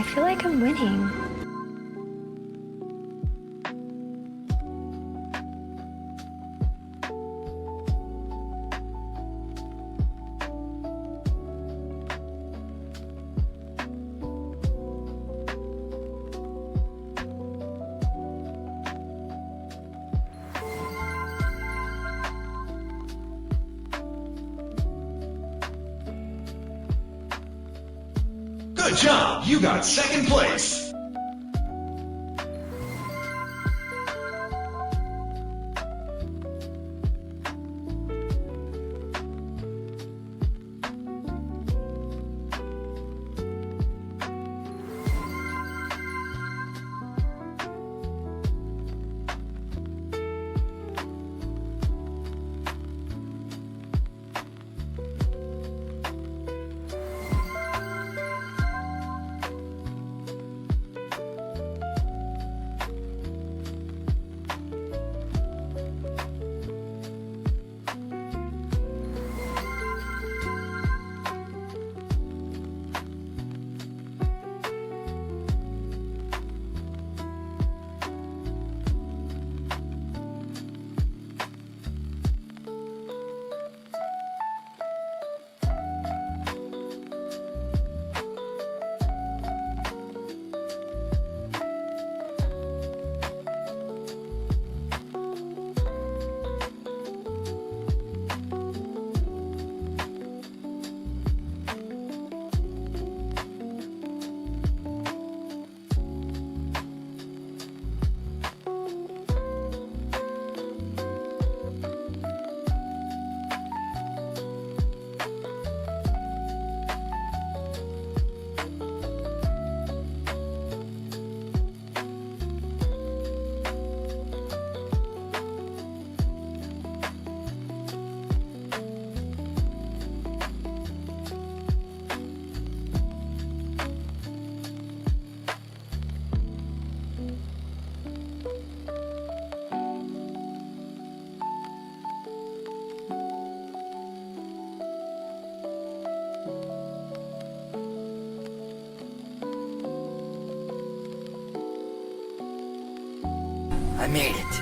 feel like I'm winning. Good job! You got second place! I made it.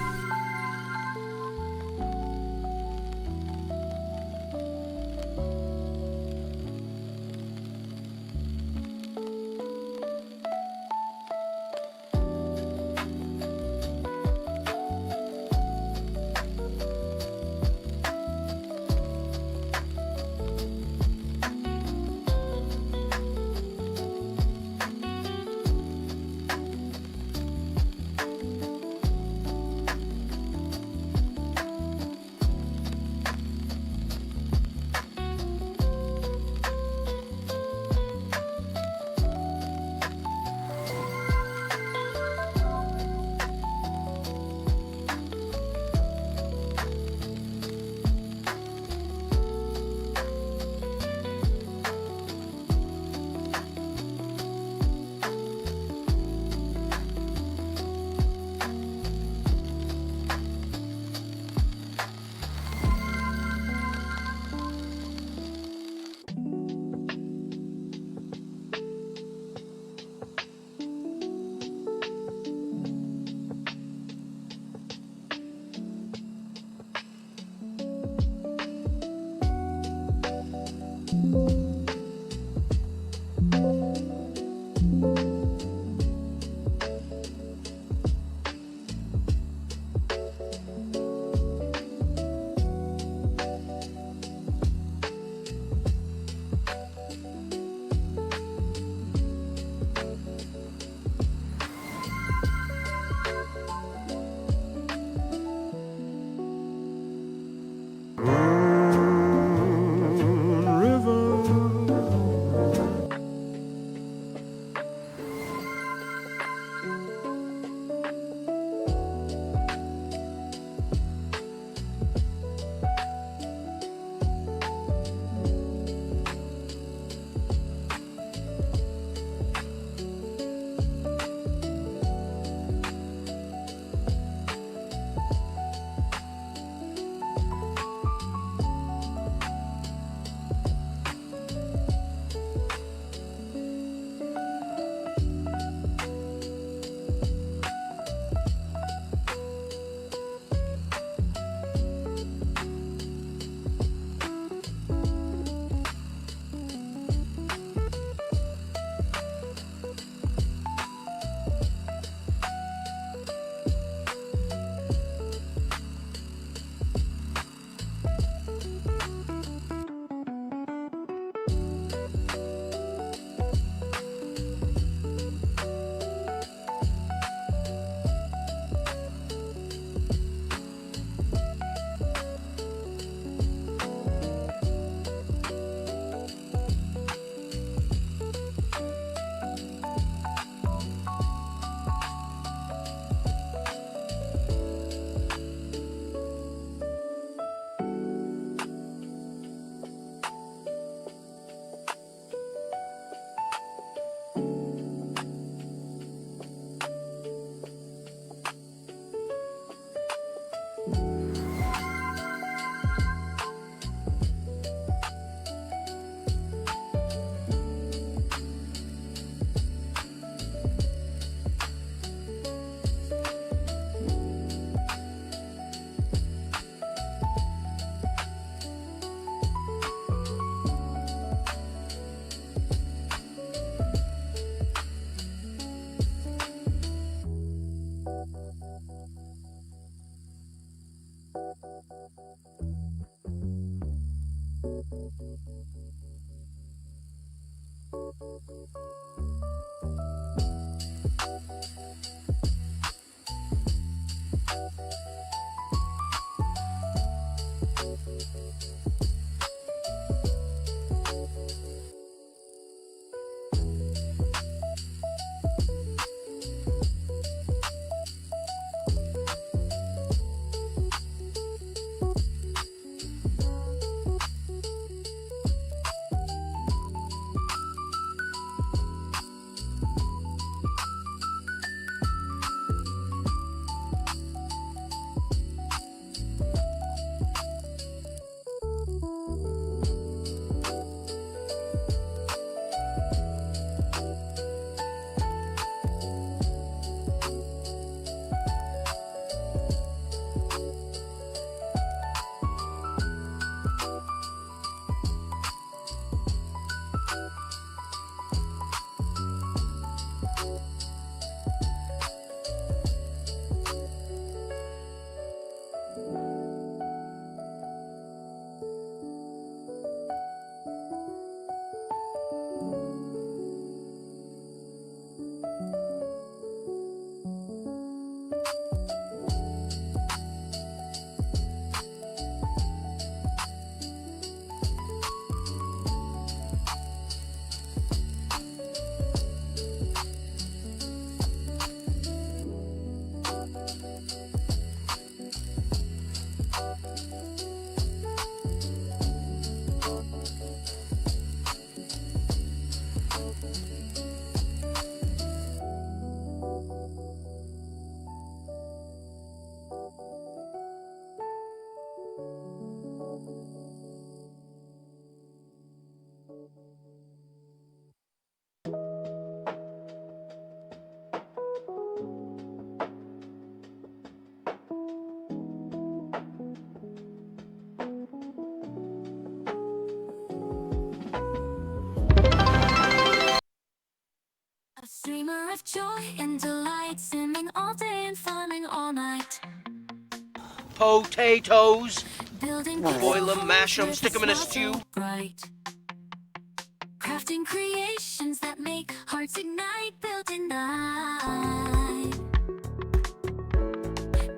A streamer of joy and delight, singing all day and farming all night. Potatoes. Building Boil 'em, mash 'em, with stick 'em in a smile so stew. bright. Crafting creations that make hearts ignite, built in night.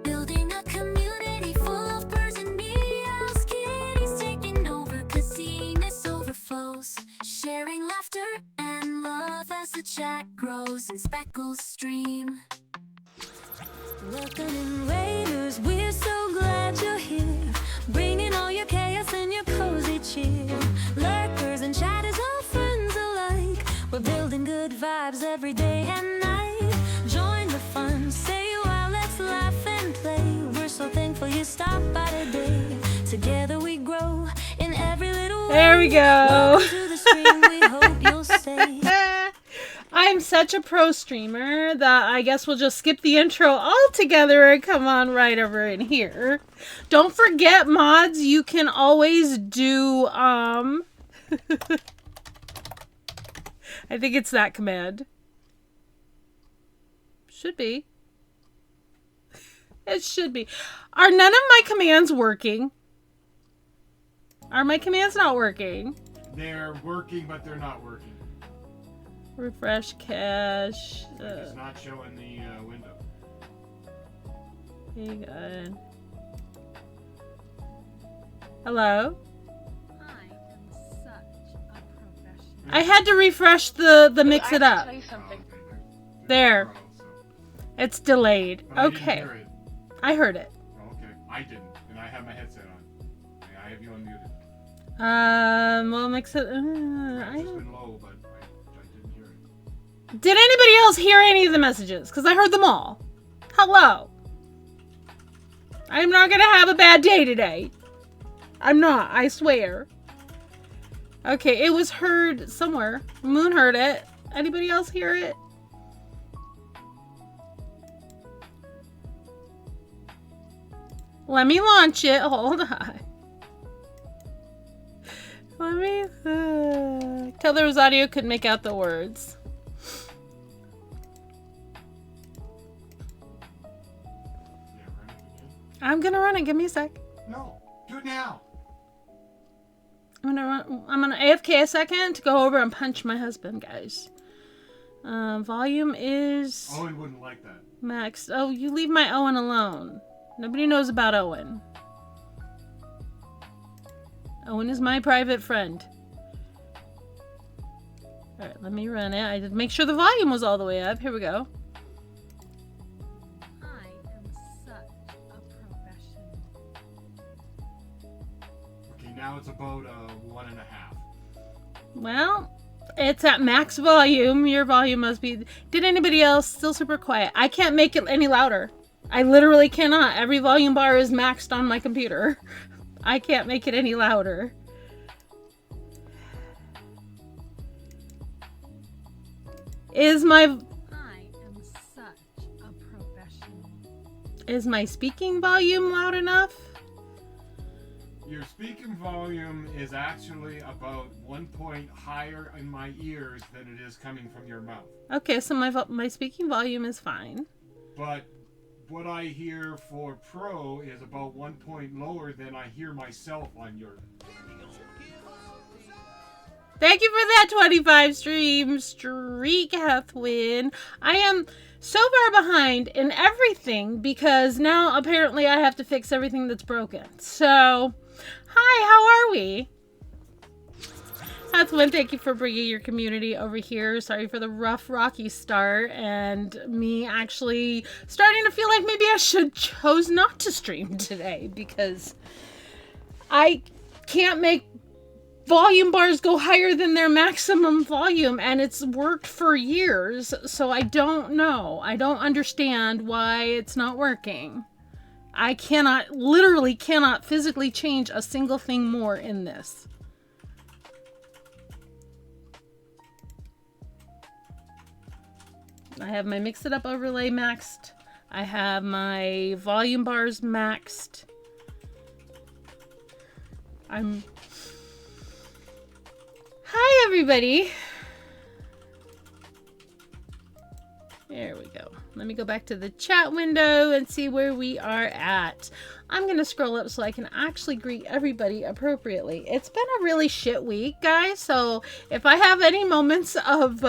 Building a community full of birds and meows. Kitties taking over, craziness overflows. Sharing laughter and love as the chat grows and speckles stream. Welcoming raiders, we're so glad you're here. Bringing all your chaos and your cozy cheer. Lurkers and chatters, all friends alike. We're building good vibes every day and night. Join the fun, say wow, let's laugh and play. We're so thankful you stopped by today. Together we grow in every little way. There we go. Welcome to the stream, we hope you'll stay. I'm such a pro streamer that I guess we'll just skip the intro altogether and come on right over in here. Don't forget, mods, you can always do, I think it's that command. Should be. It should be. Are none of my commands working? Are my commands not working? They're working, but they're not working. Refresh cache. It's not showing the window. Hang on. Hello? I am such a professional. I had to refresh the mix it up. Tell you something. There. So, It's delayed. but I didn't Okay. hear it. I heard it. Oh, okay. I didn't, and I have my headset on. I have you unmuted. Well, mix it. It's I just don't... been low, but I didn't hear it. Did anybody else hear any of the messages? Because I heard them all. Hello. I'm not going to have a bad day today. I'm not, I swear. Okay, it was heard somewhere. Moon heard it. Anybody else hear it? Let me launch it. Hold on. Let me... Tell there was audio, couldn't make out the words. Yeah, run it again. I'm gonna run it. Give me a sec. No, do it now. I'm gonna AFK a second to go over and punch my husband, guys. Volume is Owen wouldn't like that. maxed. Oh, you leave my Owen alone. Nobody knows about Owen. Owen is my private friend. Alright, let me run it. I did make sure the volume was all the way up. Here we go. I am such a professional. Okay, now it's about 1.5. Well, it's at max volume. Your volume must be... Did anybody else? Still super quiet. I can't make it any louder. I literally cannot. Every volume bar is maxed on my computer. I can't make it any louder. Is my... I am such a professional. Is my speaking volume loud enough? Your speaking volume is actually about 1 point higher in my ears than it is coming from your mouth. Okay, so my speaking volume is fine. But what I hear for Pro is about 1 point lower than I hear myself on your... Thank you for that 25 stream streak, Hethwin. I am so far behind in everything because now apparently I have to fix everything that's broken. So, hi, how are we? Hethwin, thank you for bringing your community over here. Sorry for the rough, rocky start and me actually starting to feel like maybe I should chose not to stream today because I can't make volume bars go higher than their maximum volume, and it's worked for years, so I don't know. I don't understand why it's not working. I literally cannot physically change a single thing more in this. I have my Mix It Up overlay maxed. I have my volume bars maxed. Hi, everybody. There we go. Let me go back to the chat window and see where we are at. I'm going to scroll up so I can actually greet everybody appropriately. It's been a really shit week, guys. So if I have any moments of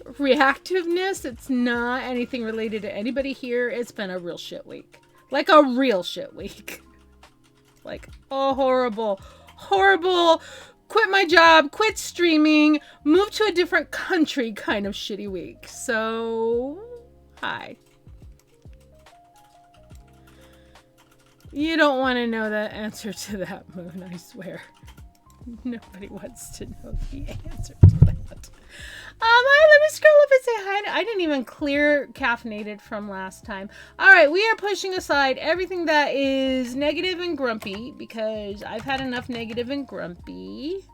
reactiveness, it's not anything related to anybody here. It's been a real shit week. Like a real shit week. Like a horrible, horrible... quit my job, quit streaming, move to a different country kind of shitty week. So, hi. You don't want to know the answer to that, Moon, I swear. Nobody wants to know the answer to that. Hi, let me scroll up and say hi. I didn't even clear caffeinated from last time. All right, we are pushing aside everything that is negative and grumpy because I've had enough negative and grumpy.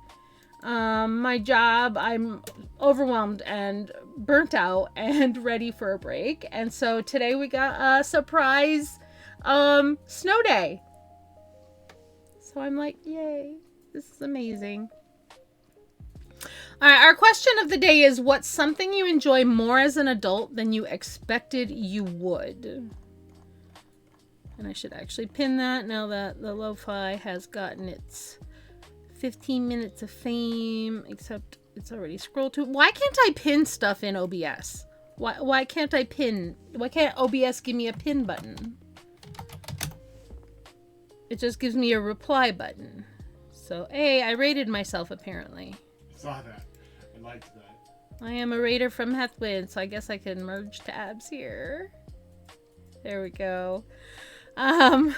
My job, I'm overwhelmed and burnt out and ready for a break. And so today we got a surprise snow day. So I'm like, yay, this is amazing. All right, our question of the day is, what's something you enjoy more as an adult than you expected you would? And I should actually pin that now that the lo-fi has gotten its 15 minutes of fame, except it's already scrolled to. Why can't I pin stuff in OBS? Why can't I pin? Why can't OBS give me a pin button? It just gives me a reply button. So, I rated myself apparently. I saw that. I liked that. I am a raider from Hethwin, so I guess I can merge tabs here. There we go. I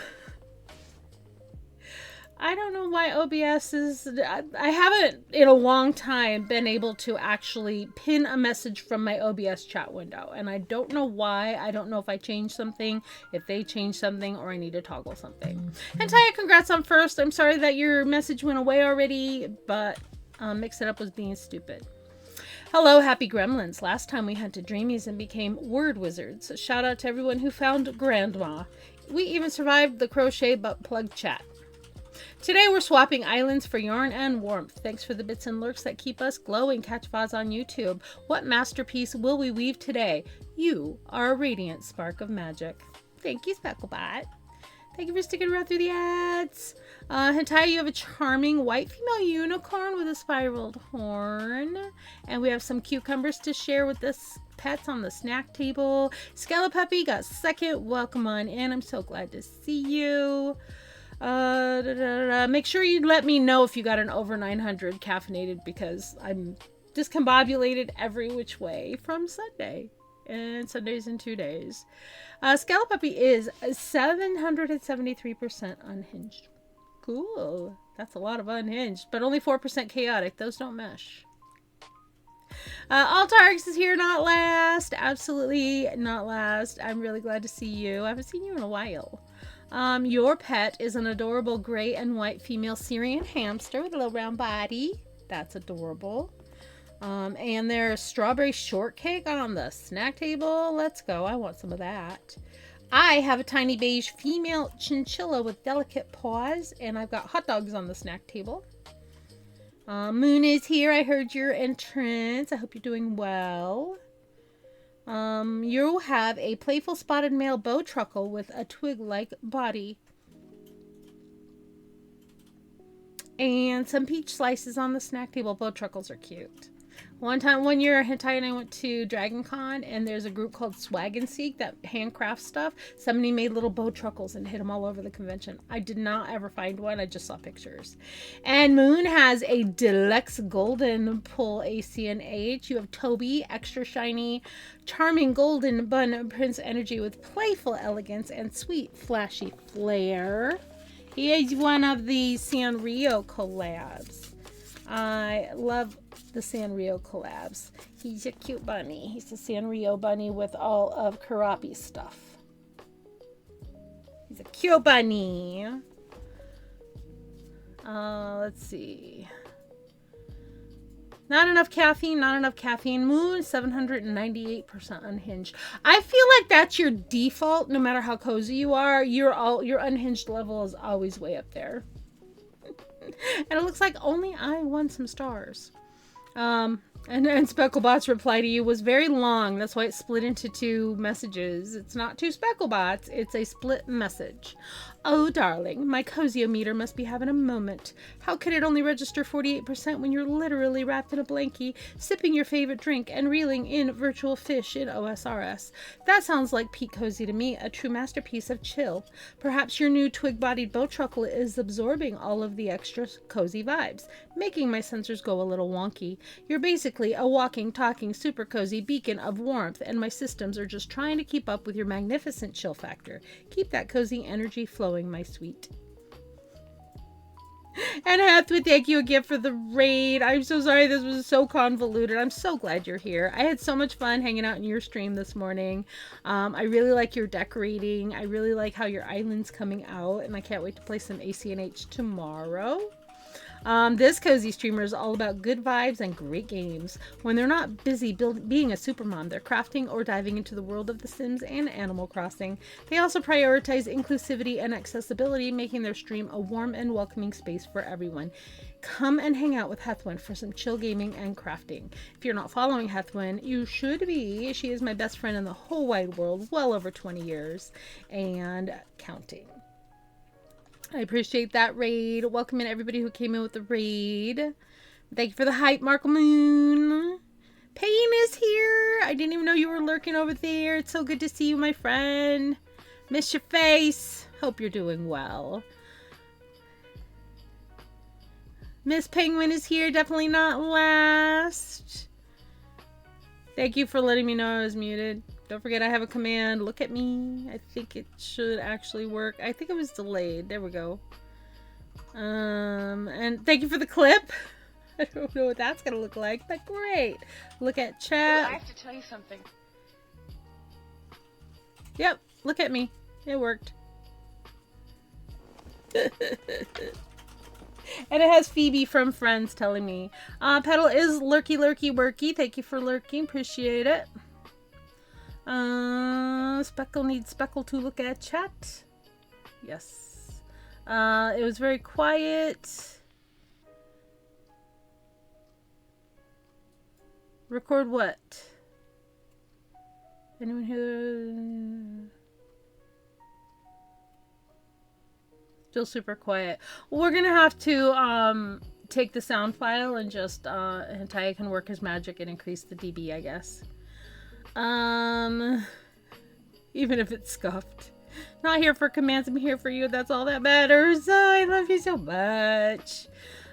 don't know why OBS is... I haven't in a long time been able to actually pin a message from my OBS chat window. And I don't know why. I don't know if I changed something, if they changed something, or I need to toggle something. And Taya, congrats on first. I'm sorry that your message went away already, but Mix It Up was being stupid. Hello, happy gremlins. Last time we hunted dreamies and became word wizards. Shout out to everyone who found grandma. We even survived the crochet butt plug chat. Today we're swapping islands for yarn and warmth. Thanks for the bits and lurks that keep us glowing. Catch VODs on YouTube. What masterpiece will we weave today? You are a radiant spark of magic. Thank you, Specklebot. Thank you for sticking around through the ads. Hentai, you have a charming white female unicorn with a spiraled horn. And we have some cucumbers to share with this pets on the snack table. Skelepuppy got second. Welcome on in. I'm so glad to see you. Make sure you let me know if you got an over 900 caffeinated, because I'm discombobulated every which way from Sunday. And Sundays in 2 days. Skelepuppy is 773% unhinged. Cool. That's a lot of unhinged, but only 4% chaotic. Those don't mesh. Altarx is here, not last. Absolutely not last. I'm really glad to see you. I haven't seen you in a while. Your pet is an adorable gray and white female Syrian hamster with a little round body. That's adorable. And there's strawberry shortcake on the snack table. Let's go. I want some of that. I have a tiny beige female chinchilla with delicate paws, and I've got hot dogs on the snack table. Moon is here. I heard your entrance. I hope you're doing well. You have a playful spotted male bow truckle with a twig-like body. And some peach slices on the snack table. Bow truckles are cute. One year, Hentai and I went to Dragon Con, and there's a group called Swag and Seek that handcraft stuff. Somebody made little bow truckles and hid them all over the convention. I did not ever find one. I just saw pictures. And Moon has a deluxe golden pull ACNH. You have Toby, extra shiny, charming golden bun Prince Energy with playful elegance and sweet flashy flair. He is one of the Sanrio collabs. I love the Sanrio collabs. He's a cute bunny. He's a Sanrio bunny with all of Karapi's stuff. He's a cute bunny. Let's see. Not enough caffeine, not enough caffeine. Moon, 798% unhinged. I feel like that's your default, no matter how cozy you are. Your unhinged level is always way up there. And it looks like only I won some stars. And Specklebot's reply to you was very long. That's why it split into 2 messages. It's not 2 Specklebots. It's a split message. Oh, darling, my coziometer must be having a moment. How could it only register 48% when you're literally wrapped in a blankie, sipping your favorite drink, and reeling in virtual fish in OSRS? That sounds like peak cozy to me, a true masterpiece of chill. Perhaps your new twig-bodied bow truckle is absorbing all of the extra cozy vibes, making my sensors go a little wonky. You're basically a walking, talking, super cozy beacon of warmth, and my systems are just trying to keep up with your magnificent chill factor. Keep that cozy energy flowing, my sweet. And Hathaway, thank you again for the raid. I'm so sorry this was so convoluted. I'm so glad you're here. I had so much fun hanging out in your stream this morning. I really like your decorating. I really like how your island's coming out, and I can't wait to play some ACNH tomorrow. This cozy streamer is all about good vibes and great games. When they're not busy being a supermom, they're crafting or diving into the world of The Sims and Animal Crossing. They also prioritize inclusivity and accessibility, making their stream a warm and welcoming space for everyone. Come and hang out with Hethwin for some chill gaming and crafting. If you're not following Hethwin, you should be. She is my best friend in the whole wide world, well over 20 years, and counting. I appreciate that raid. Welcome in everybody who came in with the raid. Thank you for the hype, Markle Moon. Payne is here. I didn't even know you were lurking over there. It's so good to see you, my friend. Miss your face. Hope you're doing well. Miss Penguin is here. Definitely not last. Thank you for letting me know I was muted. Don't forget I have a command. Look at me. I think it should actually work. I think it was delayed. There we go. And thank you for the clip. I don't know what that's going to look like, but great. Look at chat. Well, I have to tell you something. Yep. Look at me. It worked. And it has Phoebe from Friends telling me. Petal is lurky, lurky, worky. Thank you for lurking. Appreciate it. Speckle needs Speckle to look at chat. Yes. It was very quiet. Record what? Anyone who... Still super quiet. We're gonna have to take the sound file and just Hentai can work his magic and increase the dB, I guess. Even if it's scuffed. Not here for commands, I'm here for you. That's all that matters. Oh, I love you so much.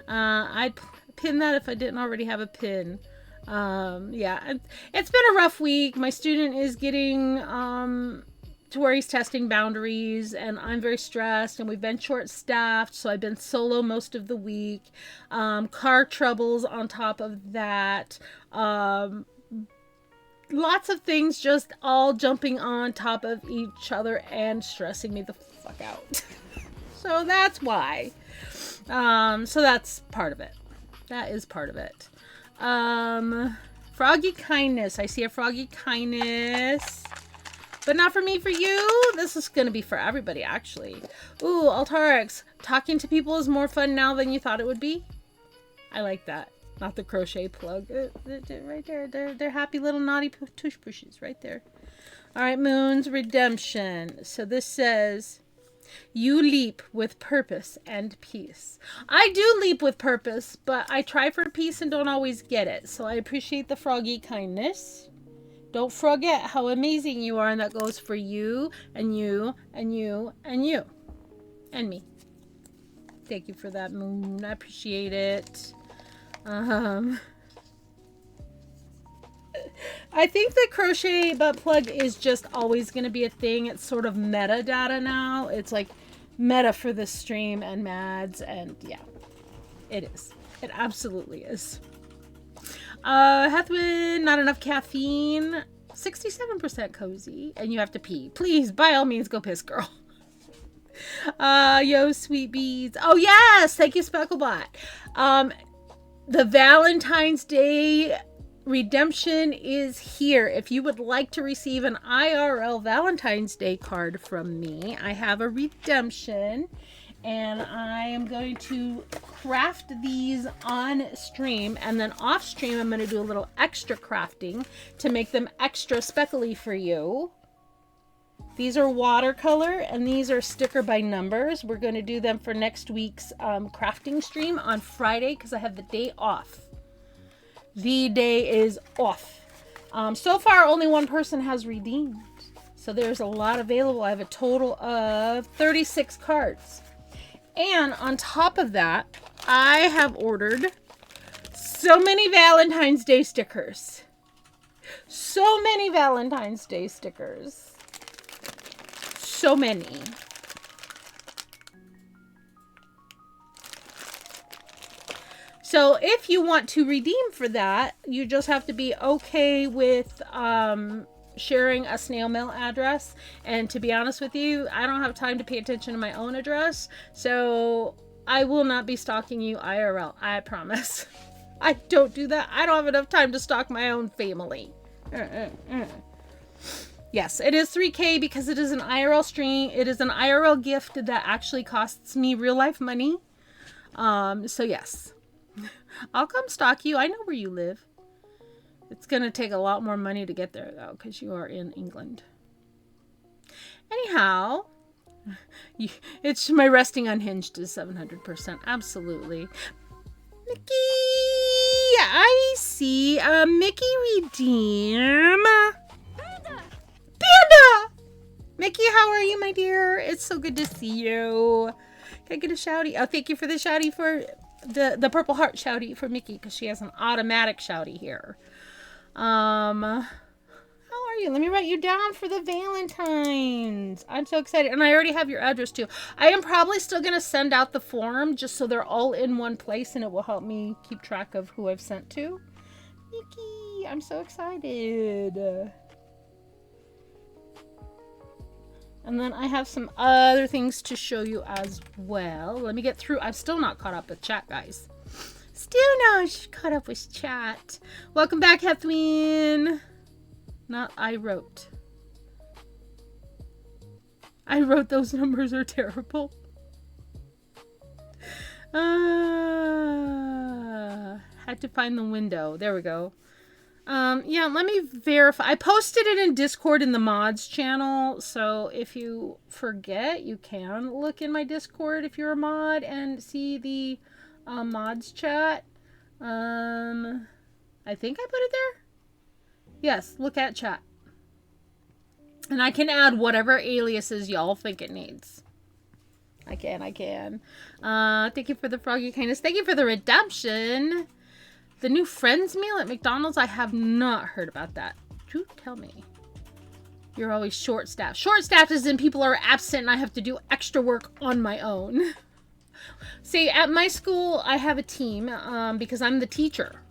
I'd pin that if I didn't already have a pin. Yeah, it's been a rough week. My student is getting to where he's testing boundaries, and I'm very stressed, and we've been short-staffed, so I've been solo most of the week. Car troubles on top of that. Lots of things just all jumping on top of each other and stressing me the fuck out. So that's why. So that's part of it. That is part of it. Froggy kindness. I see a froggy kindness. But not for me, for you. This is going to be for everybody, actually. Ooh, Altarix. Talking to people is more fun now than you thought it would be. I like that. Not the crochet plug. Right there. They're happy little naughty tush pushes right there. All right, Moon's Redemption. So this says, you leap with purpose and peace. I do leap with purpose, but I try for peace and don't always get it. So I appreciate the froggy kindness. Don't forget how amazing you are, and that goes for you and you and you and you and me. Thank you for that, Moon. I appreciate it. I think the crochet butt plug is just always going to be a thing. It's sort of metadata now. It's like meta for the stream and Mads, and yeah, it is. It absolutely is. Hethwin, not enough caffeine. 67% cozy, and you have to pee. Please, by all means, go piss, girl. Yo, sweet bees. Oh yes, thank you, Specklebot. The Valentine's Day redemption is here. If you would like to receive an IRL Valentine's Day card from me, I have a redemption, and I am going to craft these on stream, and then off stream I'm going to do a little extra crafting to make them extra speckly for you. These are watercolor, and these are sticker by numbers. We're going to do them for next week's crafting stream on Friday because I have the day off. The day is off. So far, only one person has redeemed. So there's a lot available. I have a total of 36 cards. And on top of that, I have ordered so many Valentine's Day stickers. So many Valentine's Day stickers. So many. So if you want to redeem for that, you just have to be okay with sharing a snail mail address. And to be honest with you, I don't have time to pay attention to my own address. So I will not be stalking you IRL. I promise. I don't do that. I don't have enough time to stalk my own family. Yes, it is 3K because it is an IRL stream. It is an IRL gift that actually costs me real life money. So yes, I'll come stalk you. I know where you live. It's going to take a lot more money to get there though, because you are in England. Anyhow, it's my resting unhinged is 700%. Absolutely. Mickey, I see a Mickey redeem. Panda! Mickey, how are you, my dear? It's so good to see you. Can I get a shouty? Oh, thank you for the shouty for the purple heart shouty for Mickey, because she has an automatic shouty here. How are you? Let me write you down for the Valentines. I'm so excited. And I already have your address too. I am probably still going to send out the form just so they're all in one place, and it will help me keep track of who I've sent to. Mickey, I'm so excited. And then I have some other things to show you as well. Let me get through. I'm still not caught up with chat, guys. Still not caught up with chat. Welcome back, Hethwin. Not I wrote. I wrote those numbers are terrible. Had to find the window. There we go. Yeah, let me verify. I posted it in Discord in the mods channel, so if you forget, you can look in my Discord if you're a mod and see the mods chat. I think I put it there. Yes, look at chat. And I can add whatever aliases y'all think it needs. I can. Thank you for the froggy kindness. Thank you for the redemption. The new Friends meal at McDonald's, I have not heard about that. Do tell me. You're always short-staffed. Short-staffed is in people are absent and I have to do extra work on my own. See, at my school, I have a team because I'm the teacher.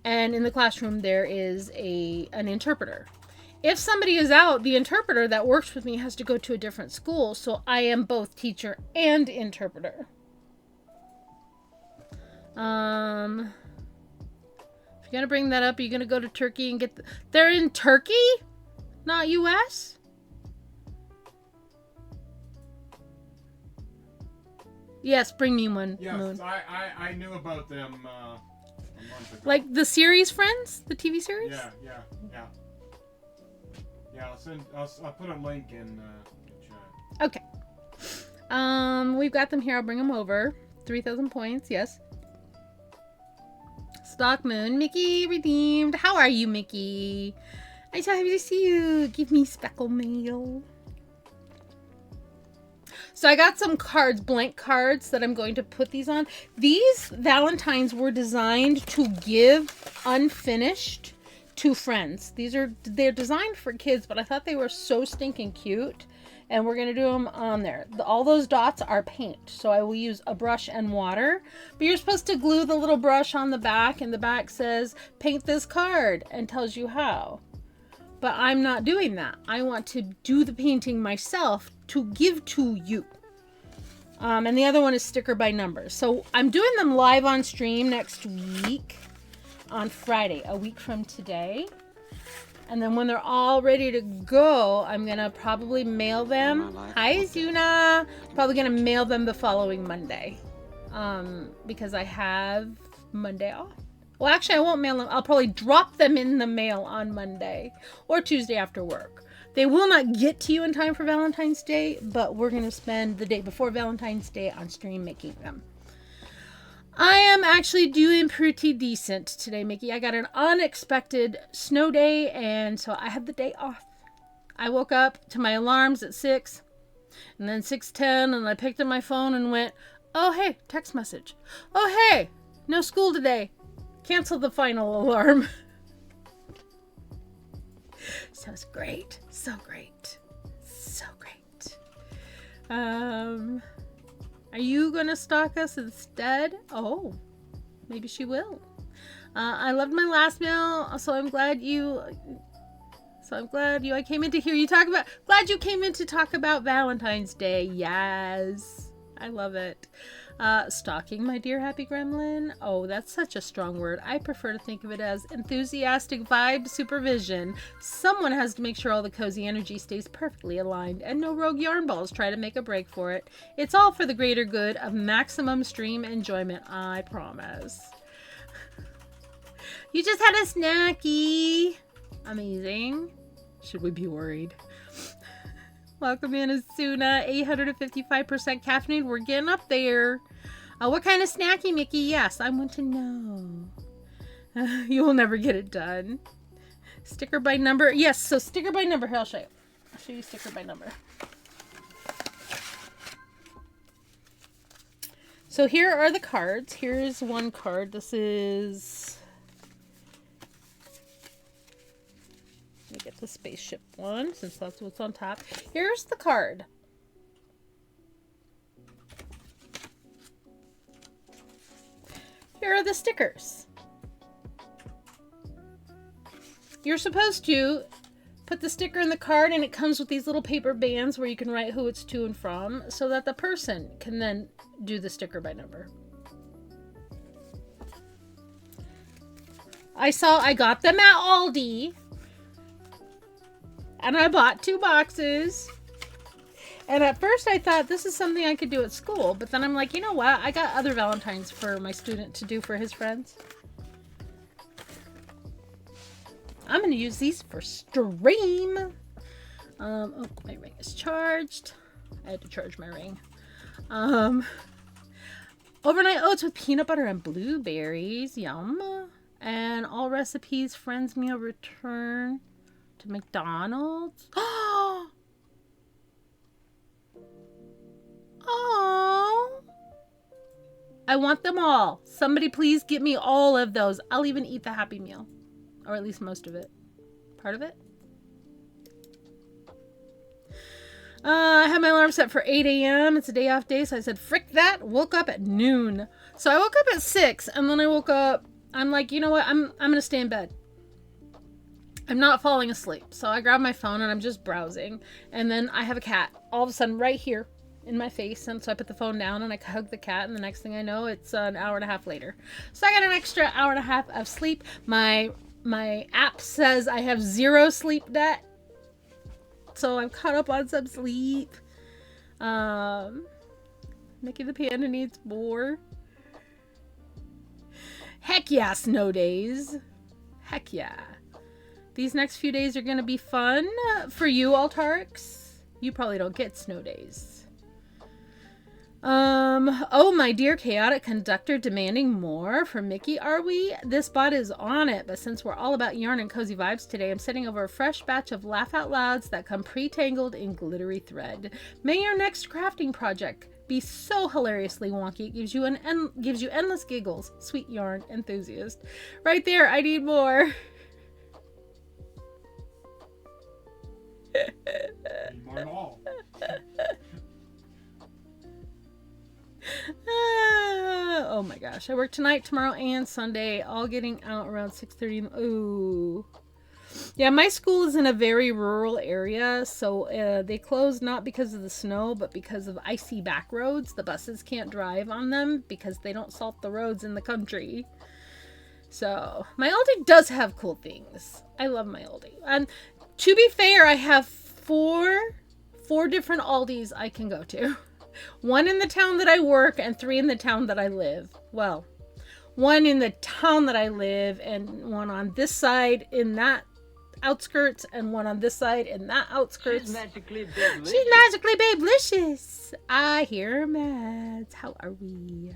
And in the classroom, there is an interpreter. If somebody is out, the interpreter that works with me has to go to a different school. So I am both teacher and interpreter. If you're going to bring that up, are you going to go to Turkey and get... They're in Turkey? Not U.S.? Yes, bring me one, Yes, Moon. I knew about them a month ago. Like the series Friends? The TV series? Yeah. I'll put a link in chat. Okay. We've got them here. I'll bring them over. 3,000 points, yes. Stock Moon. Mickey redeemed. How are you, Mickey? I'm so happy to see you. Give me speckle mail. So I got some cards, blank cards, that I'm going to put these on. These Valentines were designed to give unfinished to friends. They're designed for kids, but I thought they were so stinking cute. And we're going to do them on there. All those dots are paint. So I will use a brush and water. But you're supposed to glue the little brush on the back. And the back says, paint this card. And tells you how. But I'm not doing that. I want to do the painting myself to give to you. And the other one is sticker by numbers. So I'm doing them live on stream next week. On Friday, a week from today. And then when they're all ready to go, I'm going to probably mail them. Hi, Zuna. Probably going to mail them the following Monday. Because I have Monday off. Well, actually, I won't mail them. I'll probably drop them in the mail on Monday or Tuesday after work. They will not get to you in time for Valentine's Day, but we're going to spend the day before Valentine's Day on stream making them. I am actually doing pretty decent today, Mickey. I got an unexpected snow day, and so I had the day off. I woke up to my alarms at 6, and then 6:10, and I picked up my phone and went, oh, hey, text message. Oh, hey, no school today. Cancel the final alarm. So it's great. So great. So great. Are you going to stalk us instead? Oh, maybe she will. I loved my last mail, so I'm glad I came in to hear you talk about... Glad you came in to talk about Valentine's Day. Yes. I love it. Stalking, my dear happy gremlin. Oh, that's such a strong word. I prefer to think of it as enthusiastic vibe supervision. Someone has to make sure all the cozy energy stays perfectly aligned and no rogue yarn balls try to make a break for it. It's all for the greater good of maximum stream enjoyment, I promise. You just had a snacky. Amazing. Should we be worried? Welcome in, Asuna. 855% caffeinated. We're getting up there. What kind of snacky, Mickey? Yes, I want to know. You will never get it done. Sticker by number. Yes, so sticker by number. Here, I'll show you. I'll show you sticker by number. So here are the cards. Here's one card. This is... Let me get the spaceship one, since that's what's on top. Here's the card. Here are the stickers. You're supposed to put the sticker in the card, and it comes with these little paper bands where you can write who it's to and from, so that the person can then do the sticker by number. I got them at Aldi. And I bought 2 boxes. And at first I thought this is something I could do at school. But then I'm like, you know what? I got other Valentines for my student to do for his friends. I'm going to use these for stream. Oh, my ring is charged. I had to charge my ring. Overnight oats with peanut butter and blueberries. Yum. And all recipes, friends meal return to McDonald's. Oh! I want them all. Somebody please get me all of those. I'll even eat the Happy Meal. Or at least most of it. Part of it. I had my alarm set for 8 a.m. It's a day off day, so I said, frick that. Woke up at noon. So I woke up at 6, and then I woke up. I'm like, you know what? I'm going to stay in bed. I'm not falling asleep. So I grab my phone, and I'm just browsing. And then I have a cat all of a sudden right here in my face. And so I put the phone down, and I hug the cat, and the next thing I know, it's an hour and a half later. So I got an extra hour and a half of sleep. My app says I have 0 sleep debt. So I'm caught up on some sleep. Mickey the Panda needs more. Heck yeah, snow days. Heck yeah. These next few days are going to be fun for you, Altarks. You probably don't get snow days. Oh, my dear chaotic conductor demanding more from Mickey. Are we? This bot is on it, but since we're all about yarn and cozy vibes today, I'm sending over a fresh batch of laugh out louds that come pre-tangled in glittery thread. May your next crafting project be so hilariously wonky it gives you endless giggles. Sweet yarn enthusiast. Right there, I need more. Need more than all. Oh my gosh. I work tonight, tomorrow, and Sunday, all getting out around 6:30. Ooh. Yeah, my school is in a very rural area, so they closed not because of the snow, but because of icy back roads. The buses can't drive on them because they don't salt the roads in the country. So, my oldie does have cool things. I love my oldie. And to be fair, I have four different Aldi's I can go to. 1 in the town that I work and 3 in the town that I live. Well, 1 in the town that I live and 1 on this side in that outskirts and 1 on this side in that outskirts. She's magically babelicious. She's magically babelicious. I hear Mads. How are we?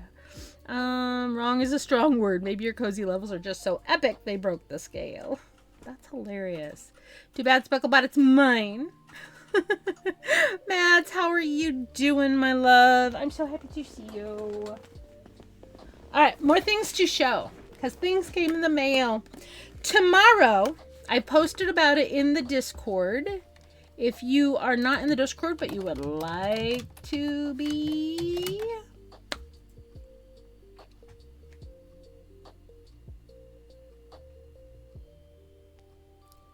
Wrong is a strong word. Maybe your cozy levels are just so epic they broke the scale. That's hilarious. Too bad, Specklebot, it's mine. Mads, how are you doing, my love? I'm so happy to see you. Alright, more things to show. Because things came in the mail. Tomorrow, I posted about it in the Discord. If you are not in the Discord, but you would like to be...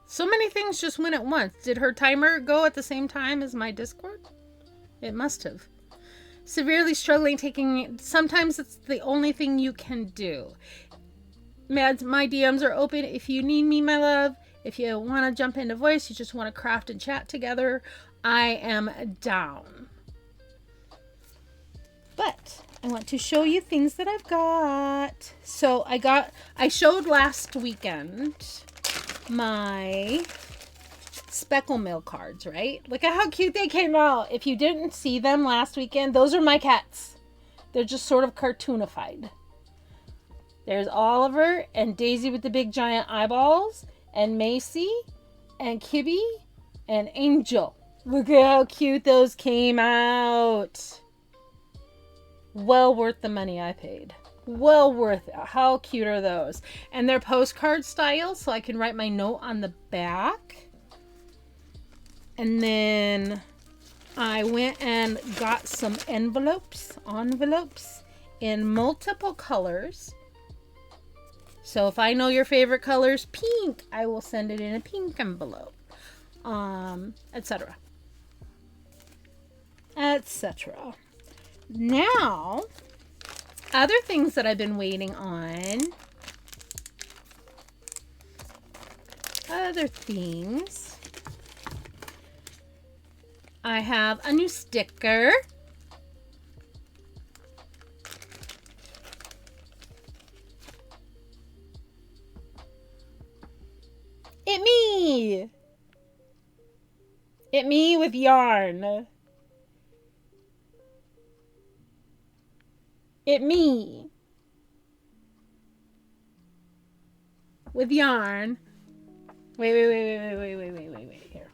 So many things just went at once. Did her timer go at the same time as my Discord? It must have. Severely struggling taking... Sometimes it's the only thing you can do. Mads, my DMs are open if you need me, my love. If you want to jump into voice, you just want to craft and chat together, I am down. But I want to show you things that I've got. So I showed last weekend my Speckle Mill cards, right? Look at how cute they came out. If you didn't see them last weekend, those are my cats. They're just sort of cartoonified. There's Oliver and Daisy with the big giant eyeballs, and Macy and Kibby and Angel. Look at how cute those came out. Well worth the money I paid. Well worth it. How cute are those? And they're postcard style, so I can write my note on the back. And then I went and got some envelopes in multiple colors. So if I know your favorite color's pink, I will send it in a pink envelope. Etc. Etc. Now, other things that I've been waiting on. Other things. I have a new sticker. me. It me with yarn. It me. With yarn. Wait. Here.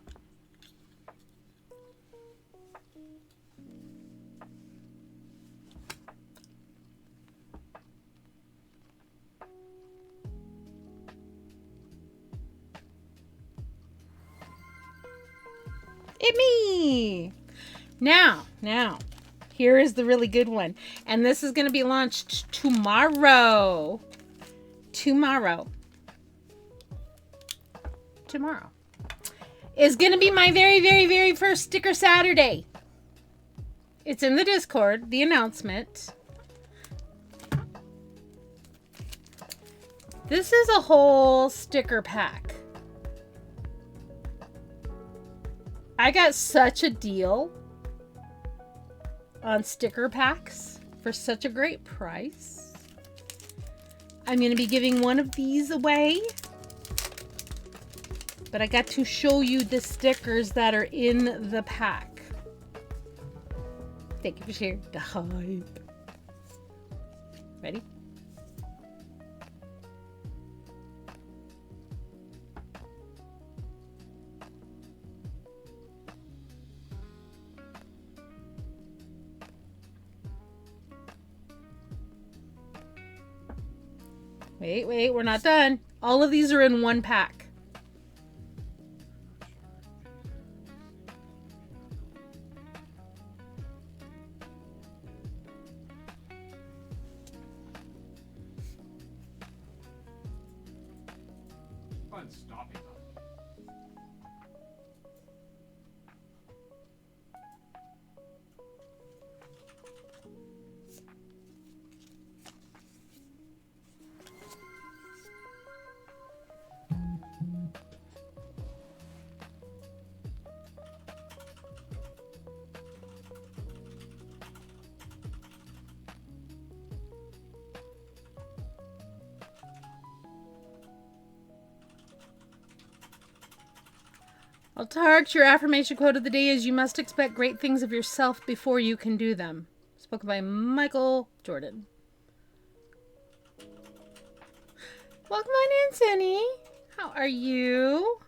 It me. Now, here is the really good one. And this is going to be launched tomorrow. Tomorrow is going to be my very first Sticker Saturday. It's in the Discord, the announcement. This is a whole sticker pack. I got such a deal on sticker packs for such a great price. I'm going to be giving one of these away. But I got to show you the stickers that are in the pack. Thank you for sharing the hype. Ready? Wait, we're not done. All of these are in one pack. Fun stopping on. Altarch, your affirmation quote of the day is, you must expect great things of yourself before you can do them. Spoken by Michael Jordan. Welcome on in, Sunny. How are you?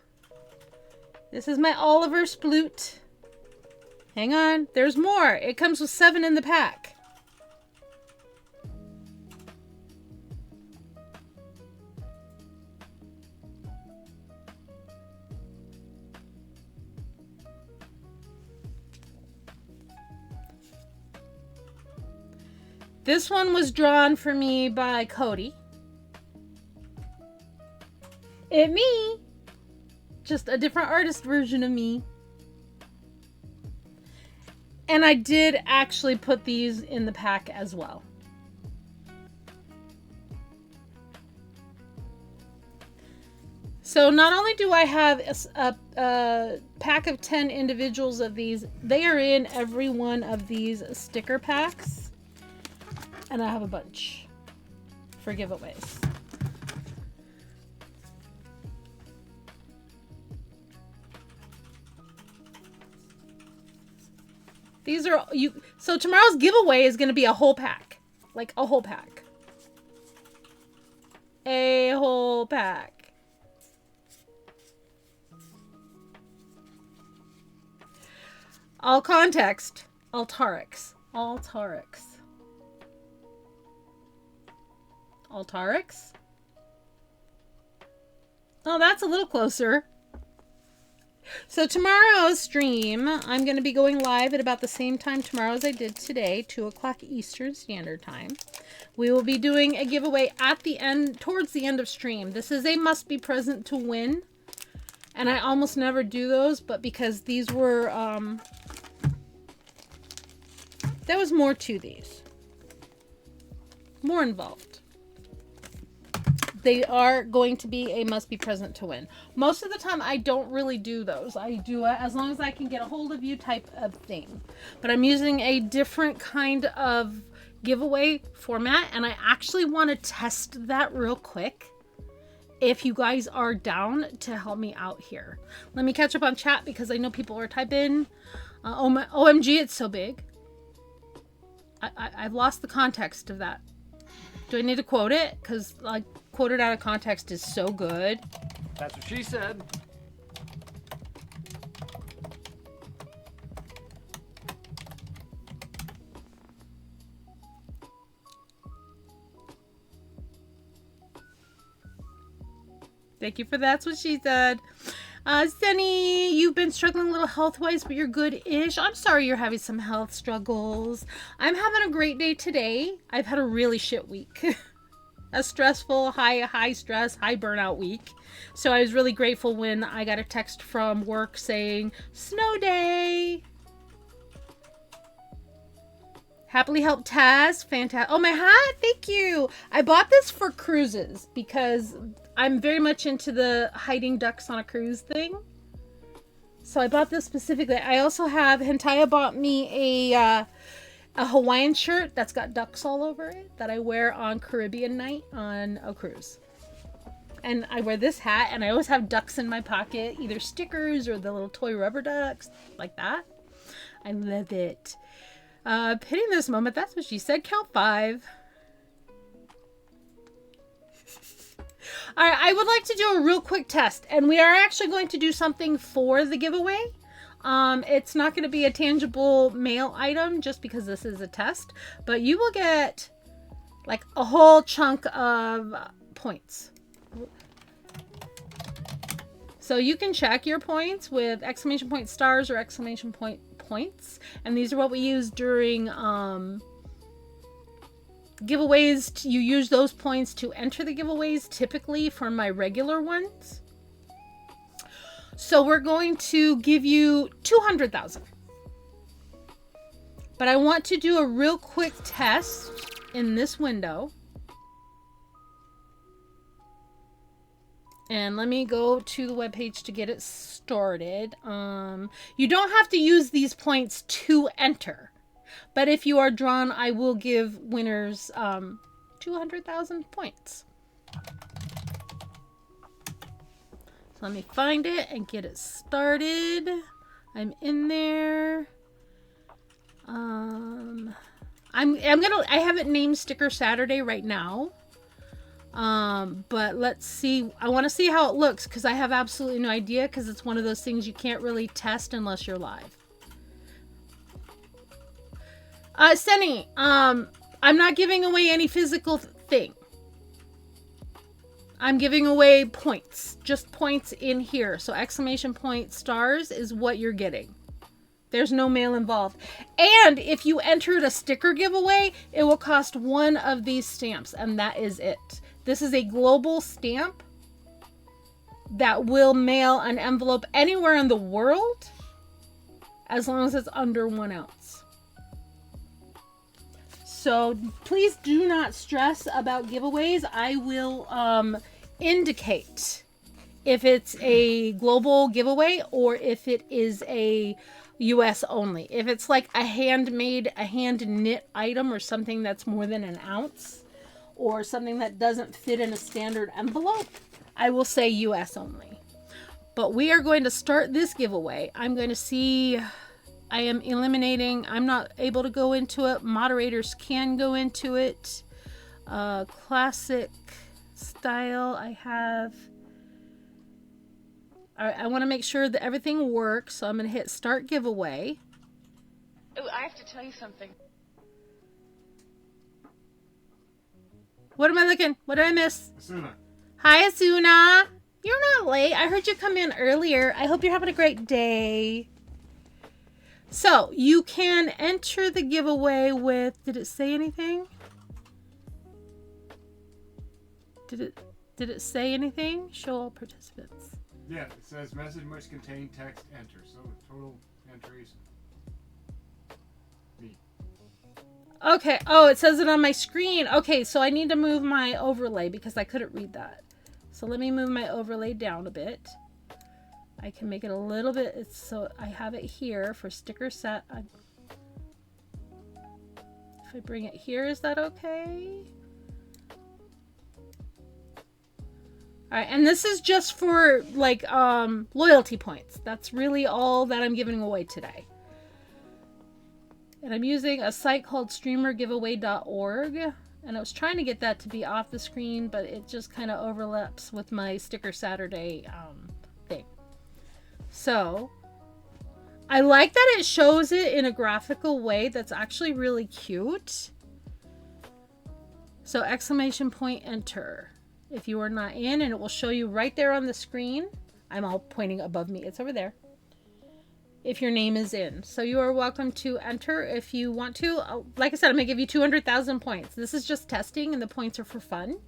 This is my Oliver Sploot. Hang on, there's more. It comes with 7 in the pack. This one was drawn for me by Cody. It me. Just a different artist version of me. And I did actually put these in the pack as well. So not only do I have a pack of 10 individuals of these, they are in every one of these sticker packs. And I have a bunch for giveaways. These are you. So tomorrow's giveaway is going to be a whole pack, like a whole pack, a whole pack. All context. Altarix. Oh, that's a little closer. So tomorrow's stream, I'm going to be going live at about the same time tomorrow as I did today, 2 o'clock Eastern Standard Time. We will be doing a giveaway at the end, towards the end of stream. This is a must be present to win. And I almost never do those, but because these were, there was more to these. More involved. They are going to be a must be present to win. Most of the time I don't really do those. I do it as long as I can get a hold of you type of thing. But I'm using a different kind of giveaway format, and I actually want to test that real quick if you guys are down to help me out here. Let me catch up on chat because I know people are typing. OMG, it's so big. I've lost the context of that. Do I need to quote it? Because like quoted out of context is so good. That's what she said. Thank you for that's what she said. Sunny, you've been struggling a little health-wise, but you're good-ish. I'm sorry you're having some health struggles. I'm having a great day today. I've had a really shit week. A stressful, high stress, high burnout week. So I was really grateful when I got a text from work saying, snow day. Happily helped Taz. Fantastic. Oh, my hat. Thank you. I bought this for cruises because I'm very much into the hiding ducks on a cruise thing. So I bought this specifically. I also have, Hentaya bought me a Hawaiian shirt that's got ducks all over it that I wear on Caribbean night on a cruise. And I wear this hat and I always have ducks in my pocket, either stickers or the little toy rubber ducks, like that. I love it. Hitting this moment, that's what she said. Count 5. All right, I would like to do a real quick test, and we are actually going to do something for the giveaway. It's not going to be a tangible mail item just because this is a test, but you will get like a whole chunk of points. So you can check your points with exclamation point stars or exclamation point points, and these are what we use during giveaways. You use those points to enter the giveaways typically for my regular ones. So we're going to give you 200,000. But I want to do a real quick test in this window. And let me go to the webpage to get it started. You don't have to use these points to enter. But if you are drawn, I will give winners 200,000 points. So let me find it and get it started. I'm in there. I have it named Sticker Saturday right now. But let's see. I want to see how it looks because I have absolutely no idea because it's one of those things you can't really test unless you're live. Senny, I'm not giving away any physical thing. I'm giving away points. Just points in here. So exclamation point stars is what you're getting. There's no mail involved. And if you entered a sticker giveaway, it will cost one of these stamps, and that is it. This is a global stamp that will mail an envelope anywhere in the world as long as it's under 1 ounce. So please do not stress about giveaways. I will indicate if it's a global giveaway or if it is a US only. If it's like a handmade, a hand knit item or something that's more than 1 ounce or something that doesn't fit in a standard envelope, I will say US only. But we are going to start this giveaway. I'm going to see... I am eliminating, I'm not able to go into it. Moderators can go into it. Classic style, I have. All right, I want to make sure that everything works. So I'm going to hit start giveaway. Oh, I have to tell you something. What am I looking? What did I miss? Asuna. Hi, Asuna. You're not late. I heard you come in earlier. I hope you're having a great day. So, you can enter the giveaway with, did it say anything? Did it say anything? Show all participants. Yeah, it says message must contain text enter. So total entries. Me. Okay. Oh, it says it on my screen. Okay, so I need to move my overlay because I couldn't read that. So let me move my overlay down a bit. I can make it a little bit, so I have it here for sticker set. If I bring it here, is that okay? All right, and this is just for like loyalty points. That's really all that I'm giving away today. And I'm using a site called streamergiveaway.org. And I was trying to get that to be off the screen, but it just kind of overlaps with my Sticker Saturday thing. So I like that it shows it in a graphical way that's actually really cute. So exclamation point enter if you are not in, and it will show you right there on the screen. I'm all pointing above me. It's over there. If your name is in. So you are welcome to enter if you want to. Like I said, I'm going to give you 200,000 points. This is just testing and the points are for fun.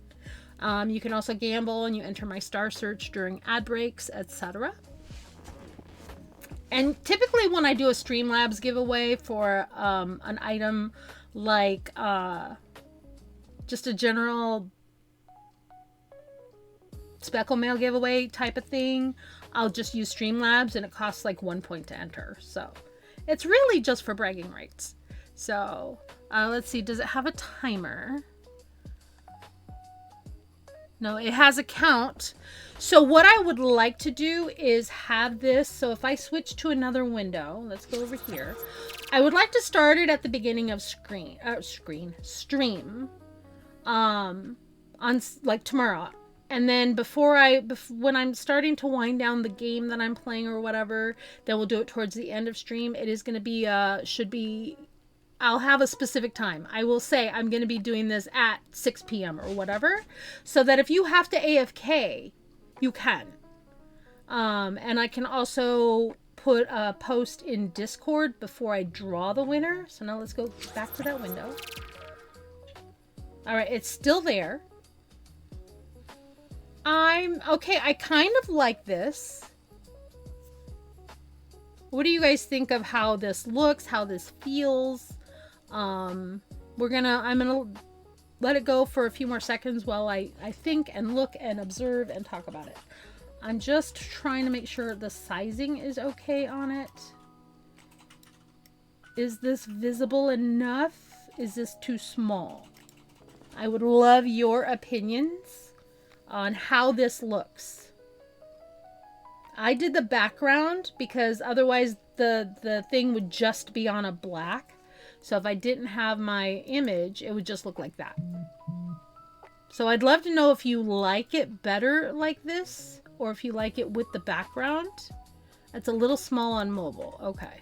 You can also gamble and you enter my star search during ad breaks, etc. And typically when I do a Streamlabs giveaway for an item like just a general speckle mail giveaway type of thing, I'll just use Streamlabs and it costs like 1 point to enter. So it's really just for bragging rights. So let's see, does it have a timer? No, it has a count. So what I would like to do is have this. So if I switch to another window, let's go over here. I would like to start it at the beginning of stream on like tomorrow. And then when I'm starting to wind down the game that I'm playing or whatever, then we'll do it towards the end of stream. It is going to be, I'll have a specific time. I will say I'm going to be doing this at 6 p.m. or whatever, so that if you have to AFK, you can. And I can also put a post in Discord before I draw the winner. So now let's go back to that window. All right, it's still there. Okay, I kind of like this. What do you guys think of how this looks, how this feels? I'm gonna let it go for a few more seconds while I think and look and observe and talk about it. I'm just trying to make sure the sizing is okay on it. Is this visible enough? Is this too small? I would love your opinions on how this looks. I did the background because otherwise the thing would just be on a black. So if I didn't have my image, it would just look like that. So I'd love to know if you like it better like this or if you like it with the background. It's a little small on mobile. Okay.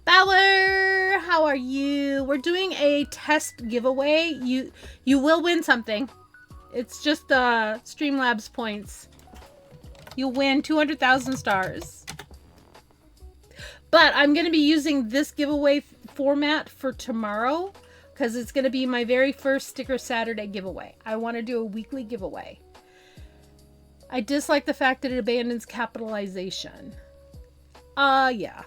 Bauer, how are you? We're doing a test giveaway. You will win something. It's just Streamlabs points. You'll win 200,000 stars. But I'm going to be using this giveaway format for tomorrow because it's going to be my very first Sticker Saturday giveaway. I want to do a weekly giveaway. I dislike the fact that it abandons capitalization. Yeah.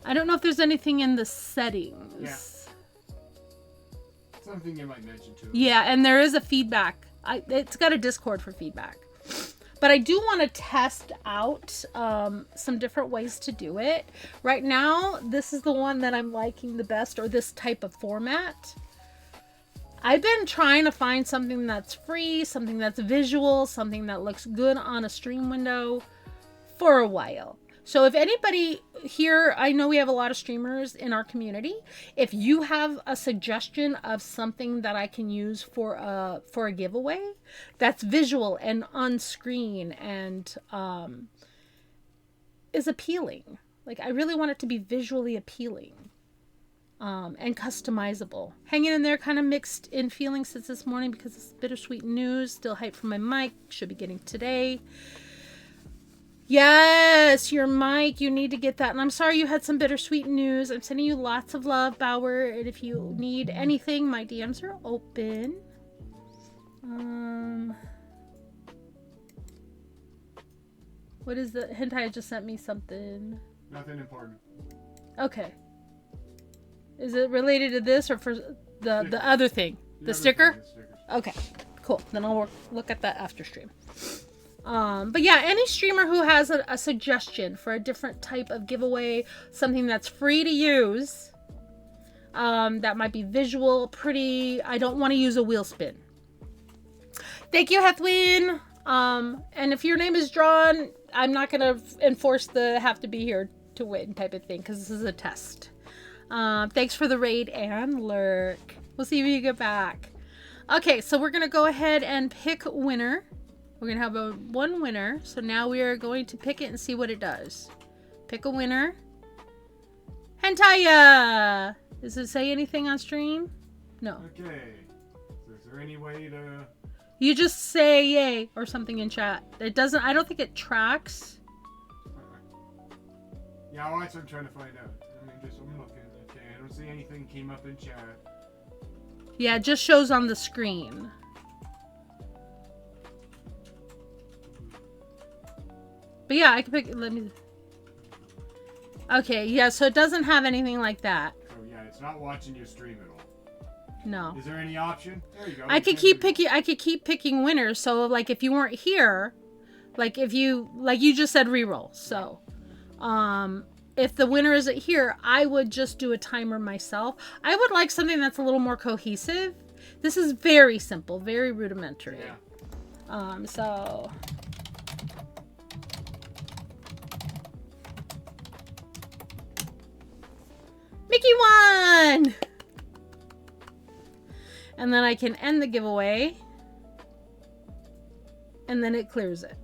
I don't know if there's anything in the settings. Yeah. Something you might mention too. Yeah, and there is a feedback. It's got a Discord for feedback. But I do want to test out some different ways to do it. Right now, this is the one that I'm liking the best, or this type of format. I've been trying to find something that's free, something that's visual, something that looks good on a stream window for a while. So if anybody here, I know we have a lot of streamers in our community. If you have a suggestion of something that I can use for a giveaway that's visual and on screen and is appealing. Like I really want it to be visually appealing and customizable. Hanging in there, kind of mixed in feelings since this morning because it's bittersweet news. Still hyped for my mic. Should be getting today. Yes, your mic. You need to get that. And I'm sorry you had some bittersweet news. I'm sending you lots of love, Bauer. And if you need anything, my DMs are open. What is the hentai just sent me something? Nothing important. Okay. Is it related to this or for the other thing? The sticker? Okay, cool. Then I'll look at that after stream. But yeah, any streamer who has a suggestion for a different type of giveaway, something that's free to use, that might be visual, pretty. I don't want to use a wheel spin. Thank you, Hethwin. And if your name is drawn, I'm not going to enforce the have to be here to win type of thing, because this is a test. Thanks for the raid and lurk. We'll see if you get back. Okay, so we're going to go ahead and pick winner. We're going to have one winner. So now we are going to pick it and see what it does. Pick a winner. Hentaya! Does it say anything on stream? No. Okay. So is there any way to... You just say yay or something in chat. It doesn't, I don't think it tracks. Yeah, well, that's what I'm trying to find out. I'm looking. Okay, I don't see anything came up in chat. Yeah, it just shows on the screen. But yeah, I can pick, let me... Okay, yeah, so it doesn't have anything like that. Oh yeah, it's not watching your stream at all. No. Is there any option? There you go. I could keep picking winners. So like if you weren't here, like if you, like you just said reroll. So, if the winner isn't here, I would just do a timer myself. I would like something that's a little more cohesive. This is very simple, very rudimentary. Yeah. So... Mickey won! And then I can end the giveaway. And then it clears it.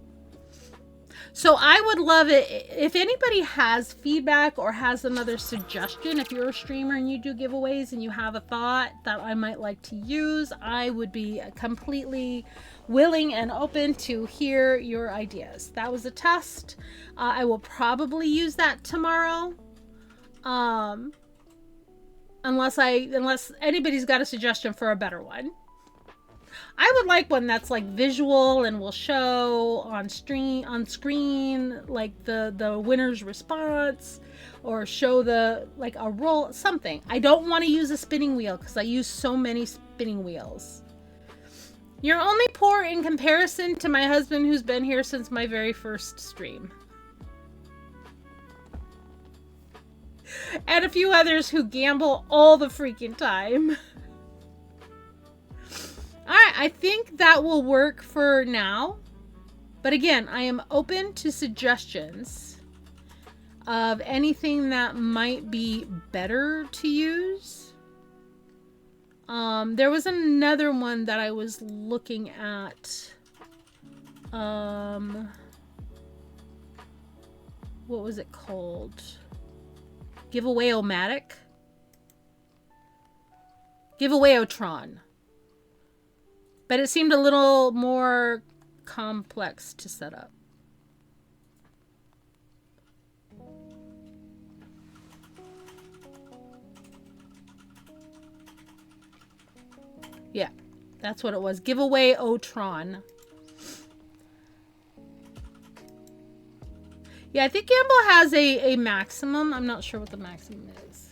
So I would love it if anybody has feedback or has another suggestion. If you're a streamer and you do giveaways and you have a thought that I might like to use, I would be completely willing and open to hear your ideas. That was a test. I will probably use that tomorrow. Unless anybody's got a suggestion for a better one. I would like one that's like visual and will show on screen like the winner's response, or show the like a roll, something. I don't want to use a spinning wheel because I use so many spinning wheels. You're only poor in comparison to my husband, who's been here since my very first stream. And a few others who gamble all the freaking time. Alright, I think that will work for now. But again, I am open to suggestions of anything that might be better to use. There was another one that I was looking at. What was it called? Giveaway-o-matic? Giveaway-o-tron. But it seemed a little more complex to set up. Yeah, that's what it was. Giveaway-o-tron. Yeah, I think Gamble has a maximum. I'm not sure what the maximum is.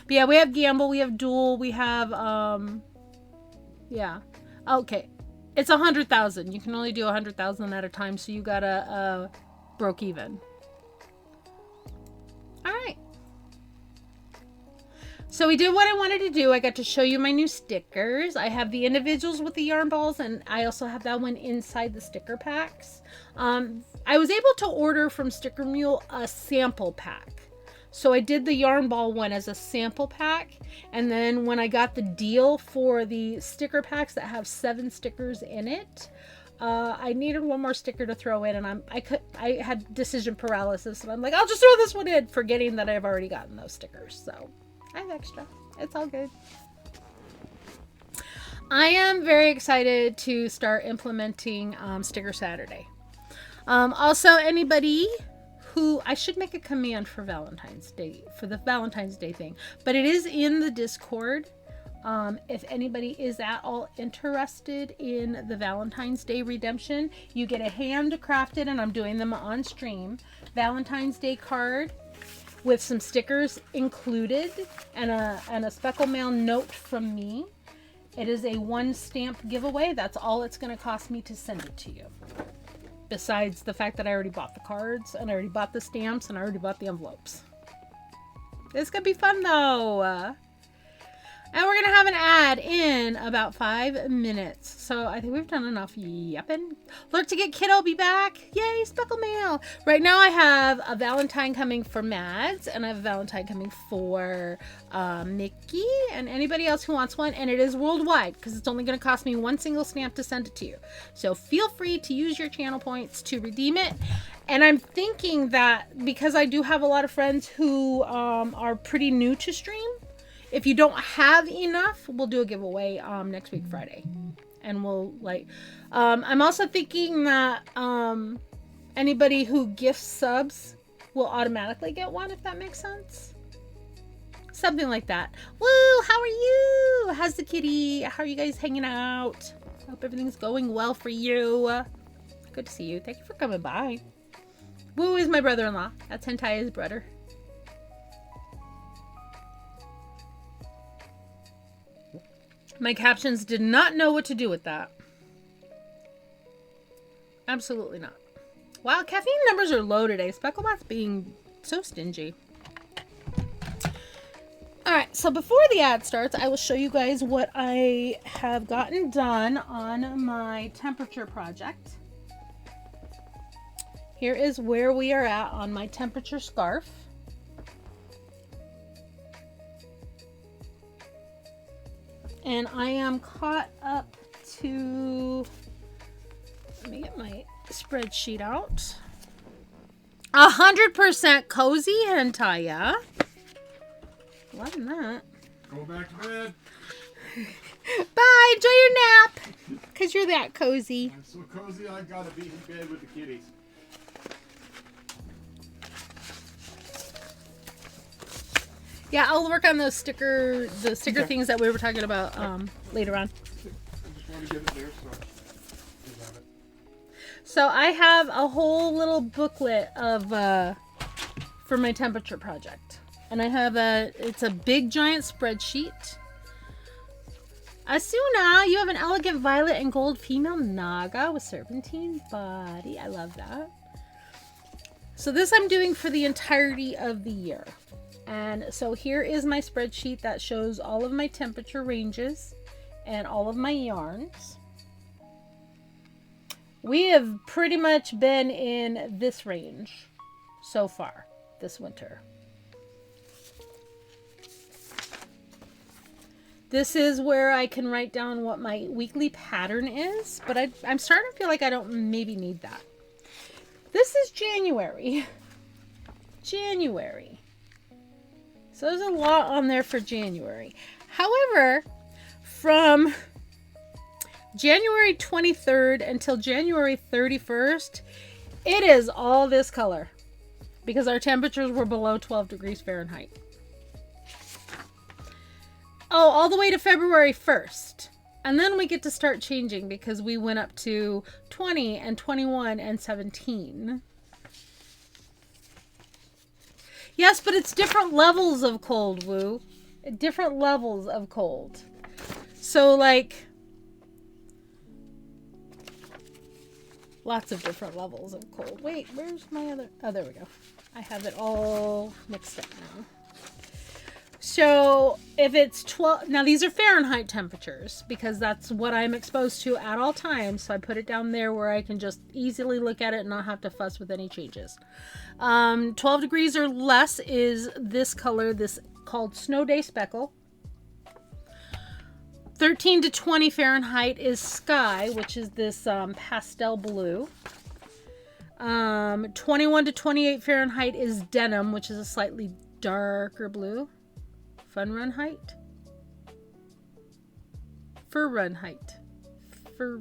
But yeah, we have Gamble, we have Duel, we have, yeah. Okay. It's 100,000. You can only do 100,000 at a time, so you gotta, broke even. Alright. So we did what I wanted to do. I got to show you my new stickers. I have the individuals with the yarn balls, and I also have that one inside the sticker packs. I was able to order from Sticker Mule a sample pack. So I did the yarn ball one as a sample pack, and then when I got the deal for the sticker packs that have 7 stickers in it, I needed one more sticker to throw in, and I had decision paralysis, and I'm like, I'll just throw this one in, forgetting that I've already gotten those stickers. So I have extra. It's all good. I am very excited to start implementing Sticker Saturday. Also, anybody who, I should make a command for Valentine's Day, for the Valentine's Day thing, but it is in the Discord. If anybody is at all interested in the Valentine's Day redemption, you get a handcrafted, and I'm doing them on stream, Valentine's Day card with some stickers included, and a speckle mail note from me. It is a 1 stamp giveaway. That's all it's going to cost me to send it to you. Besides the fact that I already bought the cards, and I already bought the stamps, and I already bought the envelopes. It's gonna be fun though. And we're gonna have an ad in about 5 minutes. So I think we've done enough yapping. Lurk to get kiddo be back. Yay, Speckle Mail. Right now I have a Valentine coming for Mads, and I have a Valentine coming for Mickey and anybody else who wants one. And it is worldwide because it's only gonna cost me one single stamp to send it to you. So feel free to use your channel points to redeem it. And I'm thinking that because I do have a lot of friends who are pretty new to stream, if you don't have enough, we'll do a giveaway next week Friday. And we'll like I'm also thinking that anybody who gifts subs will automatically get one, if that makes sense. Something like that. Woo, how are you? How's the kitty? How are you guys hanging out? Hope everything's going well for you. Good to see you. Thank you for coming by. Woo is my brother-in-law. That's Hentai's brother. My captions did not know what to do with that. Absolutely not. Wow, caffeine numbers are low today. Specklebot's being so stingy. Alright, so before the ad starts, I will show you guys what I have gotten done on my temperature project. Here is where we are at on my temperature scarf. And I am caught up to, let me get my spreadsheet out. 100% cozy hentai, yeah? Loving that. Go back to bed. Bye, enjoy your nap. Because you're that cozy. I'm so cozy I gotta be in bed with the kitties. Yeah, I'll work on the sticker things that we were talking about later on. I just want to get it there, so you have it. So I have a whole little booklet of for my temperature project, and I have it's a big giant spreadsheet. Asuna, you have an elegant violet and gold female naga with serpentine body. I love that. So this I'm doing for the entirety of the year. And so here is my spreadsheet that shows all of my temperature ranges and all of my yarns. We have pretty much been in this range so far this winter. This is where I can write down what my weekly pattern is, but I'm starting to feel like I don't maybe need that. This is January. January. So there's a lot on there for January. However, from January 23rd until January 31st, it is all this color because our temperatures were below 12 degrees Fahrenheit. Oh, all the way to February 1st. And then we get to start changing because we went up to 20 and 21 and 17. Yes, but it's different levels of cold, Woo. Different levels of cold. So, like, lots of different levels of cold. Wait, where's my other... Oh, there we go. I have it all mixed up now. So, if it's 12... Now, these are Fahrenheit temperatures because that's what I'm exposed to at all times. So, I put it down there where I can just easily look at it and not have to fuss with any changes. 12 degrees or less is this color, this called Snow Day Speckle. 13 to 20 Fahrenheit is Sky, which is this pastel blue. 21 to 28 Fahrenheit is Denim, which is a slightly darker blue. Fun Run Height. Fur Run Height. Fur...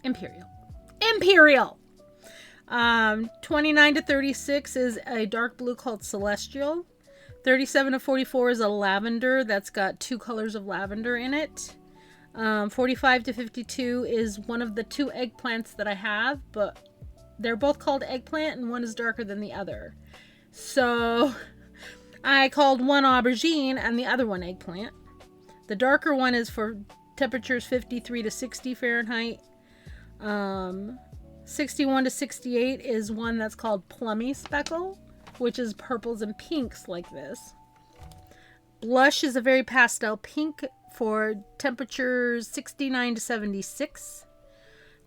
Imperial. 29 to 36 is a dark blue called Celestial. 37 to 44 is a lavender that's got 2 colors of lavender in it. 45 to 52 is one of the 2 eggplants that I have, but they're both called eggplant and one is darker than the other. So I called one aubergine and the other one eggplant. The darker one is for temperatures 53 to 60 Fahrenheit. 61 to 68 is one that's called Plummy Speckle, which is purples and pinks like this. Blush is a very pastel pink for temperatures 69 to 76.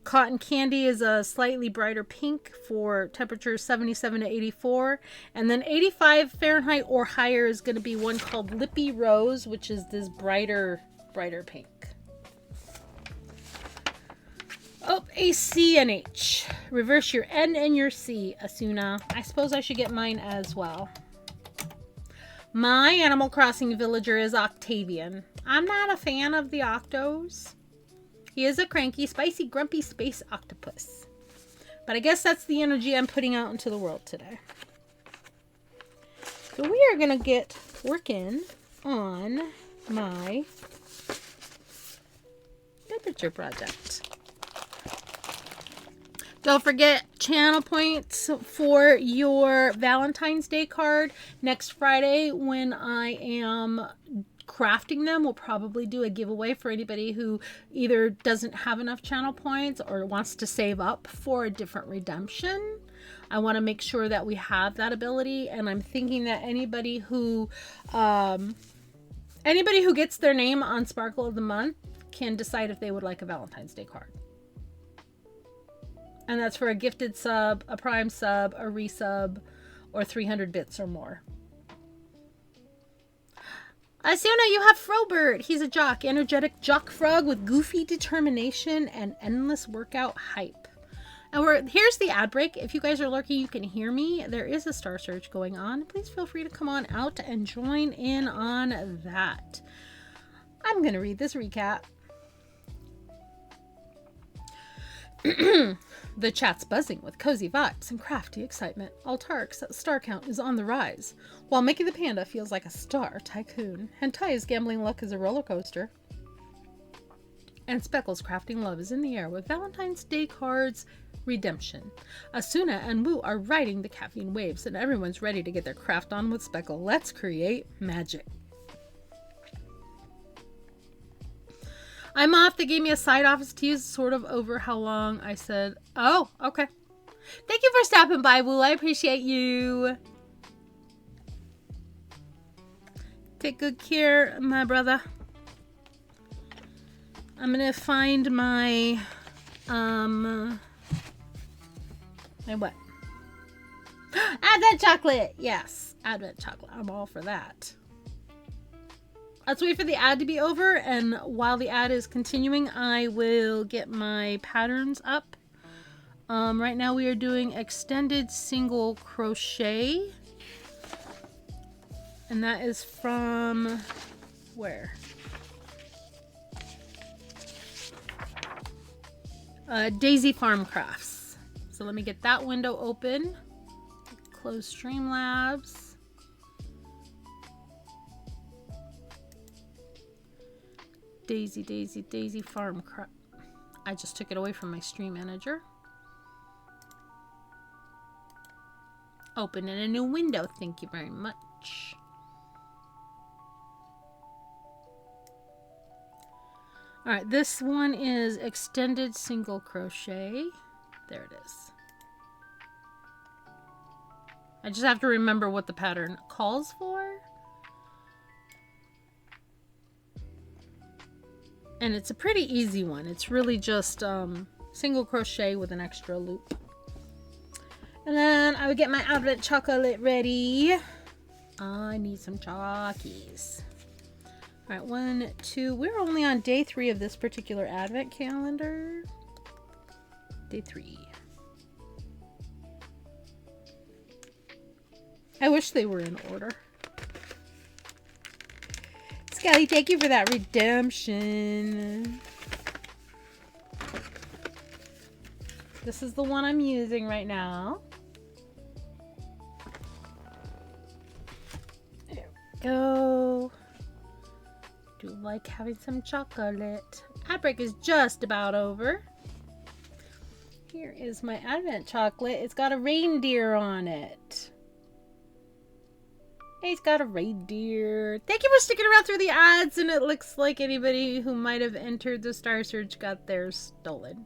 Cotton Candy is a slightly brighter pink for temperatures 77 to 84. And then 85 Fahrenheit or higher is going to be one called Lippy Rose, which is this brighter pink. Oh, a C and H. Reverse your N and your C, Asuna. I suppose I should get mine as well. My Animal Crossing villager is Octavian. I'm not a fan of the Octos. He is a cranky, spicy, grumpy space octopus. But I guess that's the energy I'm putting out into the world today. So we are going to get working on my temperature project. Don't forget channel points for your Valentine's Day card. Next Friday when I am crafting them, we'll probably do a giveaway for anybody who either doesn't have enough channel points or wants to save up for a different redemption. I want to make sure that we have that ability, and I'm thinking that anybody who gets their name on Sparkle of the Month can decide if they would like a Valentine's Day card. And that's for a gifted sub, a prime sub, a resub, or 300 bits or more. Asuna, you have Frobert. He's a jock, energetic jock frog with goofy determination and endless workout hype. And here's the ad break. If you guys are lurking, you can hear me. There is a star search going on. Please feel free to come on out and join in on that. I'm going to read this recap. The chat's buzzing with cozy vibes and crafty excitement. Altark's star count is on the rise, while Mickey the Panda feels like a star tycoon. Hentai's gambling luck is a roller coaster. And Speckle's crafting love is in the air with Valentine's Day cards redemption. Asuna and Moo are riding the caffeine waves, and everyone's ready to get their craft on with Speckle. Let's create magic. I'm off. They gave me a side office to use, sort of over how long. I said, oh, okay. Thank you for stopping by, Woo. I appreciate you. Take good care, my brother. I'm going to find my, my what? Advent chocolate. Yes, Advent chocolate. I'm all for that. Let's wait for the ad to be over, and while the ad is continuing, I will get my patterns up. Right now we are doing extended single crochet, and that is from where? Daisy Farm Crafts. So let me get that window open. Close Streamlabs. Daisy Farm Crap. I just took it away from my stream manager. Open in a new window. Thank you very much. Alright, this one is extended single crochet. There it is. I just have to remember what the pattern calls for. And it's a pretty easy one. It's really just single crochet with an extra loop. And then I would get my Advent chocolate ready. I need some chalkies. All right, 1, 2. We're only on day 3 of this particular Advent calendar. Day 3. I wish they were in order. Skelly, thank you for that redemption. This is the one I'm using right now. There we go. Do like having some chocolate. Ad break is just about over. Here is my Advent chocolate. It's got a reindeer on it. He's got a reindeer. Thank you for sticking around through the ads, and it looks like anybody who might have entered the Star Search got theirs stolen.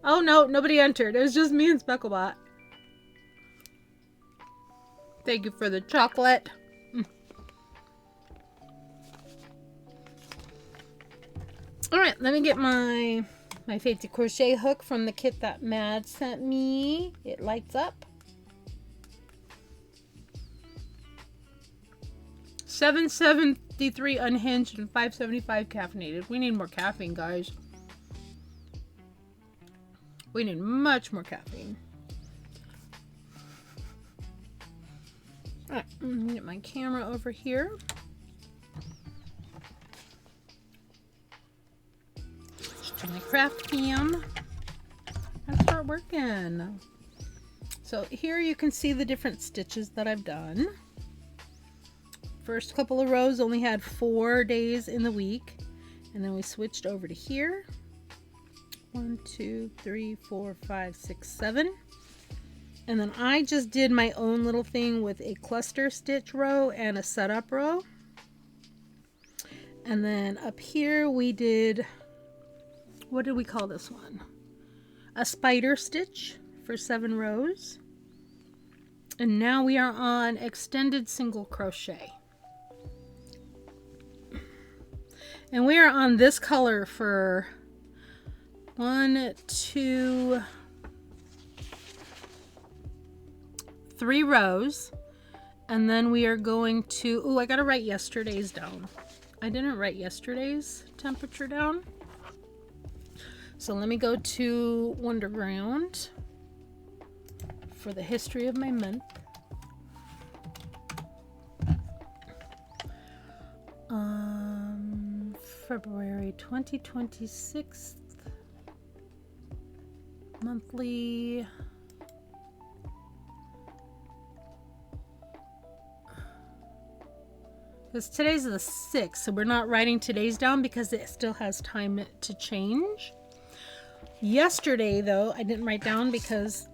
Oh no, nobody entered. It was just me and Specklebot. Thank you for the chocolate. Alright, let me get my fancy crochet hook from the kit that Mad sent me. It lights up. 773 unhinged and 575 caffeinated. We need more caffeine, guys. We need much more caffeine. Alright, I'm gonna get my camera over here. Switch to my craft cam and start working. So here you can see the different stitches that I've done. First couple of rows only had 4 days in the week, and then we switched over to here. 1, 2, 3, 4, 5, 6, 7. And then I just did my own little thing with a cluster stitch row and a setup row. And then up here we did, what did we call this one? A spider stitch for 7 rows. And now we are on extended single crochet. And we are on this color for 1, 2, 3 rows. And then we are going to, oh, I gotta write yesterday's down. I didn't write yesterday's temperature down. So let me go to Wonderground for the history of my month. February 2026 monthly. Because today's the 6th, so we're not writing today's down because it still has time to change. Yesterday, though, I didn't write down because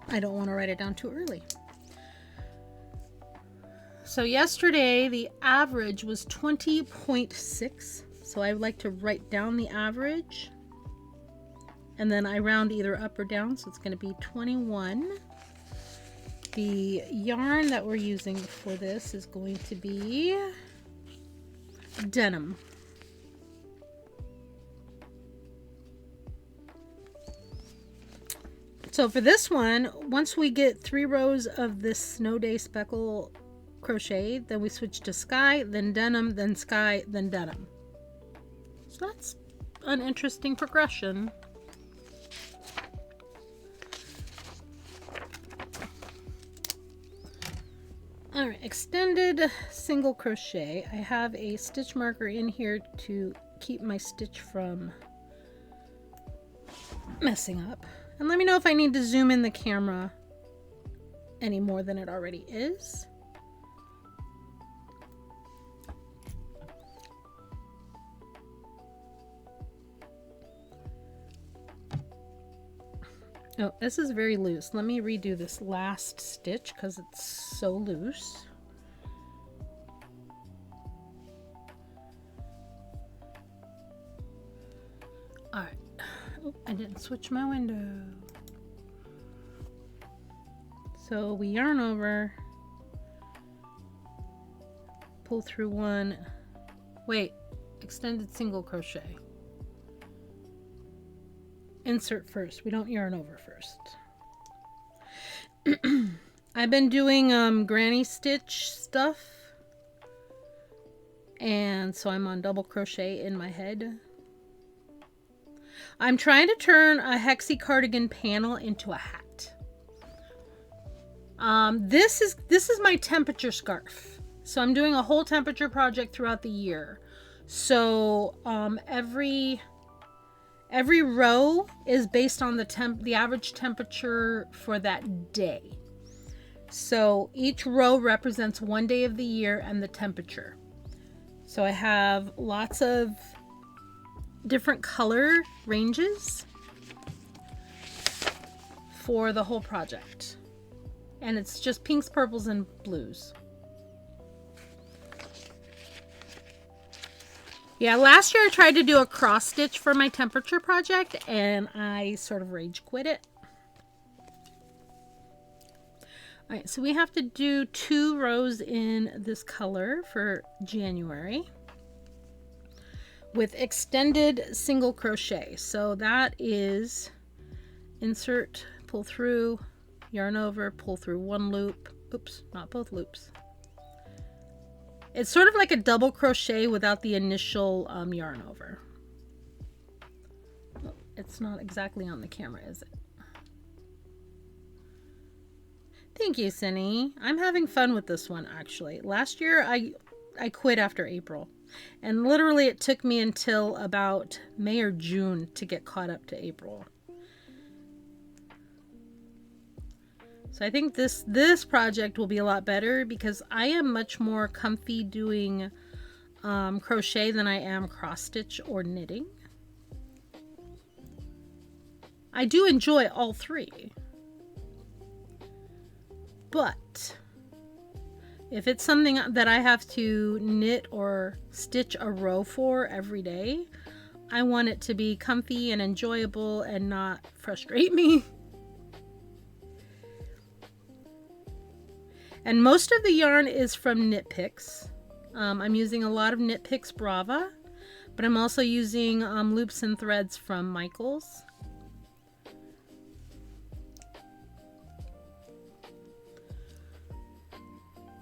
I don't want to write it down too early. So yesterday, the average was 20.6. So I would like to write down the average. And then I round either up or down, so it's going to be 21. The yarn that we're using for this is going to be denim. So for this one, once we get 3 rows of this Snow Day Speckle crochet, then we switch to sky, then denim, then sky, then denim. So that's an interesting progression. Alright, extended single crochet. I have a stitch marker in here to keep my stitch from messing up. And let me know if I need to zoom in the camera any more than it already is. Oh, this is very loose. Let me redo this last stitch because it's so loose. Alright. Oh, I didn't switch my window. So we yarn over, pull through 1, wait, extended single crochet. Insert first. We don't yarn over first. I've been doing granny stitch stuff, and so I'm on double crochet in my head. I'm trying to turn a hexie cardigan panel into a hat. This is my temperature scarf. So I'm doing a whole temperature project throughout the year. So every row is based on the average temperature for that day. So each row represents one day of the year and the temperature. So I have lots of different color ranges for the whole project. And it's just pinks, purples, and blues. Yeah, last year I tried to do a cross stitch for my temperature project and I sort of rage quit it. Alright, so we have to do 2 rows in this color for January with extended single crochet. So that is insert, pull through, yarn over, pull through 1 loop. Oops, not both loops. It's sort of like a double crochet without the initial yarn over. It's not exactly on the camera, is it? Thank you, Cindy. I'm having fun with this one, actually. Last year, I quit after April. And literally, it took me until about May or June to get caught up to April. So I think this project will be a lot better because I am much more comfy doing crochet than I am cross stitch or knitting. I do enjoy all 3. But if it's something that I have to knit or stitch a row for every day, I want it to be comfy and enjoyable and not frustrate me. And most of the yarn is from Knit Picks. I'm using a lot of Knit Picks Brava, but I'm also using loops and threads from Michaels.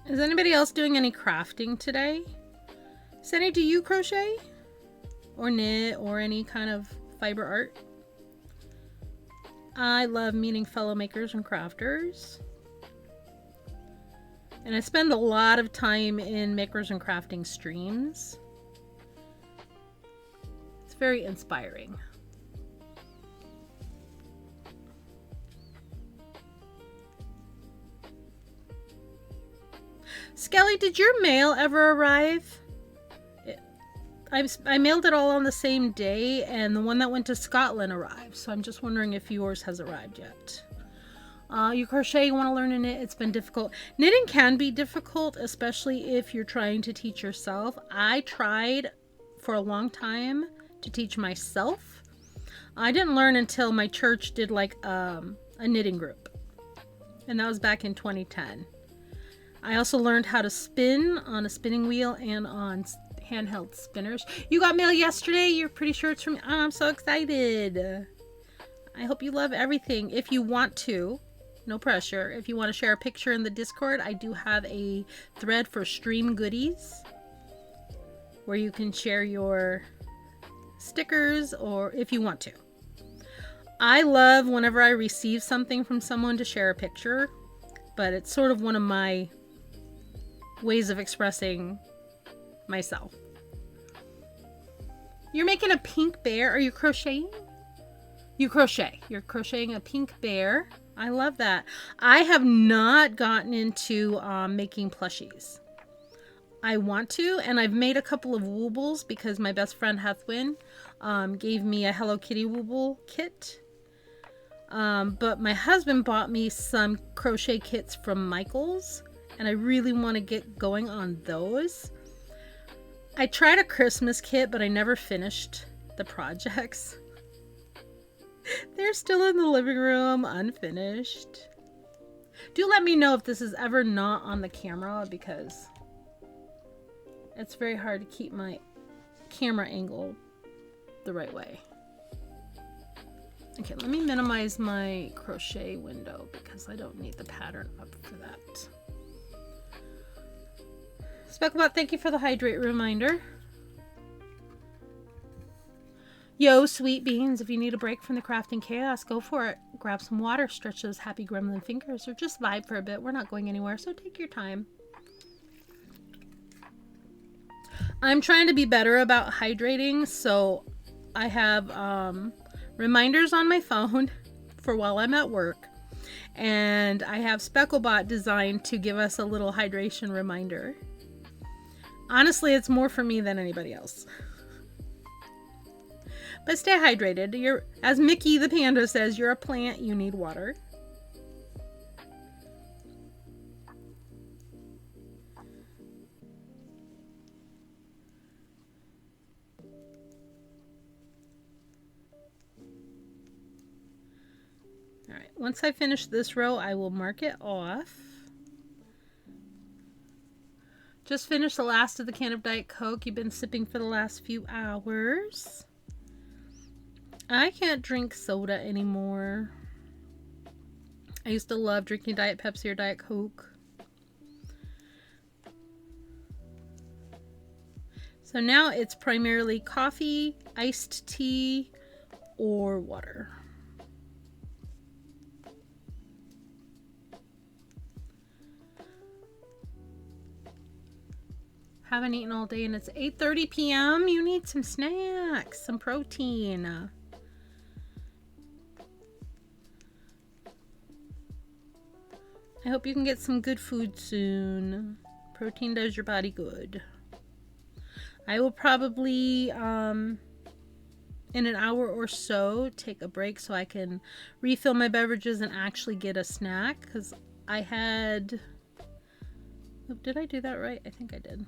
Is anybody else doing any crafting today? Sunny, do you crochet? Or knit or any kind of fiber art? I love meeting fellow makers and crafters. And I spend a lot of time in makers and crafting streams. It's very inspiring. Skelly, did your mail ever arrive? I mailed it all on the same day, and the one that went to Scotland arrived. So I'm just wondering if yours has arrived yet. You crochet, you want to learn to knit, it's been difficult. Knitting can be difficult, especially if you're trying to teach yourself. I tried for a long time to teach myself. I didn't learn until my church did like a knitting group. And that was back in 2010. I also learned how to spin on a spinning wheel and on handheld spinners. You got mail yesterday? You're pretty sure it's from... Oh, I'm so excited. I hope you love everything. If you want to, no pressure. If you want to share a picture in the Discord, I do have a thread for stream goodies where you can share your stickers or if you want to. I love whenever I receive something from someone to share a picture, but it's sort of one of my ways of expressing myself. You're making a pink bear. Are you crocheting? You crochet. You're crocheting a pink bear. I love that. I have not gotten into making plushies. I want to, and I've made a couple of woobles because my best friend Hethwin gave me a Hello Kitty wooble kit. But my husband bought me some crochet kits from Michaels, and I really want to get going on those. I tried a Christmas kit, but I never finished the projects. They're still in the living room, unfinished. Do let me know if this is ever not on the camera, because it's very hard to keep my camera angle the right way. Okay, let me minimize my crochet window because I don't need the pattern up for that. Specklebot, thank you for the hydrate reminder. Yo, sweet beans, if you need a break from the crafting chaos, go for it. Grab some water, stretch those happy gremlin fingers, or just vibe for a bit. We're not going anywhere, so take your time. I'm trying to be better about hydrating, so I have reminders on my phone for while I'm at work, and I have Specklebot designed to give us a little hydration reminder. Honestly, it's more for me than anybody else. But stay hydrated. You're, as Mickey the panda says, you're a plant, you need water. Alright, once I finish this row, I will mark it off. Just finished the last of the can of Diet Coke you've been sipping for the last few hours. I can't drink soda anymore. I used to love drinking Diet Pepsi or Diet Coke. So now it's primarily coffee, iced tea, or water. Haven't eaten all day and it's 8:30 p.m. You need some snacks, some protein. I hope you can get some good food soon. Protein does your body good. I will probably, in an hour or so, take a break so I can refill my beverages and actually get a snack. Because I had... Oh, did I do that right? I think I did.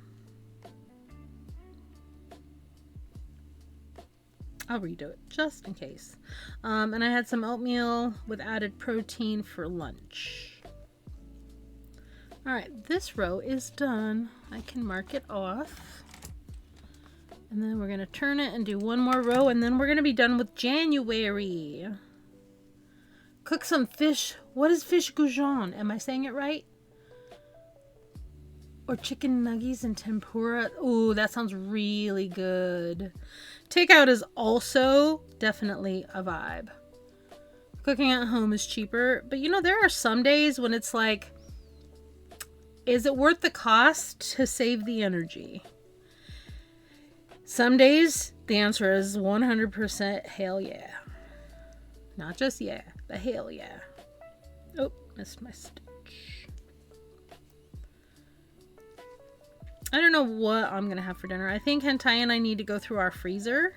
I'll redo it, just in case. And I had some oatmeal with added protein for lunch. Alright, this row is done. I can mark it off. And then we're going to turn it and do one more row, and then we're going to be done with January. Cook some fish. What is fish goujon? Am I saying it right? Or chicken nuggets and tempura. Ooh, that sounds really good. Takeout is also definitely a vibe. Cooking at home is cheaper. But you know, there are some days when it's like, is it worth the cost to save the energy? Some days, the answer is 100% hell yeah. Not just yeah, but hell yeah. Oh, missed my stitch. I don't know what I'm going to have for dinner. I think Hentai and I need to go through our freezer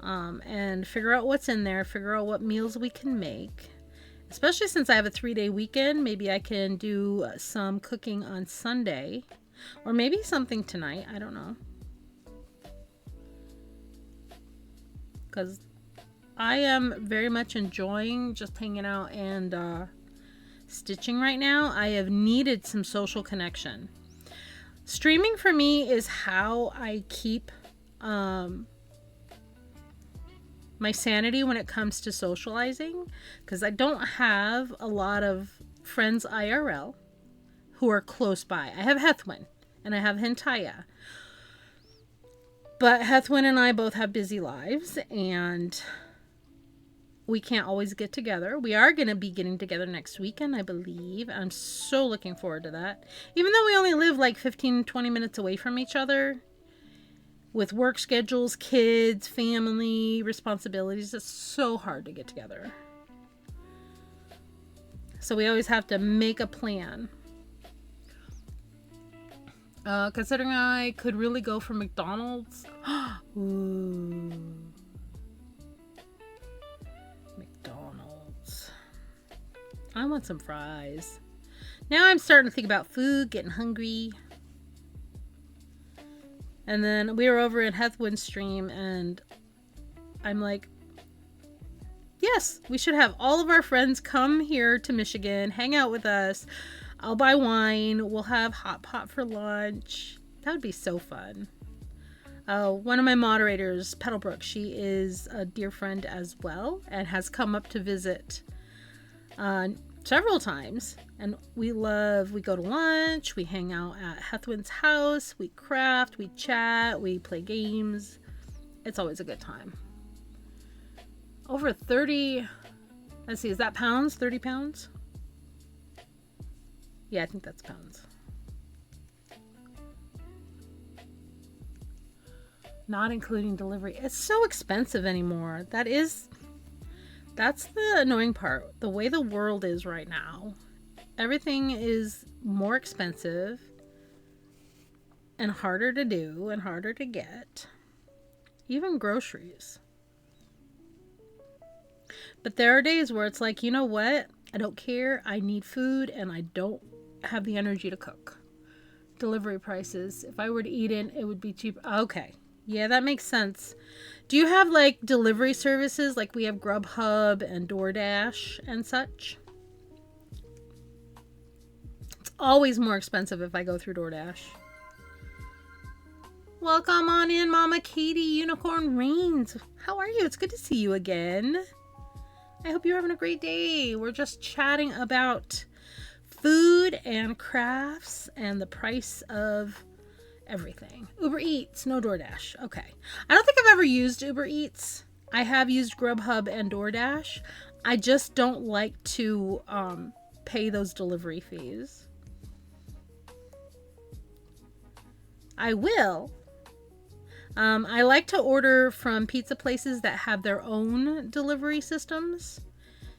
and figure out what's in there, figure out what meals we can make. Especially since I have a 3-day weekend, maybe I can do some cooking on Sunday. Or maybe something tonight, I don't know. Because I am very much enjoying just hanging out and stitching right now. I have needed some social connection. Streaming for me is how I keep my sanity when it comes to socializing, because I don't have a lot of friends IRL who are close by. I have Hethwin and I have Hentaya. But Hethwin and I both have busy lives and we can't always get together. We are going to be getting together next weekend, I believe. I'm so looking forward to that. Even though we only live like 15-20 minutes away from each other, with work schedules, kids, family, responsibilities, it's so hard to get together. So we always have to make a plan. Considering I could really go for McDonald's. Ooh. McDonald's. I want some fries. Now I'm starting to think about food, getting hungry. And then we were over in Hethwin's stream and I'm like, yes, we should have all of our friends come here to Michigan, hang out with us. I'll buy wine. We'll have hot pot for lunch. That would be so fun. One of my moderators, Petalbrook, she is a dear friend as well and has come up to visit several times. And we go to lunch, we hang out at Hethwin's house, we craft, we chat, we play games. It's always a good time. Over 30, let's see, is that pounds? 30 pounds? Yeah, I think that's pounds. Not including delivery. It's so expensive anymore. That's the annoying part. The way the world is right now, everything is more expensive and harder to do and harder to get. Even groceries. But there are days where it's like, you know what? I don't care. I need food and I don't have the energy to cook. Delivery prices. If I were to eat in, it would be cheap. Okay. Yeah, that makes sense. Do you have like delivery services like we have Grubhub and DoorDash and such? It's always more expensive if I go through DoorDash. Welcome on in, Mama Katie Unicorn Reigns. How are you? It's good to see you again. I hope you're having a great day. We're just chatting about food and crafts and the price of everything. Uber Eats, no DoorDash. Okay. I don't think I've ever used Uber Eats. I have used Grubhub and DoorDash. I just don't like to pay those delivery fees. I will. I like to order from pizza places that have their own delivery systems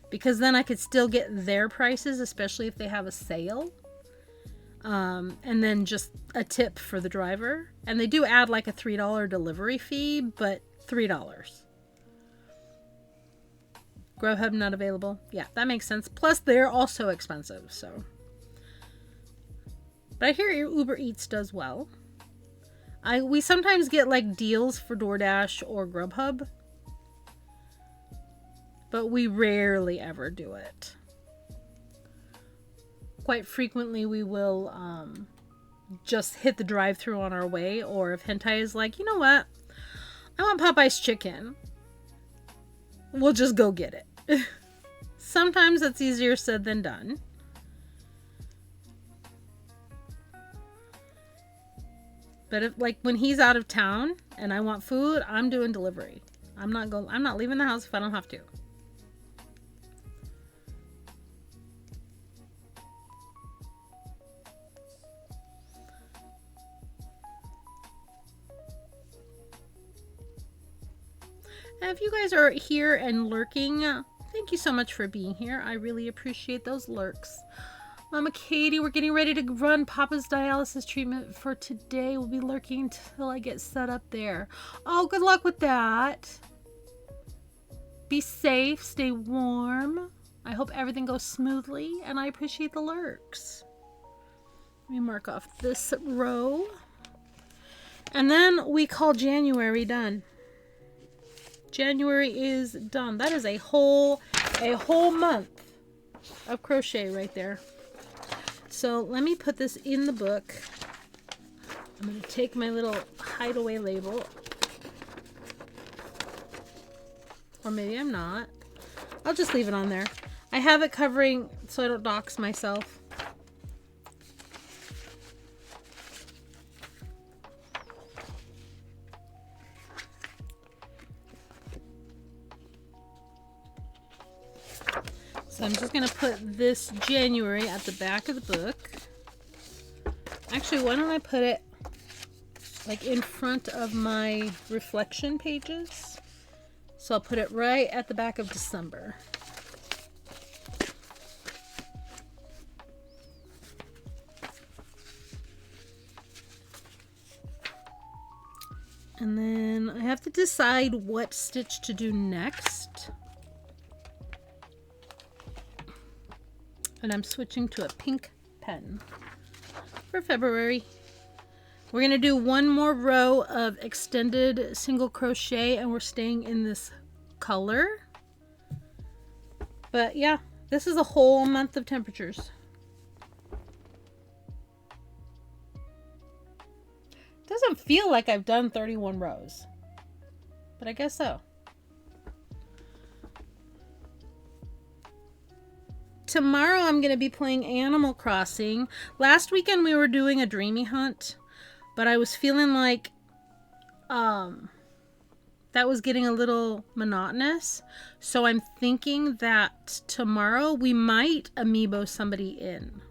because then I could still get their prices, especially if they have a sale. And then just a tip for the driver. And they do add like a $3 delivery fee, but $3. Grubhub not available. Yeah, that makes sense. Plus, they're also expensive, so. But I hear Uber Eats does well. We sometimes get like deals for DoorDash or Grubhub, but we rarely ever do it. Quite frequently we will just hit the drive-thru on our way, or if Hentai is like, you know what, I want Popeye's chicken, we'll just go get it. Sometimes that's easier said than done. But if, like, when he's out of town and I want food, I'm doing delivery. I'm not leaving the house if I don't have to. And if you guys are here and lurking, thank you so much for being here. I really appreciate those lurks. Mama Katie, we're getting ready to run Papa's dialysis treatment for today. We'll be lurking until I get set up there. Oh, good luck with that. Be safe, stay warm. I hope everything goes smoothly, and I appreciate the lurks. Let me mark off this row. And then we call January done. January is done. That is a whole month of crochet right there. So let me put this in the book. I'm going to take my little hideaway label. Or maybe I'm not. I'll just leave it on there. I have it covering so I don't dox myself. So I'm just going to put this January at the back of the book. Actually, why don't I put it like in front of my reflection pages? So I'll put it right at the back of December. And then I have to decide what stitch to do next. And I'm switching to a pink pen for February. We're going to do one more row of extended single crochet, and we're staying in this color. But yeah, this is a whole month of temperatures. Doesn't feel like I've done 31 rows, but I guess so. Tomorrow I'm going to be playing Animal Crossing. Last weekend we were doing a Dreamy Hunt, but I was feeling like that was getting a little monotonous. So I'm thinking that tomorrow we might amiibo somebody in.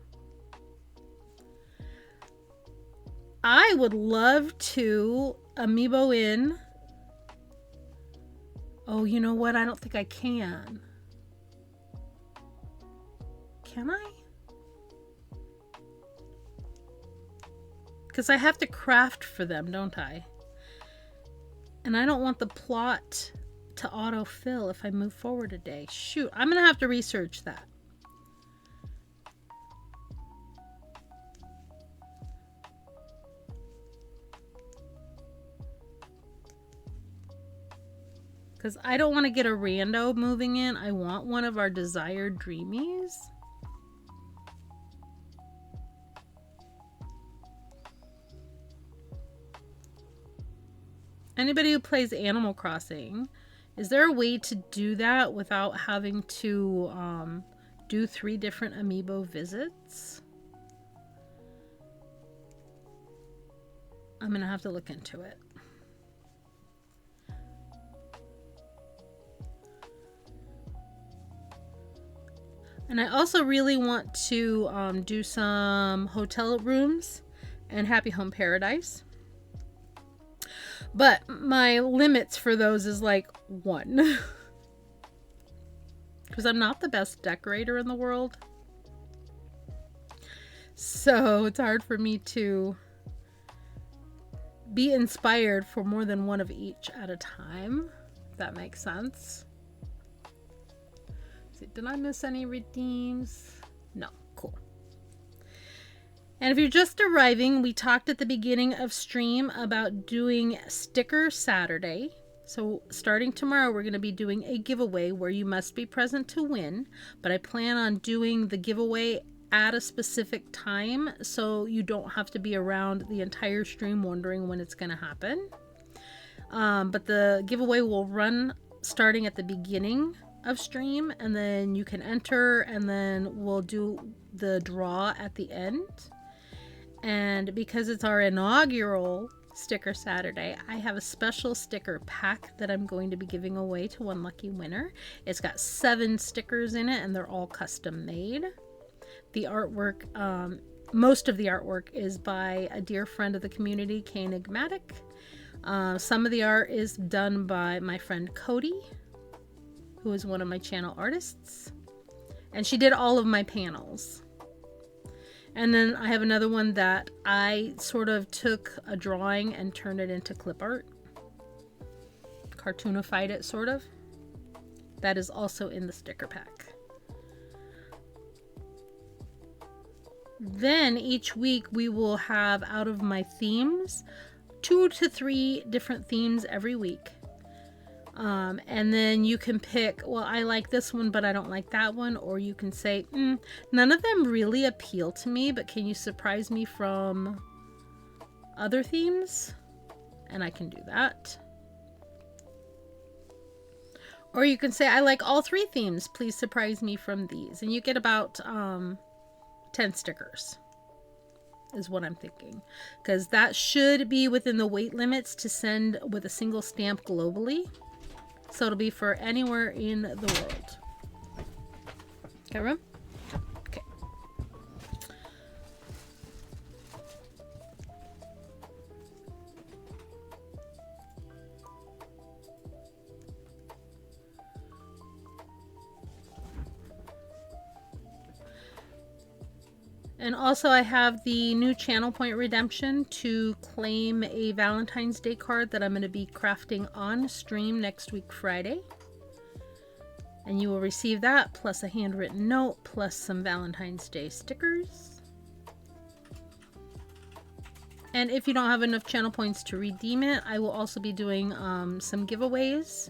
I would love to amiibo in. Oh, you know what? I don't think I can. Can I? Because I have to craft for them, don't I? And I don't want the plot to autofill if I move forward a day. Shoot, I'm going to have to research that. Because I don't want to get a rando moving in. I want one of our desired dreamies. Anybody who plays Animal Crossing, is there a way to do that without having to do 3 different amiibo visits? I'm going to have to look into it. And I also really want to do some hotel rooms and Happy Home Paradise. But my limits for those is like 1. Because I'm not the best decorator in the world. So it's hard for me to be inspired for more than one of each at a time. If that makes sense. Did I miss any redeems? No. Cool. And if you're just arriving, we talked at the beginning of stream about doing Sticker Saturday. So starting tomorrow, we're going to be doing a giveaway where you must be present to win. But I plan on doing the giveaway at a specific time so you don't have to be around the entire stream wondering when it's going to happen. But the giveaway will run starting at the beginning of stream, and then you can enter, and then we'll do the draw at the end. And because it's our inaugural Sticker Saturday, I have a special sticker pack that I'm going to be giving away to one lucky winner. It's got 7 stickers in it, and they're all custom made. The artwork, most of the artwork is by a dear friend of the community, K-Enigmatic. Some of the art is done by my friend Cody, who is one of my channel artists, and she did all of my panels. And then I have another one that I sort of took a drawing and turned it into clip art, cartoonified it sort of. That is also in the sticker pack. Then each week we will have, out of my themes, 2 to 3 different themes every week. And then you can pick, well, I like this one, but I don't like that one. Or you can say, none of them really appeal to me, but can you surprise me from other themes? And I can do that. Or you can say, I like all 3 themes. Please surprise me from these. And you get about 10 stickers is what I'm thinking. Because that should be within the weight limits to send with a single stamp globally. So it'll be for anywhere in the world. Got room? Okay. And also I have the new channel point redemption to claim a Valentine's Day card that I'm going to be crafting on stream next week Friday. And you will receive that plus a handwritten note plus some Valentine's Day stickers. And if you don't have enough channel points to redeem it, I will also be doing some giveaways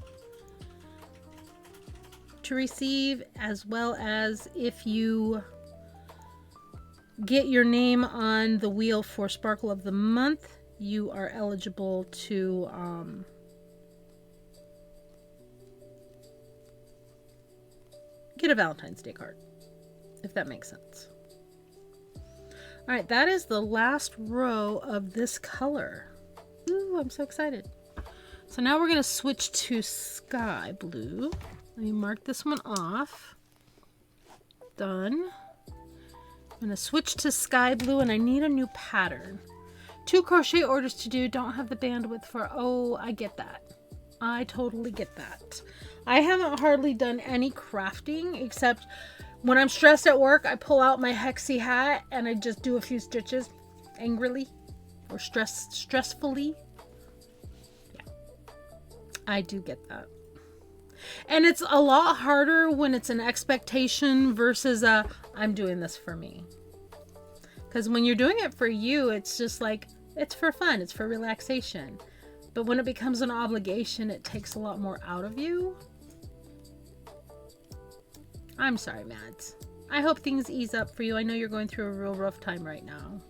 to receive, as well as if you get your name on the wheel for Sparkle of the Month, you are eligible to get a Valentine's Day card, if that makes sense. All right, that is the last row of this color. Ooh, I'm so excited. So now we're going to switch to sky blue. Let me mark this one off. Done. I'm going to switch to sky blue, and I need a new pattern. 2 crochet orders to do, don't have the bandwidth for, oh, I get that. I totally get that. I haven't hardly done any crafting, except when I'm stressed at work, I pull out my hexie hat and I just do a few stitches angrily or stressfully. Yeah, I do get that. And it's a lot harder when it's an expectation versus a, I'm doing this for me. Because when you're doing it for you, it's just like, it's for fun, it's for relaxation. But when it becomes an obligation, it takes a lot more out of you. I'm sorry, Mads. I hope things ease up for you. I know you're going through a real rough time right now.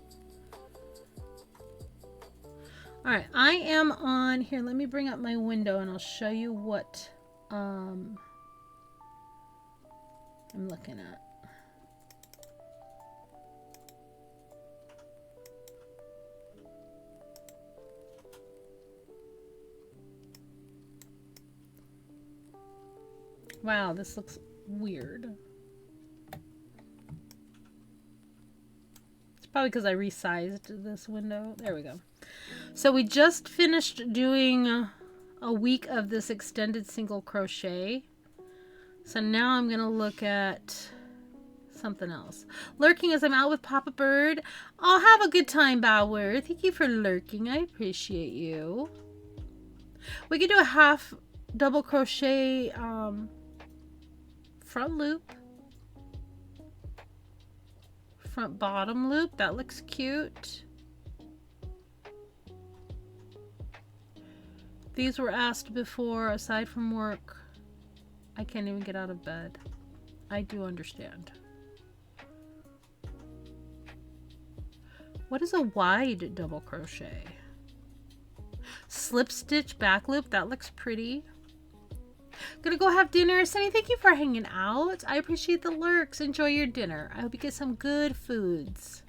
Alright, I am on... Here, let me bring up my window and I'll show you what I'm looking at. Wow, this looks weird. It's probably because I resized this window. There we go. So we just finished doing a week of this extended single crochet. So now I'm going to look at something else. Lurking as I'm out with Papa Bird. Oh, have a good time, Bauer. Thank you for lurking. I appreciate you. We could do a half double crochet front loop, front bottom loop. That looks cute. These were asked before. Aside from work, I can't even get out of bed. I do understand. What is a wide double crochet? Slip stitch back loop. That looks pretty. Gonna go have dinner. Sunny, thank you for hanging out. I appreciate the lurks. Enjoy your dinner. I hope you get some good foods.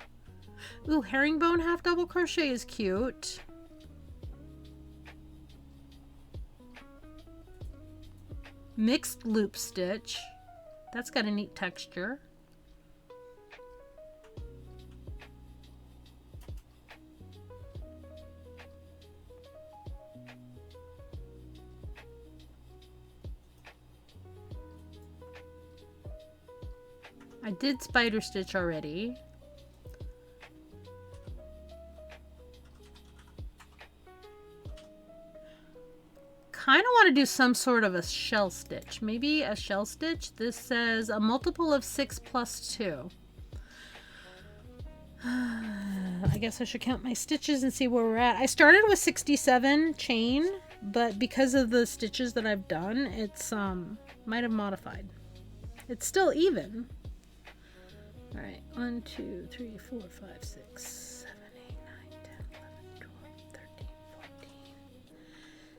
Ooh, herringbone half double crochet is cute. Mixed loop stitch. That's got a neat texture. I did spider stitch already. Kind of want to do some sort of a shell stitch. Maybe a shell stitch. This says a multiple of 6 plus 2. I guess I should count my stitches and see where we're at. I started with 67 chain, but because of the stitches that I've done, it's might have modified. It's still even. All right, 1, 2, 3, 4, 5, 6, 7, 8, 9, 10, 11, 12, 13, 14,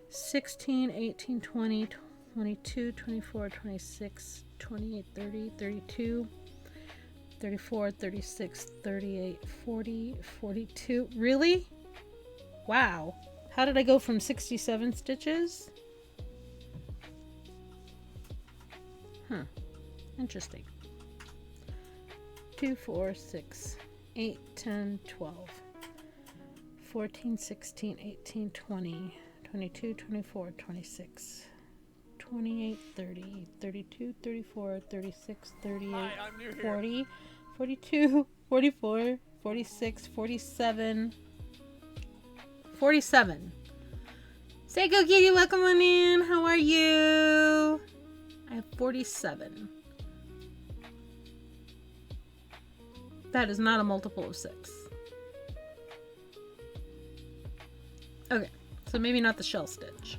16, 18, 20, 22, 24, 26, 28, 30, 32, 34, 36, 38, 40, 42. Really? Wow. How did I go from 67 stitches? Interesting. 2, 4, 6, 8, 10, 12, 14, 16, 18, 20, 22, 24, 26, 28, 30, 32, 34, 36, 38, 40, 42, 44, 46, 47, 47. Seiko Kitty, welcome on in. How are you? I have 47. That is not a multiple of 6. Okay, so maybe not the shell stitch.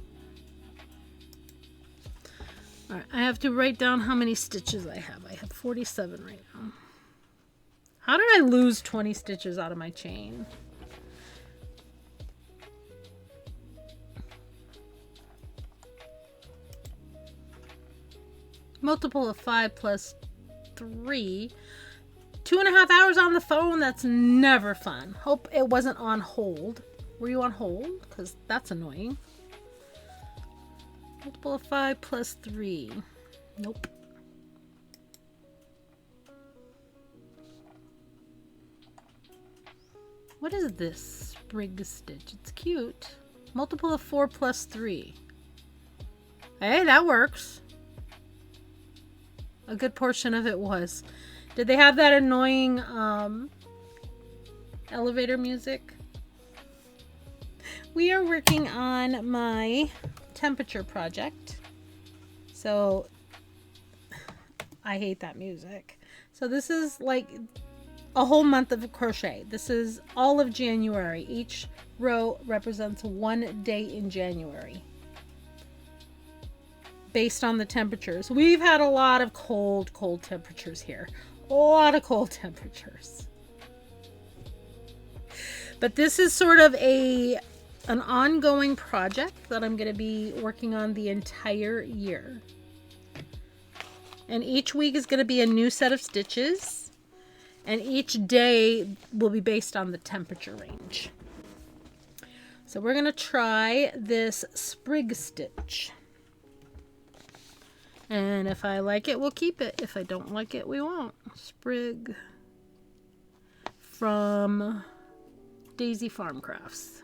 Alright, I have to write down how many stitches I have. I have 47 right now. How did I lose 20 stitches out of my chain? Multiple of 5 plus 3. 2.5 hours on the phone. That's never fun. Hope it wasn't on hold. Were you on hold? Because that's annoying. Multiple of 5 plus 3. Nope. What is this sprig stitch? It's cute. Multiple of 4 plus 3. Hey, that works. A good portion of it was. Did they have that annoying elevator music? We are working on my temperature project. So I hate that music. So this is like a whole month of crochet. This is all of January. Each row represents one day in January based on the temperatures. We've had a lot of cold temperatures here. A lot of cold temperatures. But this is sort of an ongoing project that I'm going to be working on the entire year. And each week is going to be a new set of stitches. And each day will be based on the temperature range. So we're going to try this sprig stitch. And if I like it, we'll keep it. If I don't like it, we won't. Sprig from Daisy Farm Crafts.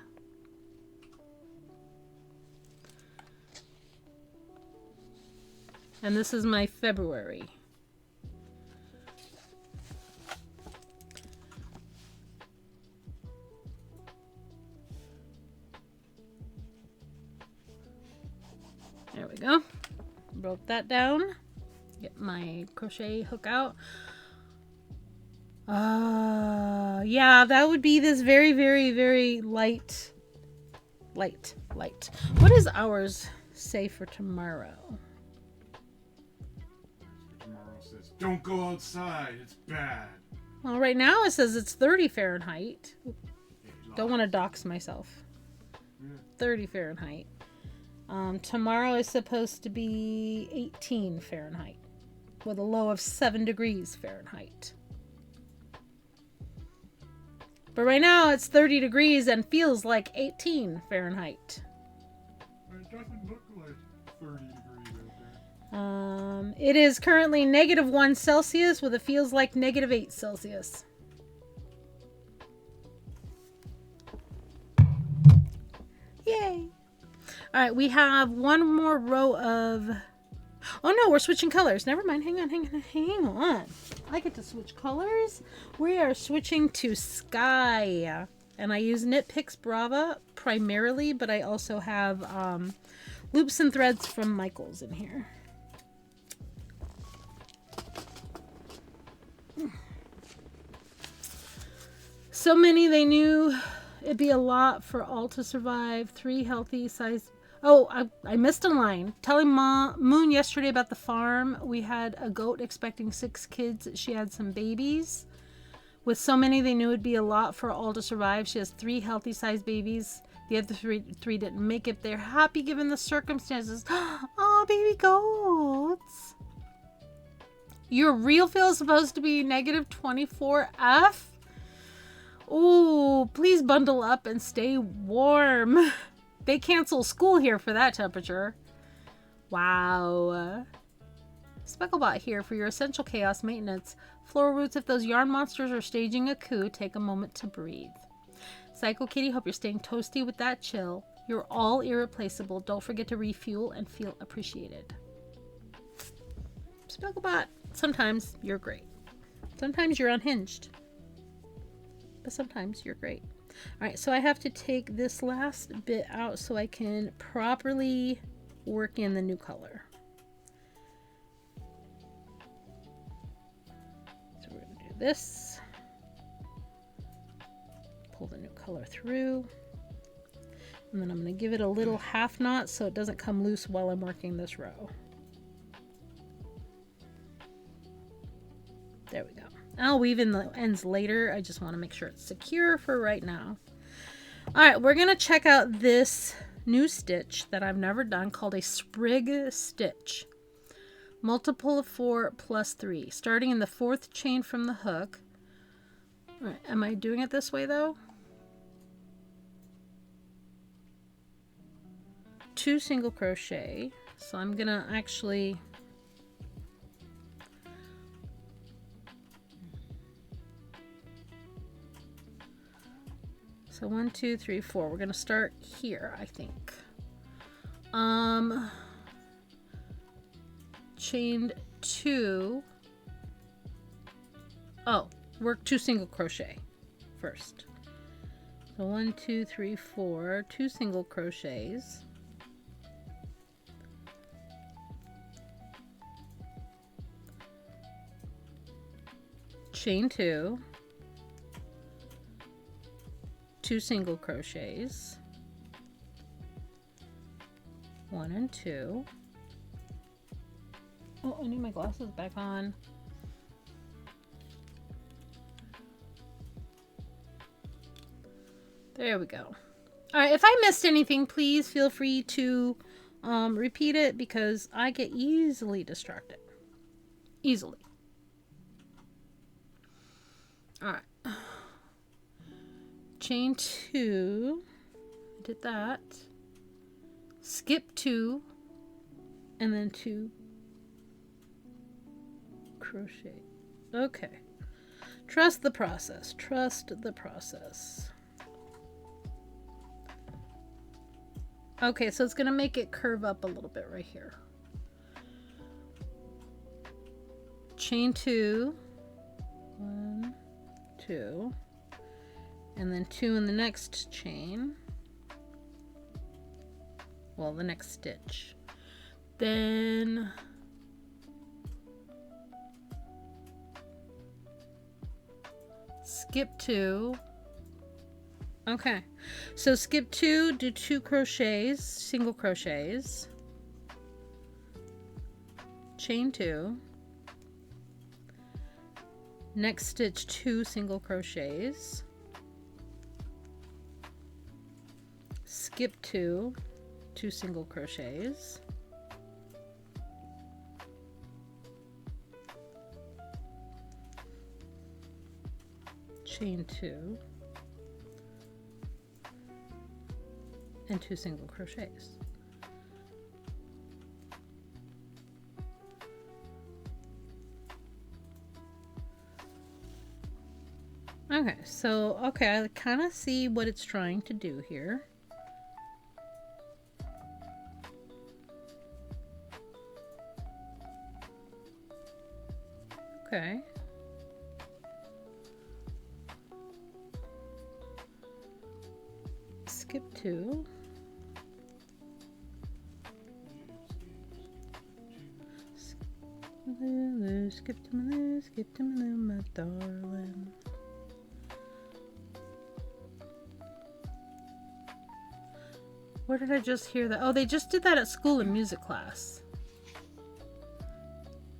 And this is my February. There we go. Broke that down. Get my crochet hook out. Yeah, that would be this very, very, very light. What does ours say for tomorrow? Tomorrow says, don't go outside, it's bad. Well, right now it says it's 30 Fahrenheit. Don't want to dox myself. 30 Fahrenheit. Tomorrow is supposed to be 18 Fahrenheit with a low of 7 degrees Fahrenheit. But right now it's 30 degrees and feels like 18 Fahrenheit. It doesn't look like 30 degrees out there. It is currently -1 Celsius with it feels like -8 Celsius. Yay! Alright, we have one more row of... Oh no, we're switching colors. Never mind. Hang on. I get to switch colors. We are switching to Sky. And I use Knit Picks Brava primarily, but I also have loops and threads from Michaels in here. So many they knew it'd be a lot for all to survive. 3 healthy size... Oh, I missed a line. Telling Moon yesterday about the farm. We had a goat expecting 6 kids. She had some babies. With so many, they knew it'd be a lot for all to survive. She has 3 healthy sized babies. The other three didn't make it. They're happy given the circumstances. Oh, baby goats. Your real feel is supposed to be -24F? Ooh, please bundle up and stay warm. They cancel school here for that temperature. Wow. Specklebot here for your essential chaos maintenance. Floral Roots, if those yarn monsters are staging a coup, take a moment to breathe. Psycho Kitty, hope you're staying toasty with that chill. You're all irreplaceable. Don't forget to refuel and feel appreciated. Specklebot, sometimes you're great. Sometimes you're unhinged. But sometimes you're great. Alright, so I have to take this last bit out so I can properly work in the new color. So we're going to do this. Pull the new color through. And then I'm going to give it a little half knot so it doesn't come loose while I'm working this row. There we go. I'll weave in the ends later. I just want to make sure it's secure for right now. Alright, we're going to check out this new stitch that I've never done called a sprig stitch. Multiple of 4 plus 3. Starting in the 4th chain from the hook. Alright, am I doing it this way though? 2 single crochet. So I'm going to actually... So 1, 2, 3, 4. We're gonna start here, I think. Chained 2. Oh, work 2 single crochet first. So 1, 2, 3, 4. 2 single crochets. Chain 2. 2 single crochets, 1 and 2. Oh, I need my glasses back on. There we go. All right, if I missed anything, please feel free to repeat it because I get easily distracted. Easily. All right. Chain 2. Did that. Skip 2. And then 2 crochet. Okay. Trust the process. Trust the process. Okay, so it's going to make it curve up a little bit right here. Chain 2. 1, 2. And then 2 in the next chain. Well, the next stitch. Then skip 2. Okay, so skip 2, do 2 crochets, single crochets, chain 2, next stitch 2 single crochets, skip 2, 2 single crochets, chain 2, and 2 single crochets. Okay, so I kind of see what it's trying to do here. Okay. Skip 2. Skip to my loo, skip to my loo, my darling. Where did I just hear that? Oh, they just did that at school in music class.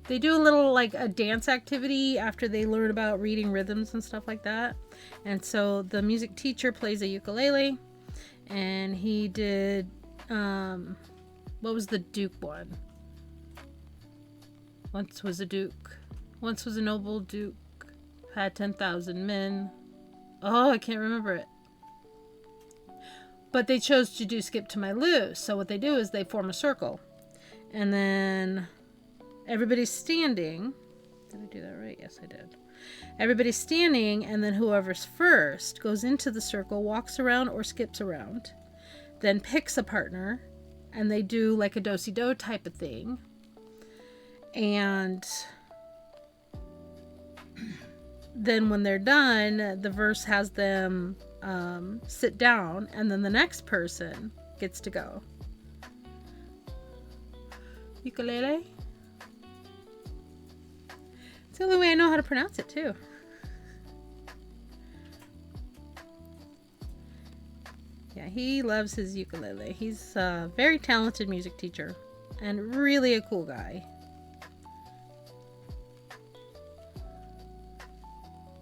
They do a little like a dance activity after they learn about reading rhythms and stuff like that. And so the music teacher plays a ukulele, and he did, what was the Duke one? Once was a Duke. Once was a noble Duke. Had 10,000 men. Oh, I can't remember it. But they chose to do Skip to My Lou. So what they do is they form a circle. And then everybody's standing. Did I do that right? Yes, I did. Everybody's standing, and then whoever's first goes into the circle, walks around or skips around. Then picks a partner, and they do like a do-si-do type of thing. And then when they're done, the verse has them sit down, and then the next person gets to go. Ukulele? It's the only way I know how to pronounce it, too. Yeah, he loves his ukulele. He's a very talented music teacher and really a cool guy.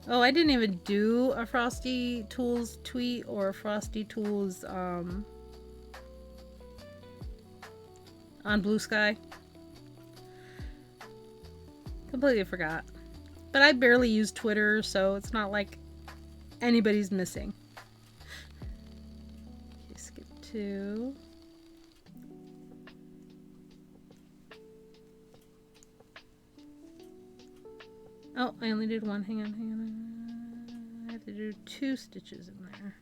Oh, I didn't even do a Frosty Tools tweet or a Frosty Tools on Blue Sky. Completely forgot. But I barely use Twitter, so it's not like anybody's missing. Okay, skip 2. Oh, I only did one. Hang on. I have to do 2 stitches in there.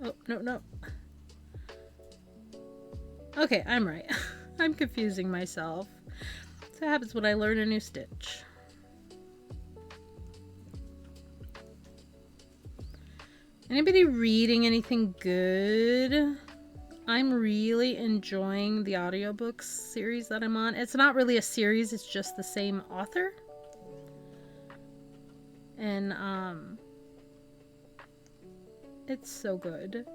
Oh, no. Okay, I'm right. I'm confusing myself. So that happens when I learn a new stitch. Anybody reading anything good? I'm really enjoying the audiobooks series that I'm on. It's not really a series, it's just the same author. And it's so good.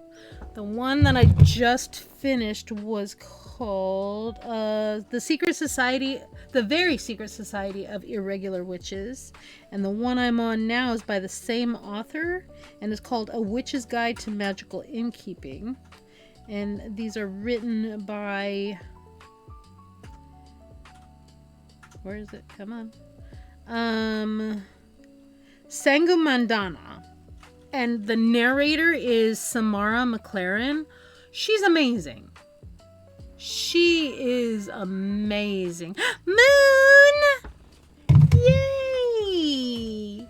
The one that I just finished was called The Secret Society, The Very Secret Society of Irregular Witches. And the one I'm on now is by the same author and is called A Witch's Guide to Magical Innkeeping. And these are written by... Where is it? Come on. Sangumandana. And the narrator is Samara McLaren. She's amazing. She is amazing. Moon! Yay!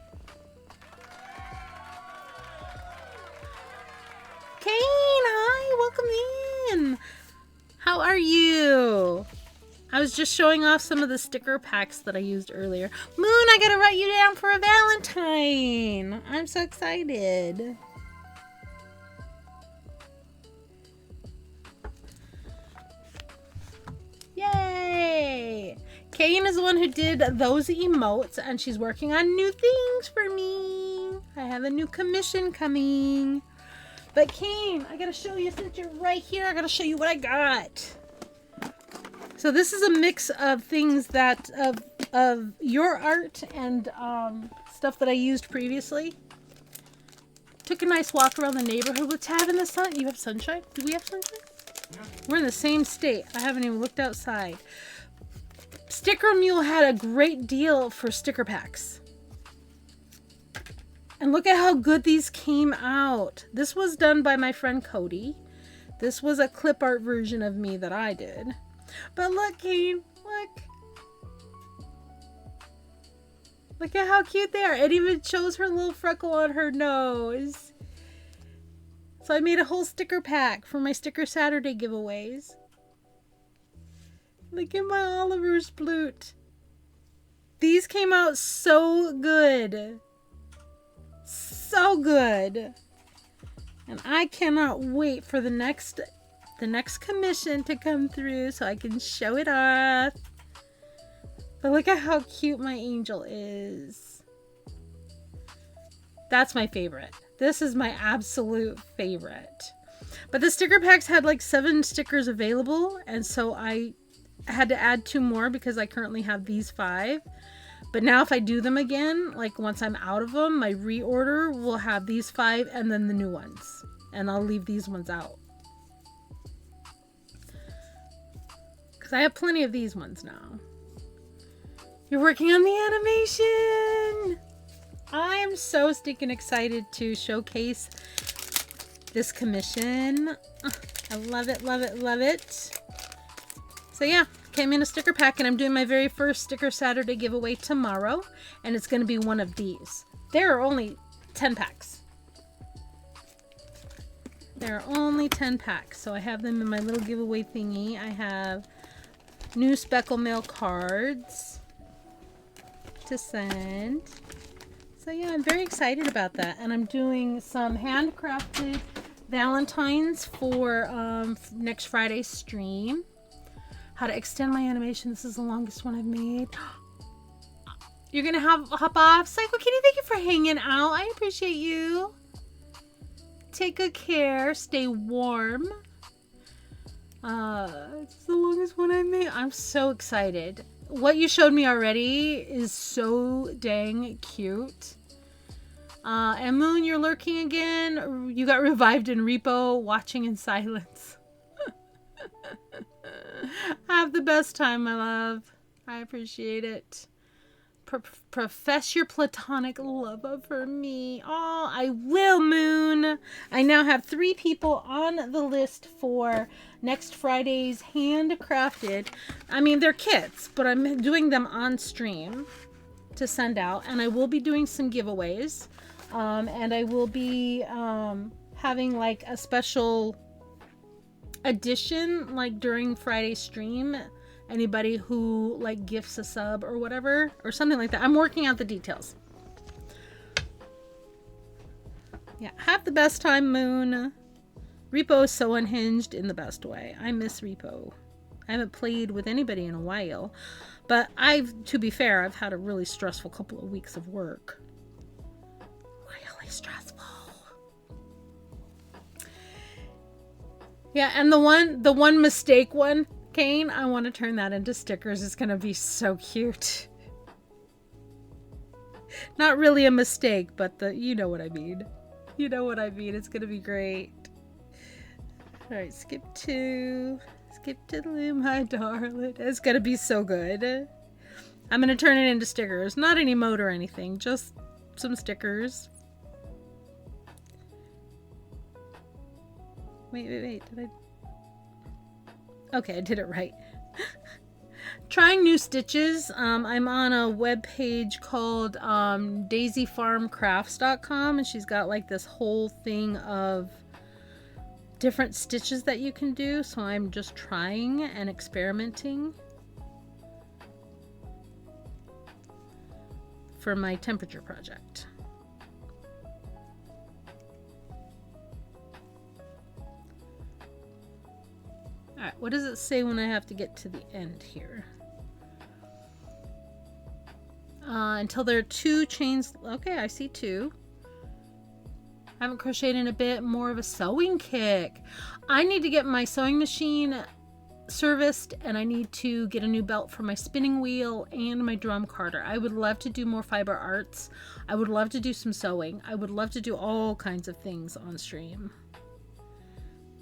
Kane, hi, welcome in. How are you? I was just showing off some of the sticker packs that I used earlier. Moon, I gotta write you down for a Valentine. I'm so excited. Yay! Kane is the one who did those emotes, and she's working on new things for me. I have a new commission coming. But Kane, I gotta show you, since you're right here, I gotta show you what I got. So this is a mix of things that of your art and stuff that I used previously. Took a nice walk around the neighborhood with Tab in the sun. You have sunshine? Do we have sunshine? Yeah. We're in the same state. I haven't even looked outside. Sticker Mule had a great deal for sticker packs. And look at how good these came out. This was done by my friend Cody. This was a clip art version of me that I did. But look, Kane, look. Look at how cute they are. It even shows her little freckle on her nose. So I made a whole sticker pack for my Sticker Saturday giveaways. Look at my Oliver's flute. These came out so good. So good. And I cannot wait for the next commission to come through so I can show it off. But look at how cute my angel is. That's my favorite. This is my absolute favorite. But the sticker packs had like 7 stickers available, and so I had to add 2 more because I currently have these 5. But now if I do them again, like once I'm out of them, my reorder will have these 5 and then the new ones. And I'll leave these ones out. I have plenty of these ones now. You're working on the animation. I'm so stinking excited to showcase this commission. I love it, love it, love it. So yeah, came in a sticker pack, and I'm doing my very first Sticker Saturday giveaway tomorrow, and it's going to be one of these. There are only 10 packs. There are only 10 packs, so I have them in my little giveaway thingy. I have new speckle mail cards to send. So yeah, I'm very excited about that. And I'm doing some handcrafted Valentines for next Friday's stream. How to extend my animation. This is the longest one I've made. You're gonna hop off? Psycho Kitty, thank you for hanging out. I appreciate you. Take good care. Stay warm. It's the longest one I made. I'm so excited. What you showed me already is so dang cute. And Moon, you're lurking again. You got revived in Repo, watching in silence. Have the best time, my love. I appreciate it. Profess your platonic love for me. Oh, I will, Moon. I now have 3 people on the list for next Friday's handcrafted. I mean, they're kits, but I'm doing them on stream to send out. And I will be doing some giveaways. And I will be having like a special edition like during Friday's stream. Anybody who like gifts a sub or whatever or something like that. I'm working out the details. Yeah, have the best time, Moon. Repo is so unhinged in the best way. I miss Repo. I haven't played with anybody in a while, but to be fair, I've had a really stressful couple of weeks of work. Really stressful. Yeah, and the one mistake one, Kane, I want to turn that into stickers. It's going to be so cute. Not really a mistake, but you know what I mean. You know what I mean. It's going to be great. All right, skip to the my darling. It's going to be so good. I'm going to turn it into stickers. Not any emote or anything, just some stickers. Wait. Did I? Okay, I did it right. Trying new stitches. I'm on a web page called daisyfarmcrafts.com, and she's got like this whole thing of different stitches that you can do. So I'm just trying and experimenting for my temperature project. Alright, what does it say when I have to get to the end here? Until there are 2 chains. Okay, I see 2. I haven't crocheted in a bit. More of a sewing kick. I need to get my sewing machine serviced, and I need to get a new belt for my spinning wheel and my drum carder. I would love to do more fiber arts. I would love to do some sewing. I would love to do all kinds of things on stream.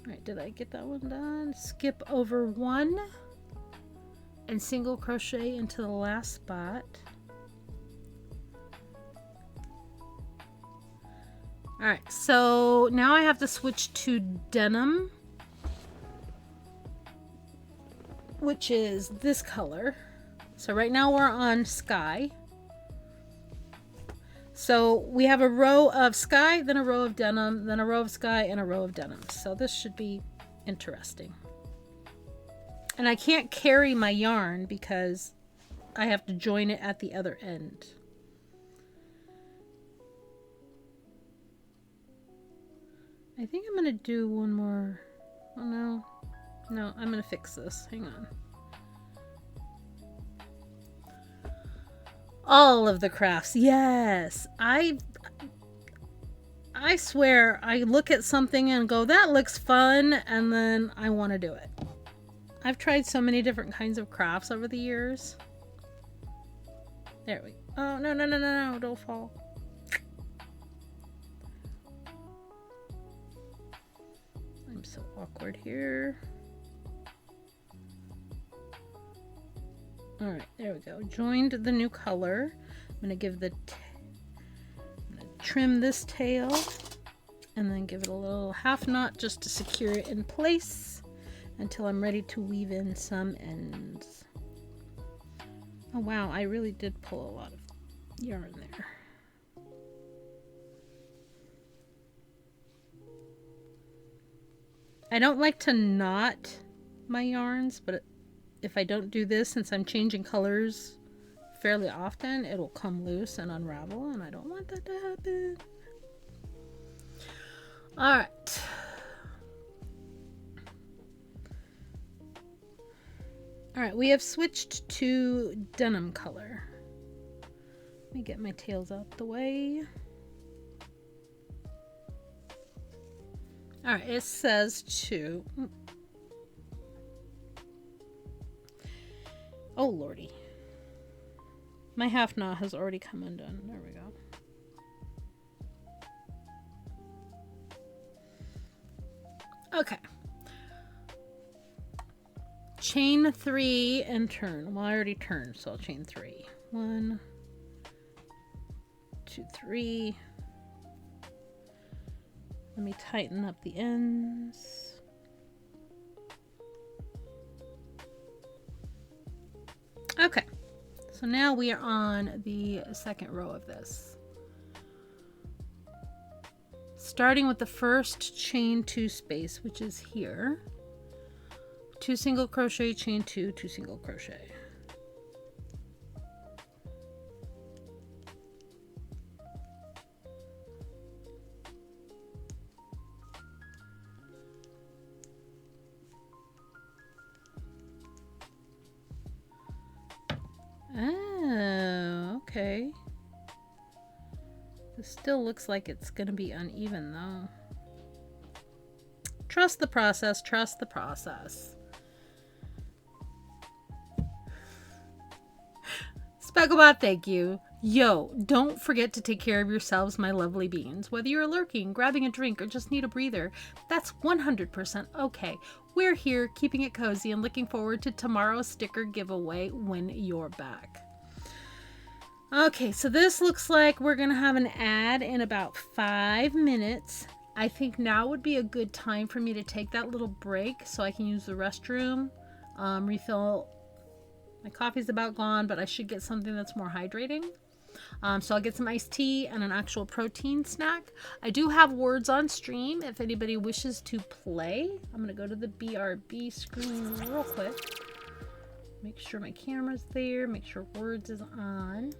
Alright, did I get that one done? Skip over 1 and single crochet into the last spot. Alright, so now I have to switch to denim, which is this color. So right now we're on sky. So we have a row of sky, then a row of denim, then a row of sky, and a row of denim. So this should be interesting. And I can't carry my yarn because I have to join it at the other end. I think I'm going to do one more. Oh no. No, I'm going to fix this. Hang on. All of the crafts. Yes. I swear I look at something and go, that looks fun, and then I want to do it. I've tried so many different kinds of crafts over the years. There we go. Oh, no, don't fall. I'm so awkward here. Alright, there we go. Joined the new color. I'm going to give I'm going to trim this tail and then give it a little half knot just to secure it in place until I'm ready to weave in some ends. Oh wow, I really did pull a lot of yarn there. I don't like to knot my yarns, but if I don't do this, since I'm changing colors fairly often, it'll come loose and unravel, and I don't want that to happen. Alright. Alright, we have switched to denim color. Let me get my tails out the way. Alright, it says to... Oh lordy. My half knot has already come undone. There we go. Okay. Chain 3 and turn. Well, I already turned, so I'll chain 3. 1, 2, 3. Let me tighten up the ends. Okay, so now we are on the second row of this. Starting with the first chain 2 space, which is here. 2 single crochet, chain 2, 2 single crochet. Okay. This still looks like it's going to be uneven, though. Trust the process. Trust the process. Specklebot, thank you. Yo, don't forget to take care of yourselves, my lovely beings. Whether you're lurking, grabbing a drink, or just need a breather, that's 100% okay. We're here, keeping it cozy and looking forward to tomorrow's sticker giveaway when you're back. Okay, so this looks like we're going to have an ad in about 5 minutes. I think now would be a good time for me to take that little break so I can use the restroom, refill. My coffee's about gone, but I should get something that's more hydrating. So I'll get some iced tea and an actual protein snack. I do have words on stream if anybody wishes to play. I'm going to go to the BRB screen real quick. Make sure my camera's there. Make sure words is on.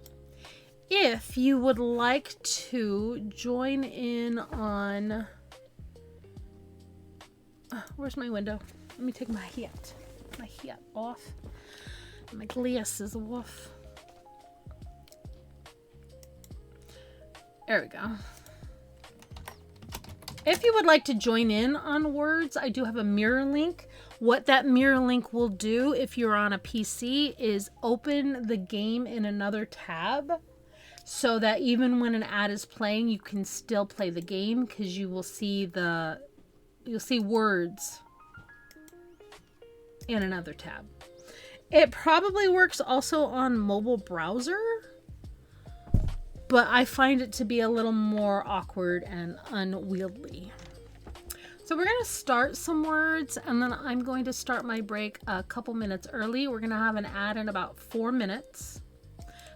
If you would like to join in on... where's my window? Let me take my hat off. My glasses off. There we go. If you would like to join in on words, I do have a mirror link. What that mirror link will do if you're on a PC is open the game in another tab so that even when an ad is playing, you can still play the game because you'll see words in another tab. It probably works also on mobile browser, but I find it to be a little more awkward and unwieldy. So we're going to start some words, and then I'm going to start my break a couple minutes early. We're going to have an ad in about 4 minutes.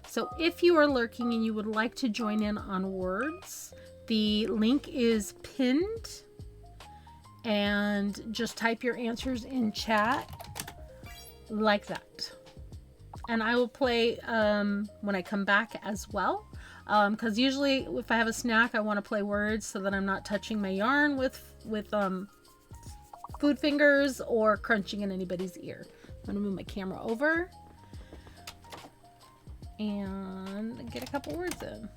So if you are lurking and you would like to join in on words, the link is pinned, and just type your answers in chat like that. And I will play when I come back as well. Because usually if I have a snack, I want to play words so that I'm not touching my yarn with food fingers or crunching in anybody's ear. I'm going to move my camera over and get a couple words in.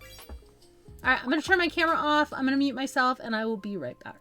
All right, I'm going to turn my camera off. I'm going to mute myself and I will be right back.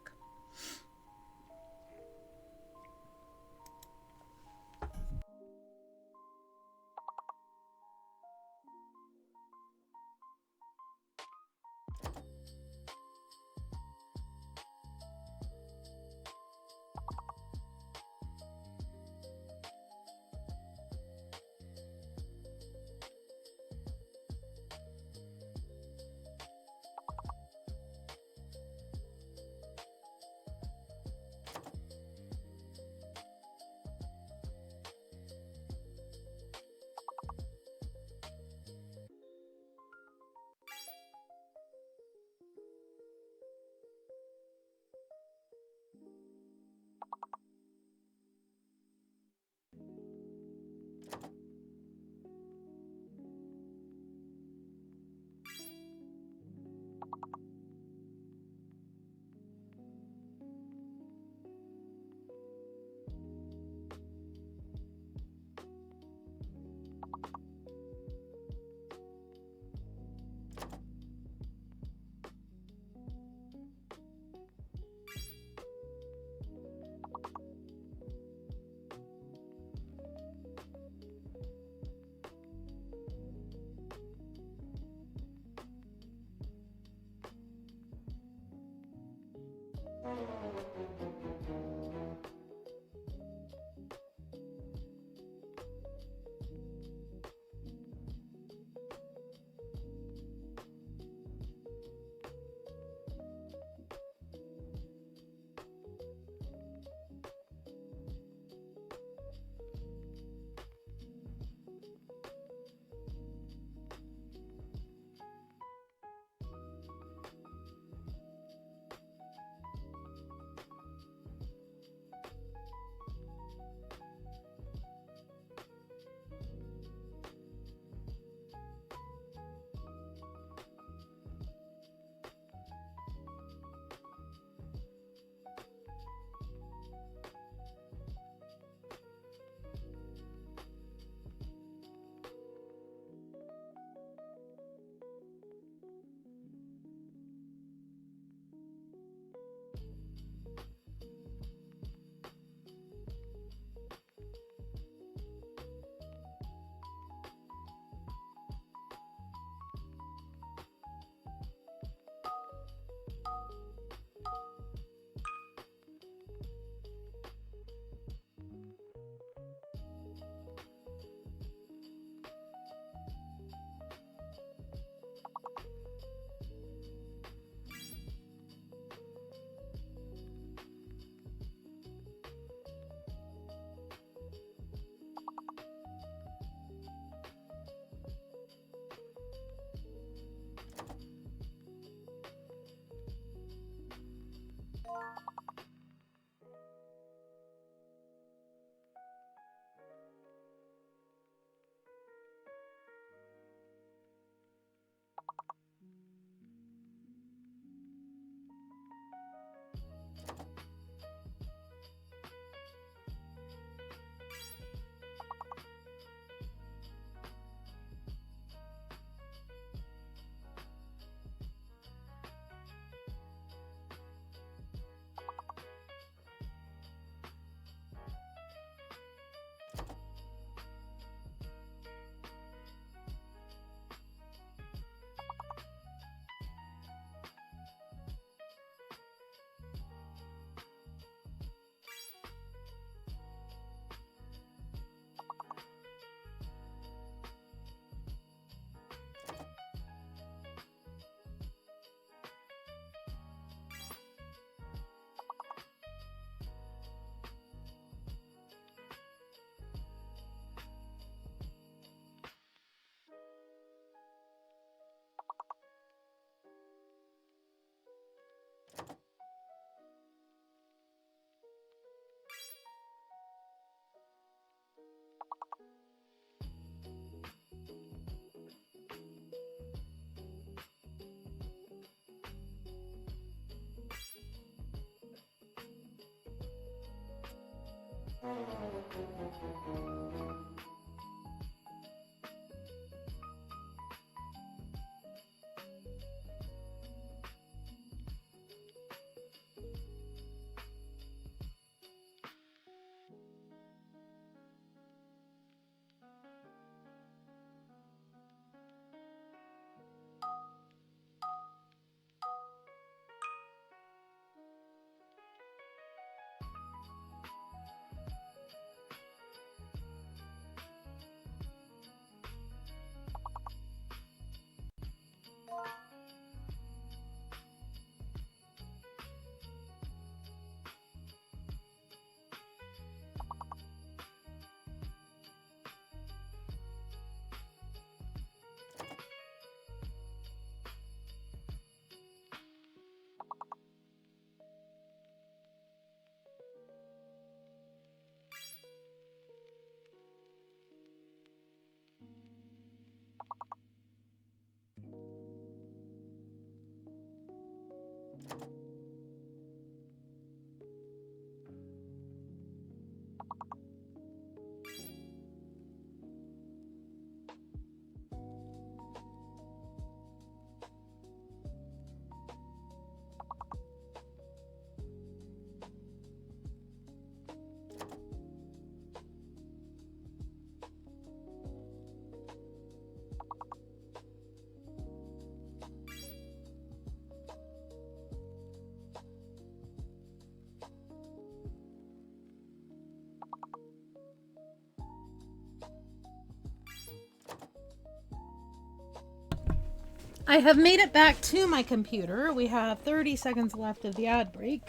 I have made it back to my computer. We have 30 seconds left of the ad break.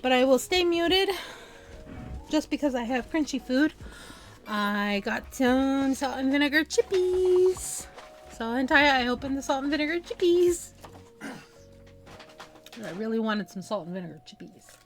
But I will stay muted just because I have crunchy food. I got some salt and vinegar chippies. So I opened the salt and vinegar chippies. I really wanted some salt and vinegar chippies.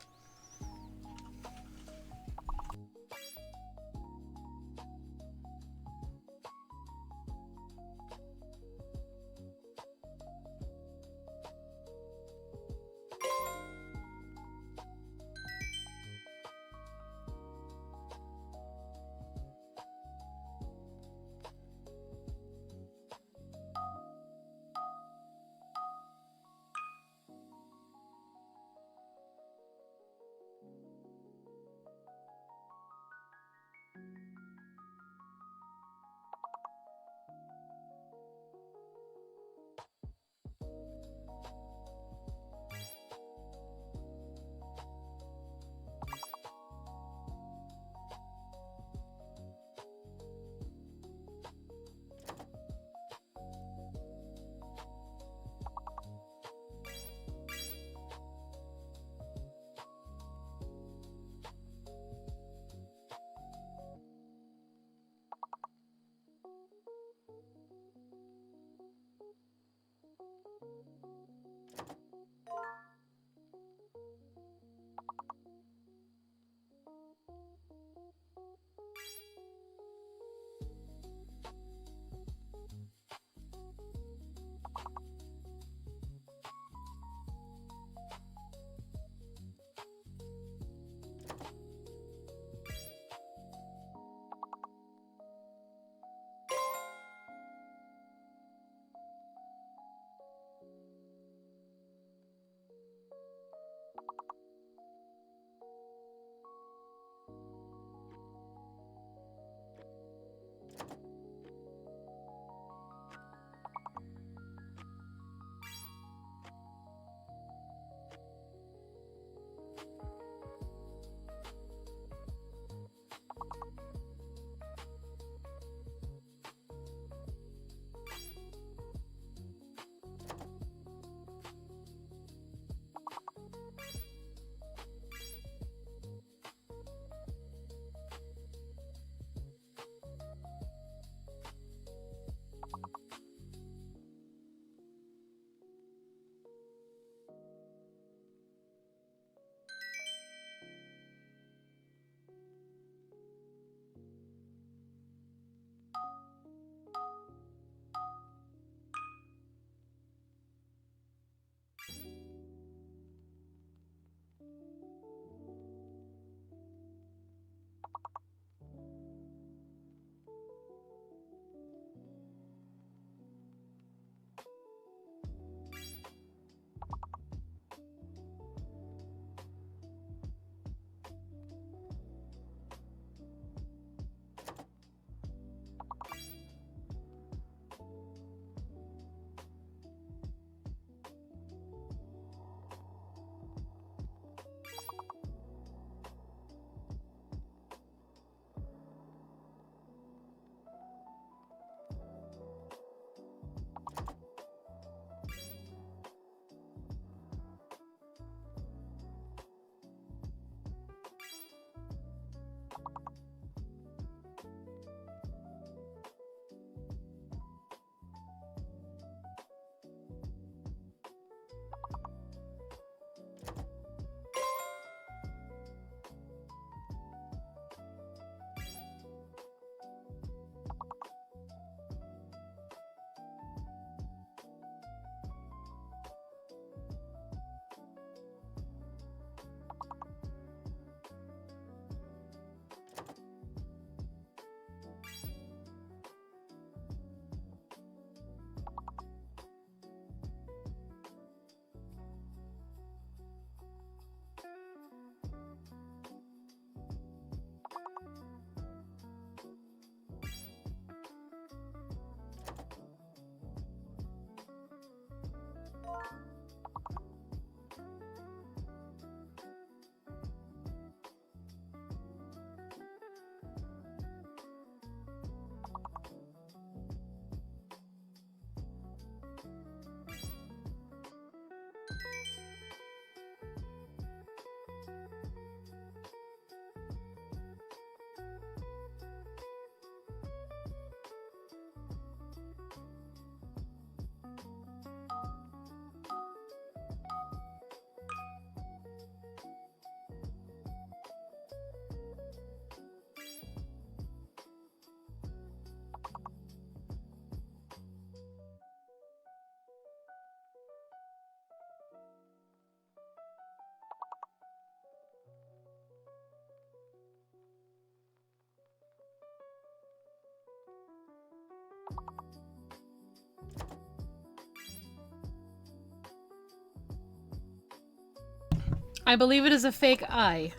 I believe it is a fake eye.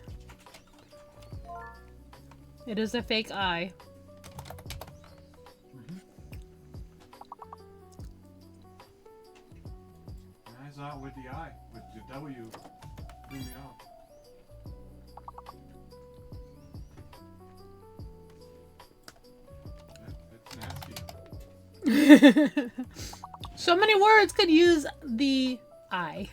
It is a fake eye. I saw it with the I, with the W. Threw me off. That's nasty. So many words could use the I.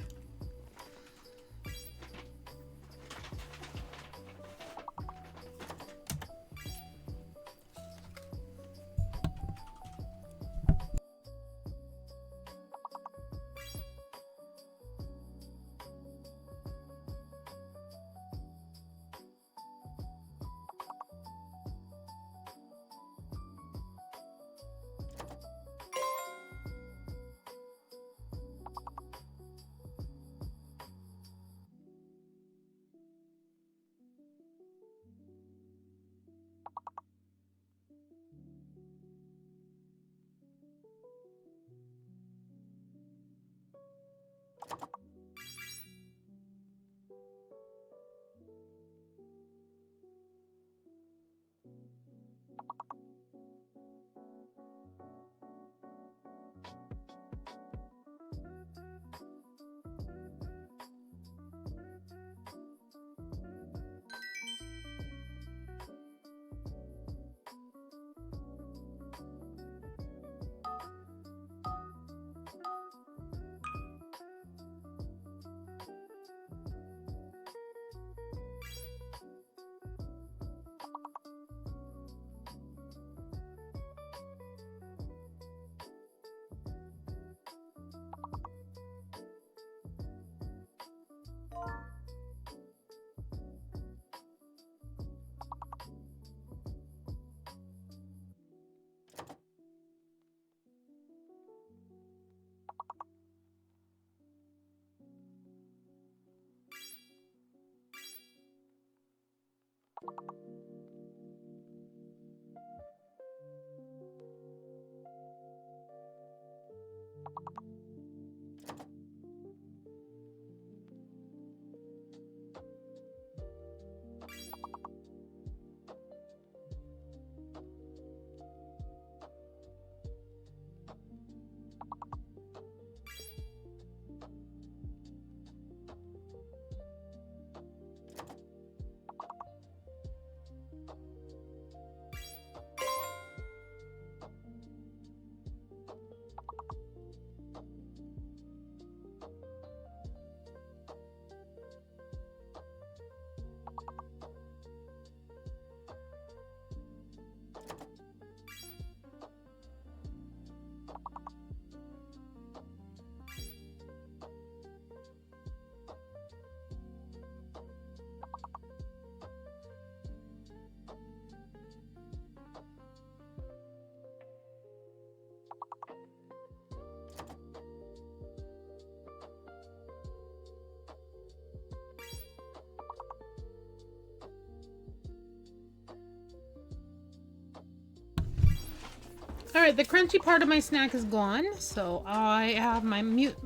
Alright, the crunchy part of my snack is gone, so I have my mute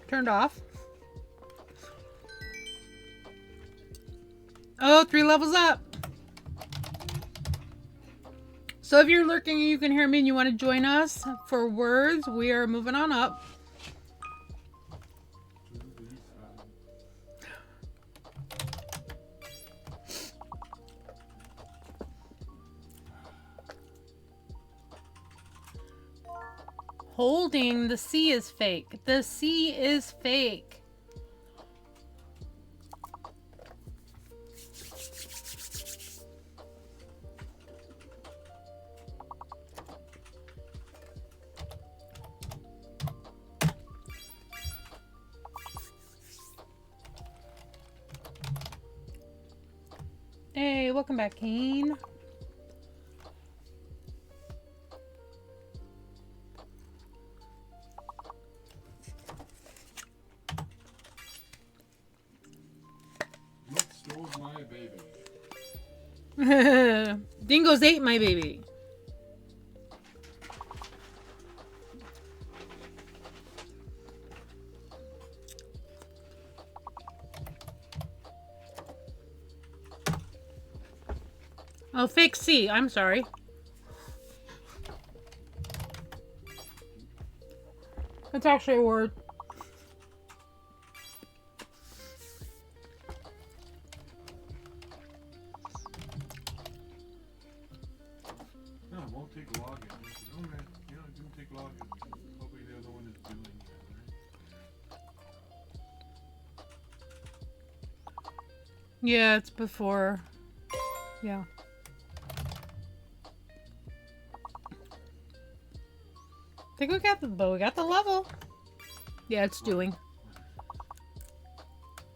turned off. Oh, 3 levels up! So if you're lurking and you can hear me and you want to join us for words, we are moving on up. Holding the C is fake. The C is fake. Hey, welcome back, Kane. My baby. Dingoes ate my baby. Oh, fake C. I'm sorry. It's actually a word. No, it won't take login. Oh man, you know, it didn't take login. Hopefully the other one is doing that, right? Yeah, it's before. Yeah. I think we got the level. Yeah, it's doing.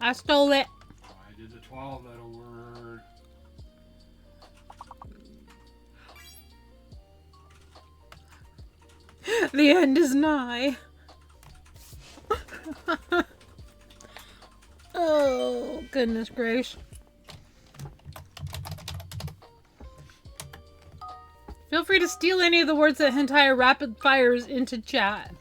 I stole it. I did the 12-letter word. The end is nigh. Oh, goodness gracious. Feel free to steal any of the words that Hentai rapid fires into chat.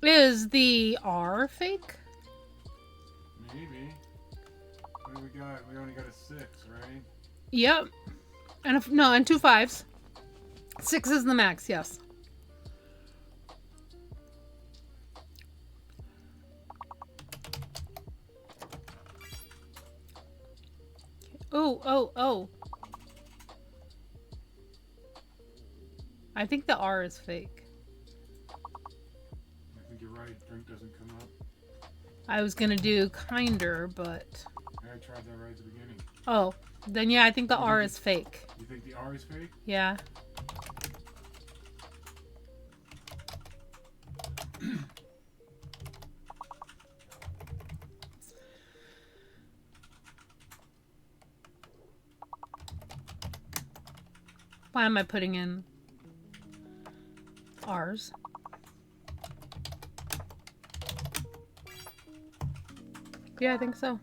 Is the R fake? Maybe. What do we got? We only got a 6, right? Yep. And no, and 2 5s. 6 is the max, yes. Oh, oh, oh. I think the R is fake. I think you're right. Drink doesn't come up. I was gonna do kinder, but... I tried that right at the beginning. Oh, then yeah, I think the R is fake. You think the R is fake? Yeah. Why am I putting in R's? Yeah, I think so.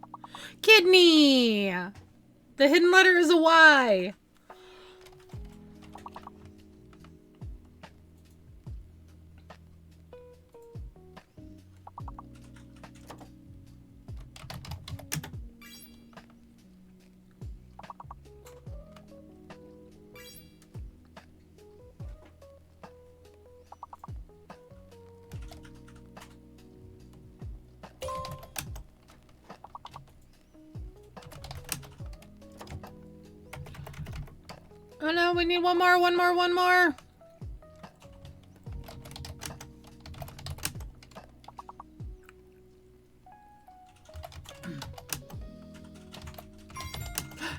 Kidney! The hidden letter is a Y. Oh no, we need one more, one more, one more.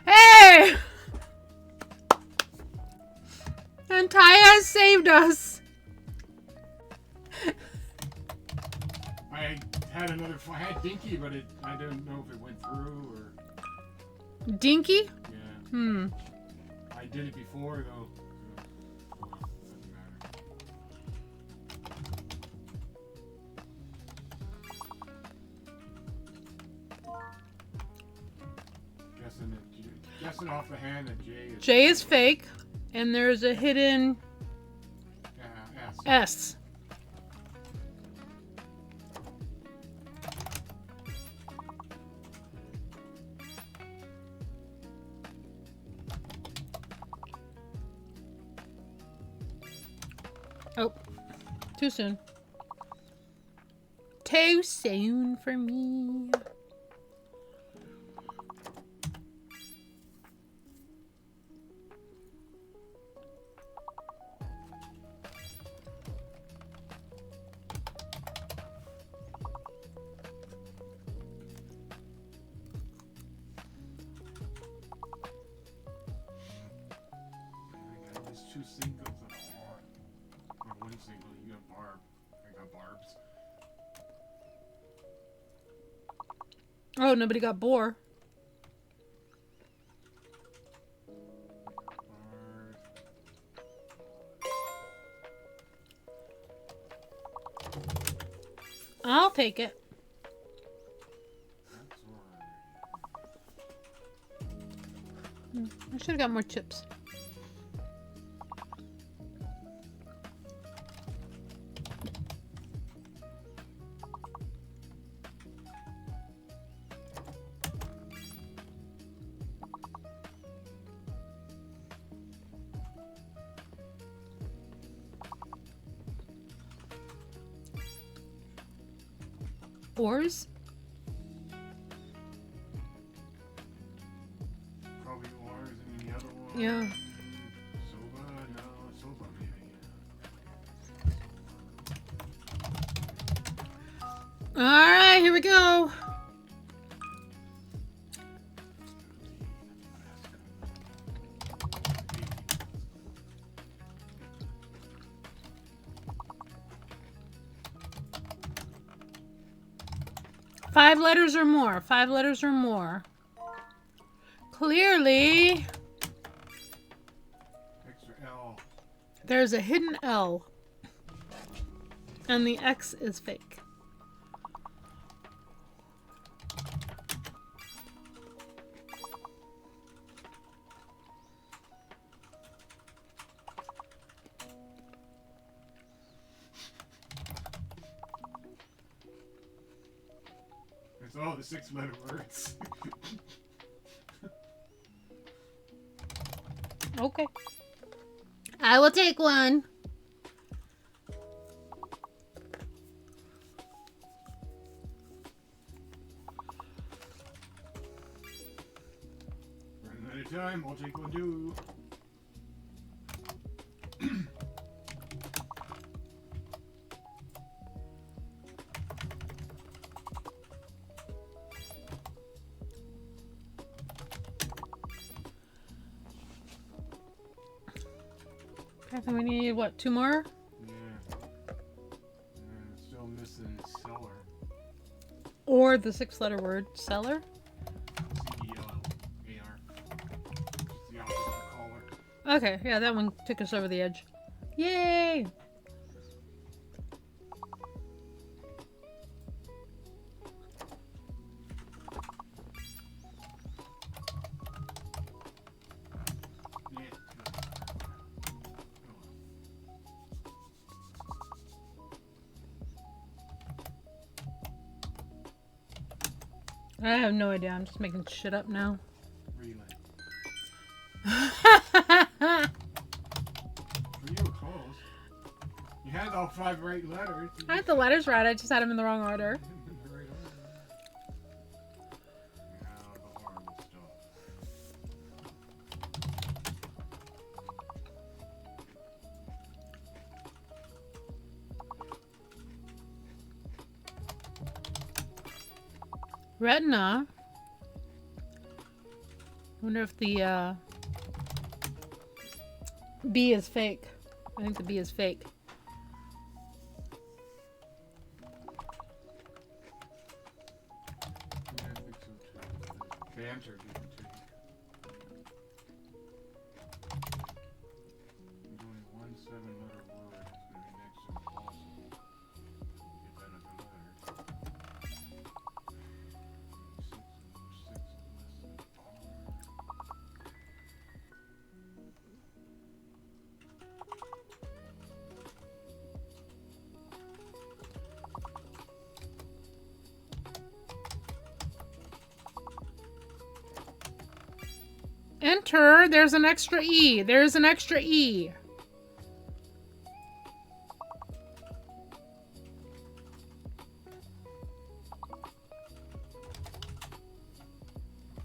Hey! And Ty has saved us. I had another. I had Dinky, but I don't know if it went through or. Dinky? Yeah. I did it before though. Oh, well, doesn't matter. Guessing off the hand that J is fake, and there's a hidden S. Oh, too soon. Too soon for me. There's 2 singles and or 1 single. You got Barb. I got Barbs. Oh, nobody got boar. I'll take it. I should have got more chips. Oars? Probably oars, and then the other one. Yeah. Soba? No, soba maybe. Alright, here we go. Five letters or more. 5 letters or more. Clearly, Extra L. there's a hidden L. And the X is fake. It's all the 6-letter words. Okay. I will take one. Running out of time, I'll take one too. I think we need, what, 2 more? Yeah. And still missing seller. Or the 6-letter word, seller? C-E-L-A-R. It's the opposite of caller. Okay, yeah, that one took us over the edge. Yay! Yeah. I have no idea. I'm just making shit up now. Relay. You were close. You had all 5 right letters. I had the letters right. I just had them in the wrong order. Right on. Now the horrible stuff. Retina. Wonder if the B is fake. I think the B is fake. Yeah, I think so too. Banter didn't take. There's only one 7-letter word that's going to be next to impossible. Get that other letter. 6 less than R. Enter. There's an extra E. There's an extra E.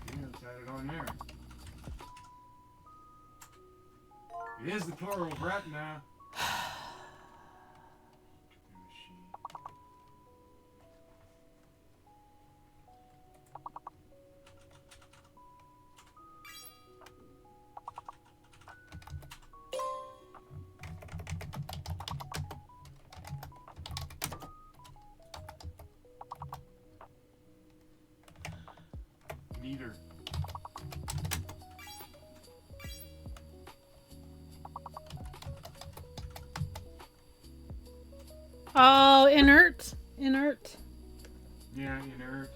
Yeah, let's add it on there. It is the plural of retina. Meter. Oh, inert. Inert. Yeah, inert.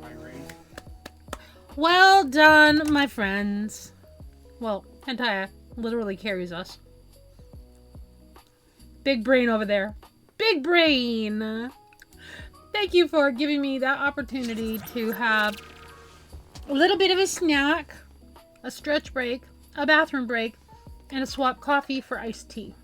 Irate. Well done, my friends. Well, Hentaya literally carries us. Big brain over there. Big brain! Thank you for giving me that opportunity to have a little bit of a snack, a stretch break, a bathroom break, and a swap coffee for iced tea.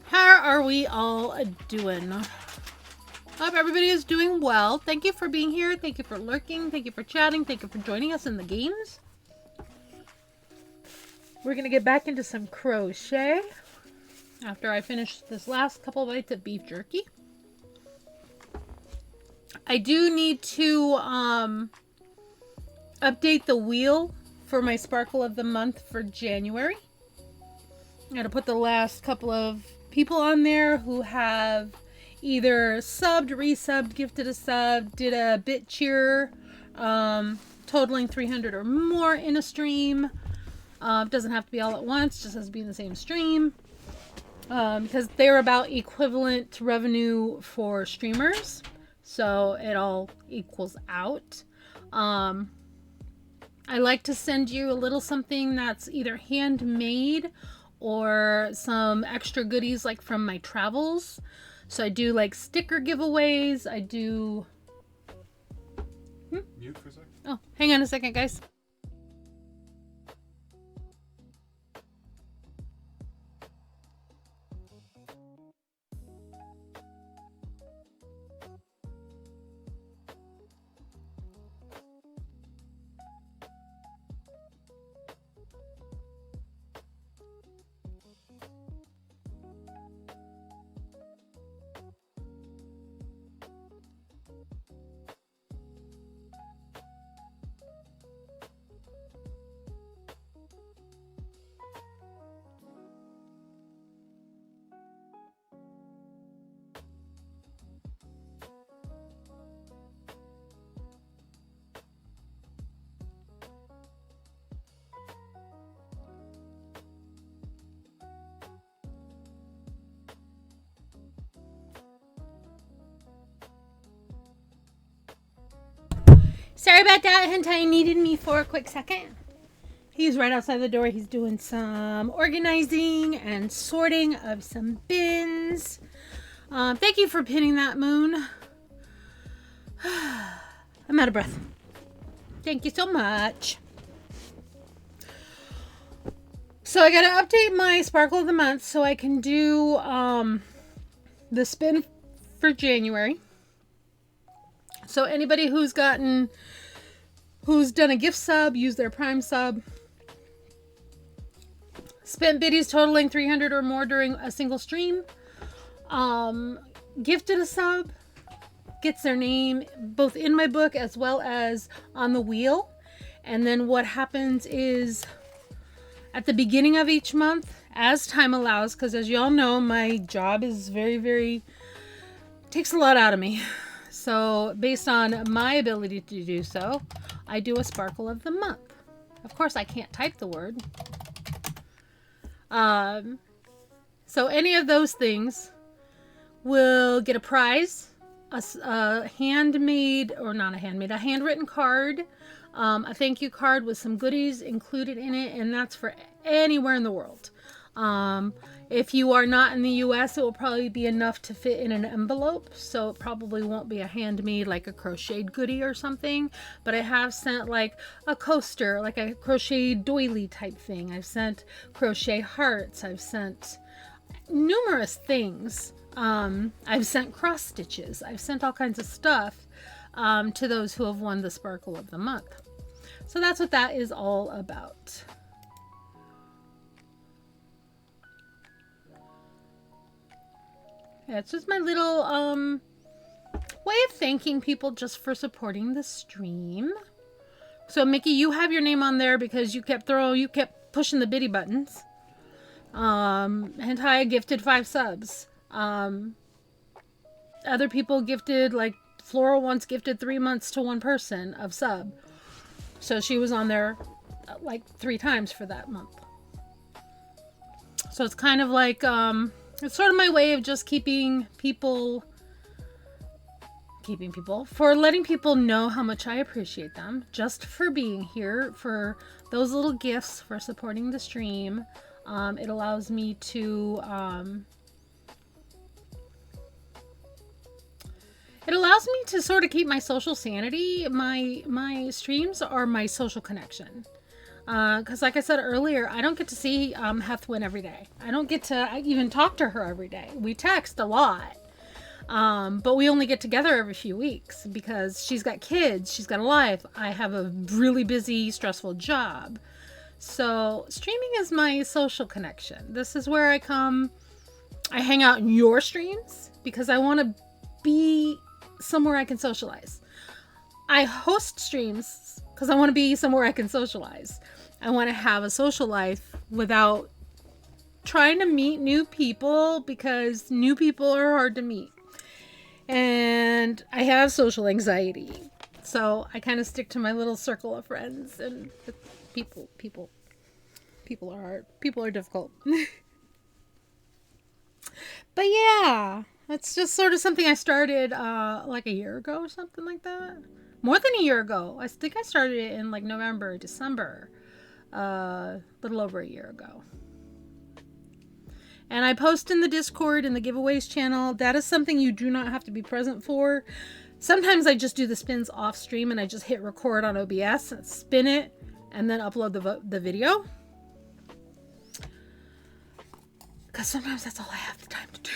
How are we all doing? Hope everybody is doing well. Thank you for being here. Thank you for lurking. Thank you for chatting. Thank you for joining us in the games. We're going to get back into some crochet after I finish this last couple bites of beef jerky. I do need to update the wheel for my Sparkle of the Month for January. I got to put the last couple of people on there who have either subbed, resubbed, gifted a sub, did a bit cheer, totaling 300 or more in a stream. Doesn't have to be all at once, just has to be in the same stream. Because they're about equivalent revenue for streamers. So it all equals out. I like to send you a little something that's either handmade or some extra goodies like from my travels. So I do like sticker giveaways. I do... Mute for a second. Oh, hang on a second, guys. Sorry about that, Hentai needed me for a quick second. He's right outside the door. He's doing some organizing and sorting of some bins. Thank you for pinning that, Moon. I'm out of breath. Thank you so much. So I gotta update my Sparkle of the Month so I can do the spin for January. So anybody who's done a gift sub, use their Prime sub, spent biddies totaling 300 or more during a single stream, gifted a sub, gets their name both in my book as well as on the wheel. And then what happens is at the beginning of each month, as time allows, because as you all know, my job is very, takes a lot out of me. So based on my ability to do so, I do a Sparkle of the Month. Of course, I can't type the word. So any of those things will get a prize, a handmade, or not a handmade, a handwritten card, a thank you card with some goodies included in it, and that's for anywhere in the world. If you are not in the US, it will probably be enough to fit in an envelope, so it probably won't be a handmade, like a crocheted goodie or something, but I have sent like a coaster, like a crocheted doily type thing. I've sent crochet hearts. I've sent numerous things. I've sent cross stitches. I've sent all kinds of stuff to those who have won the Sparkle of the Month. So that's what that is all about. Yeah, it's just my little way of thanking people just for supporting the stream. So Mickey, you have your name on there because you kept pushing the biddy buttons. Hentai gifted 5 subs. Other people gifted, like Floral once gifted 3 months to one person of sub. So she was on there like 3 times for that month. So it's kind of like it's sort of my way of just keeping people, for letting people know how much I appreciate them, just for being here, for those little gifts, for supporting the stream. It allows me to, sort of keep my social sanity. My streams are my social connection. Because like I said earlier, I don't get to see Hethwin every day. I don't get to even talk to her every day. We text a lot. But we only get together every few weeks because she's got kids, she's got a life. I have a really busy, stressful job. So streaming is my social connection. This is where I come. I hang out in your streams because I want to be somewhere I can socialize. I host streams because I want to be somewhere I can socialize. I want to have a social life without trying to meet new people because new people are hard to meet. And I have social anxiety. So I kind of stick to my little circle of friends, and people are hard. People are difficult. But yeah, that's just sort of something I started like a year ago or something like that. More than a year ago. I think I started it in like November, December. A little over a year ago. And I post in the Discord and the giveaways channel. That is something you do not have to be present for. Sometimes I just do the spins off stream and I just hit record on OBS, spin it, and then upload the video. Because sometimes that's all I have the time to do.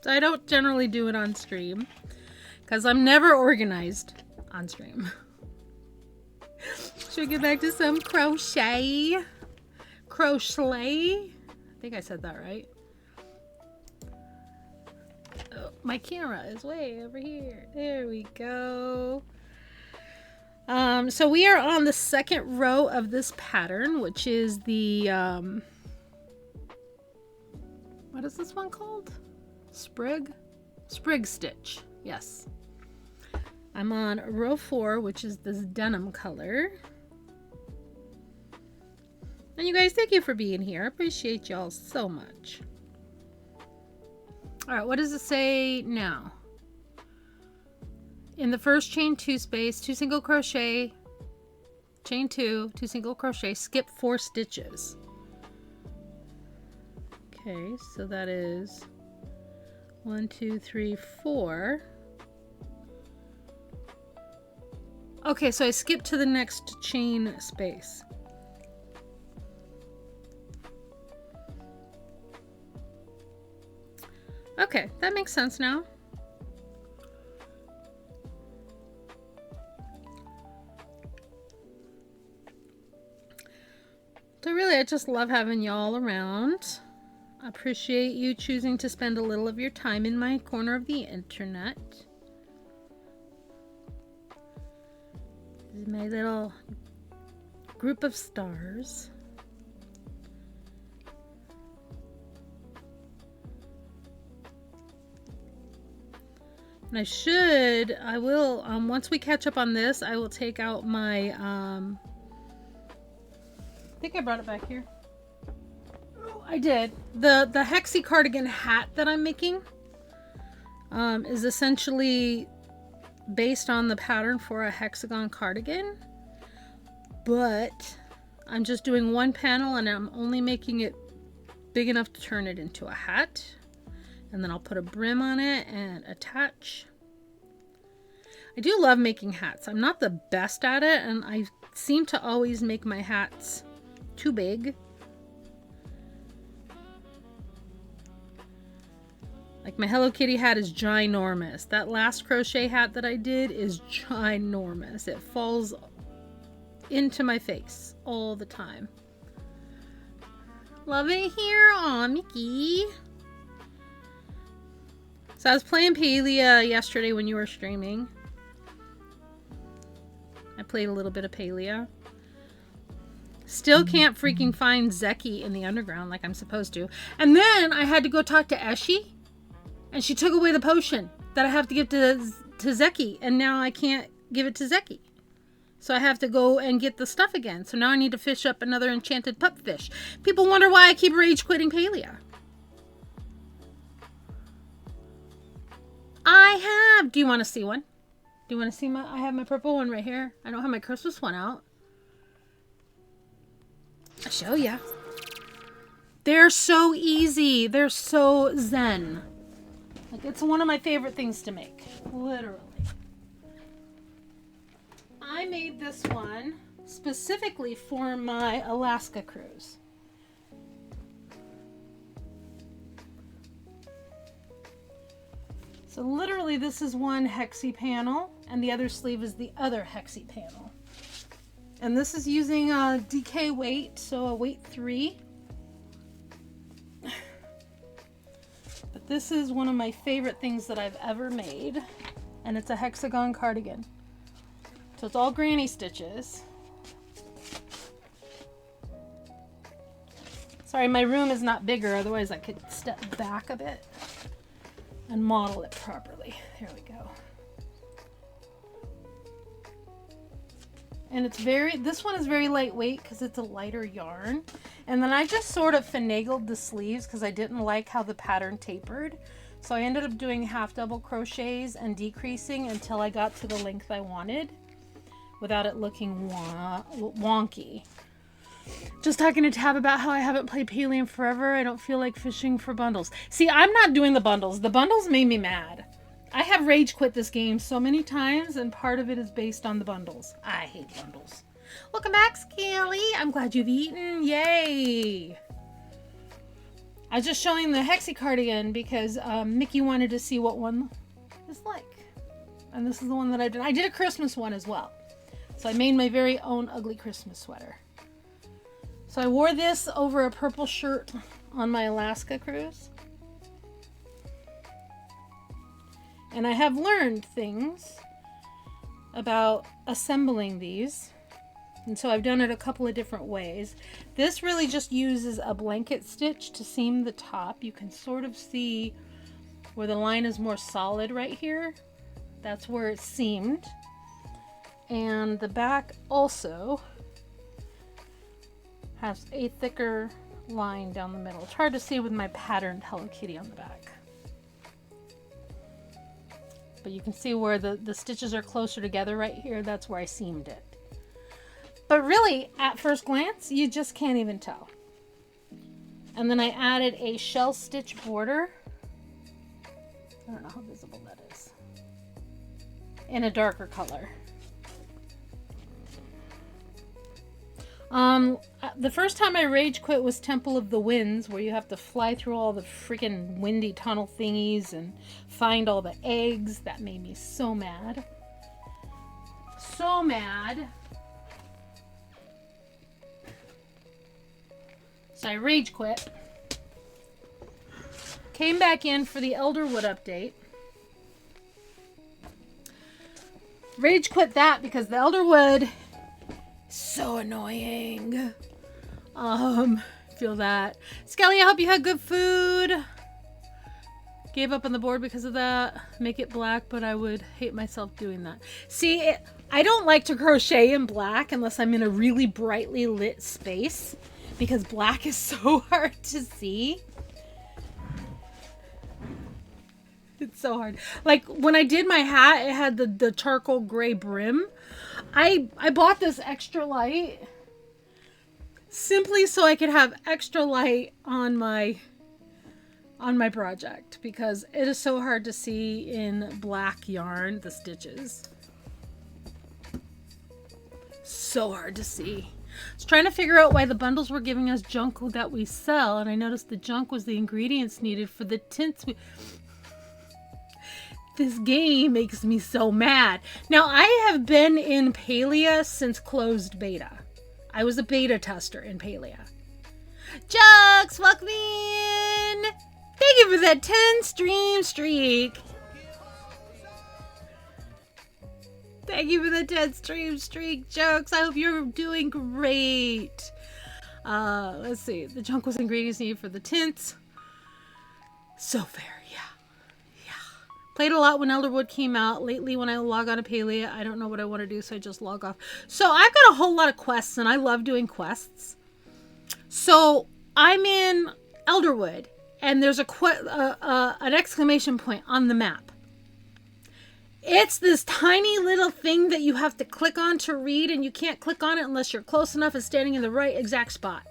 So I don't generally do it on stream. Because I'm never organized on stream. Should we get back to some crochet? Crochet? I think I said that right. Oh, my camera is way over here. There we go. So we are on the second row of this pattern, which is the what is this one called? Sprig stitch. Yes. I'm on row 4, which is this denim color. And you guys, thank you for being here. I appreciate y'all so much. All right, what does it say now? In the first chain 2 space, 2 single crochet, chain 2, 2 single crochet, skip 4 stitches. Okay, so that is 1, 2, 3, 4. Okay, so I skipped to the next chain space. Okay, that makes sense now. So really, I just love having y'all around. I appreciate you choosing to spend a little of your time in my corner of the internet. This is my little group of stars. And I will, once we catch up on this, I will take out my, I think I brought it back here. Oh, I did. The Hexie cardigan hat that I'm making is essentially based on the pattern for a hexagon cardigan. But I'm just doing one panel and I'm only making it big enough to turn it into a hat. And then I'll put a brim on it and attach. I do love making hats. I'm not the best at it, and I seem to always make my hats too big. Like my Hello Kitty hat is ginormous. That last crochet hat that I did is ginormous. It falls into my face all the time. Love it here. Aw, Mickey. So I was playing Palia yesterday when you were streaming. I played a little bit of Palia. Still can't freaking find Zeki in the underground like I'm supposed to. And then I had to go talk to Eshi. And she took away the potion that I have to give to Zeki. And now I can't give it to Zeki. So I have to go and get the stuff again. So now I need to fish up another enchanted pupfish. People wonder why I keep rage quitting Palia. I have. Do you want to see one? Do you want to see I have my purple one right here. I don't have my Christmas one out. I'll show ya. They're so easy. They're so zen. Like, it's one of my favorite things to make. Literally. I made this one specifically for my Alaska cruise. So literally this is one hexi panel and the other sleeve is the other hexi panel. And this is using a DK weight, so a weight 3. But this is one of my favorite things that I've ever made. And it's a hexagon cardigan. So it's all granny stitches. Sorry, my room is not bigger, otherwise I could step back a bit and model it properly. There we go. And it's this one is very lightweight because it's a lighter yarn. And then I just sort of finagled the sleeves because I didn't like how the pattern tapered. So I ended up doing half double crochets and decreasing until I got to the length I wanted without it looking wonky. Just talking to Tab about how I haven't played Paley in forever. I don't feel like fishing for bundles. See, I'm not doing the bundles. The bundles made me mad. I have rage quit this game so many times, and part of it is based on the bundles. I hate bundles. Welcome back, Skelly. I'm glad you've eaten. Yay! I was just showing the hexi cardigan because Mickey wanted to see what one is like. And this is the one that I did. I did a Christmas one as well. So I made my very own ugly Christmas sweater. So I wore this over a purple shirt on my Alaska cruise. And I have learned things about assembling these. And so I've done it a couple of different ways. This really just uses a blanket stitch to seam the top. You can sort of see where the line is more solid right here. That's where it's seamed. And the back also has a thicker line down the middle. It's hard to see with my patterned Hello Kitty on the back. But you can see where the stitches are closer together right here. That's where I seamed it. But really, at first glance, you just can't even tell. And then I added a shell stitch border. I don't know how visible that is. In a darker color. The first time I rage quit was Temple of the Winds, where you have to fly through all the freaking windy tunnel thingies and find all the eggs. That made me so mad. So mad. So I rage quit. Came back in for the Elderwood update. Rage quit that because the Elderwood, so annoying. Feel that. Skelly, I hope you had good food. Gave up on the board because of that. Make it black, but I would hate myself doing that. See, I don't like to crochet in black unless I'm in a really brightly lit space because black is so hard to see. It's so hard. Like when I did my hat, it had the charcoal gray brim. I bought this extra light simply so I could have extra light on my project because it is so hard to see in black yarn, the stitches. So hard to see. I was trying to figure out why the bundles were giving us junk that we sell, and I noticed the junk was the ingredients needed for the tints. This game makes me so mad. Now, I have been in Palia since closed beta. I was a beta tester in Palia. Jux, welcome in! Thank you for that 10 stream streak. Thank you for the 10 stream streak, Jux. I hope you're doing great. Let's see. The junk was ingredients needed for the tints. So fair. Played a lot when Elderwood came out. Lately, when I log on to Palia, I don't know what I want to do, so I just log off. So I've got a whole lot of quests, and I love doing quests. So I'm in Elderwood, and there's an exclamation point on the map. It's this tiny little thing that you have to click on to read, and you can't click on it unless you're close enough and standing in the right exact spot.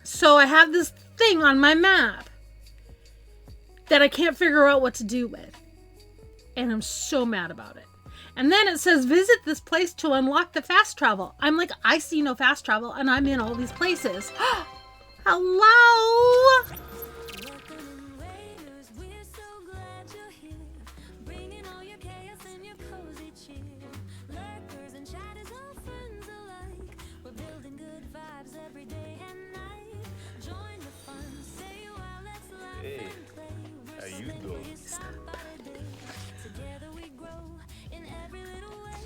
So I have this thing on my map that I can't figure out what to do with. And I'm so mad about it. And then it says, visit this place to unlock the fast travel. I'm like, I see no fast travel, and I'm in all these places. Hello? Welcome invaders, we're so glad you're here. Bringing all your chaos and your cozy cheer. Lurkers and chatters, all friends alike. We're building good vibes every day and night. Join the fun, say wow, let's laugh and play. We're so many stop by today. Together we grow in every little way.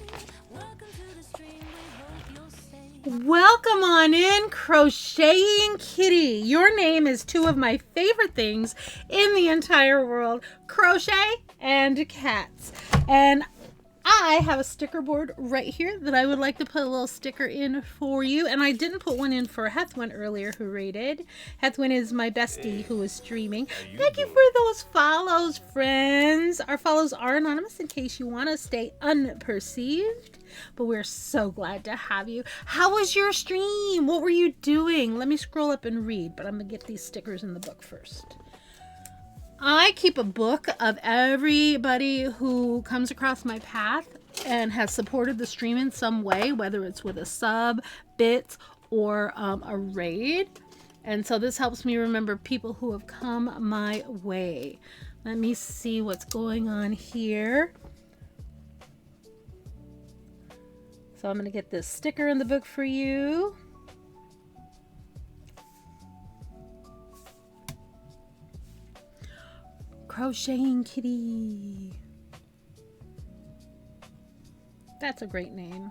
Welcome to the stream, we hope you'll stay. Welcome on in, Crocheting Kitty. Your name is two of my favorite things in the entire world, crochet and cats. And I have a sticker board right here that I would like to put a little sticker in for you. And I didn't put one in for Hethwin earlier, who rated. Hethwin is my bestie who is streaming. Thank you for those follows, friends. Our follows are anonymous in case you want to stay unperceived. But we're so glad to have you. How was your stream? What were you doing? Let me scroll up and read, but I'm going to get these stickers in the book first. I keep a book of everybody who comes across my path and has supported the stream in some way, whether it's with a sub, bits, or a raid. And so this helps me remember people who have come my way. Let me see what's going on here. So I'm going to get this sticker in the book for you. Crocheting Kitty. That's a great name.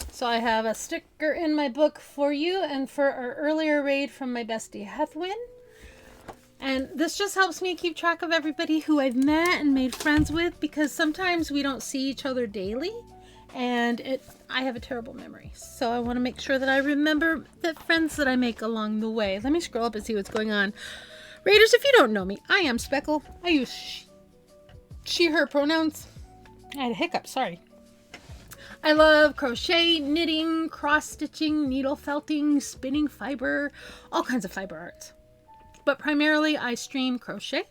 So I have a sticker in my book for you and for our earlier raid from my bestie Hethwin. And this just helps me keep track of everybody who I've met and made friends with, because sometimes we don't see each other daily. And I have a terrible memory. So I want to make sure that I remember the friends that I make along the way. Let me scroll up and see what's going on. Raiders, if you don't know me, I am Speckle. I use she, her pronouns. I had a hiccup, sorry. I love crochet, knitting, cross-stitching, needle felting, spinning fiber, all kinds of fiber arts. But primarily I stream crochet.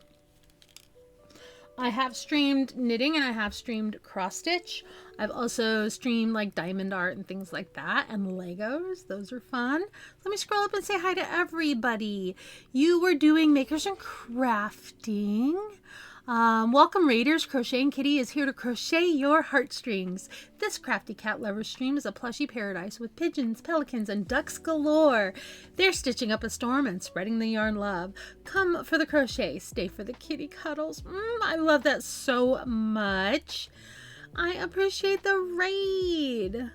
I have streamed knitting and I have streamed cross stitch. I've also streamed like diamond art and things like that, and Legos. Those are fun. Let me scroll up and say hi to everybody. You were doing makers and crafting. Welcome Raiders. Crocheting Kitty is here to crochet your heartstrings. This crafty cat lover stream is a plushy paradise with pigeons, pelicans, and ducks galore. They're stitching up a storm and spreading the yarn love. Come for the crochet, stay for the kitty cuddles. I love that so much. I appreciate the raid.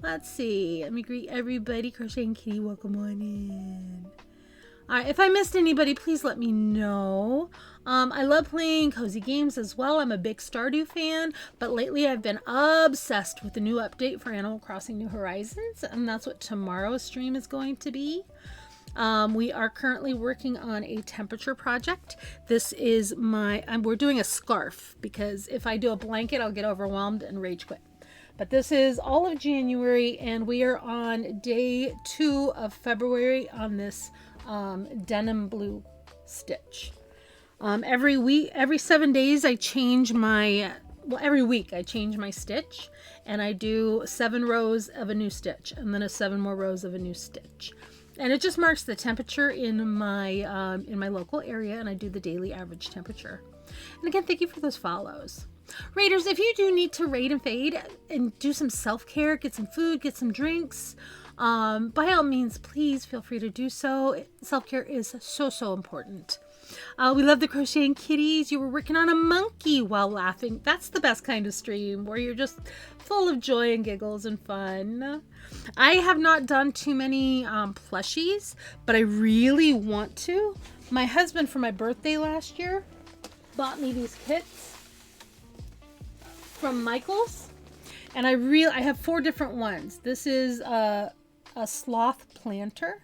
Let's see. Let me greet everybody. Crocheting Kitty, welcome on in. Alright, if I missed anybody, please let me know. I love playing cozy games as well. I'm a big Stardew fan, but lately I've been obsessed with the new update for Animal Crossing New Horizons, and that's what tomorrow's stream is going to be. We are currently working on a temperature project. This is we're doing a scarf, because if I do a blanket, I'll get overwhelmed and rage quit. But this is all of January, and we are on day 2 of February on this denim blue stitch. Every 7 days I change every week I change my stitch, and I do 7 rows of a new stitch and then 7 more rows of a new stitch. And it just marks the temperature in my local area, and I do the daily average temperature. And again, thank you for those follows. Raiders, if you do need to raid and fade and do some self-care, get some food, get some drinks, by all means, please feel free to do so. Self-care is so important. We love the Crocheting Kitties. You were working on a monkey while laughing. That's the best kind of stream, where you're just full of joy and giggles and fun. I have not done too many plushies, but I really want to. My husband, for my birthday last year, bought me these kits from Michaels, and I have 4 different ones. This is a sloth planter,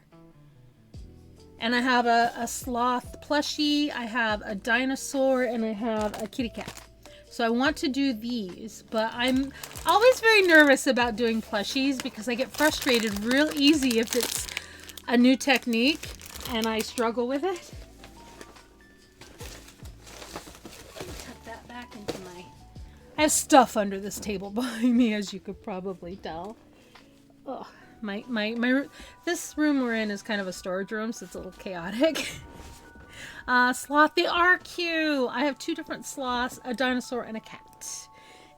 and I have a sloth plushie, I have a dinosaur, and I have a kitty cat. So I want to do these, but I'm always very nervous about doing plushies because I get frustrated real easy if it's a new technique and I struggle with it. I have stuff under this table behind me, as you could probably tell. Oh, this room we're in is kind of a storage room, so it's a little chaotic. Sloth, they are cute. I have 2 different sloths, a dinosaur and a cat.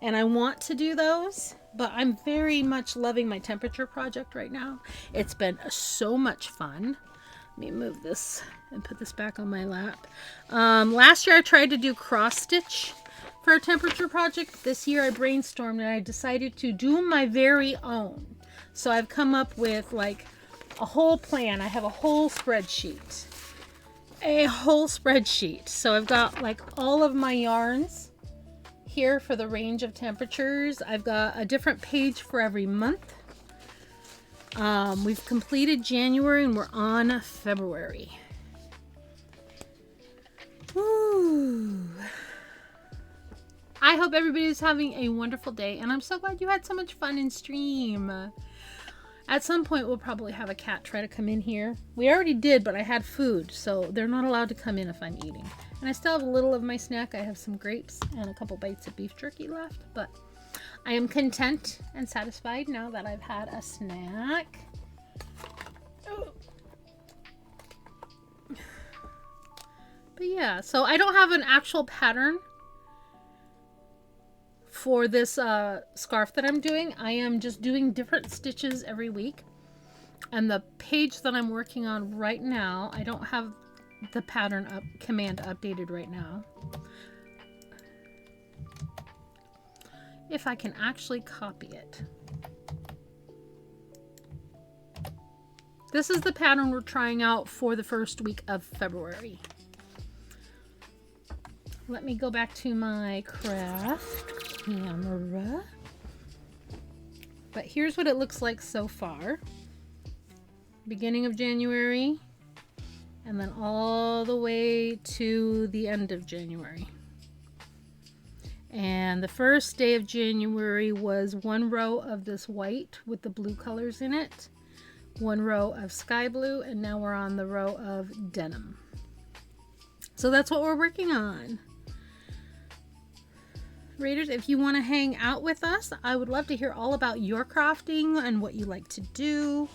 And I want to do those, but I'm very much loving my temperature project right now. It's been so much fun. Let me move this and put this back on my lap. Last year I tried to do cross stitch for a temperature project. This year I brainstormed and I decided to do my very own. So I've come up with like a whole plan. I have a whole spreadsheet. So I've got like all of my yarns here for the range of temperatures. I've got a different page for every month. We've completed January and we're on February. Woo. I hope everybody's having a wonderful day, and I'm so glad you had so much fun in stream. At some point, we'll probably have a cat try to come in here. We already did, but I had food, so they're not allowed to come in if I'm eating. And I still have a little of my snack. I have some grapes and a couple bites of beef jerky left, but I am content and satisfied now that I've had a snack. Oh. But yeah, so I don't have an actual pattern for this scarf that I'm doing. I am just doing different stitches every week. And the page that I'm working on right now, I don't have the pattern command updated right now. If I can actually copy it. This is the pattern we're trying out for the first week of February. Let me go back to my craft camera. But here's what it looks like so far. Beginning of January, and then all the way to the end of January. And the first day of January was 1 row of this white with the blue colors in it, 1 row of sky blue, and now we're on the row of denim. So that's what we're working on. Raiders, if you want to hang out with us, I would love to hear all about your crafting and what you like to do.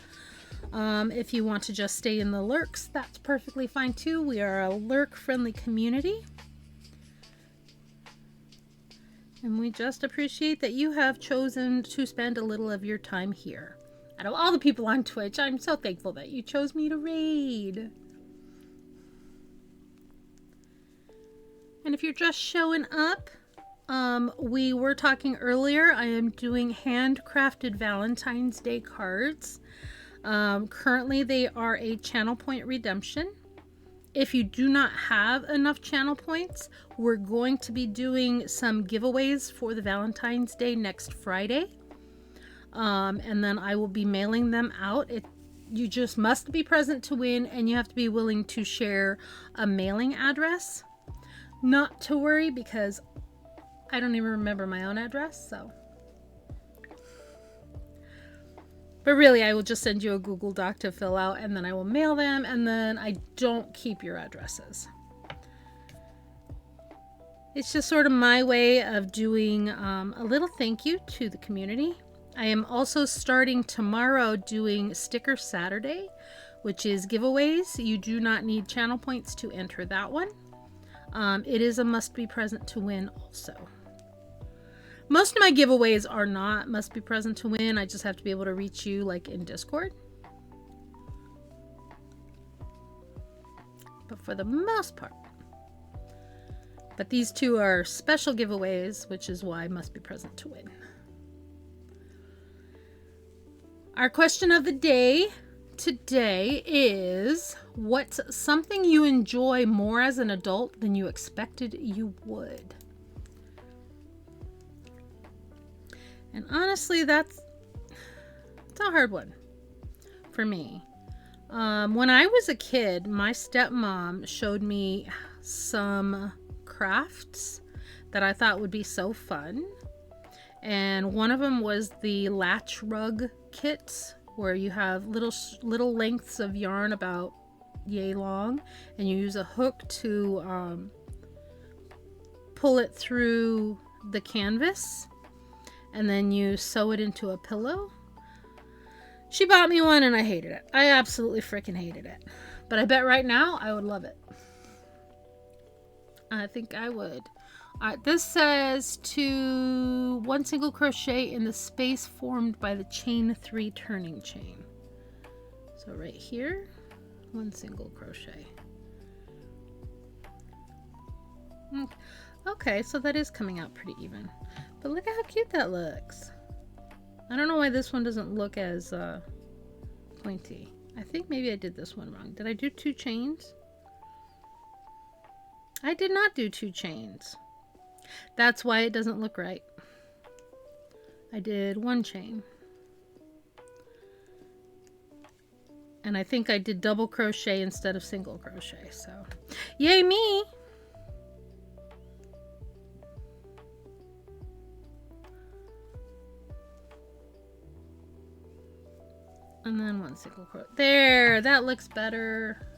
If you want to just stay in the lurks, that's perfectly fine too. We are a lurk-friendly community. And we just appreciate that you have chosen to spend a little of your time here. Out of all the people on Twitch, I'm so thankful that you chose me to raid. And if you're just showing up, we were talking earlier, I am doing handcrafted Valentine's Day cards. Currently they are a channel point redemption. If you do not have enough channel points, we're going to be doing some giveaways for the Valentine's Day next Friday. And then I will be mailing them out. You just must be present to win, and you have to be willing to share a mailing address. Not to worry, because I don't even remember my own address, so. But really, I will just send you a Google Doc to fill out, and then I will mail them, and then I don't keep your addresses. It's just sort of my way of doing a little thank you to the community. I am also starting tomorrow doing Sticker Saturday, which is giveaways. You do not need channel points to enter that one. It is a must be present to win also. Most of my giveaways are not must be present to win. I just have to be able to reach you like in Discord. But for the most part. But these two are special giveaways, which is why must be present to win. Our question of the day today is, what's something you enjoy more as an adult than you expected you would? And honestly, that's a hard one for me. When I was a kid, my stepmom showed me some crafts that I thought would be so fun. And one of them was the latch rug kits, where you have little lengths of yarn about yay long, and you use a hook to pull it through the canvas and then you sew it into a pillow. She bought me one and I hated it. I absolutely freaking hated it. But I bet right now I would love it. I think I would. This says to 1 single crochet in the space formed by the chain 3 turning chain. So right here, 1 single crochet. Okay, so that is coming out pretty even. But look at how cute that looks. I don't know why this one doesn't look as pointy. I think maybe I did this one wrong. Did I do 2 chains? I did not do 2 chains. That's why it doesn't look right. I did 1 chain. And I think I did double crochet instead of single crochet. So, yay me! And then 1 single crochet. There, that looks better.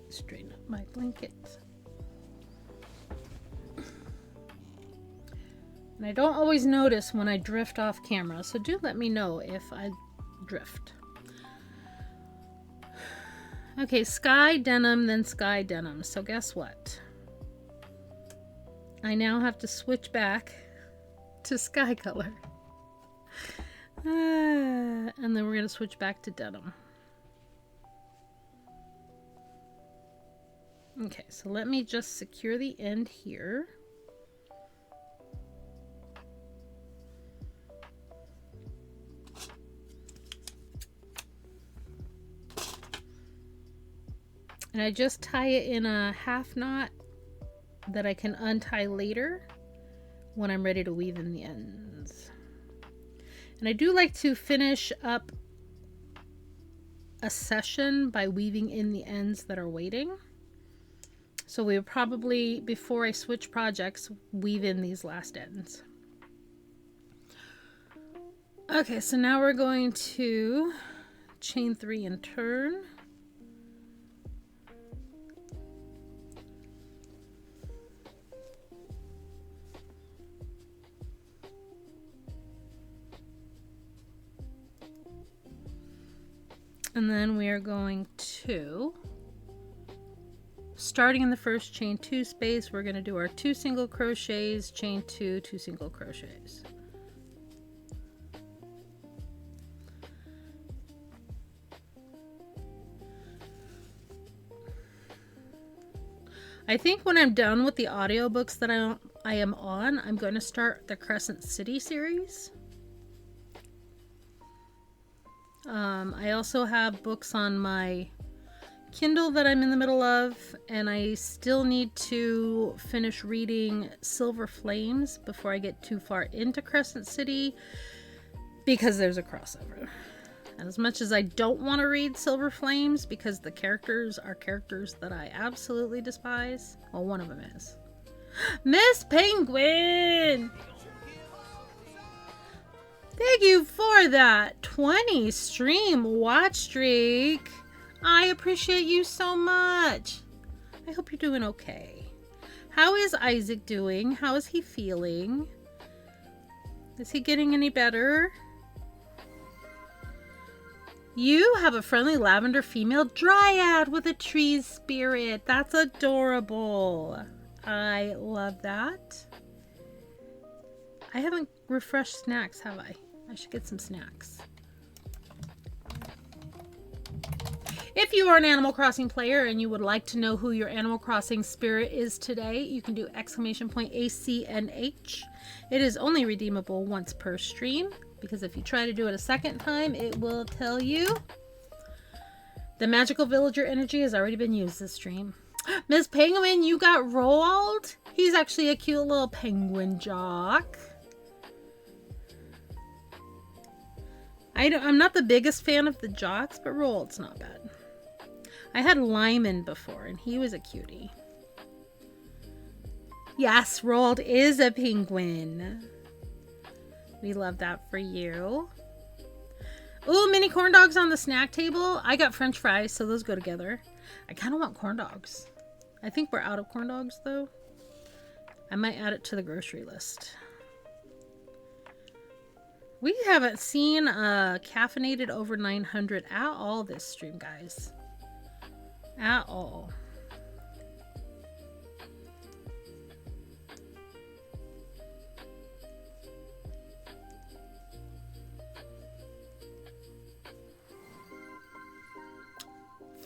Straighten up my blanket. And I don't always notice when I drift off camera, so do let me know if I drift. Okay, sky denim, then sky denim. So guess what? I now have to switch back to sky color. And then we're going to switch back to denim. Okay, so let me just secure the end here. And I just tie it in a half knot that I can untie later when I'm ready to weave in the ends. And I do like to finish up a session by weaving in the ends that are waiting. So we will probably, before I switch projects, weave in these last ends. Okay, so now we're going to chain 3 and turn. And then we are going to, starting in the first chain 2 space, we're going to do our 2 single crochets, chain 2, 2 single crochets. I think when I'm done with the audiobooks that I am on, I'm going to start the Crescent City series. I also have books on my Kindle that I'm in the middle of, and I still need to finish reading Silver Flames before I get too far into Crescent City, because there's a crossover. And as much as I don't want to read Silver Flames because the characters are characters that I absolutely despise, well, one of them is Miss Penguin! Thank you for that 20 stream watch streak. I appreciate you so much. I hope you're doing okay. How is Isaac doing? How is he feeling? Is he getting any better? You have a friendly lavender female dryad with a tree spirit. That's adorable. I love that. I haven't refreshed snacks, have I? I should get some snacks. If you are an Animal Crossing player and you would like to know who your Animal Crossing spirit is today, you can do !ACNH. It is only redeemable once per stream, because if you try to do it a second time, it will tell you the magical villager energy has already been used this stream. Miss Penguin, you got Roald? He's actually a cute little penguin jock. I'm not the biggest fan of the jocks, but Roald's not bad. I had Lyman before, and he was a cutie. Yes, Roald is a penguin. We love that for you. Ooh, mini corn dogs on the snack table. I got French fries, so those go together. I kind of want corn dogs. I think we're out of corn dogs, though. I might add it to the grocery list. We haven't seen caffeinated over 900 at all this stream, guys. At all.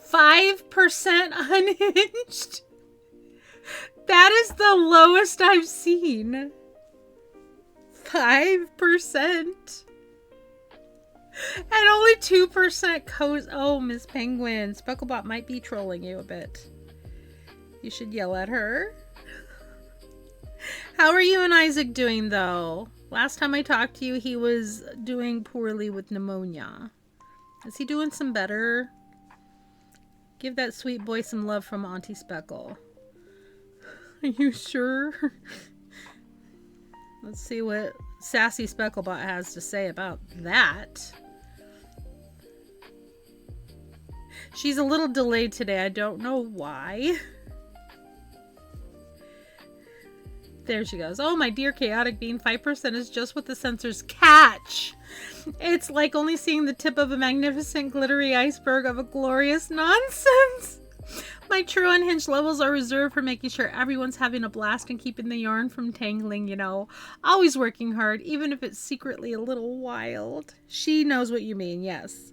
%5 unhinged. That is the lowest I've seen. 5%. And only 2% cozy. Oh, Miss Penguin. Specklebot might be trolling you a bit. You should yell at her. How are you and Isaac doing, though? Last time I talked to you, he was doing poorly with pneumonia. Is he doing some better? Give that sweet boy some love from Auntie Speckle. Are you sure? Let's see what Sassy Specklebot has to say about that. She's a little delayed today. I don't know why. There she goes. Oh, my dear Chaotic Bean, 5% is just what the sensors catch. It's like only seeing the tip of a magnificent glittery iceberg of a glorious nonsense. My true unhinged levels are reserved for making sure everyone's having a blast and keeping the yarn from tangling, you know. Always working hard, even if it's secretly a little wild. She knows what you mean, yes.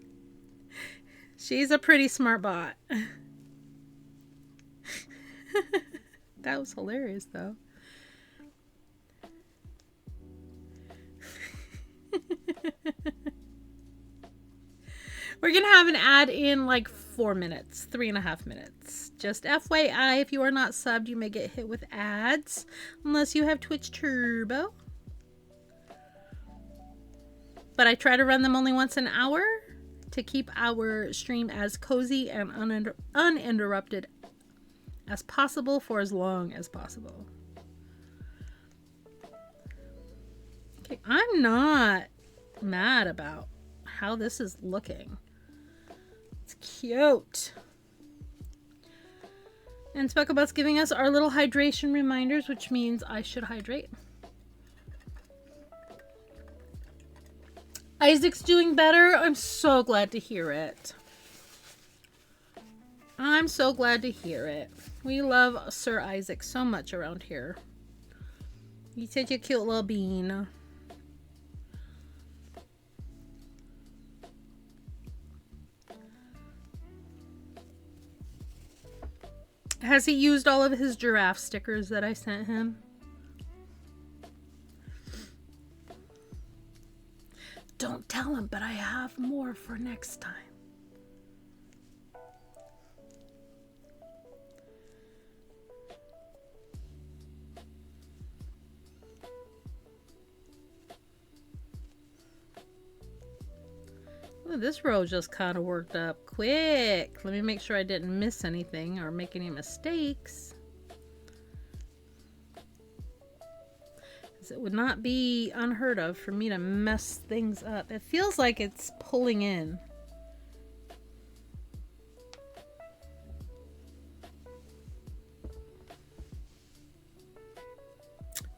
She's a pretty smart bot. That was hilarious, though. We're gonna have an ad in like 4 minutes, 3.5 minutes. Just FYI, if you are not subbed, you may get hit with ads unless you have Twitch Turbo. But I try to run them only once an hour to keep our stream as cozy and uninterrupted as possible for as long as possible. Okay, I'm not mad about how this is looking. It's cute. And Specklebot's giving us our little hydration reminders, which means I should hydrate. Isaac's doing better. I'm so glad to hear it. I'm so glad to hear it. We love Sir Isaac so much around here. He's such a cute little bean. Has he used all of his giraffe stickers that I sent him? Don't tell him, but I have more for next time. Ooh, this row just kind of worked up quick. Let me make sure I didn't miss anything or make any mistakes. Because it would not be unheard of for me to mess things up. It feels like it's pulling in.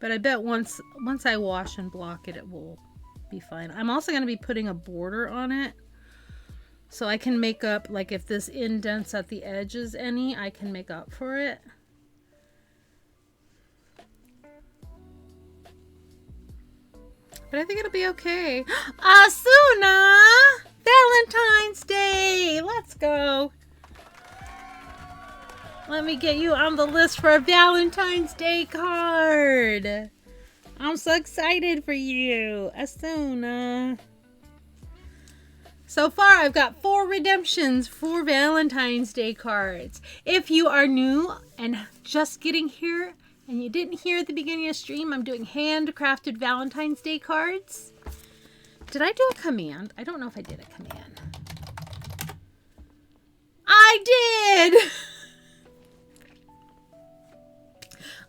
But I bet once I wash and block it, it will be fine. I'm also going to be putting a border on it so I can make up, like if this indents at the edges any, I can make up for it. But I think it'll be okay. Asuna! Valentine's Day! Let's go. Let me get you on the list for a Valentine's Day card. I'm so excited for you, Asuna. So far, I've got 4 redemptions for Valentine's Day cards. If you are new and just getting here and you didn't hear at the beginning of the stream, I'm doing handcrafted Valentine's Day cards. Did I do a command? I don't know if I did a command. I did!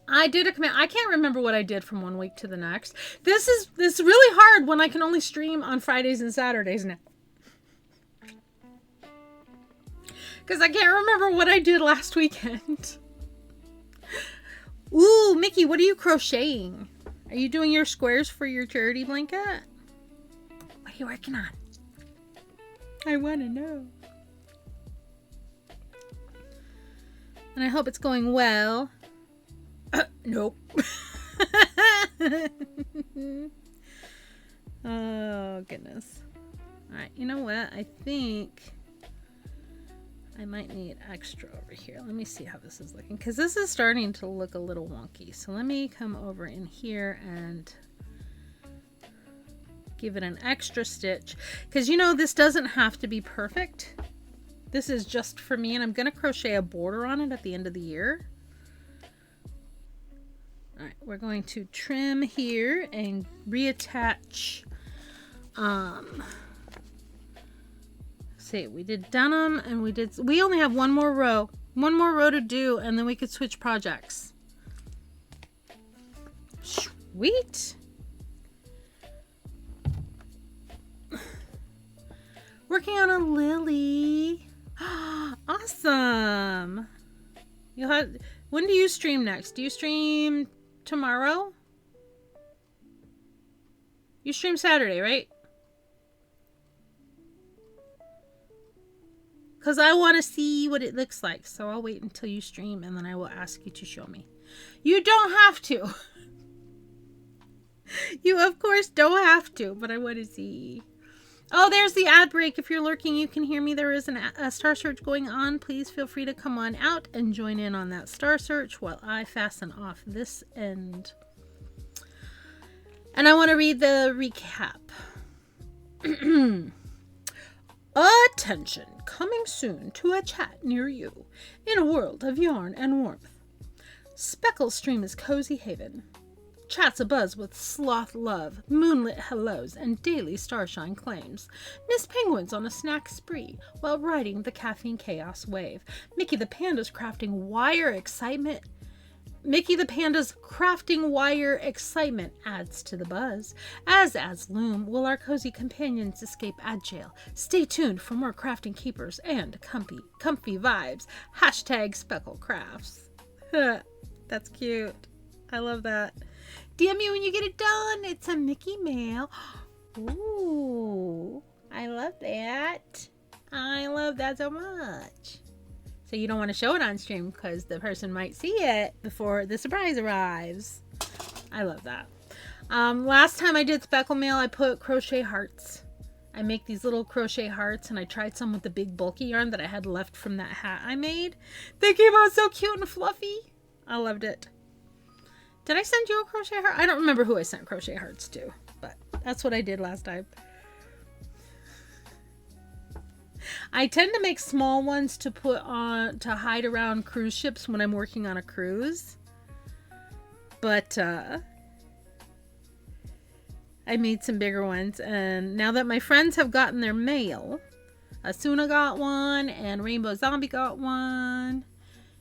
I did a command. I can't remember what I did from one week to the next. This is really hard when I can only stream on Fridays and Saturdays now. Because I can't remember what I did last weekend. Ooh, Mickey, what are you crocheting? Are you doing your squares for your charity blanket? What are you working on? I want to know. And I hope it's going well. Nope. Oh, goodness. Alright, you know what? I think I might need extra over here. Let me see how this is looking. Because this is starting to look a little wonky. So let me come over in here and give it an extra stitch. Because you know, this doesn't have to be perfect. This is just for me. And I'm going to crochet a border on it at the end of the year. Alright, we're going to trim here and reattach. See, we did denim and we only have one more row to do, and then we could switch projects. Sweet. Working on a lily. Awesome. When do you stream next? Do you stream tomorrow? You stream Saturday, right? Because I want to see what it looks like. So I'll wait until you stream and then I will ask you to show me. You don't have to. You, of course, don't have to, but I want to see. Oh, there's the ad break. If you're lurking, you can hear me. There is a star search going on. Please feel free to come on out and join in on that star search while I fasten off this end. And I want to read the recap. Attention, coming soon to a chat near you in a world of yarn and warmth. Speckle Stream is cozy haven. Chats abuzz with sloth love, moonlit hellos, and daily starshine claims. Miss Penguin's on a snack spree while riding the caffeine chaos wave. Mickey the Panda's crafting wire excitement. Adds to the buzz. As ads loom, will our cozy companions escape ad jail? Stay tuned for more crafting keepers and comfy vibes. Hashtag Speckle Crafts. That's cute. I love that. DM me when you get it done. It's a Mickey mail. Ooh, I love that. I love that so much. So you don't want to show it on stream because the person might see it before the surprise arrives. I love that. Last time I did speckle mail, I put crochet hearts. I make these little crochet hearts, and I tried some with the big bulky yarn that I had left from that hat I made. They came out so cute and fluffy. I loved it. Did I send you a crochet heart? I don't remember who I sent crochet hearts to, but that's what I did last time. I tend to make small ones to put on to hide around cruise ships when I'm working on a cruise. But I made some bigger ones, and now that my friends have gotten their mail, Asuna got one and Rainbow Zombie got one.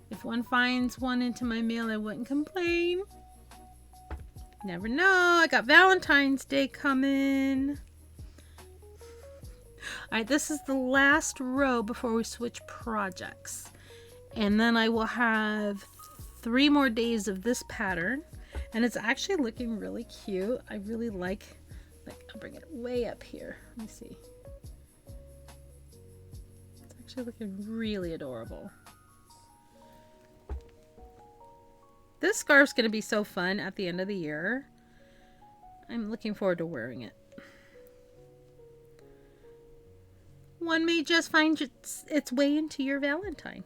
If one finds one into my mail, I wouldn't complain. Never know. I got Valentine's Day coming. Alright, this is the last row before we switch projects. And then I will have 3 more days of this pattern. And it's actually looking really cute. I really like I'll bring it way up here. Let me see. It's actually looking really adorable. This scarf's going to be so fun at the end of the year. I'm looking forward to wearing it. One may just find its way into your Valentine.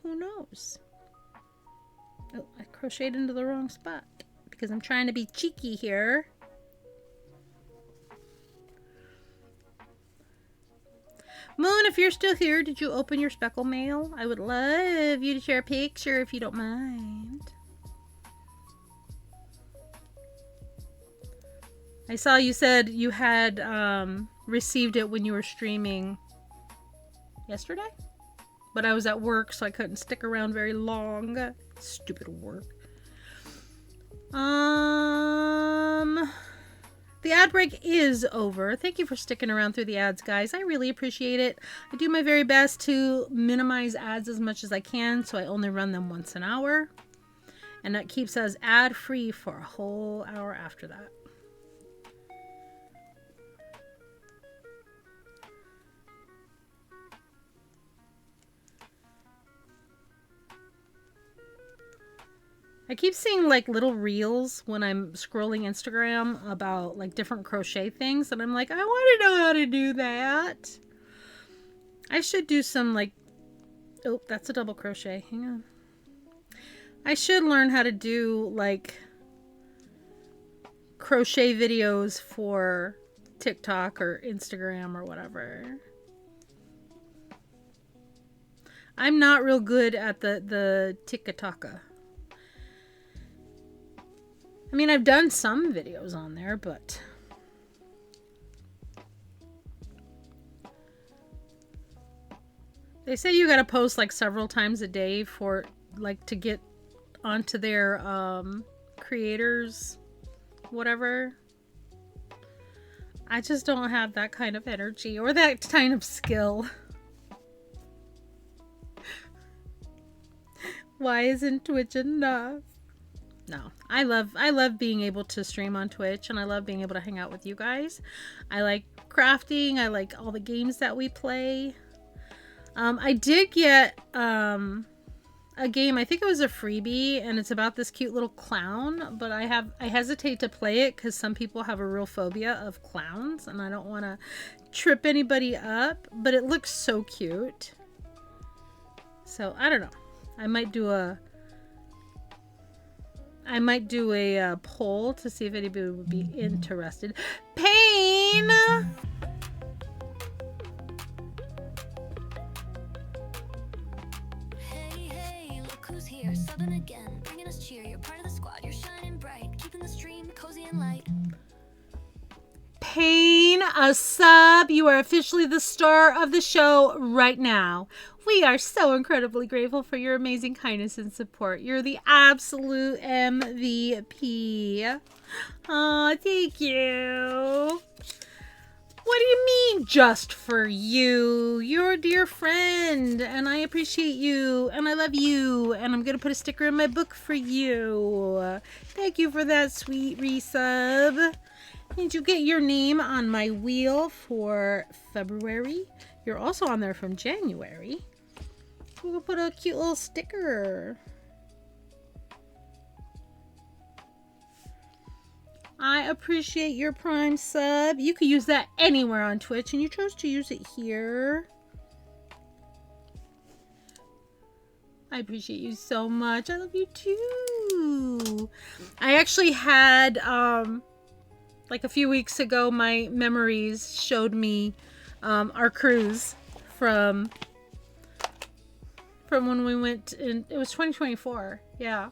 Who knows? Oh, I crocheted into the wrong spot because I'm trying to be cheeky here. Moon, if you're still here, did you open your speckle mail? I would love you to share a picture if you don't mind. I saw you said you had received it when you were streaming yesterday, but I was at work, so I couldn't stick around very long. Stupid work. The ad break is over. Thank you for sticking around through the ads, guys. I really appreciate it. I do my very best to minimize ads as much as I can, so I only run them once an hour. And that keeps us ad-free for a whole hour after that. I keep seeing like little reels when I'm scrolling Instagram about like different crochet things, and I'm like, I want to know how to do that. I should do some like, oh, that's a double crochet. Hang on. I should learn how to do like crochet videos for TikTok or Instagram or whatever. I'm not real good at the TikTok. I mean, I've done some videos on there, but they say you gotta post like several times a day for like to get onto their creators, whatever. I just don't have that kind of energy or that kind of skill. Why isn't Twitch enough? No, I love being able to stream on Twitch, and I love being able to hang out with you guys. I like crafting. I like all the games that we play. I did get a game, I think it was a freebie, and it's about this cute little clown, but I hesitate to play it because some people have a real phobia of clowns, and I don't want to trip anybody up, but it looks so cute. So, I don't know. I might do a poll to see if anybody would be interested. Pain! Hey, look who's here, Southern again, bringing us cheer. You're part of the squad, you're shining bright, keeping the stream cozy and light. Pain, a sub. You are officially the star of the show right now. We are so incredibly grateful for your amazing kindness and support. You're the absolute MVP. Aw, thank you. What do you mean, just for you? You're a dear friend, and I appreciate you, and I love you, and I'm going to put a sticker in my book for you. Thank you for that, sweet resub. Did you get your name on my wheel for February? You're also on there from January. We'll put a cute little sticker. I appreciate your Prime sub. You could use that anywhere on Twitch, and you chose to use it here. I appreciate you so much. I love you too. I actually had, like a few weeks ago, my memories showed me our cruise from when we went in, it was 2024. Yeah.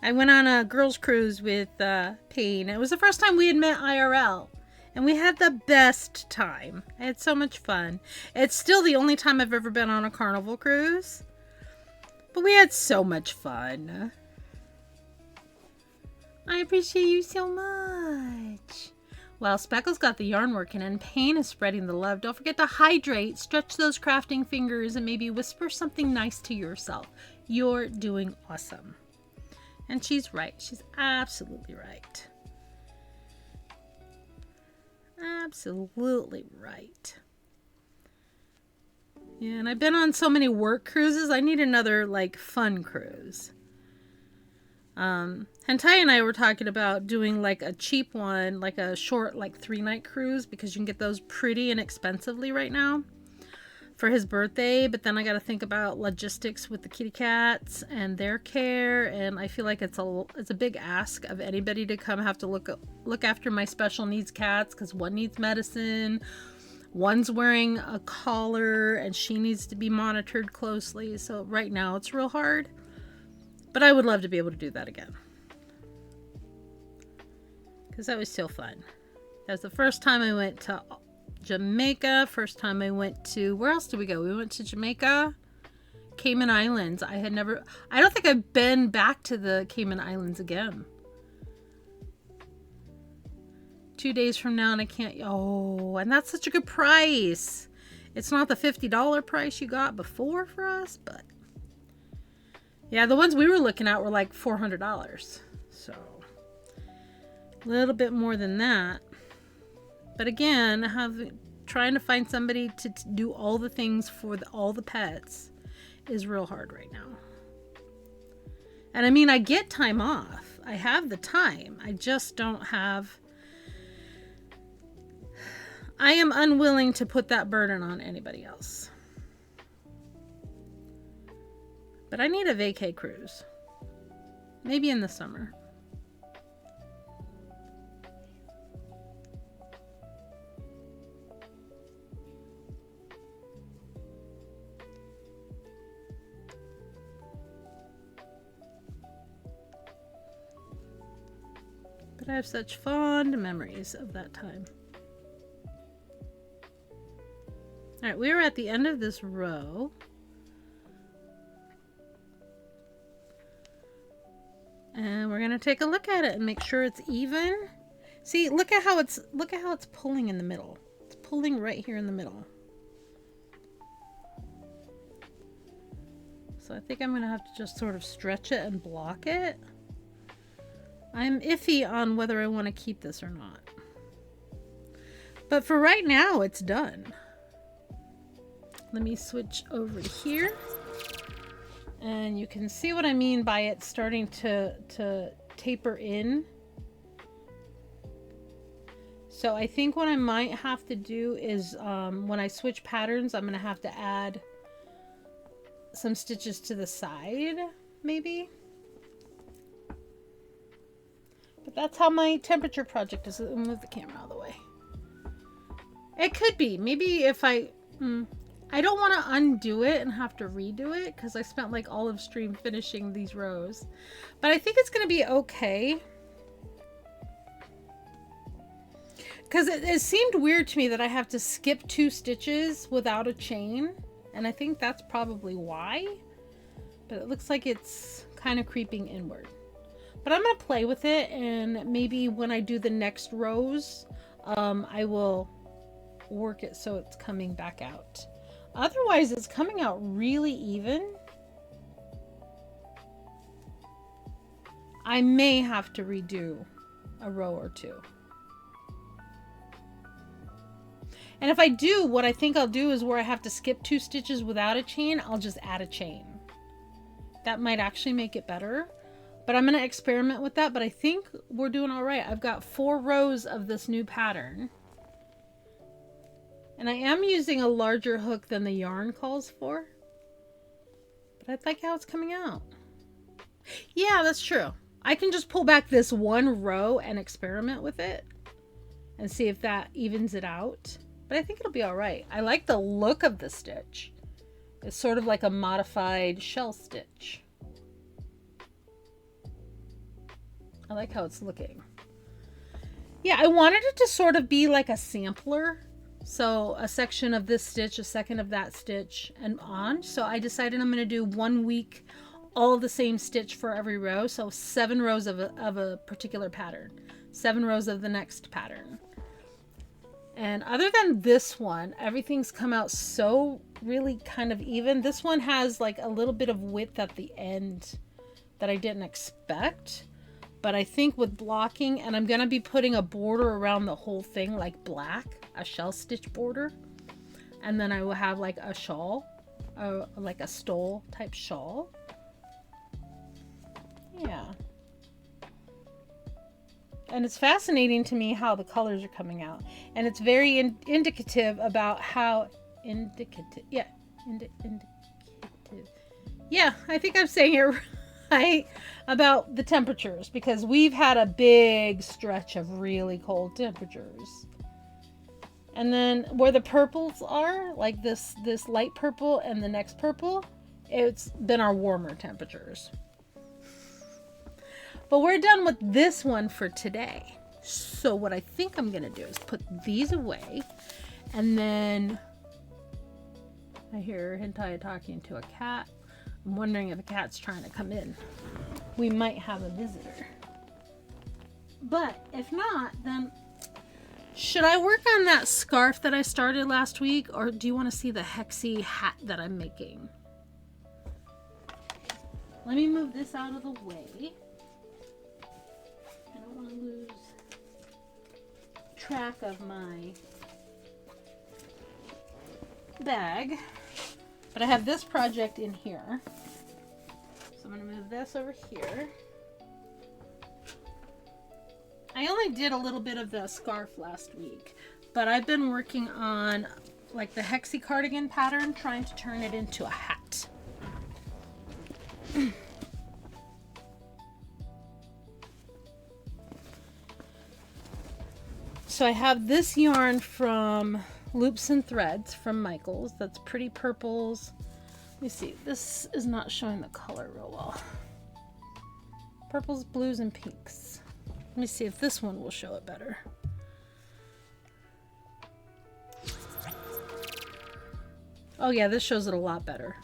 I went on a girls cruise with Pain. It was the first time we had met IRL, and we had the best time. I had so much fun. It's still the only time I've ever been on a Carnival cruise, but we had so much fun. I appreciate you so much. Well, Speckle's got the yarn working and Pain is spreading the love. Don't forget to hydrate, stretch those crafting fingers, and maybe whisper something nice to yourself. You're doing awesome. And she's right. She's absolutely right. Absolutely right. Yeah, and I've been on so many work cruises. I need another, like, fun cruise. Hentai and I were talking about doing like a cheap one, like a short, like 3-night cruise, because you can get those pretty inexpensively right now for his birthday. But then I got to think about logistics with the kitty cats and their care, and I feel like it's a big ask of anybody to come have to look after my special needs cats, because one needs medicine, one's wearing a collar, and she needs to be monitored closely. So right now it's real hard. But I would love to be able to do that again. Because that was so fun. That was the first time I went to Jamaica. First time I went to... Where else did we go? We went to Jamaica. Cayman Islands. I don't think I've been back to the Cayman Islands again. 2 days from now and I can't... Oh, and that's such a good price. It's not the $50 price you got before for us, but... Yeah, the ones we were looking at were like $400. So a little bit more than that. But again, trying to find somebody to do all the things for all the pets is real hard right now. And I mean, I get time off. I have the time. I just don't have... I am unwilling to put that burden on anybody else. But I need a vacay cruise. Maybe in the summer. But I have such fond memories of that time. Alright, we are at the end of this row. And we're gonna take a look at it and make sure it's even. See, look at how it's pulling in the middle. It's pulling right here in the middle. So I think I'm gonna have to just sort of stretch it and block it. I'm iffy on whether I want to keep this or not. But for right now, it's done. Let me switch over to here. And you can see what I mean by it starting to taper in. So I think what I might have to do is when I switch patterns, I'm going to have to add some stitches to the side, maybe. But that's how my temperature project is. Move the camera out of the way. It could be. Maybe if I don't want to undo it and have to redo it because I spent like all of stream finishing these rows. But I think it's going to be okay. Because it seemed weird to me that I have to skip 2 stitches without a chain. And I think that's probably why. But it looks like it's kind of creeping inward. But I'm going to play with it, and maybe when I do the next rows, I will work it so it's coming back out. Otherwise, it's coming out really even. I may have to redo a row or 2. And if I do, what I think I'll do is where I have to skip 2 stitches without a chain, I'll just add a chain. That might actually make it better. But I'm going to experiment with that. But I think we're doing all right. I've got 4 rows of this new pattern. And I am using a larger hook than the yarn calls for. But I like how it's coming out. Yeah, that's true. I can just pull back this one row and experiment with it. And see if that evens it out. But I think it'll be all right. I like the look of the stitch. It's sort of like a modified shell stitch. I like how it's looking. Yeah, I wanted it to sort of be like a sampler. So a section of this stitch, a second of that stitch, and on. So I decided I'm going to do 1 week, all the same stitch for every row. So 7 rows of a particular pattern. 7 rows of the next pattern. And other than this one, everything's come out so really kind of even. This one has like a little bit of width at the end that I didn't expect. But I think with blocking, and I'm going to be putting a border around the whole thing, like black, a shell stitch border. And then I will have like a shawl, like a stole type shawl. Yeah. And it's fascinating to me how the colors are coming out. And it's very indicative about how, indicative. Yeah, I think I'm saying it right. About the temperatures, because we've had a big stretch of really cold temperatures. And then where the purples are, like this light purple and the next purple, it's been our warmer temperatures. But we're done with this one for today. So what I think I'm gonna do is put these away, and then I hear Hentai talking to a cat. I'm wondering if a cat's trying to come in. We might have a visitor. But if not, then should I work on that scarf that I started last week, or do you want to see the hexy hat that I'm making? let me move this out of the way. I don't want to lose track of my bag. But I have this project in here. So I'm going to move this over here. I only did a little bit of the scarf last week, but I've been working on like the hexie cardigan pattern, trying to turn it into a hat. So I have this yarn from Loops and Threads from Michaels. That's Pretty Purples. Let me see. This is not showing the color real well. Purples, blues, and pinks. Let me see if this one will show it better. Oh yeah, this shows it a lot better.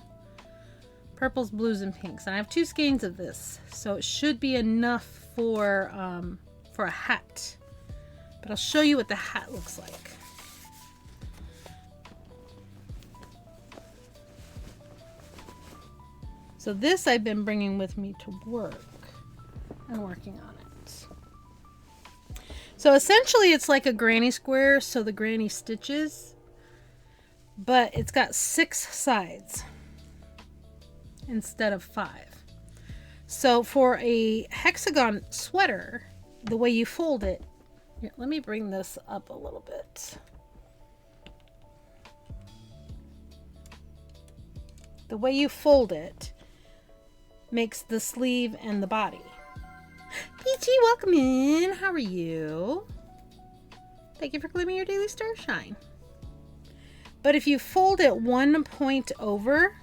Purples, blues, and pinks. And I have 2 skeins of this, so it should be enough for a hat. But I'll show you what the hat looks like. So this I've been bringing with me to work and working on it. So essentially it's like a granny square, so the granny stitches, but it's got 6 sides instead of 5. So for a hexagon sweater, the way you fold it, here, let me bring this up a little bit. The way you fold it makes the sleeve and the body. Peachy, welcome in. How are you? Thank you for claiming your daily starshine. But if you fold it 1 point over,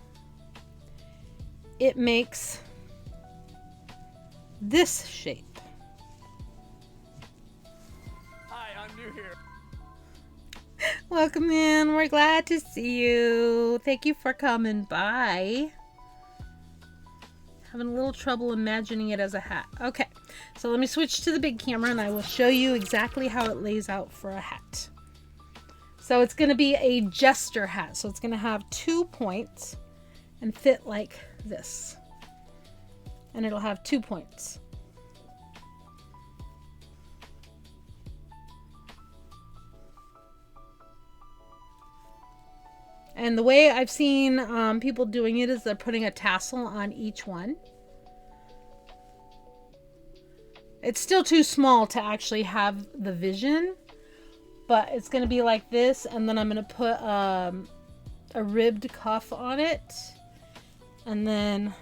it makes this shape. Hi, I'm new here. Welcome in. We're glad to see you. Thank you for coming by. Having a little trouble imagining it as a hat. Okay, so let me switch to the big camera and I will show you exactly how it lays out for a hat. So it's going to be a jester hat. So it's going to have 2 points and fit like this. And it'll have 2 points. And the way I've seen people doing it is they're putting a tassel on each one. It's still too small to actually have the vision, but it's going to be like this, and then I'm going to put a ribbed cuff on it, and then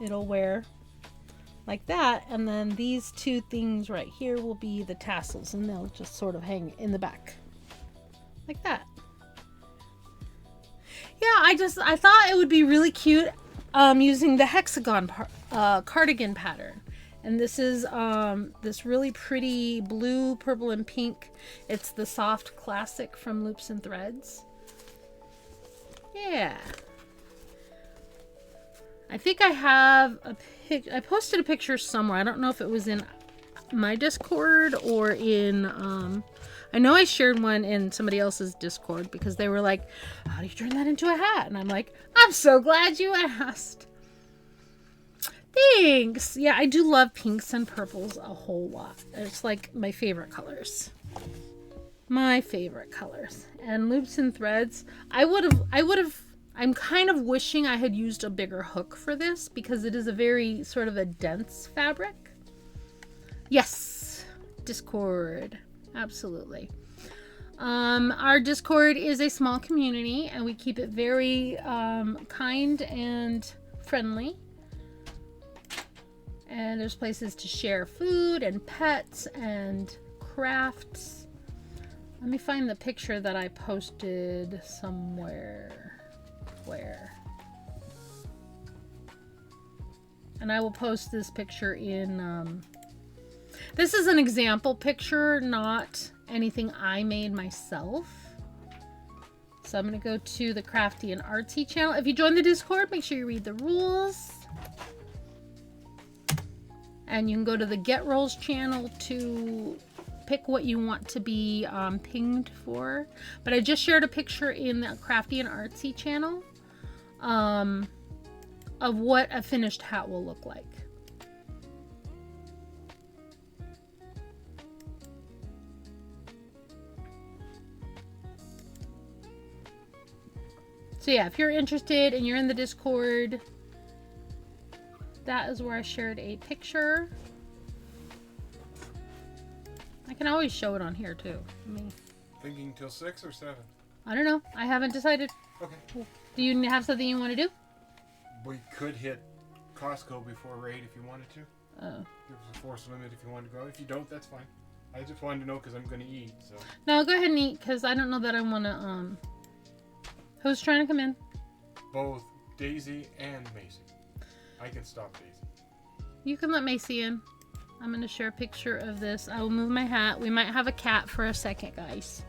it'll wear like that, and then these 2 things right here will be the tassels, and they'll just sort of hang in the back like that. Yeah, I thought it would be really cute using the hexagon cardigan pattern. And this is this really pretty blue, purple, and pink. It's the soft classic from Loops and Threads. Yeah. I think I have a I posted a picture somewhere. I don't know if it was in my Discord or in I know I shared one in somebody else's Discord because they were like, how do you turn that into a hat? And I'm like, I'm so glad you asked. Thanks. Yeah, I do love pinks and purples a whole lot. It's like my favorite colors. My favorite colors. And Loops and Threads, I'm kind of wishing I had used a bigger hook for this because it is a very sort of a dense fabric. Yes, Discord. Absolutely. Our Discord is a small community and we keep it very kind and friendly. And there's places to share food and pets and crafts. Let me find the picture that I posted somewhere. Where? And I will post this picture in... This is an example picture, not anything I made myself. So I'm going to go to the Crafty and Artsy channel. If you join the Discord, make sure you read the rules. And you can go to the Get Rolls channel to pick what you want to be pinged for. But I just shared a picture in the Crafty and Artsy channel of what a finished hat will look like. So yeah, if you're interested and you're in the Discord, that is where I shared a picture. I can always show it on here too. I mean, Thinking till 6 or 7? I don't know. I haven't decided. Okay. Do you have something you want to do? We could hit Costco before raid if you wanted to. Oh. There was a force limit if you wanted to go. If you don't, that's fine. I just wanted to know because I'm going to eat. So. No, go ahead and eat because I don't know that I want to. Who's trying to come in? Both Daisy and Macy. I can stop Daisy. You can let Macy in. I'm going to share a picture of this. I will move my hat. We might have a cat for a second, guys.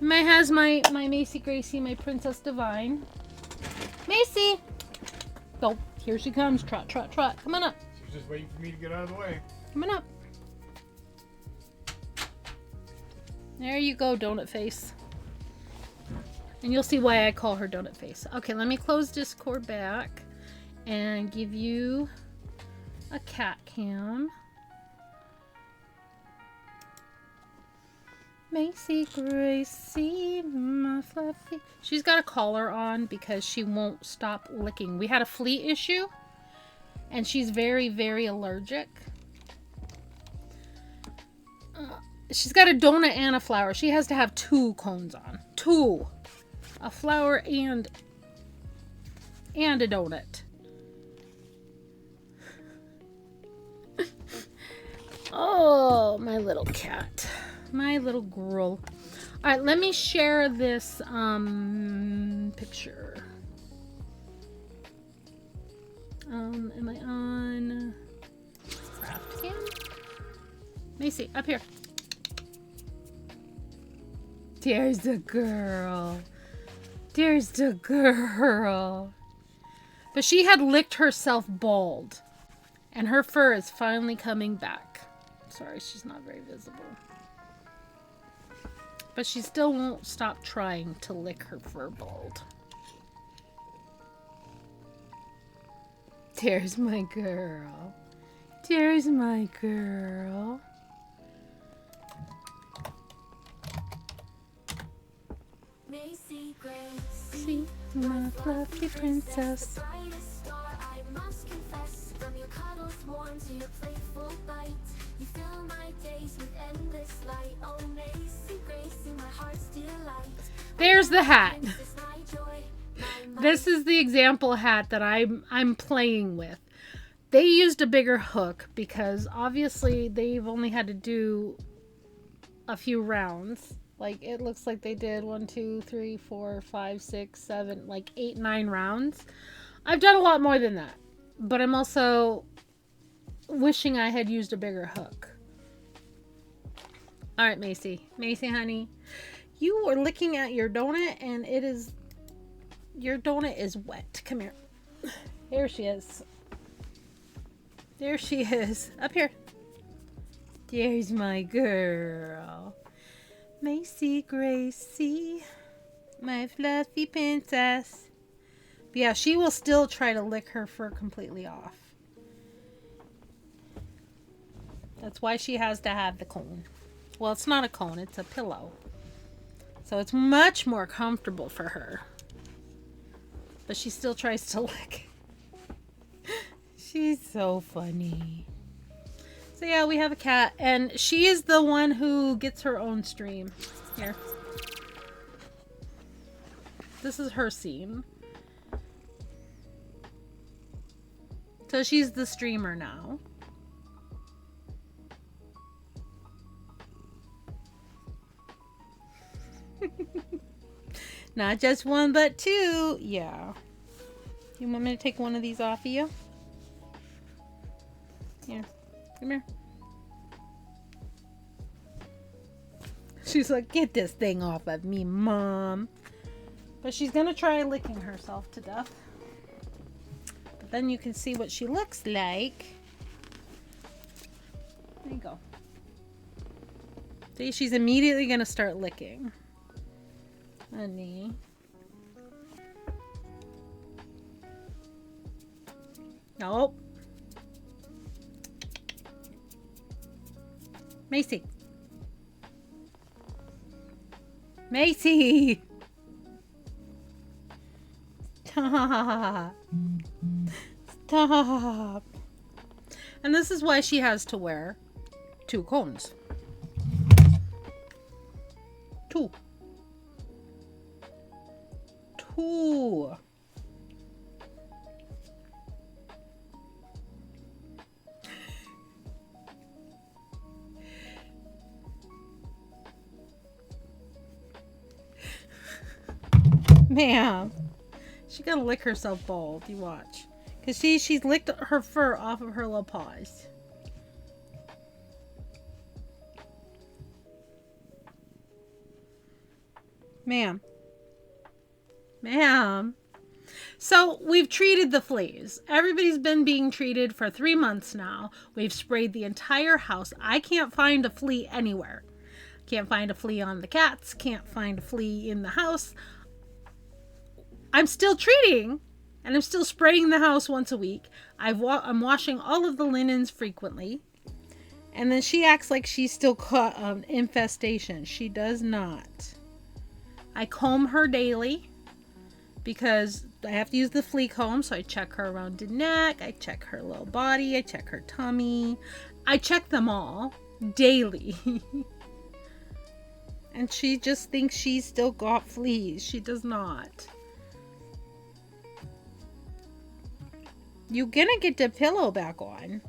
My has my Macy Gracie, my Princess Divine. Macy! Oh, here she comes. Trot, trot, trot. Come on up. She's just waiting for me to get out of the way. Come on up. There you go, Donut Face. And you'll see why I call her Donut Face. Okay, let me close Discord back and give you a cat cam. Macy Gracie, my fluffy. She's got a collar on because she won't stop licking. We had a flea issue, and she's very, very allergic. She's got a donut and a flower. She has to have 2 cones on. 2. A flower and a donut. Oh, my little cat. My little girl. Alright, let me share this picture. Am I on craft cam? Macy, up here. There's the girl. There's the girl. But she had licked herself bald. And her fur is finally coming back. Sorry, she's not very visible. But she still won't stop trying to lick her fur bald. There's my girl. There's my girl. Macy Gracie, See my fluffy princess. brightest star, I must confess. From your cuddles warm to your playful bite, you fill my days with endless light. Oh, Macy Gracie, my heart's delight. There's the hat. Princess, my joy, my This is the example hat that I'm playing with. They used a bigger hook because obviously they've only had to do a few rounds. Like it looks like they did 1, 2, 3, 4, 5, 6, 7, like 8, 9 rounds. I've done a lot more than that, but I'm also wishing I had used a bigger hook. All right, Macy, honey, you were licking at your donut, and your donut is wet. Come here. Here she is. There she is. Up here. There's my girl. Macy Gracie, my fluffy princess. But yeah, she will still try to lick her fur completely off. That's why she has to have the cone. Well, it's not a cone, it's a pillow. So it's much more comfortable for her. But she still tries to lick. She's so funny. So yeah, we have a cat, and she is the one who gets her own stream. Here. This is her scene. So she's the streamer now. Not just one, but 2. Yeah. You want me to take one of these off of you? Here. Come here. She's like, get this thing off of me, Mom. But she's gonna try licking herself to death. But then you can see what she looks like. There you go. See, she's immediately gonna start licking. Honey. Nope. Macy. Macy. Stop. Stop. And this is why she has to wear 2 cones. 2. 2. Ma'am. She's gonna lick herself bald. You watch. Because she's licked her fur off of her little paws. Ma'am. Ma'am. So we've treated the fleas. Everybody's been being treated for 3 months now. We've sprayed the entire house. I can't find a flea anywhere. Can't find a flea on the cats. Can't find a flea in the house. I'm still treating, and I'm still spraying the house once a week. I'm washing all of the linens frequently. And then she acts like she's still caught infestation. She does not. I comb her daily because I have to use the flea comb. So I check her around the neck. I check her little body. I check her tummy. I check them all daily. And she just thinks she's still got fleas. She does not. You're gonna get the pillow back on.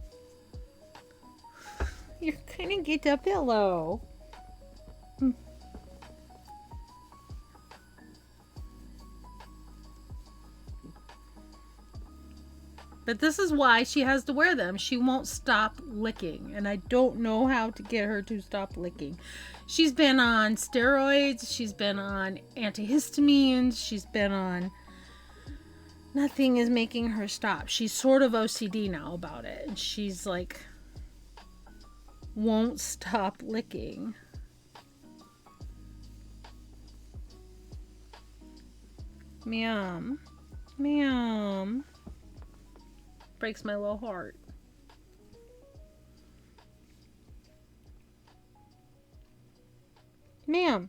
You're gonna get the pillow. But this is why she has to wear them. She won't stop licking. And I don't know how to get her to stop licking. She's been on steroids. She's been on antihistamines. She's been on... Nothing is making her stop. She's sort of OCD now about it. And she's like... won't stop licking. Ma'am. Ma'am. Breaks my little heart. Ma'am.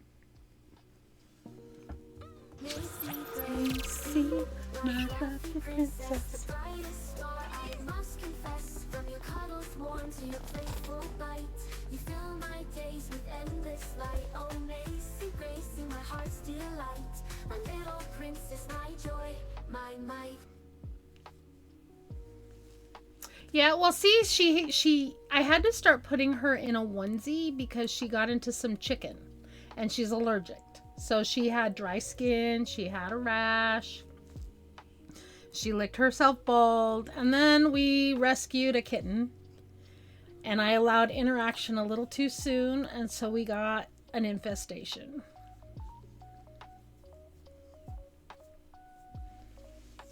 See my lovely princess. You fill my days with endless light. Oh, Macy, Grace, my heart's delight. My little princess, my joy, my might. Yeah, well, see, I had to start putting her in a onesie because she got into some chicken and she's allergic. So she had dry skin, she had a rash, she licked herself bald, and then we rescued a kitten. And I allowed interaction a little too soon, and so we got an infestation.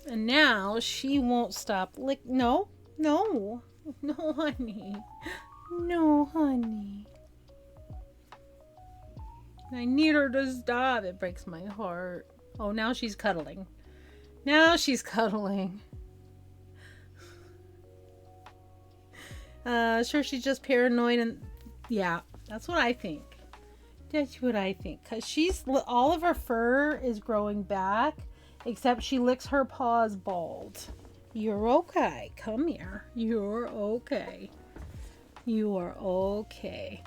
And now she won't stop No, honey. No, honey. I need her to stop. It breaks my heart. Oh, now she's cuddling. Now she's cuddling. Sure, she's just paranoid, and yeah, that's what I think. That's what I think. Because all of her fur is growing back, except she licks her paws bald. You're okay. Come here. You're okay. You are okay.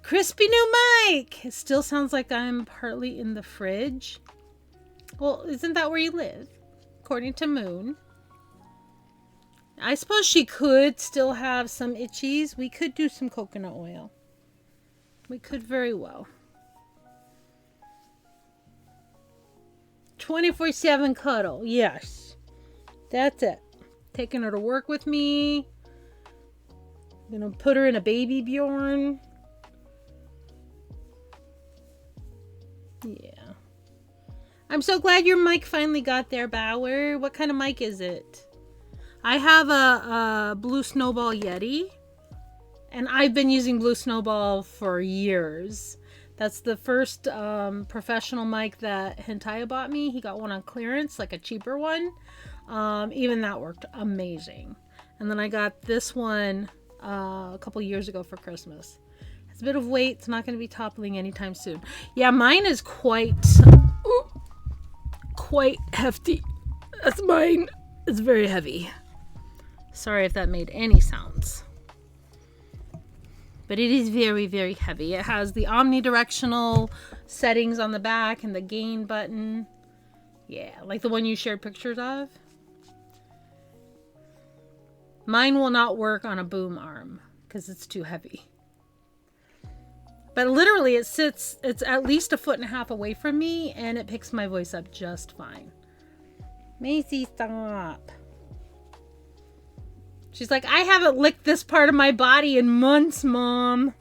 Crispy new mic! It still sounds like I'm partly in the fridge. Well, isn't that where you live? According to Moon. I suppose she could still have some itchies. We could do some coconut oil. We could very well. 24/7 cuddle. Yes. That's it. Taking her to work with me. I'm gonna put her in a baby Bjorn. Yeah. I'm so glad your mic finally got there, Bauer. What kind of mic is it? I have a Blue Snowball Yeti, and I've been using Blue Snowball for years. That's the first professional mic that Hentaya bought me. He got one on clearance, like a cheaper one. Even that worked amazing. And then I got this one a couple years ago for Christmas. It's a bit of weight. It's not going to be toppling anytime soon. Yeah, mine is quite hefty. That's mine. It's very heavy. Sorry if that made any sounds. But it is very, very heavy. It has the omnidirectional settings on the back and the gain button. Yeah, like the one you shared pictures of. Mine will not work on a boom arm because it's too heavy. But literally it's at least 1.5 feet away from me and it picks my voice up just fine. Macy, stop. She's like, I haven't licked this part of my body in months, Mom.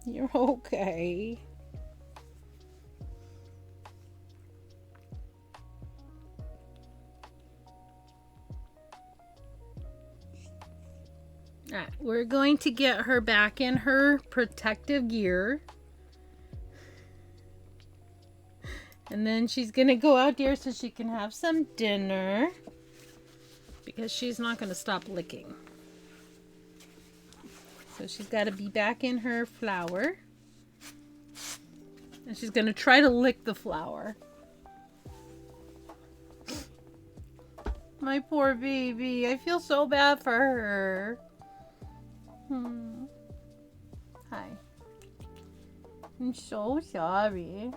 You're okay. Alright, we're going to get her back in her protective gear. And then she's going to go out there so she can have some dinner. Because she's not going to stop licking. So she's got to be back in her flower. And she's going to try to lick the flower. My poor baby. I feel so bad for her. Hi. I'm so sorry.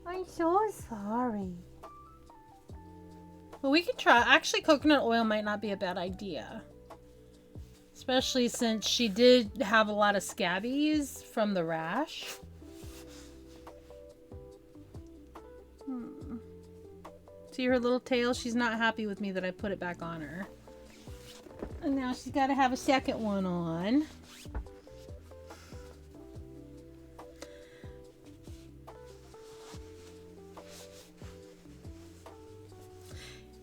I'm so sorry. Well, we could try. Actually, coconut oil might not be a bad idea. Especially since she did have a lot of scabies from the rash. See her little tail? She's not happy with me that I put it back on her. And now she's got to have a second one on.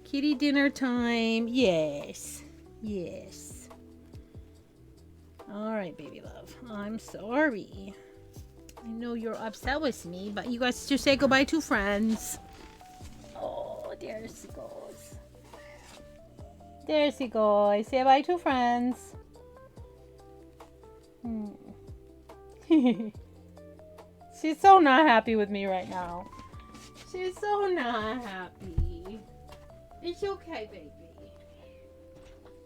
Kitty dinner time. Yes. Yes. Alright, baby love. I'm sorry. I know you're upset with me, but you guys just say goodbye to friends. Oh, there she goes. There she goes. Say bye to friends. She's so not happy with me right now. She's so not happy. It's okay, baby.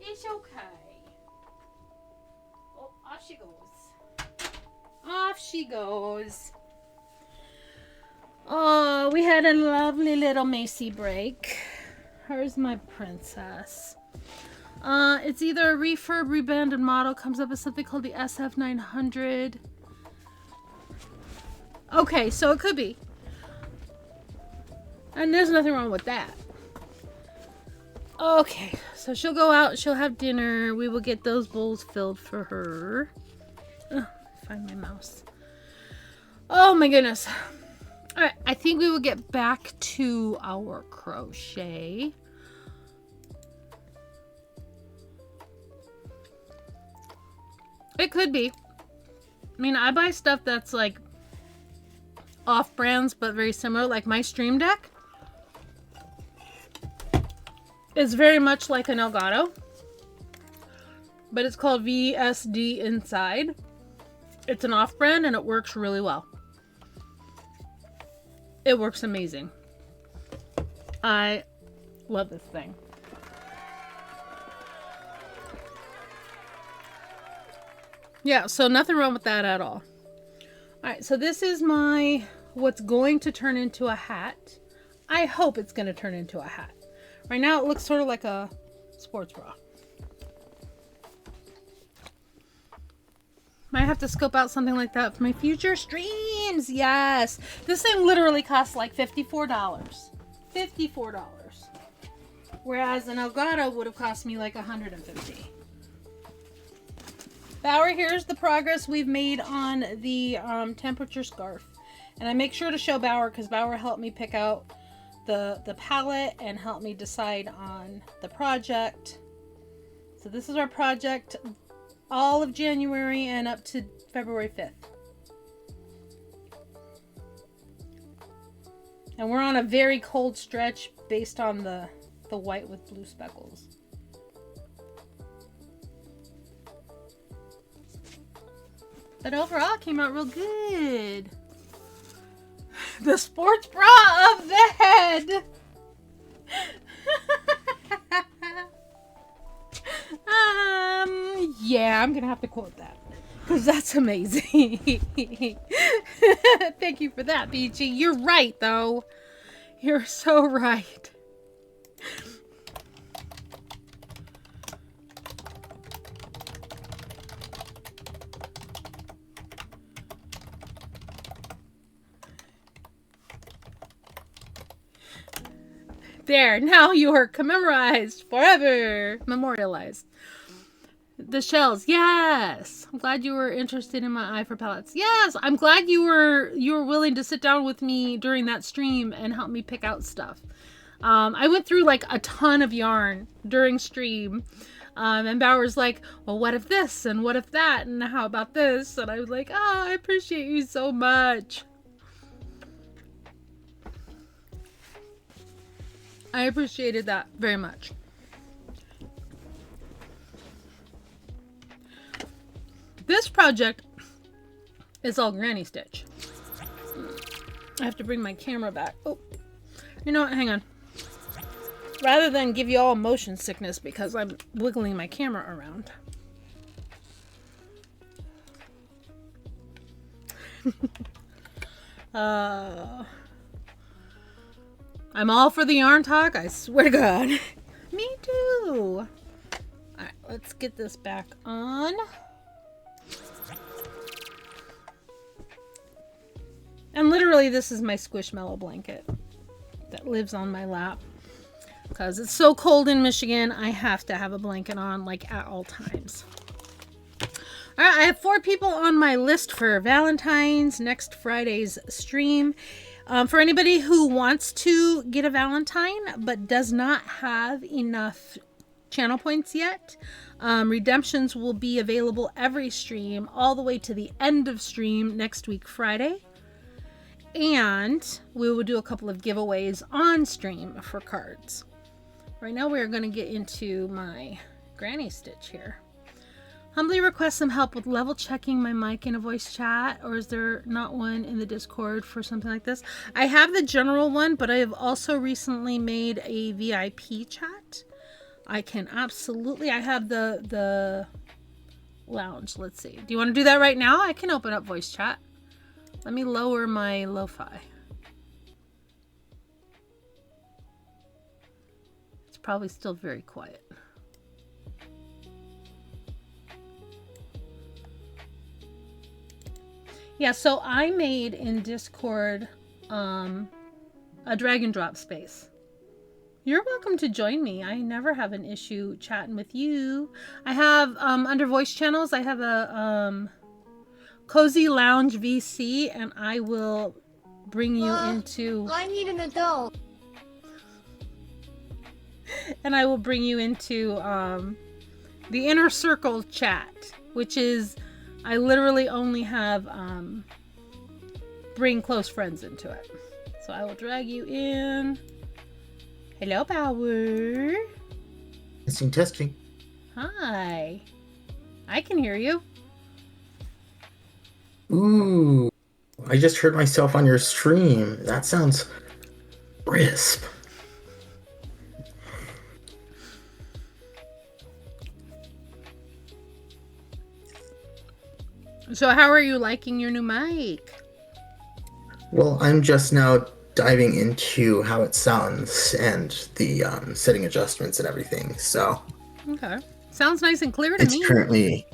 It's okay. Oh, off she goes. Off she goes. Oh, we had a lovely little Macy break. Here's my princess. It's either a refurb, rebranded model. Comes up with something called the SF900. Okay, so it could be. And there's nothing wrong with that. Okay, so she'll go out, she'll have dinner. We will get those bowls filled for her. Find my mouse. Oh my goodness. Alright, I think we will get back to our crochet. It could be. I mean, I buy stuff that's like off-brands but very similar, like my Stream Deck. It's very much like an Elgato, but it's called VSD Inside. It's an off-brand and it works really well. It works amazing. I love this thing. Yeah, so nothing wrong with that at all. Alright, so this is my, what's going to turn into a hat. I hope it's going to turn into a hat. Right now it looks sort of like a sports bra. Might have to scope out something like that for my future streams. Yes. This thing literally costs like $54. $54. Whereas an Elgato would have cost me like $150. Bower, here's the progress we've made on the temperature scarf. And I make sure to show Bower because Bower helped me pick out the palette and help me decide on the project. So this is our project all of January and up to February 5th. And we're on a very cold stretch based on the white with blue speckles. But overall, it came out real good. The sports bra of the head. Yeah, I'm gonna have to quote that because that's amazing. Thank you for that, BG. You're right, though. You're so right. There, now you are commemorized forever. Memorialized. The shells, yes. I'm glad you were interested in my eye for pellets. Yes, I'm glad you were willing to sit down with me during that stream and help me pick out stuff. I went through like a ton of yarn during stream. And Bauer's like, well, what if this and what if that and how about this? And I was like, oh, I appreciate you so much. I appreciated that very much. This project is all granny stitch. I have to bring my camera back. Oh, you know what? Hang on. Rather than give you all motion sickness because I'm wiggling my camera around. I'm all for the yarn talk, I swear to God. Me too. Alright, let's get this back on. And literally this is my Squishmallow blanket that lives on my lap. Because it's so cold in Michigan, I have to have a blanket on like at all times. Alright, I have 4 people on my list for Valentine's next Friday's stream. For anybody who wants to get a Valentine but does not have enough channel points yet, redemptions will be available every stream all the way to the end of stream next week Friday. And we will do a couple of giveaways on stream for cards. Right now we're going to get into my granny stitch here. Humbly request some help with level checking my mic in a voice chat, or is there not one in the Discord for something like this? I have the general one, but I have also recently made a VIP chat. I can absolutely, I have the lounge. Let's see. Do you want to do that right now? I can open up voice chat. Let me lower my lo-fi. It's probably still very quiet. Yeah, so I made in Discord a drag and drop space. You're welcome to join me. I never have an issue chatting with you. I have, under voice channels, I have a Cozy Lounge VC, and I will bring you into... I need an adult. And I will bring you into the inner circle chat, which is... I literally only have bring close friends into it. So I will drag you in. Hello, Bauer. Testing, testing. Hi. I can hear you. Ooh, I just heard myself on your stream. That sounds crisp. So how are you liking your new mic? Well, I'm just now diving into how it sounds and the setting adjustments and everything. So Okay. Sounds nice and clear to it's me. currently...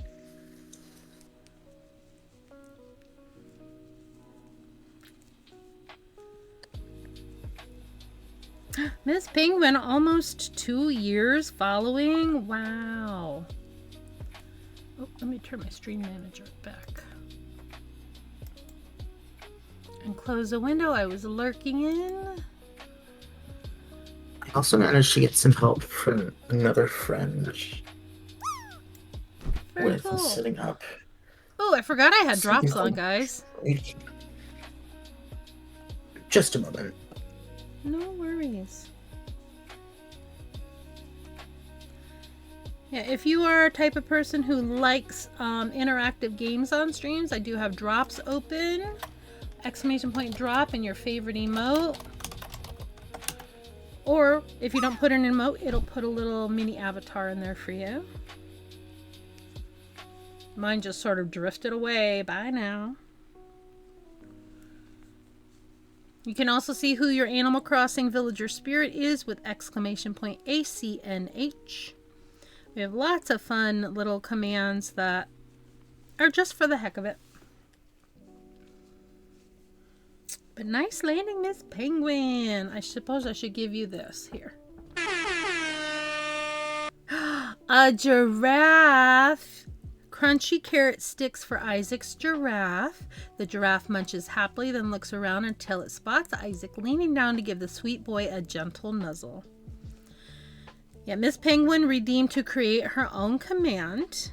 Miss Penguin, almost 2 years following. Wow. Oh, let me turn my stream manager back. And close the window I was lurking in. I also managed to get some help from another friend Very with cool. setting up. Oh, I forgot I had something drops on, called- guys. Just a moment. No worries. Yeah, if you are a type of person who likes interactive games on streams, I do have drops open. Exclamation point drop in your favorite emote. Or if you don't put an emote, it'll put a little mini avatar in there for you. Mine just sort of drifted away. Bye now. You can also see who your Animal Crossing villager spirit is with exclamation point ACNH. We have lots of fun little commands that are just for the heck of it. But nice landing, Miss Penguin. I suppose I should give you this here. A giraffe. Crunchy carrot sticks for Isaac's giraffe. The giraffe munches happily, then looks around until it spots Isaac leaning down to give the sweet boy a gentle nuzzle. Yeah, Miss Penguin redeemed to create her own command.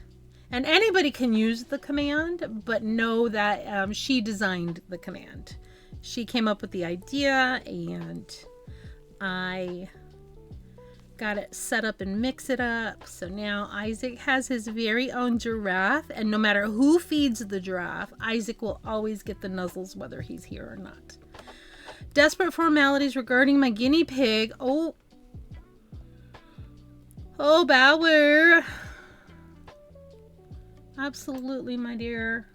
And anybody can use the command, but know that she designed the command. She came up with the idea, and I got it set up and mix it up. So now Isaac has his very own giraffe, and no matter who feeds the giraffe, Isaac will always get the nuzzles whether he's here or not. Desperate formalities regarding my guinea pig. Oh, Bower. Absolutely, my dear.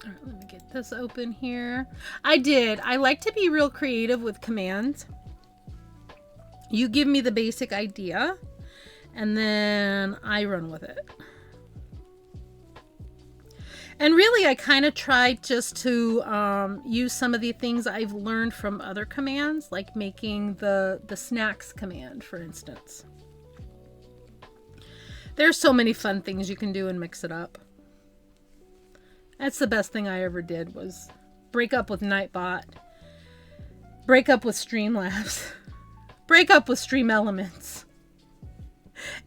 All right, let me get this open here. I like to be real creative with commands. You give me the basic idea, and then I run with it. And really, I kind of tried just to use some of the things I've learned from other commands, like making the snacks command, for instance. There's so many fun things you can do and mix it up. That's the best thing I ever did, was break up with Nightbot, break up with Streamlabs, break up with Stream Elements,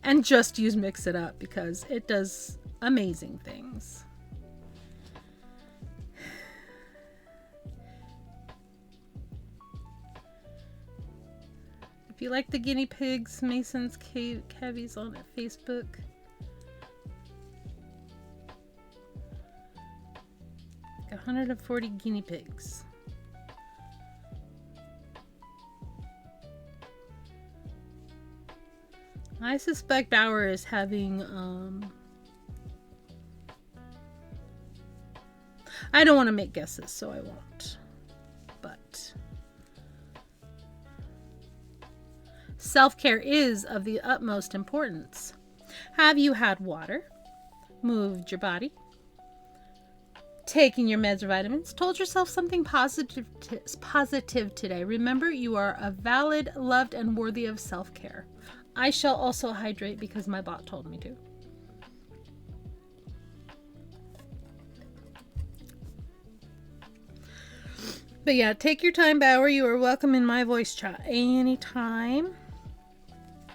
and just use Mix It Up because it does amazing things. If you like the guinea pigs, Mason's Cavies on Facebook. Like 140 guinea pigs. I suspect Bauer is having I don't want to make guesses, so I won't. But self-care is of the utmost importance. Have you had water? Moved your body? Taking your meds or vitamins? Told yourself something positive today? Remember, you are a valid, loved, and worthy of self-care. I shall also hydrate because my bot told me to. But yeah, take your time, Bauer. You are welcome in my voice chat anytime.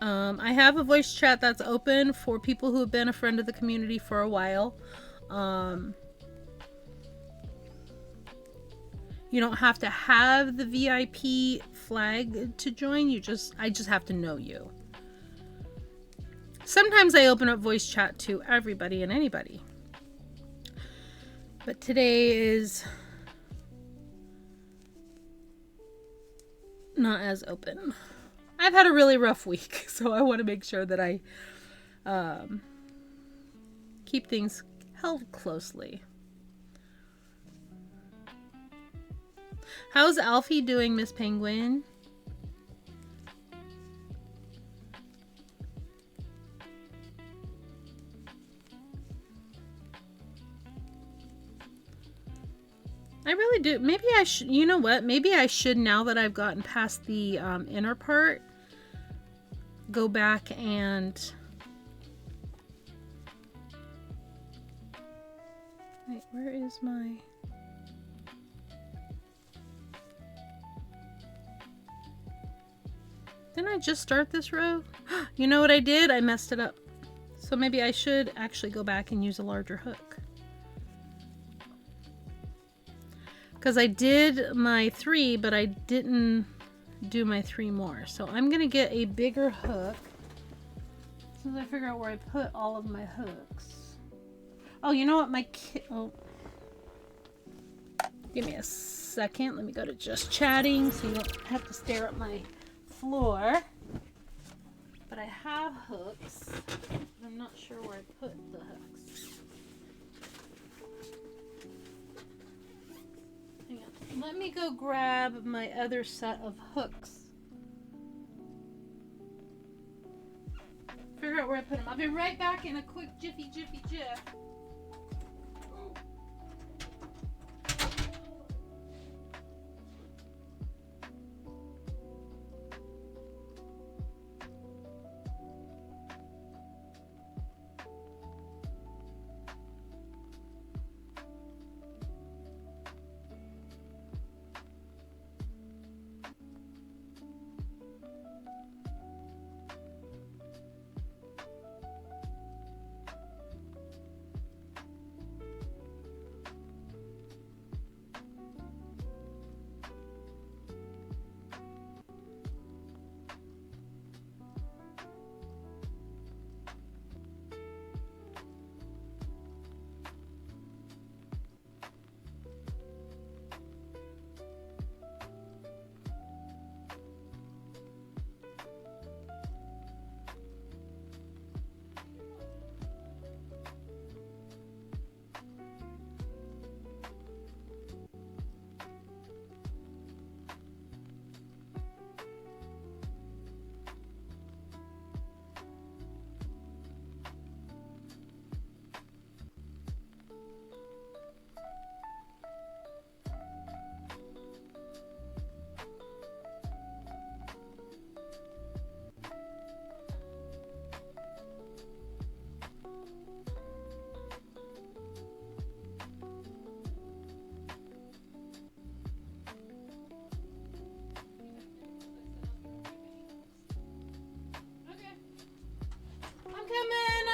I have a voice chat that's open for people who have been a friend of the community for a while. You don't have to have the VIP flag to join. I just have to know you. Sometimes I open up voice chat to everybody and anybody. But today is not as open. I've had a really rough week, so I want to make sure that I keep things held closely. How's Alfie doing, Miss Penguin? I really do. Maybe I should, you know what? Maybe I should, now that I've gotten past the inner part, go back and... Wait, where is my... Didn't I just start this row? You know what I did? I messed it up. So maybe I should actually go back and use a larger hook. Because I did my 3, but I didn't do my 3 more. So I'm going to get a bigger hook. As soon as I figure out where I put all of my hooks. Oh, you know what? Give me a second. Let me go to just chatting so you don't have to stare at my floor. But I have hooks. I'm not sure where I put the hooks. Hang on. Let me go grab my other set of hooks. Figure out where I put them. I'll be right back in a quick jiffy.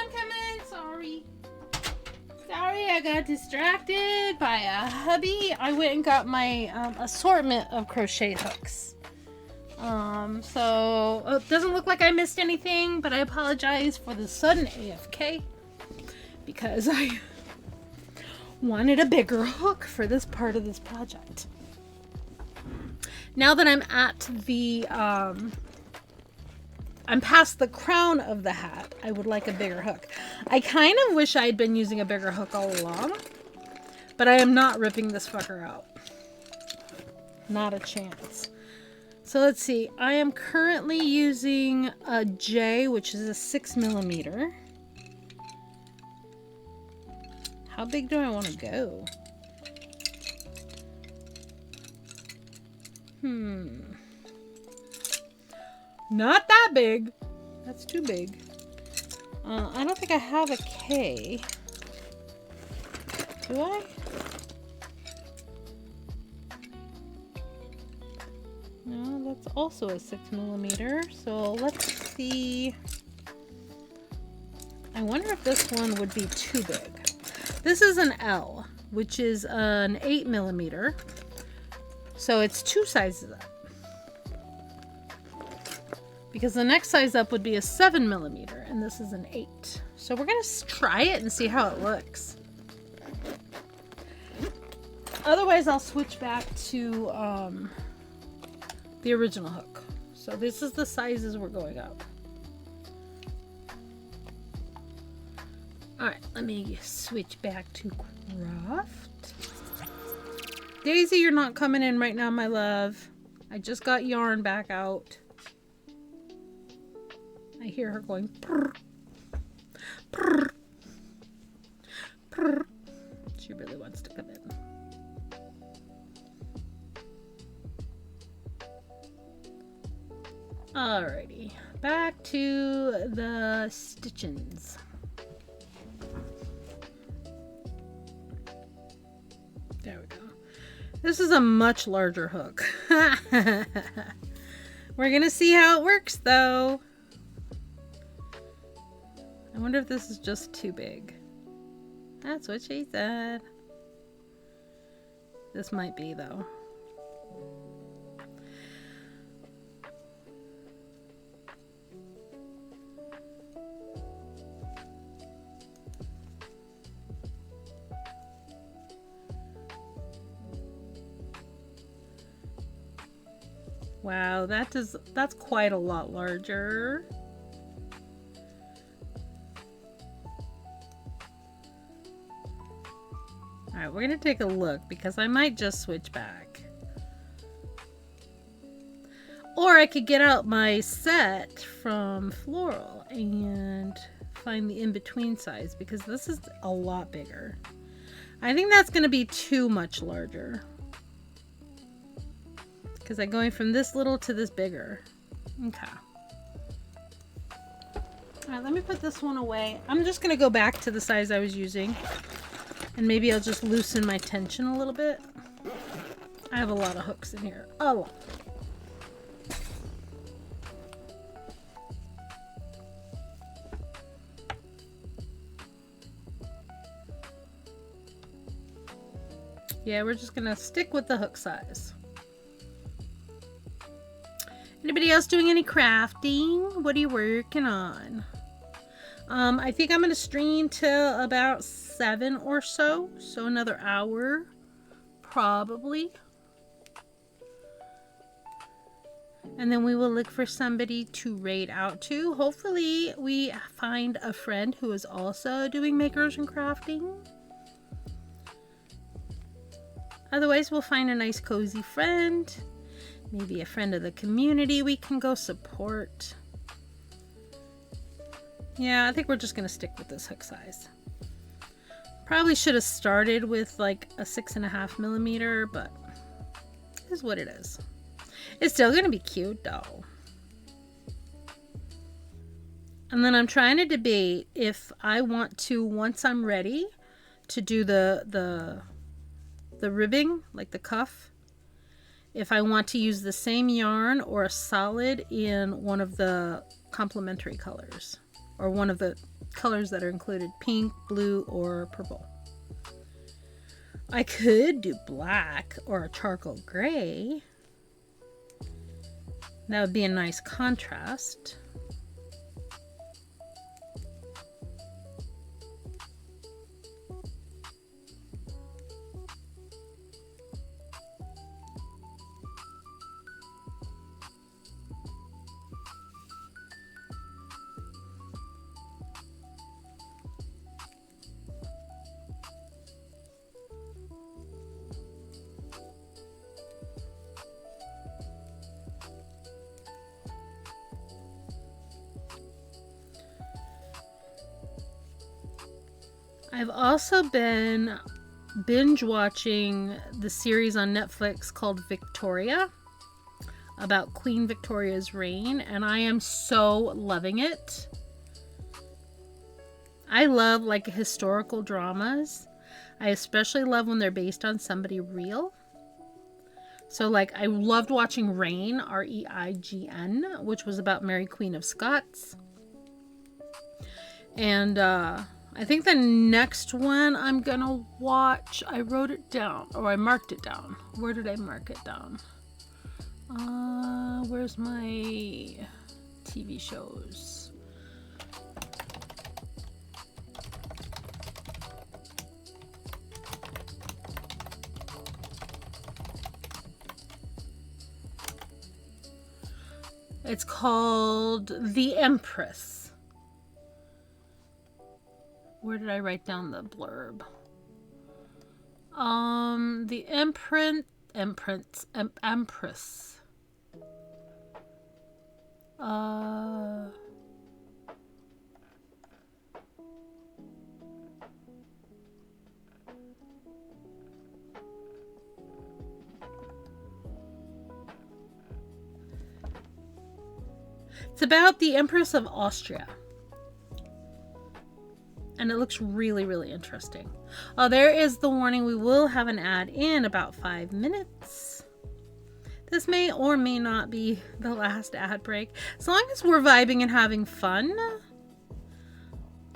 I'm coming. Sorry, I got distracted by a hubby. I went and got my assortment of crochet hooks. So it doesn't look like I missed anything, but I apologize for the sudden AFK because I wanted a bigger hook for this part of this project. Now that I'm at the I'm past the crown of the hat, I would like a bigger hook. I kind of wish I'd been using a bigger hook all along, but I am not ripping this fucker out. Not a chance. So let's see. I am currently using a J, which is a 6mm. How big do I want to go? Not that big. That's too big. I don't think I have a K. Do I? No, that's also a 6mm. So let's see. I wonder if this one would be too big. This is an L, which is an 8mm. So it's 2 sizes up. Because the next size up would be a 7mm, and this is an 8. So we're gonna try it and see how it looks. Otherwise, I'll switch back to the original hook. So this is the sizes we're going up. Alright, let me switch back to craft. Daisy, you're not coming in right now, my love. I just got yarn back out. I hear her going purr, purr, purr. She really wants to come in. Alrighty, back to the stitchings. There we go. This is a much larger hook. We're gonna see how it works though. I wonder if this is just too big. That's what she said. This might be, though. Wow, that's quite a lot larger. Alright, we're gonna take a look because I might just switch back. Or I could get out my set from Floral and find the in-between size because this is a lot bigger. I think that's gonna be too much larger. Because I'm going from this little to this bigger. Okay. Alright, let me put this one away. I'm just gonna go back to the size I was using. And maybe I'll just loosen my tension a little bit. I have a lot of hooks in here. A lot. Yeah, we're just gonna stick with the hook size. Anybody else doing any crafting? What are you working on? I think I'm going to stream till about 7 or so. So another hour, probably. And then we will look for somebody to raid out to. Hopefully we find a friend who is also doing makers and crafting. Otherwise, we'll find a nice cozy friend. Maybe a friend of the community we can go support. Yeah, I think we're just going to stick with this hook size. Probably should have started with like a 6.5mm, but it is what it is. It's still going to be cute though. And then I'm trying to debate if I want to, once I'm ready to do the ribbing, like the cuff, if I want to use the same yarn or a solid in one of the complementary colors. Or one of the colors that are included, pink, blue, or purple. I could do black or a charcoal gray. That would be a nice contrast. I've also been binge watching the series on Netflix called Victoria, about Queen Victoria's reign, and I am so loving it. I love like historical dramas. I especially love when they're based on somebody real. So like I loved watching Reign, R-E-I-G-N, which was about Mary Queen of Scots. And I think the next one I'm gonna watch, I wrote it down, or I marked it down. Where did I mark it down? Where's my TV shows? It's called The Empress. Where did I write down the blurb? The Empress. It's about the Empress of Austria. And it looks really, really interesting. Oh, there is the warning. We will have an ad in about 5 minutes. This may or may not be the last ad break. As long as we're vibing and having fun,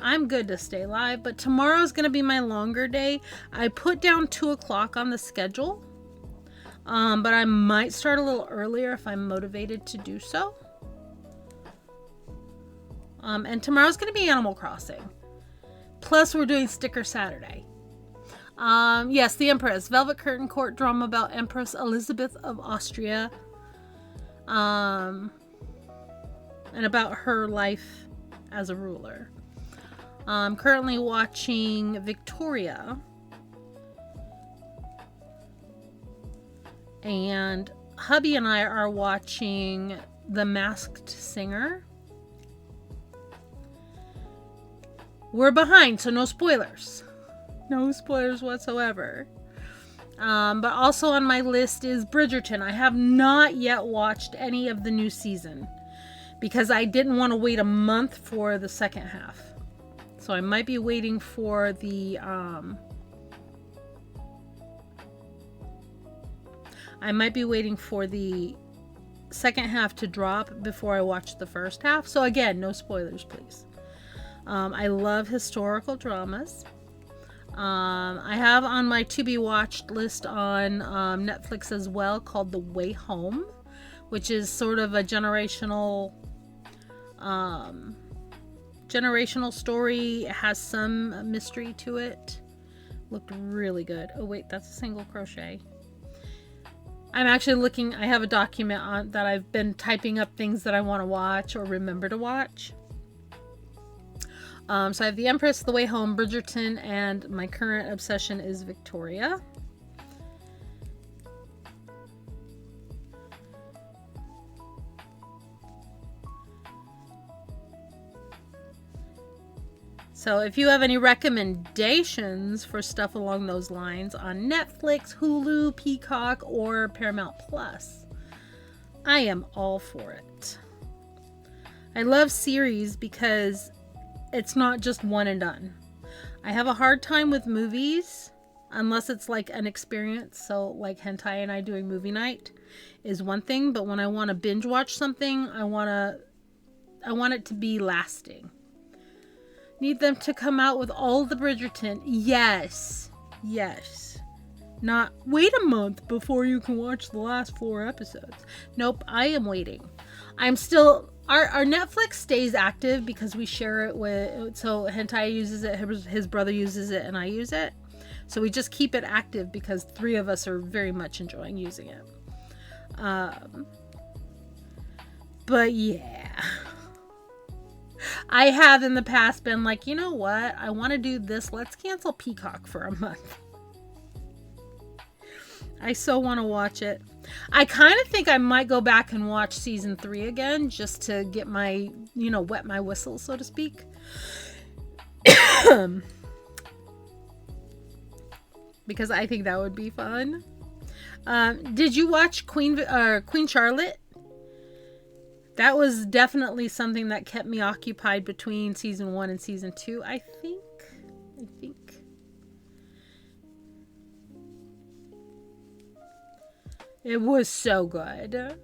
I'm good to stay live, but tomorrow's going to be my longer day. I put down 2 o'clock on the schedule, but I might start a little earlier if I'm motivated to do so. And tomorrow's going to be Animal Crossing. Plus, we're doing Sticker Saturday. Yes, The Empress. Velvet Curtain court drama about Empress Elizabeth of Austria. And about her life as a ruler. I'm currently watching Victoria. And hubby and I are watching The Masked Singer. We're behind, so no spoilers. No spoilers whatsoever. But also on my list is Bridgerton. I have not yet watched any of the new season because I didn't want to wait a month for the second half. So I might be waiting for the second half to drop before I watch the first half. So again, no spoilers, please. I love historical dramas. I have on my to be watched list on Netflix as well called The Way Home, which is sort of a generational story. It has some mystery to it. Looked really good. Oh wait, that's a single crochet. I'm actually looking, I have a document on that I've been typing up things that I want to watch or remember to watch. So I have The Empress, The Way Home, Bridgerton, and my current obsession is Victoria. So if you have any recommendations for stuff along those lines on Netflix, Hulu, Peacock, or Paramount Plus, I am all for it. I love series because it's not just one and done. I have a hard time with movies unless it's like an experience. So like Hentai and I doing movie night is one thing, but when I want to binge watch something, I want it to be lasting. Need them to come out with all the Bridgerton. Yes. Not wait a month before you can watch the last 4 episodes. Nope, I am waiting. I'm still our Netflix stays active because we share it with, so Hentai uses it, his brother uses it, and I use it. So we just keep it active because 3 of us are very much enjoying using it. But yeah. I have in the past been like, you know what? I want to do this. Let's cancel Peacock for a month. I so want to watch it. I kind of think I might go back and watch season 3 again just to get my, wet my whistle, so to speak. Because I think that would be fun. Did you watch Queen Charlotte? That was definitely something that kept me occupied between season 1 and season 2, I think. It was so good.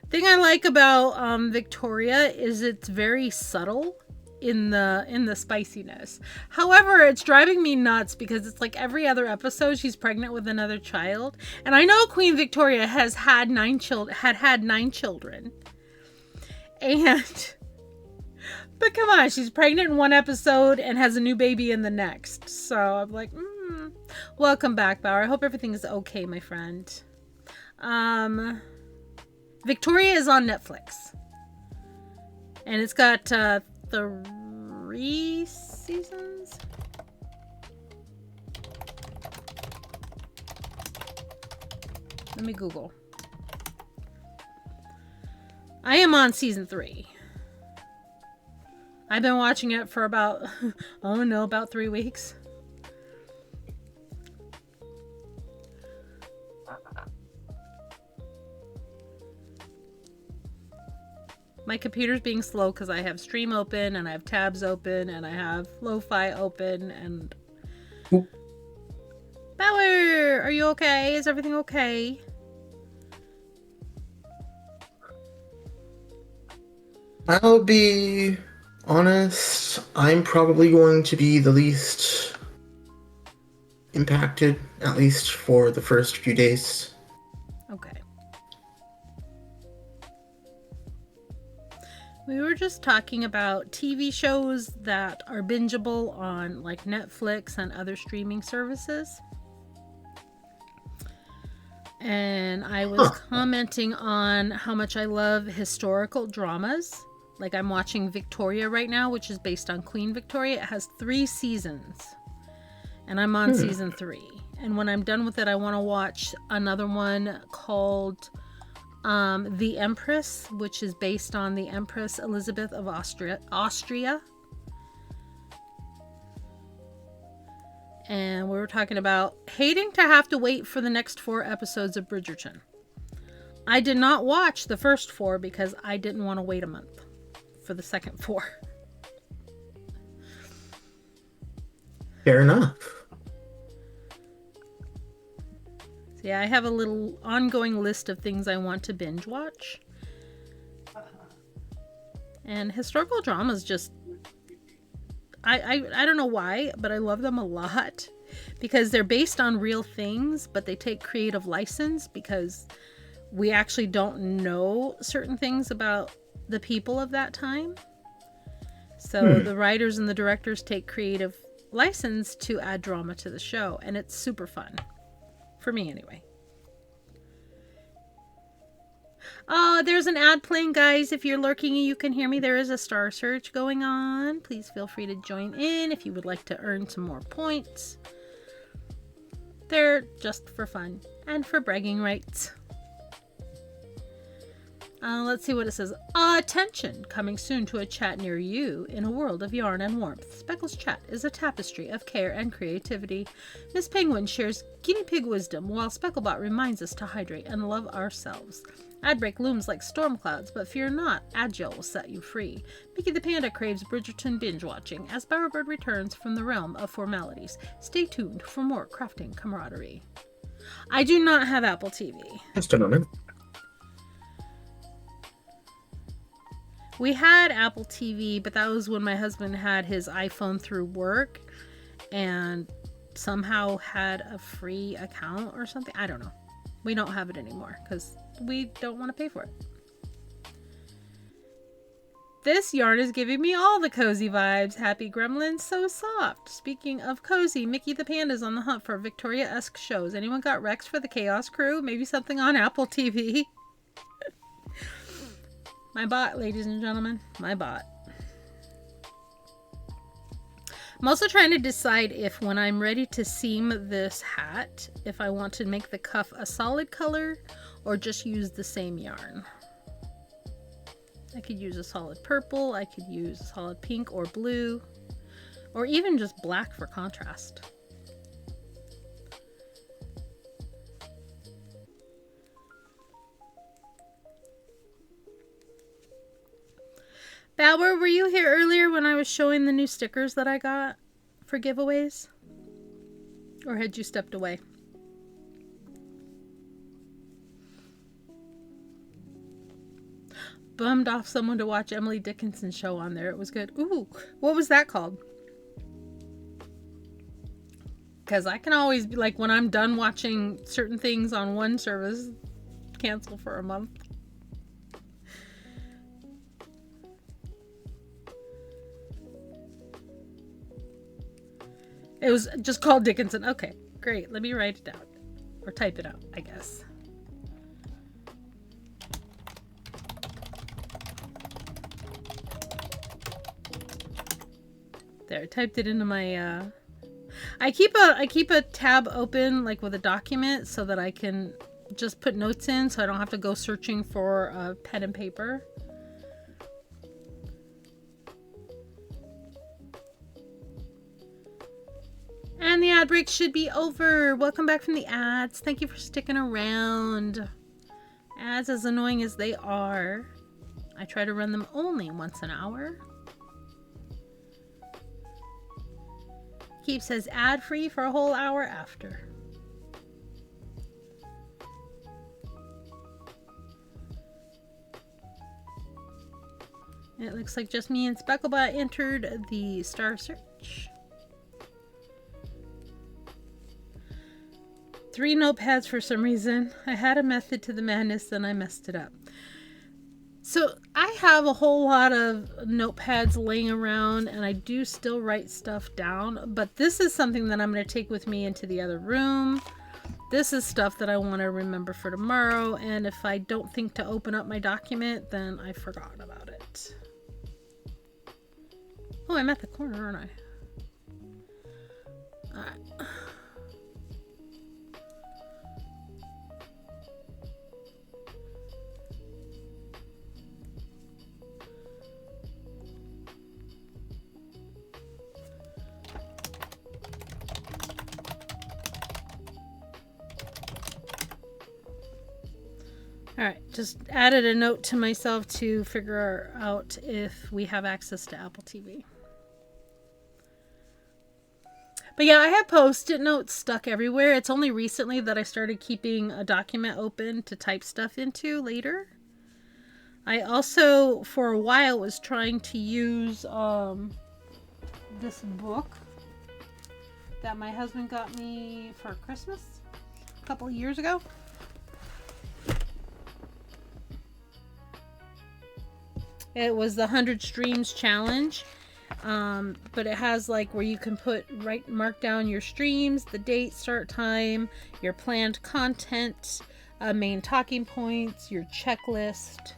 Thing I like about Victoria is it's very subtle in the spiciness. However, it's driving me nuts because it's like every other episode she's pregnant with another child. And I know Queen Victoria has had 9 children. But come on, she's pregnant in one episode and has a new baby in the next. So I'm like, welcome back, Bauer. I hope everything is okay, my friend. Victoria is on Netflix. And it's got 3 seasons. Let me Google. I am on season 3. I've been watching it for about 3 weeks. My computer's being slow because I have stream open and I have tabs open and I have lo-fi open and... Oop. Bauer, are you okay? Is everything okay? I'll be honest, I'm probably going to be the least impacted, at least for the first few days. Okay. We were just talking about TV shows that are bingeable on like Netflix and other streaming services. And I was commenting on how much I love historical dramas. Like I'm watching Victoria right now, which is based on Queen Victoria. It has 3 seasons. And I'm on season 3. And when I'm done with it, I want to watch another one called The Empress, which is based on the Empress Elizabeth of Austria. And we were talking about hating to have to wait for the next 4 episodes of Bridgerton. I did not watch the first 4 because I didn't want to wait a month for the second 4. Fair enough. So yeah, I have a little ongoing list of things I want to binge watch. And historical dramas just... I don't know why, but I love them a lot. Because they're based on real things, but they take creative license because we actually don't know certain things about the people of that time. So the writers and the directors take creative license to add drama to the show. And it's super fun. For me, anyway. Oh, there's an ad playing, guys. If you're lurking and you can hear me, there is a star search going on. Please feel free to join in if you would like to earn some more points. They're just for fun and for bragging rights. Let's see what it says. Attention! Coming soon to a chat near you in a world of yarn and warmth. Speckle's Chat is a tapestry of care and creativity. Miss Penguin shares guinea pig wisdom while Specklebot reminds us to hydrate and love ourselves. Adbreak looms like storm clouds, but fear not, Agile will set you free. Mickey the Panda craves Bridgerton binge watching as Bowerbird returns from the realm of formalities. Stay tuned for more crafting camaraderie. I do not have Apple TV. Just a moment. We had Apple TV, but that was when my husband had his iPhone through work and somehow had a free account or something. I don't know. We don't have it anymore because we don't want to pay for it. This yarn is giving me all the cozy vibes. Happy Gremlins, so soft. Speaking of cozy, Mickey the Panda's on the hunt for Victoria-esque shows. Anyone got Rex for the Chaos Crew? Maybe something on Apple TV? My bot, ladies and gentlemen. My bot. I'm also trying to decide if when I'm ready to seam this hat, if I want to make the cuff a solid color or just use the same yarn. I could use a solid purple, I could use a solid pink or blue, or even just black for contrast. Bauer, were you here earlier when I was showing the new stickers that I got for giveaways? Or had you stepped away? Bummed off someone to watch Emily Dickinson's show on there. It was good. Ooh, what was that called? Because I can always be like, when I'm done watching certain things on one service, cancel for a month. It was just called Dickinson. Okay, great. Let me write it down. Or type it out, I guess. There, I typed it into my, I keep a tab open, like with a document, so that I can just put notes in, so I don't have to go searching for a pen and paper. And the ad break should be over. Welcome back from the ads. Thank you for sticking around. Ads, as annoying as they are, I try to run them only once an hour. Keep says ad free for a whole hour after. It looks like just me and Specklebot entered the star search. 3 notepads for some reason. I had a method to the madness, then I messed it up. So I have a whole lot of notepads laying around, and I do still write stuff down, but this is something that I'm going to take with me into the other room. This is stuff that I want to remember for tomorrow, and if I don't think to open up my document, then I forgot about it. Oh, I'm at the corner, aren't I? Alright. Alright, just added a note to myself to figure out if we have access to Apple TV. But yeah, I have post-it notes stuck everywhere. It's only recently that I started keeping a document open to type stuff into later. I also, for a while, was trying to use this book that my husband got me for Christmas a couple of years ago. It was the 100 Streams Challenge. But it has like where you can mark down your streams, the date, start time, your planned content, main talking points, your checklist,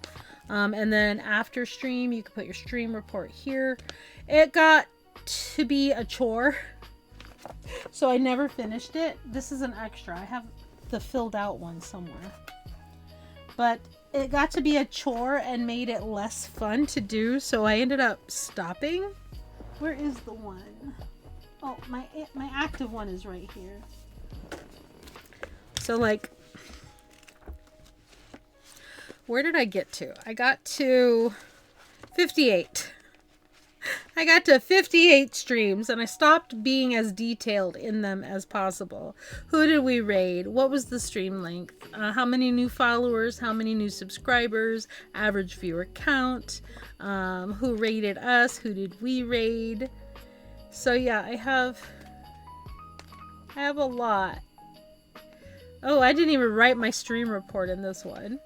and then after stream you can put your stream report here. It got to be a chore, so I never finished it. This is an extra. I have the filled out one somewhere, but it got to be a chore and made it less fun to do, so I ended up stopping. Where is the one? Oh, my active one is right here. So like, where did I get to? I got to 58. I got to 58 streams and I stopped being as detailed in them as possible. Who did we raid? What was the stream length? How many new followers? How many new subscribers? Average viewer count? Who raided us? Who did we raid? So yeah, I have a lot. Oh, I didn't even write my stream report in this one.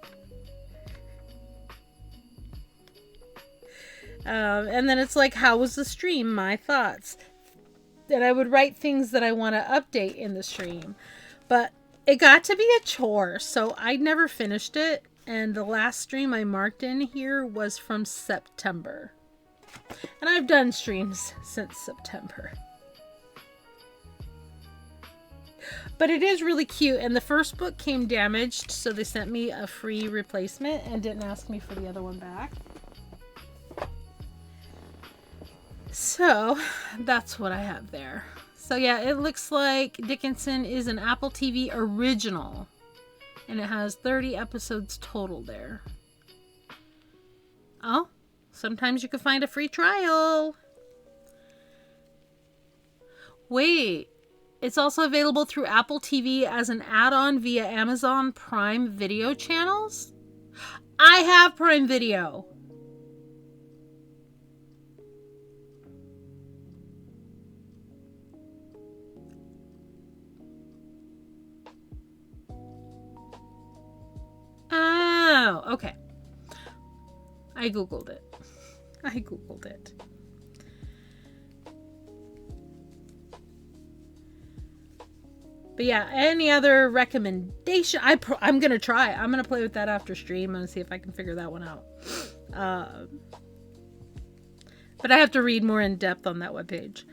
And then it's like, how was the stream? My thoughts. And I would write things that I want to update in the stream. But it got to be a chore, so I never finished it. And the last stream I marked in here was from September. And I've done streams since September. But it is really cute. And the first book came damaged, so they sent me a free replacement and didn't ask me for the other one back. So that's what I have there. So yeah, it looks like Dickinson is an Apple TV original. And it has 30 episodes total there. Oh, sometimes you can find a free trial. Wait, it's also available through Apple TV as an add-on via Amazon Prime Video channels? I have Prime Video. Oh, okay. I googled it. But yeah, any other recommendation? I'm gonna try. I'm gonna play with that after stream and see if I can figure that one out. But I have to read more in depth on that webpage.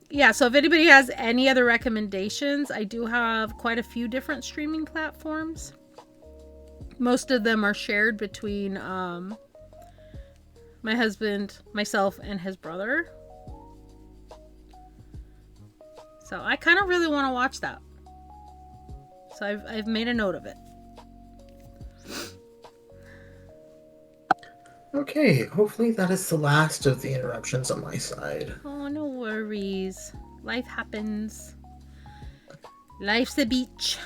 Yeah, so if anybody has any other recommendations, I do have quite a few different streaming platforms. Most of them are shared between my husband, myself, and his brother. So I kind of really want to watch that. So I've made a note of it. Okay, hopefully that is the last of the interruptions on my side. Oh, no worries. Life happens. Life's a beach.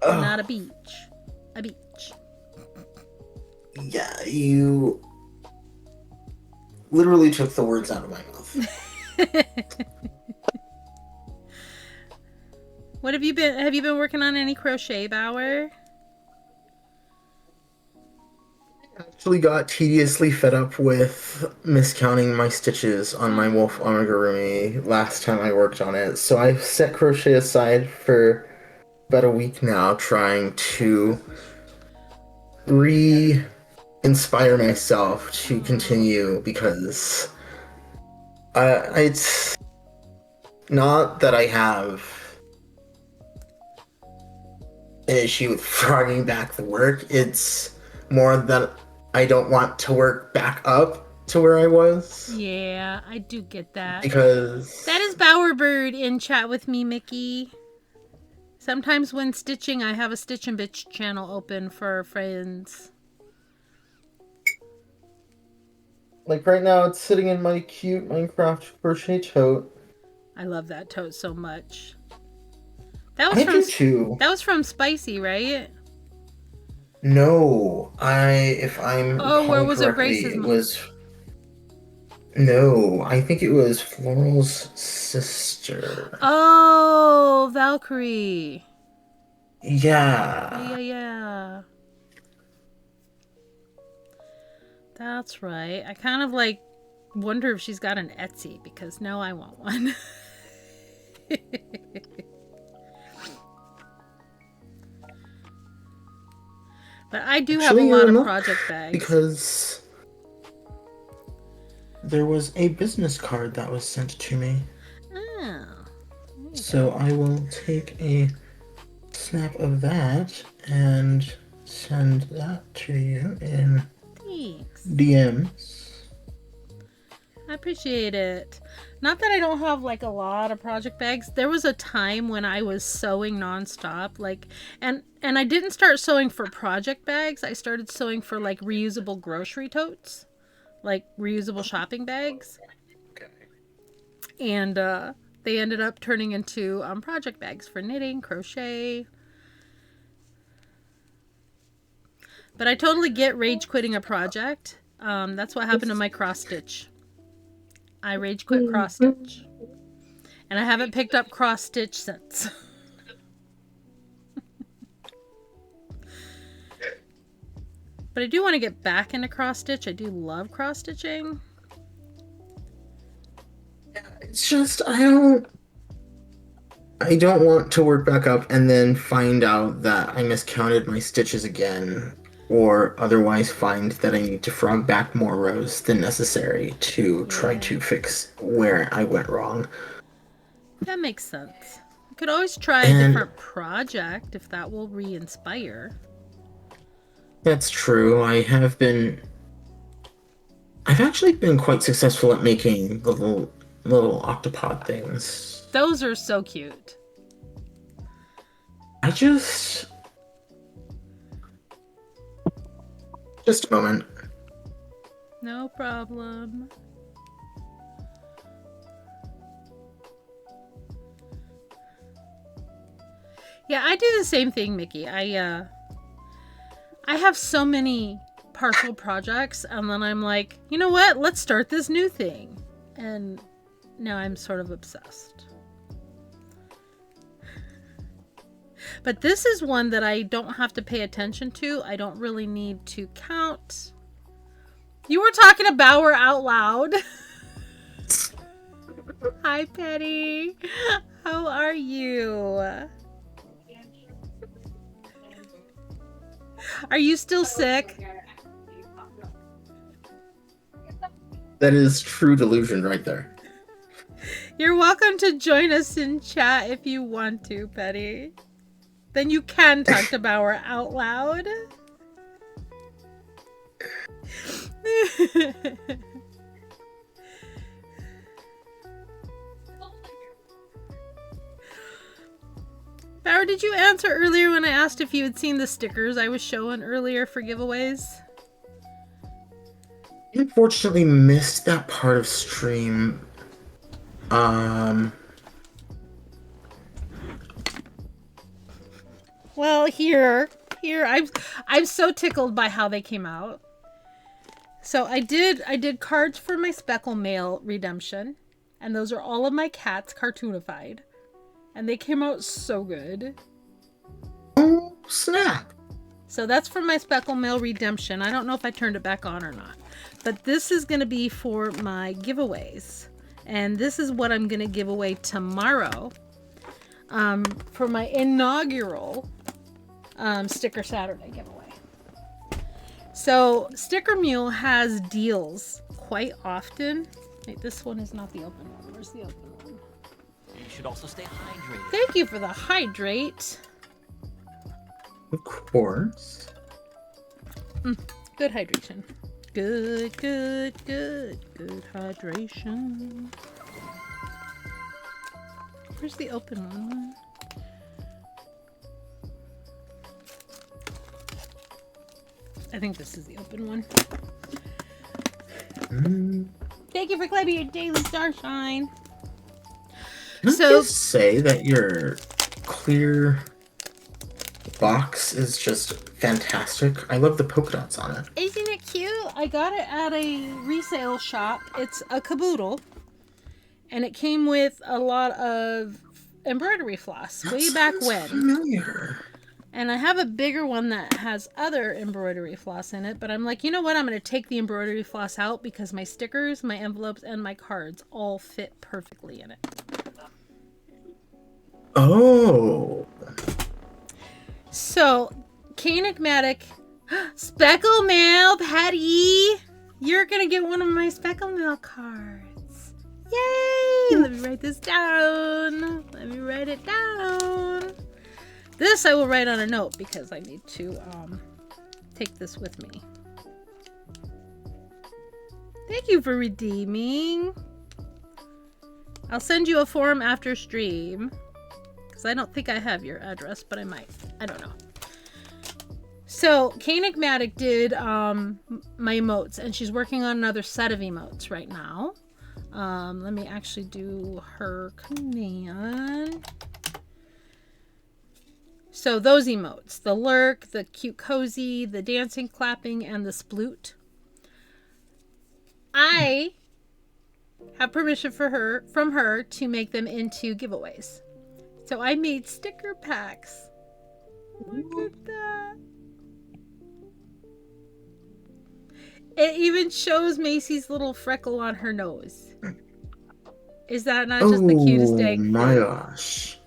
Not a beach. A beach. Yeah, you literally took the words out of my mouth. What have you been? Have you been working on any crochet, Bauer? Actually got tediously fed up with miscounting my stitches on my wolf amigurumi last time I worked on it, so I've set crochet aside for about a week now, trying to re-inspire myself to continue because it's not that I have an issue with frogging back the work. It's more that I don't want to work back up to where I was. Yeah, I do get that. Because That is Bowerbird in chat with me, Mickey. Sometimes when stitching, I have a Stitch and Bitch channel open for friends. like right now it's sitting in my cute Minecraft crochet tote. I love that tote so much. That I do too. That was from Spicy, right? No, if I'm Oh, where recalling was it? correctly, Grace's it mom. was. No, I think it was Floral's sister. Oh, Valkyrie. Yeah. Yeah. That's right. I kind of like wonder if she's got an Etsy because now I want one. But I do have a Actually, lot you're of not, project bags. because there was a business card that was sent to me. Oh, So I will take a snap of that and send that to you in thanks. DMs. I appreciate it. Not that I don't have like a lot of project bags. There was a time when I was sewing nonstop, like, and I didn't start sewing for project bags. I started sewing for like reusable grocery totes, like reusable shopping bags, and they ended up turning into project bags for knitting, crochet. But I totally get rage quitting a project. That's what happened to my cross stitch. I rage quit cross stitch. And I haven't picked up cross stitch since. But I do want to get back into cross stitch. I do love cross stitching. It's just I don't want to work back up and then find out that I miscounted my stitches again, or otherwise find that I need to frog back more rows than necessary to try to fix where I went wrong. That makes sense. You could always try a And different project if that will re-inspire. that's true. I've actually been quite successful at making the little octopod things. Those are so cute. Just a moment. No problem. Yeah, I do the same thing, Mickey. I have so many partial projects, and then I'm like, you know what? Let's start this new thing. And now I'm sort of obsessed. But this is one that I don't have to pay attention to. I don't really need to count. You were talking to Bauer out loud. Hi, Petty. How are you? Are you still sick? That is true delusion right there. You're welcome to join us in chat if you want to, Petty. Then you can talk to Bauer out loud. Bauer, did you answer earlier when I asked if you had seen the stickers I was showing earlier for giveaways? I unfortunately missed that part of stream. Well, here, here. I'm so tickled by how they came out. So I did cards for my Speckle Mail redemption, and those are all of my cats cartoonified, and they came out so good. Oh, snap. So that's for my Speckle Mail redemption. I don't know if I turned it back on or not, but this is going to be for my giveaways, and this is what I'm going to give away tomorrow for my inaugural Sticker Saturday giveaway. So Sticker Mule has deals quite often. Wait, this one is not the open one. Where's the open one? You should also stay hydrated. Thank you for the hydrate. Of course. Good hydration. Good hydration. Where's the open one? I think this is the open one. Thank you for claiming your daily starshine. Can I So just say that your clear box is just fantastic. I love the polka dots on it. isn't it cute? I got it at a resale shop. It's a caboodle. And it came with a lot of embroidery floss way back Sounds when. familiar. And I have a bigger one that has other embroidery floss in it, but I'm like, you know what? I'm going to take the embroidery floss out because my stickers, my envelopes, and my cards all fit perfectly in it. Oh. So, Enigmatic Speckle Mail, Patty! You're going to get one of my Speckle Mail cards. Yay! Let me write this down. Let me write it down. This I will write on a note because I need to take this with me. Thank you for redeeming. I'll send you a form after stream because I don't think I have your address, but I might. I don't know. So Enigmatic did my emotes, and she's working on another set of emotes right now. Let me actually do her command. So those emotes, the lurk, the cute cozy, the dancing, clapping, and the sploot. I have permission from her to make them into giveaways. So I made sticker packs. Look at that. It even shows Macy's little freckle on her nose. Is that not just the cutest egg? Oh my gosh.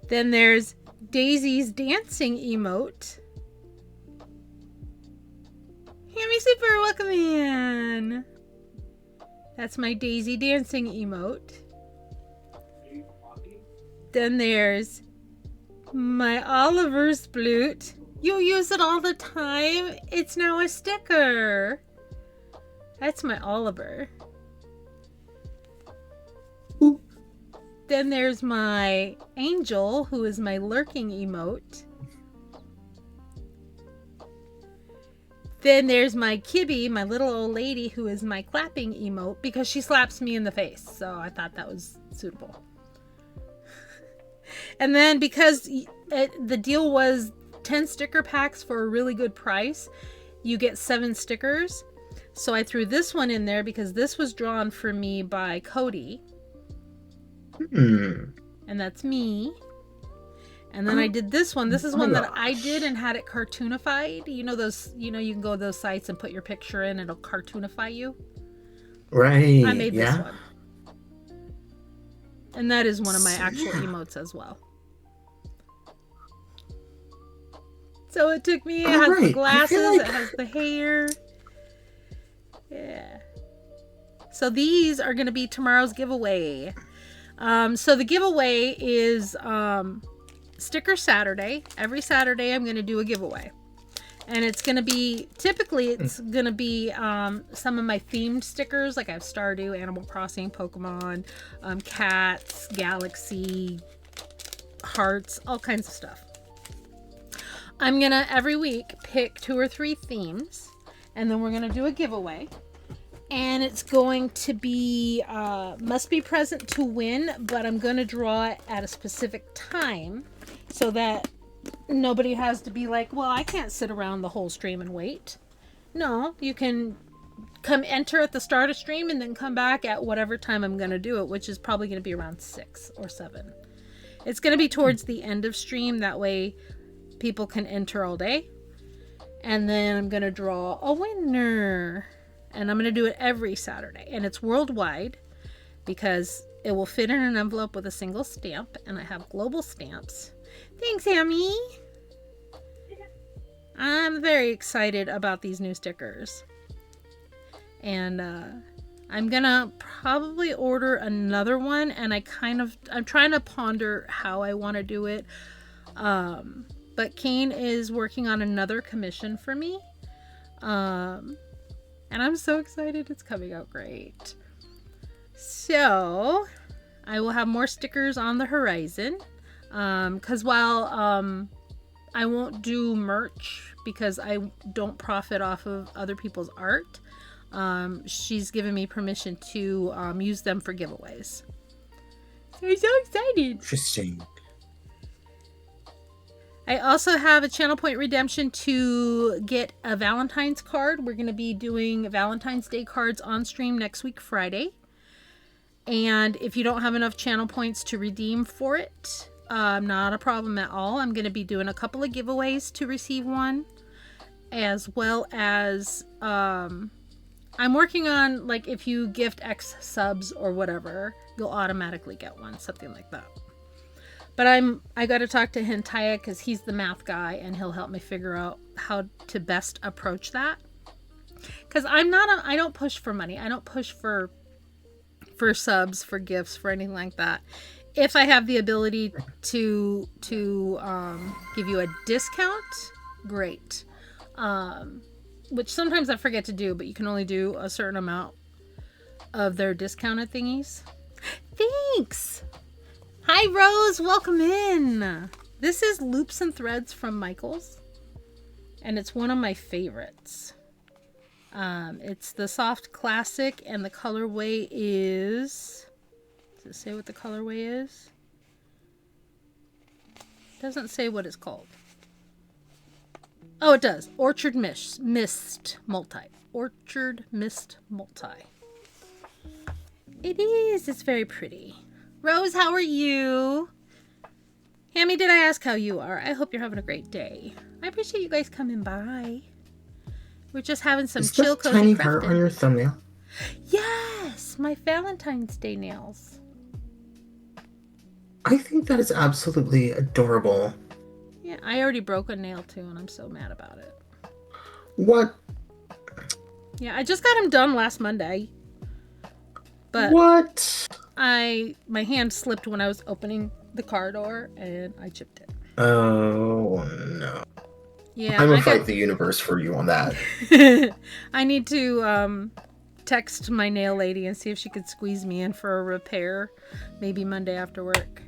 Then there's Daisy's dancing emote. Hammy Super, welcome in. That's my Daisy dancing emote. Then there's my Oliver sploot. You use it all the time. It's now a sticker. That's my Oliver. Ooh. Then there's my Angel, who is my lurking emote. Then there's my Kibby, my little old lady, who is my clapping emote because she slaps me in the face. So I thought that was suitable. And then because the deal was 10 sticker packs for a really good price, you get 7 stickers. So I threw this one in there because this was drawn for me by Cody. And that's me. And then I did this one. This is one that I did and had it cartoonified. You know those, you can go to those sites and put your picture in and it'll cartoonify you. Right. I made this yeah. one. And that is one of my actual emotes as well. So it took me, it has the glasses, it has the hair. Yeah. So these are going to be tomorrow's giveaway. So the giveaway is Sticker Saturday. Every Saturday I'm going to do a giveaway. And it's going to be, typically it's going to be some of my themed stickers. Like I have Stardew, Animal Crossing, Pokemon, cats, Galaxy, hearts, all kinds of stuff. I'm going to every week pick 2 or 3 themes. And then we're going to do a giveaway. And it's going to be, must be present to win, but I'm going to draw it at a specific time so that nobody has to be like, well, I can't sit around the whole stream and wait. No, you can come enter at the start of stream and then come back at whatever time I'm going to do it, which is probably going to be around 6 or 7. It's going to be towards the end of stream. That way people can enter all day. And then I'm going to draw a winner. And I'm going to do it every Saturday. And it's worldwide because it will fit in an envelope with a single stamp. And I have global stamps. Thanks, Amy. I'm very excited about these new stickers. And I'm gonna probably order another one, and I'm trying to ponder how I want to do it. But Kane is working on another commission for me. And I'm so excited. It's coming out great. So I will have more stickers on the horizon. Because while I won't do merch because I don't profit off of other people's art, she's given me permission to use them for giveaways. So I'm so excited. Interesting. I also have a channel point redemption to get a Valentine's card. We're going to be doing Valentine's Day cards on stream next week, Friday. And if you don't have enough channel points to redeem for it, not a problem at all. I'm going to be doing a couple of giveaways to receive one, as well as I'm working on, like, if you gift X subs or whatever, you'll automatically get one, something like that. But I got to talk to Hintaya because he's the math guy and he'll help me figure out how to best approach that. Because I don't push for money. I don't push for subs, for gifts, for anything like that. If I have the ability to give you a discount, great. Which sometimes I forget to do, but you can only do a certain amount of their discounted thingies. Thanks! Hi, Rose! Welcome in! This is Loops and Threads from Michaels. And it's one of my favorites. It's the soft classic, and the colorway is... Does it say what the colorway is? It doesn't say what it's called. Oh, it does. Orchard Mist Multi. Orchard Mist Multi. It is. It's very pretty. Rose, how are you? Hammy, did I ask how you are? I hope you're having a great day. I appreciate you guys coming by. We're just having some Is chill, that cozy tiny crafting. heart on your thumbnail? Yes, my Valentine's Day nails. I think that is absolutely adorable. Yeah, I already broke a nail too, and I'm so mad about it. What? Yeah, I just got them done last Monday. But What? my hand slipped when I was opening the car door, and I chipped it. Oh no. Yeah, I'm gonna fight the universe for you on that. I need to text my nail lady and see if she could squeeze me in for a repair, maybe Monday after work.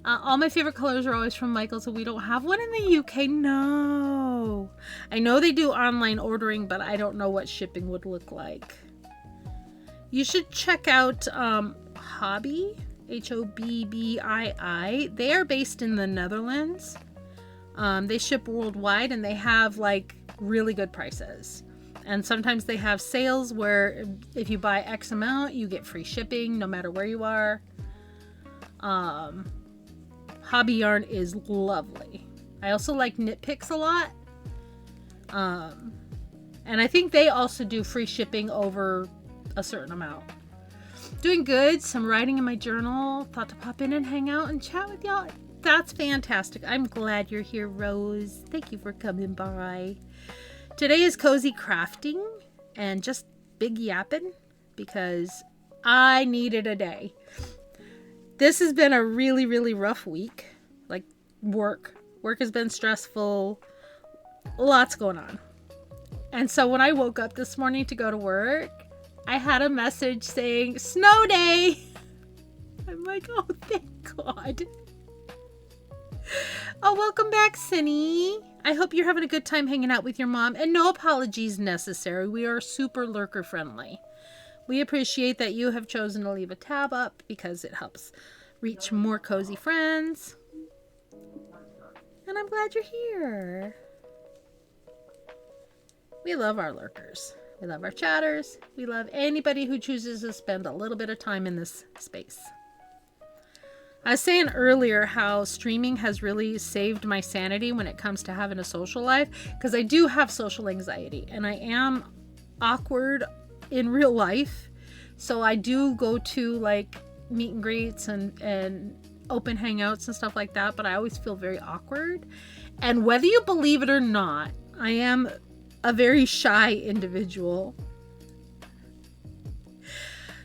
All my favorite colors are always from Michaels, so we don't have one in the UK. No. I know they do online ordering, but I don't know what shipping would look like. You should check out Hobby, Hobbii. They are based in the Netherlands. They ship worldwide, and they have, like, really good prices. And sometimes they have sales where if you buy X amount, you get free shipping no matter where you are. Hobby Yarn is lovely. I also like Knit Picks a lot. And I think they also do free shipping over a certain amount. Doing good. Some writing in my journal. Thought to pop in and hang out and chat with y'all. That's fantastic. I'm glad you're here, Rose. Thank you for coming by. Today is cozy crafting and just big yapping because I needed a day. This has been a really, really rough week. Like, work has been stressful. Lots going on. And so when I woke up this morning to go to work, I had a message saying, snow day. I'm like, oh, thank God. Oh, welcome back, Cindy. I hope you're having a good time hanging out with your mom, and no apologies necessary. We are super lurker friendly. We appreciate that you have chosen to leave a tab up because it helps reach more cozy friends. And I'm glad you're here. We love our lurkers. We love our chatters. We love anybody who chooses to spend a little bit of time in this space. I was saying earlier how streaming has really saved my sanity when it comes to having a social life, because I do have social anxiety and I am awkward in real life. So I do go to like meet and greets and open hangouts and stuff like that, but I always feel very awkward. And whether you believe it or not, I am a very shy individual.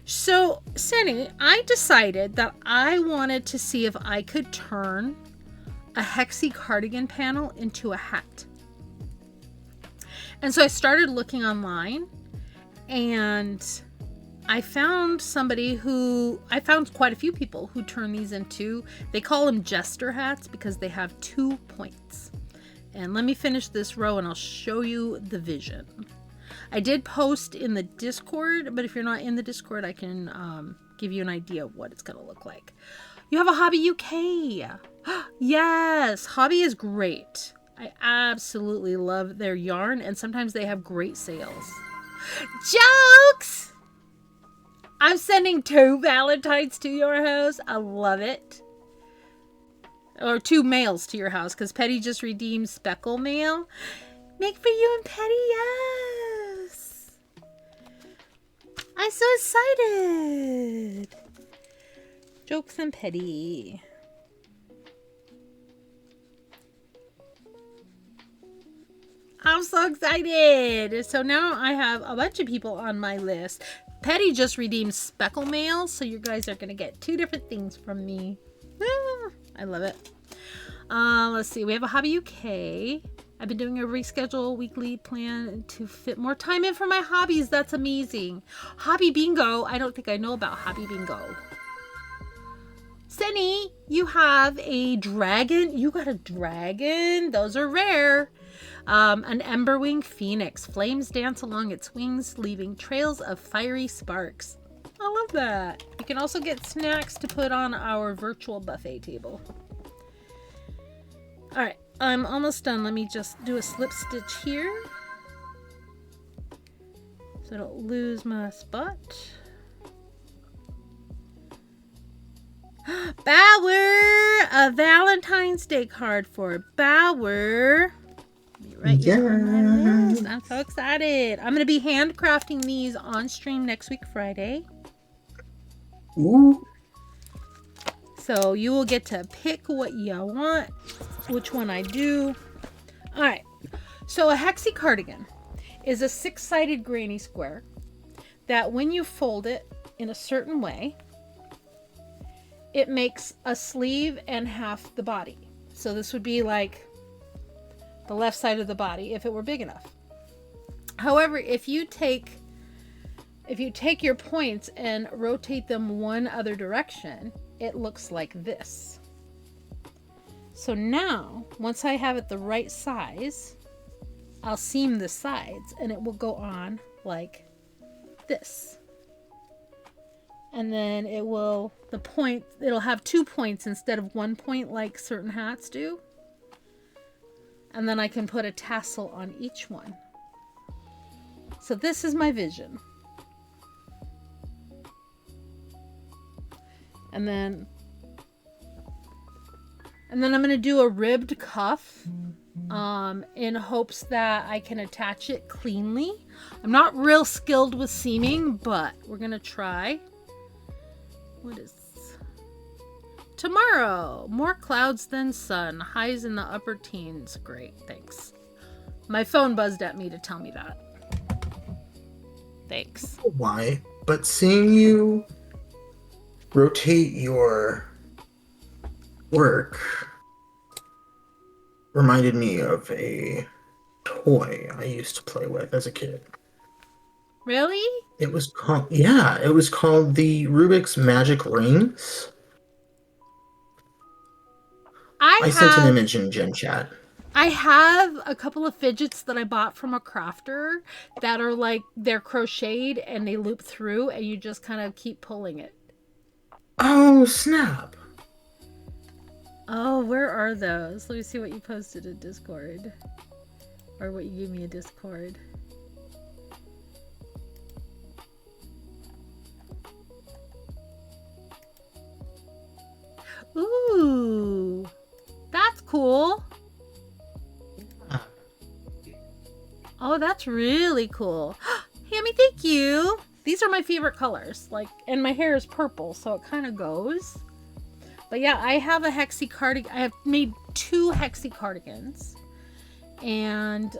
So, Senny, I decided that I wanted to see if I could turn a Hexie cardigan panel into a hat. And so I started looking online, and I found quite a few people who turn these into, they call them jester hats because they have 2 points. And let me finish this row and I'll show you the vision. I did post in the Discord, but if you're not in the Discord, I can give you an idea of what it's going to look like. You have a Hobby UK. Yes, Hobby is great. I absolutely love their yarn, and sometimes they have great sales. Jokes! I'm sending 2 Valentines to your house. I love it. Or 2 mails to your house, because Petty just redeemed Speckle mail. Make for you and Petty, yes! I'm so excited! Jokes and Petty. I'm so excited! So now I have a bunch of people on my list. Petty just redeemed Speckle mail, so you guys are going to get 2 different things from me. I love it. Let's see. We have a Hobby UK. I've been doing a reschedule weekly plan to fit more time in for my hobbies. That's amazing. Hobby Bingo. I don't think I know about Hobby Bingo. Senny, you have a dragon. You got a dragon. Those are rare. An Emberwing Phoenix. Flames dance along its wings, leaving trails of fiery sparks. I love that. You can also get snacks to put on our virtual buffet table. Alright, I'm almost done. Let me just do a slip stitch here, so I don't lose my spot. Bower! A Valentine's Day card for Bower. Let me write you on my list. I'm so excited. I'm going to be handcrafting these on stream next week, Friday. Ooh. So you will get to pick what you want, which one I do. All right. So a Hexie cardigan is a 6-sided granny square that when you fold it in a certain way, it makes a sleeve and half the body. So this would be like the left side of the body if it were big enough. However, if you take your points and rotate them one other direction, it looks like this. So now, once I have it the right size, I'll seam the sides and it will go on like this. And then it'll have 2 points instead of 1 point like certain hats do. And then I can put a tassel on each one. So this is my vision. And then I'm going to do a ribbed cuff in hopes that I can attach it cleanly. I'm not real skilled with seaming, but we're going to try. What is tomorrow? More clouds than sun. Highs in the upper teens. Great, thanks. My phone buzzed at me to tell me that. Thanks. Why? But seeing you rotate your work reminded me of a toy I used to play with as a kid. Really? It was called the Rubik's Magic Rings. I sent an image in Gen Chat. I have a couple of fidgets that I bought from a crafter that are like, they're crocheted and they loop through and you just kind of keep pulling it. Oh, snap. Oh, where are those? Let me see what you posted in Discord. Or what you gave me in Discord. Ooh, that's cool. Oh, that's really cool. Hammy, thank you. These are my favorite colors. Like, and my hair is purple, so it kind of goes. But yeah, I have a hexie cardigan. I have made 2 hexie cardigans. And,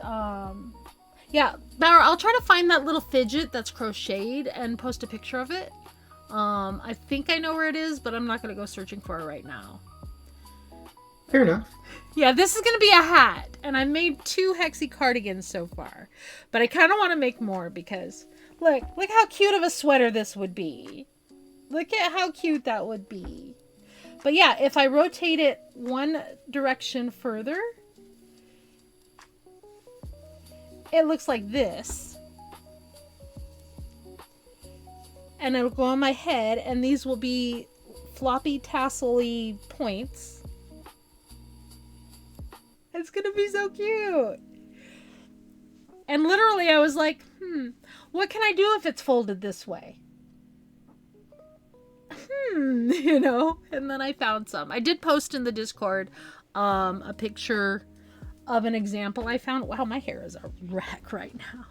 yeah, Bauer, I'll try to find that little fidget that's crocheted and post a picture of it. I think I know where it is, but I'm not going to go searching for it right now. Fair enough. Yeah, this is going to be a hat. And I made 2 hexie cardigans so far. But I kind of want to make more because, look how cute of a sweater this would be. Look at how cute that would be. But yeah, if I rotate it one direction further, it looks like this. And it'll go on my head, and these will be floppy tassel-y points. It's gonna be so cute. And literally I was like, what can I do if it's folded this way? You know? And then I found some. I did post in the Discord a picture of an example I found. Wow, my hair is a wreck right now.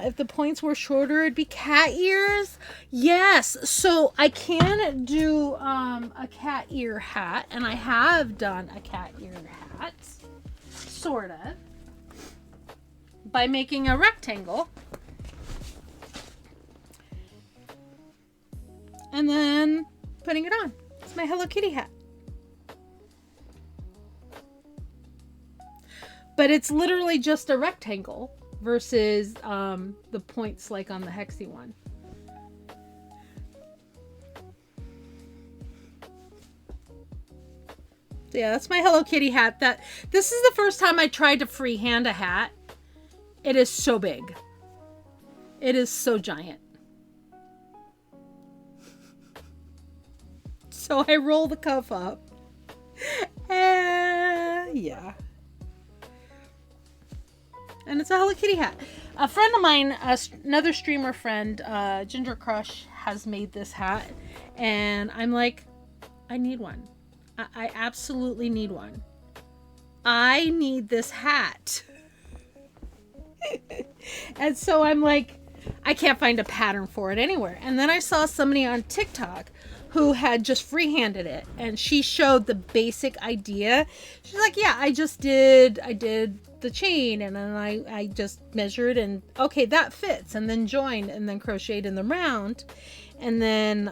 If the points were shorter, it'd be cat ears. Yes, so I can do a cat ear hat, and I have done a cat ear hat, sort of, by making a rectangle and then putting it on. It's my Hello Kitty hat. But it's literally just a rectangle versus the points like on the hexie one. So yeah, that's my Hello Kitty hat. This is the first time I tried to freehand a hat. It is so big. It is so giant. So I roll the cuff up. Yeah. And it's a Hello Kitty hat. A friend of mine, another streamer friend, Ginger Crush, has made this hat. And I'm like, I need one. I absolutely need one. I need this hat. And so I'm like, I can't find a pattern for it anywhere. And then I saw somebody on TikTok who had just freehanded it, and she showed the basic idea. She's like, yeah, I did the chain, and then I just measured, and okay, that fits, and then joined, and then crocheted in the round. And then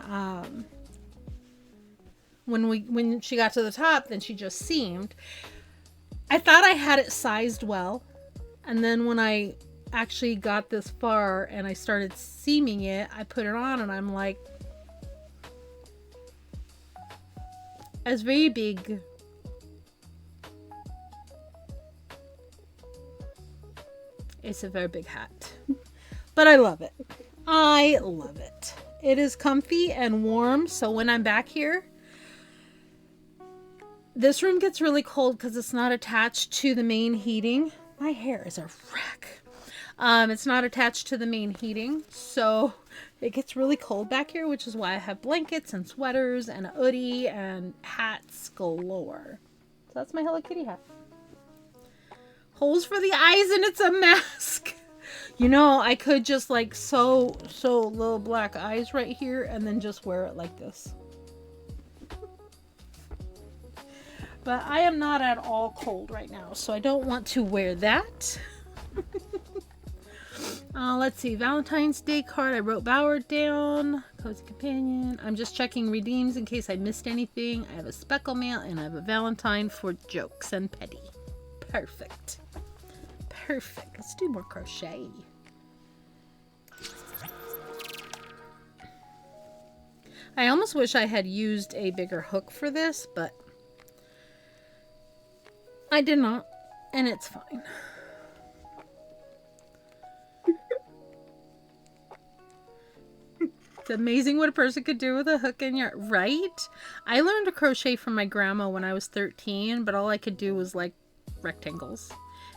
when she got to the top, then she just seamed. I thought I had it sized well, and then when I actually got this far and I started seaming it, I put it on, and I'm like, it's very big. It's a very big hat. But I love it. I love it. It is comfy and warm, so when I'm back here, this room gets really cold because it's not attached to the main heating. My hair is a wreck. It's not attached to the main heating, so it gets really cold back here, which is why I have blankets and sweaters and a hoodie and hats galore. So that's my Hello Kitty hat. Holes for the eyes, and it's a mask. You know, I could just like sew little black eyes right here and then just wear it like this. But I am not at all cold right now, so I don't want to wear that. Let's see. Valentine's Day card. I wrote Bauer down. Cozy Companion. I'm just checking redeems in case I missed anything. I have a speckle mail and I have a Valentine for jokes and petty. Perfect. Perfect. Let's do more crochet. I almost wish I had used a bigger hook for this, but I did not, and it's fine. It's amazing what a person could do with a hook in your... Right? I learned to crochet from my grandma when I was 13, but all I could do was like rectangles.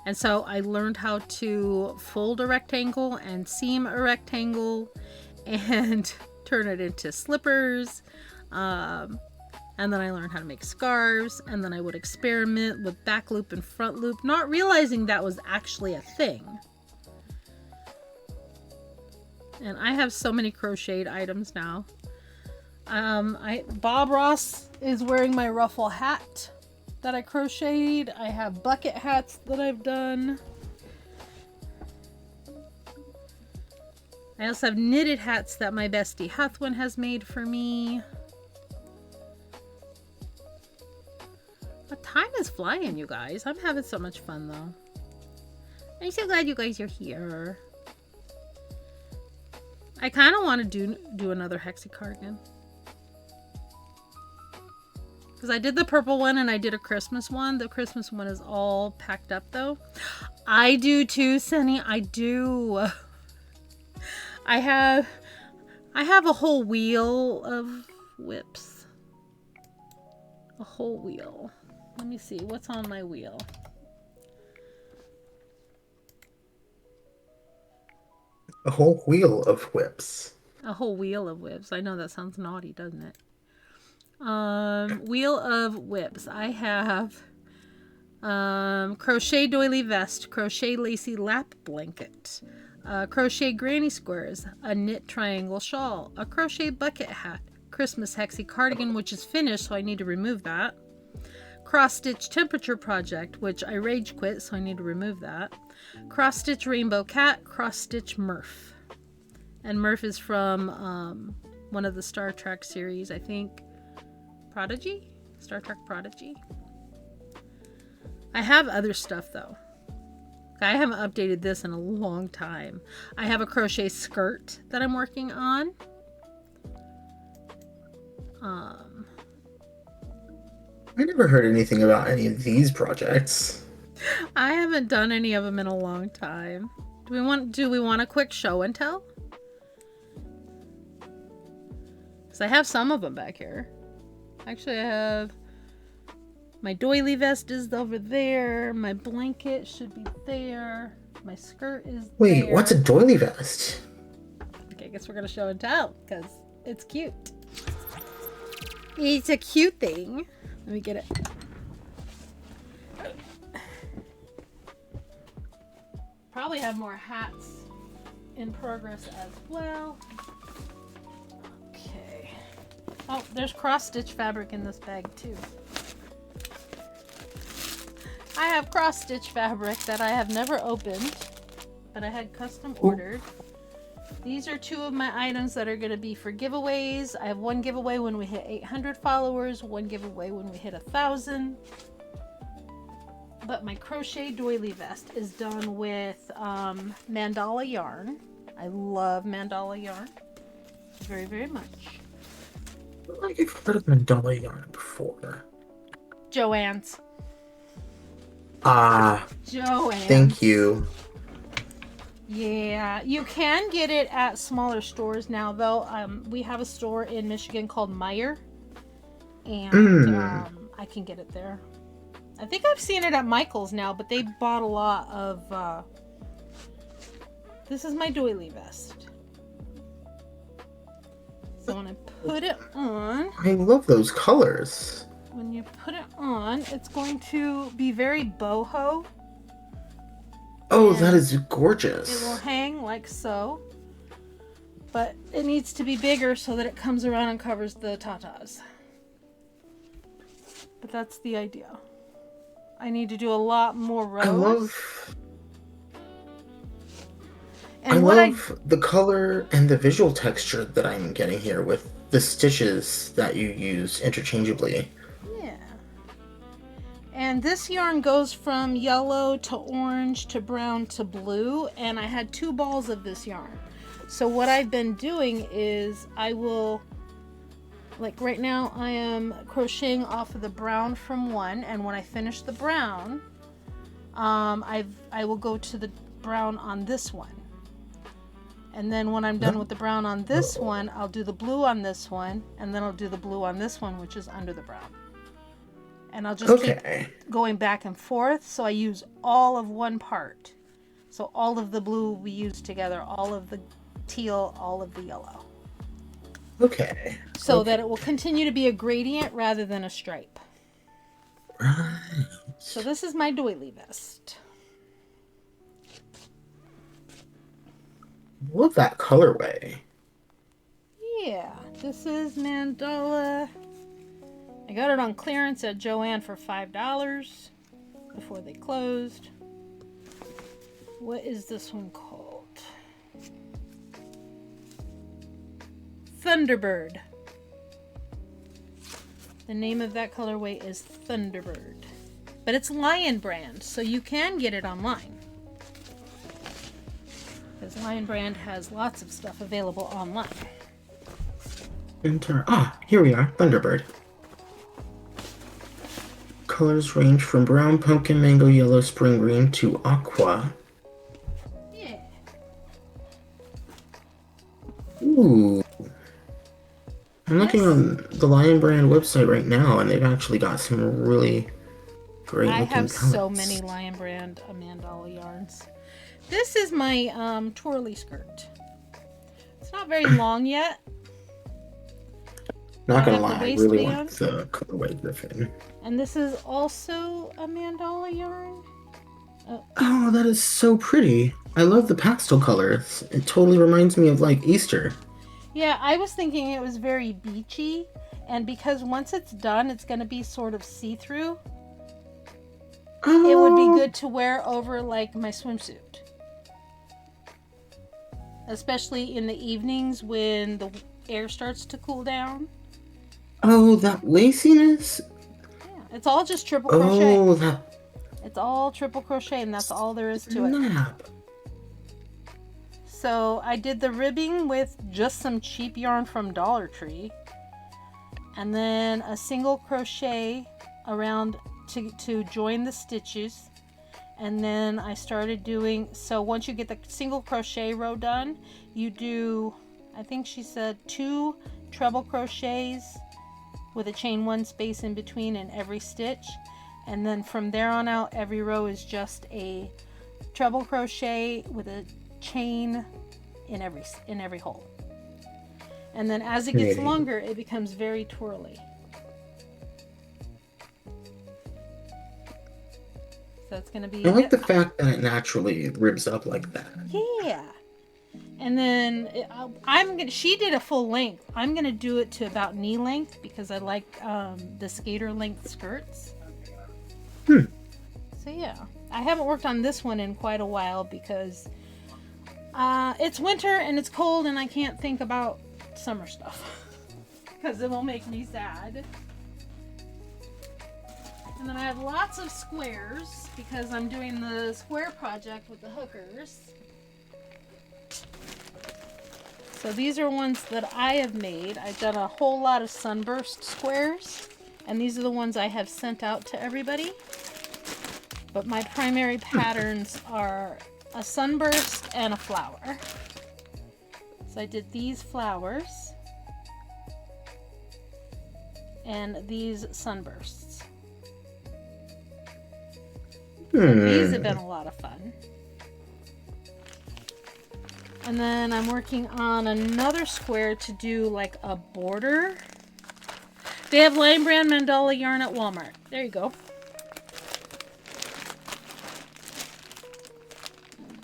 And so I learned how to fold a rectangle and seam a rectangle and turn it into slippers. And then I learned how to make scarves, and then I would experiment with back loop and front loop, not realizing that was actually a thing. And I have so many crocheted items now. Bob Ross is wearing my ruffle hat that I crocheted. I have bucket hats that I've done. I also have knitted hats that my bestie Hathwin has made for me. But time is flying, you guys. I'm having so much fun, though. I'm so glad you guys are here. I kind of want to do another Hexie cardigan. Because I did the purple one and I did a Christmas one. The Christmas one is all packed up, though. I do too, Sunny. I do. I have a whole wheel of whips. A whole wheel. Let me see. What's on my wheel? A whole wheel of whips. A whole wheel of whips. I know that sounds naughty, doesn't it? Wheel of whips. I have crochet doily vest, crochet lacy lap blanket, crochet granny squares, a knit triangle shawl, a crochet bucket hat, Christmas Hexie cardigan, which is finished, so I need to remove that. Cross stitch temperature project, which I rage quit, so I need to remove that. Cross stitch rainbow cat, cross stitch Murph. And Murph is from one of the Star Trek series, I think. Prodigy? Star Trek Prodigy. I have other stuff though. I haven't updated this in a long time. I have a crochet skirt that I'm working on. I never heard anything about any of these projects. I haven't done any of them in a long time. Do we want a quick show and tell? Because I have some of them back here. Actually, I have my doily vest is over there. My blanket should be there. My skirt is Wait, there. what's a doily vest? Okay, I guess we're gonna show and tell because it's cute. It's a cute thing. Let me get it. Probably have more hats in progress as well. Okay. Oh, there's cross stitch fabric in this bag too. I have cross stitch fabric that I have never opened, but I had custom ordered. These are two of my items that are going to be for giveaways. I have one giveaway when we hit 800 followers, one giveaway when we hit 1,000. But my crochet doily vest is done with mandala yarn. I love mandala yarn very, very much. Like I've heard of mandala yarn before. Joann's. Joann's. Thank you. Yeah, you can get it at smaller stores now, though. We have a store in Michigan called Meijer, and I can get it there. I think I've seen it at Michael's now, but they bought a lot of... This is my doily vest. So when I put it on... I love those colors. When you put it on, it's going to be very boho. Oh, that is gorgeous. It will hang like so. But it needs to be bigger so that it comes around and covers the tatas. But that's the idea. I need to do a lot more rows. I love the color and the visual texture that I'm getting here with the stitches that you use interchangeably. Yeah. And this yarn goes from yellow to orange to brown to blue, and I had 2 balls of this yarn. So what I've been doing is I will, like right now I am crocheting off of the brown from one, and when I finish the brown, I will go to the brown on this one. And then when I'm done with the brown on this one, I'll do the blue on this one, and then I'll do the blue on this one, which is under the brown. And I'll just keep going back and forth, so I use all of one part. So all of the blue will be used together, all of the teal, all of the yellow. Okay. So that it will continue to be a gradient rather than a stripe. Right. So this is my doily vest. Love that colorway. Yeah, this is mandala. I got it on clearance at Joann for $5 before they closed. What is this one called? Thunderbird. The name of that colorway is Thunderbird. But it's Lion Brand, so you can get it online. Because Lion Brand has lots of stuff available online. Enter. Here we are. Thunderbird. Colors range from brown, pumpkin, mango, yellow, spring green to aqua. Yeah. Ooh. I'm looking on the Lion Brand website right now, and they've actually got some really great looking I have colors. so many Lion Brand mandala yarns. This is my twirly skirt. It's not very long yet. Not gonna have the lie, I really waistband. like the colorway Griffin. And this is also a mandala yarn. Oh, that is so pretty. I love the pastel colors. It totally reminds me of like Easter. Yeah, I was thinking it was very beachy. And because once it's done, it's going to be sort of see-through. Oh. It would be good to wear over like my swimsuit. Especially in the evenings when the air starts to cool down. Oh, that laciness? Yeah, it's all just triple crochet. Oh, that It's all triple crochet, and that's all there is to it. snap. So I did the ribbing with just some cheap yarn from Dollar Tree. And then a single crochet around to join the stitches. And then I started doing, so once you get the single crochet row done, you do, I think she said 2 treble crochets with a chain 1 space in between in every stitch. And then from there on out, every row is just a treble crochet with a chain in every hole. And then as it gets longer, it becomes very twirly. So it's going to be... I like the fact that it naturally ribs up like that. Yeah. And then she did a full length. I'm going to do it to about knee length because I like the skater length skirts. So yeah. I haven't worked on this one in quite a while because it's winter and it's cold and I can't think about summer stuff because it will make me sad. And then I have lots of squares because I'm doing the square project with the hookers. So these are ones that I have made. I've done a whole lot of sunburst squares, and these are the ones I have sent out to everybody. But my primary patterns are a sunburst and a flower. So I did these flowers and these sunbursts. These have been a lot of fun. And then I'm working on another square to do like a border. They have Lion Brand mandala yarn at Walmart. There you go.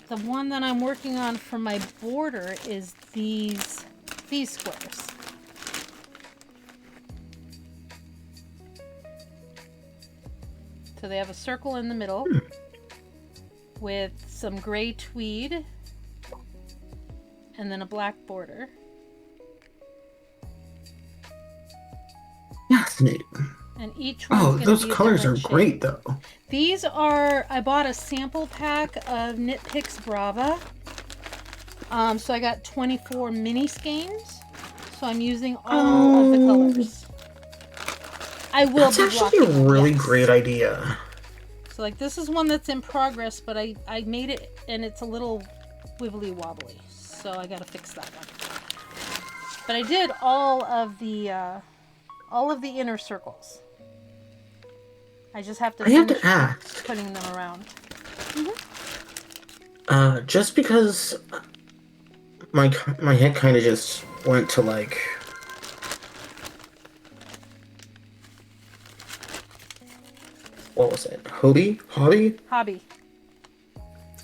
The one that I'm working on for my border is these squares. So they have a circle in the middle with some gray tweed and then a black border. Fascinating. And each one. Those colors are great though. These are, I bought a sample pack of Knit Picks Brava. So I got 24 mini skeins. So I'm using all of the colors. I will That's actually a really great idea. So like this is one that's in progress, but I made it and it's a little wibbly wobbly. So so I gotta fix that one. But I did all of the inner circles. I just have to I have finish to ask, putting them around. just because my head kind of just went to like, what was it? Hobby? Hobby? Hobby.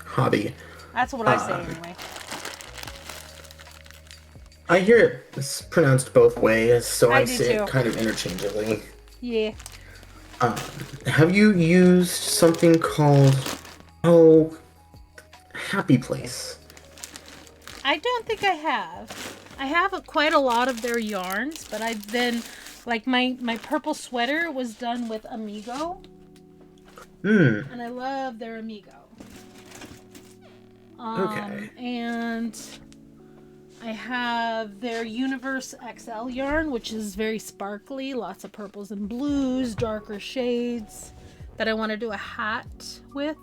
Hobby. That's what I say anyway. I hear it's pronounced both ways, so I I do say too. it kind of interchangeably. Yeah. Have you used something called, Happy Place? I don't think I have. I have quite a lot of their yarns, but I've been, like, my purple sweater was done with Amigo. And I love their Amigo. Okay. And I have their Universe XL yarn, which is very sparkly, lots of purples and blues, darker shades that I want to do a hat with.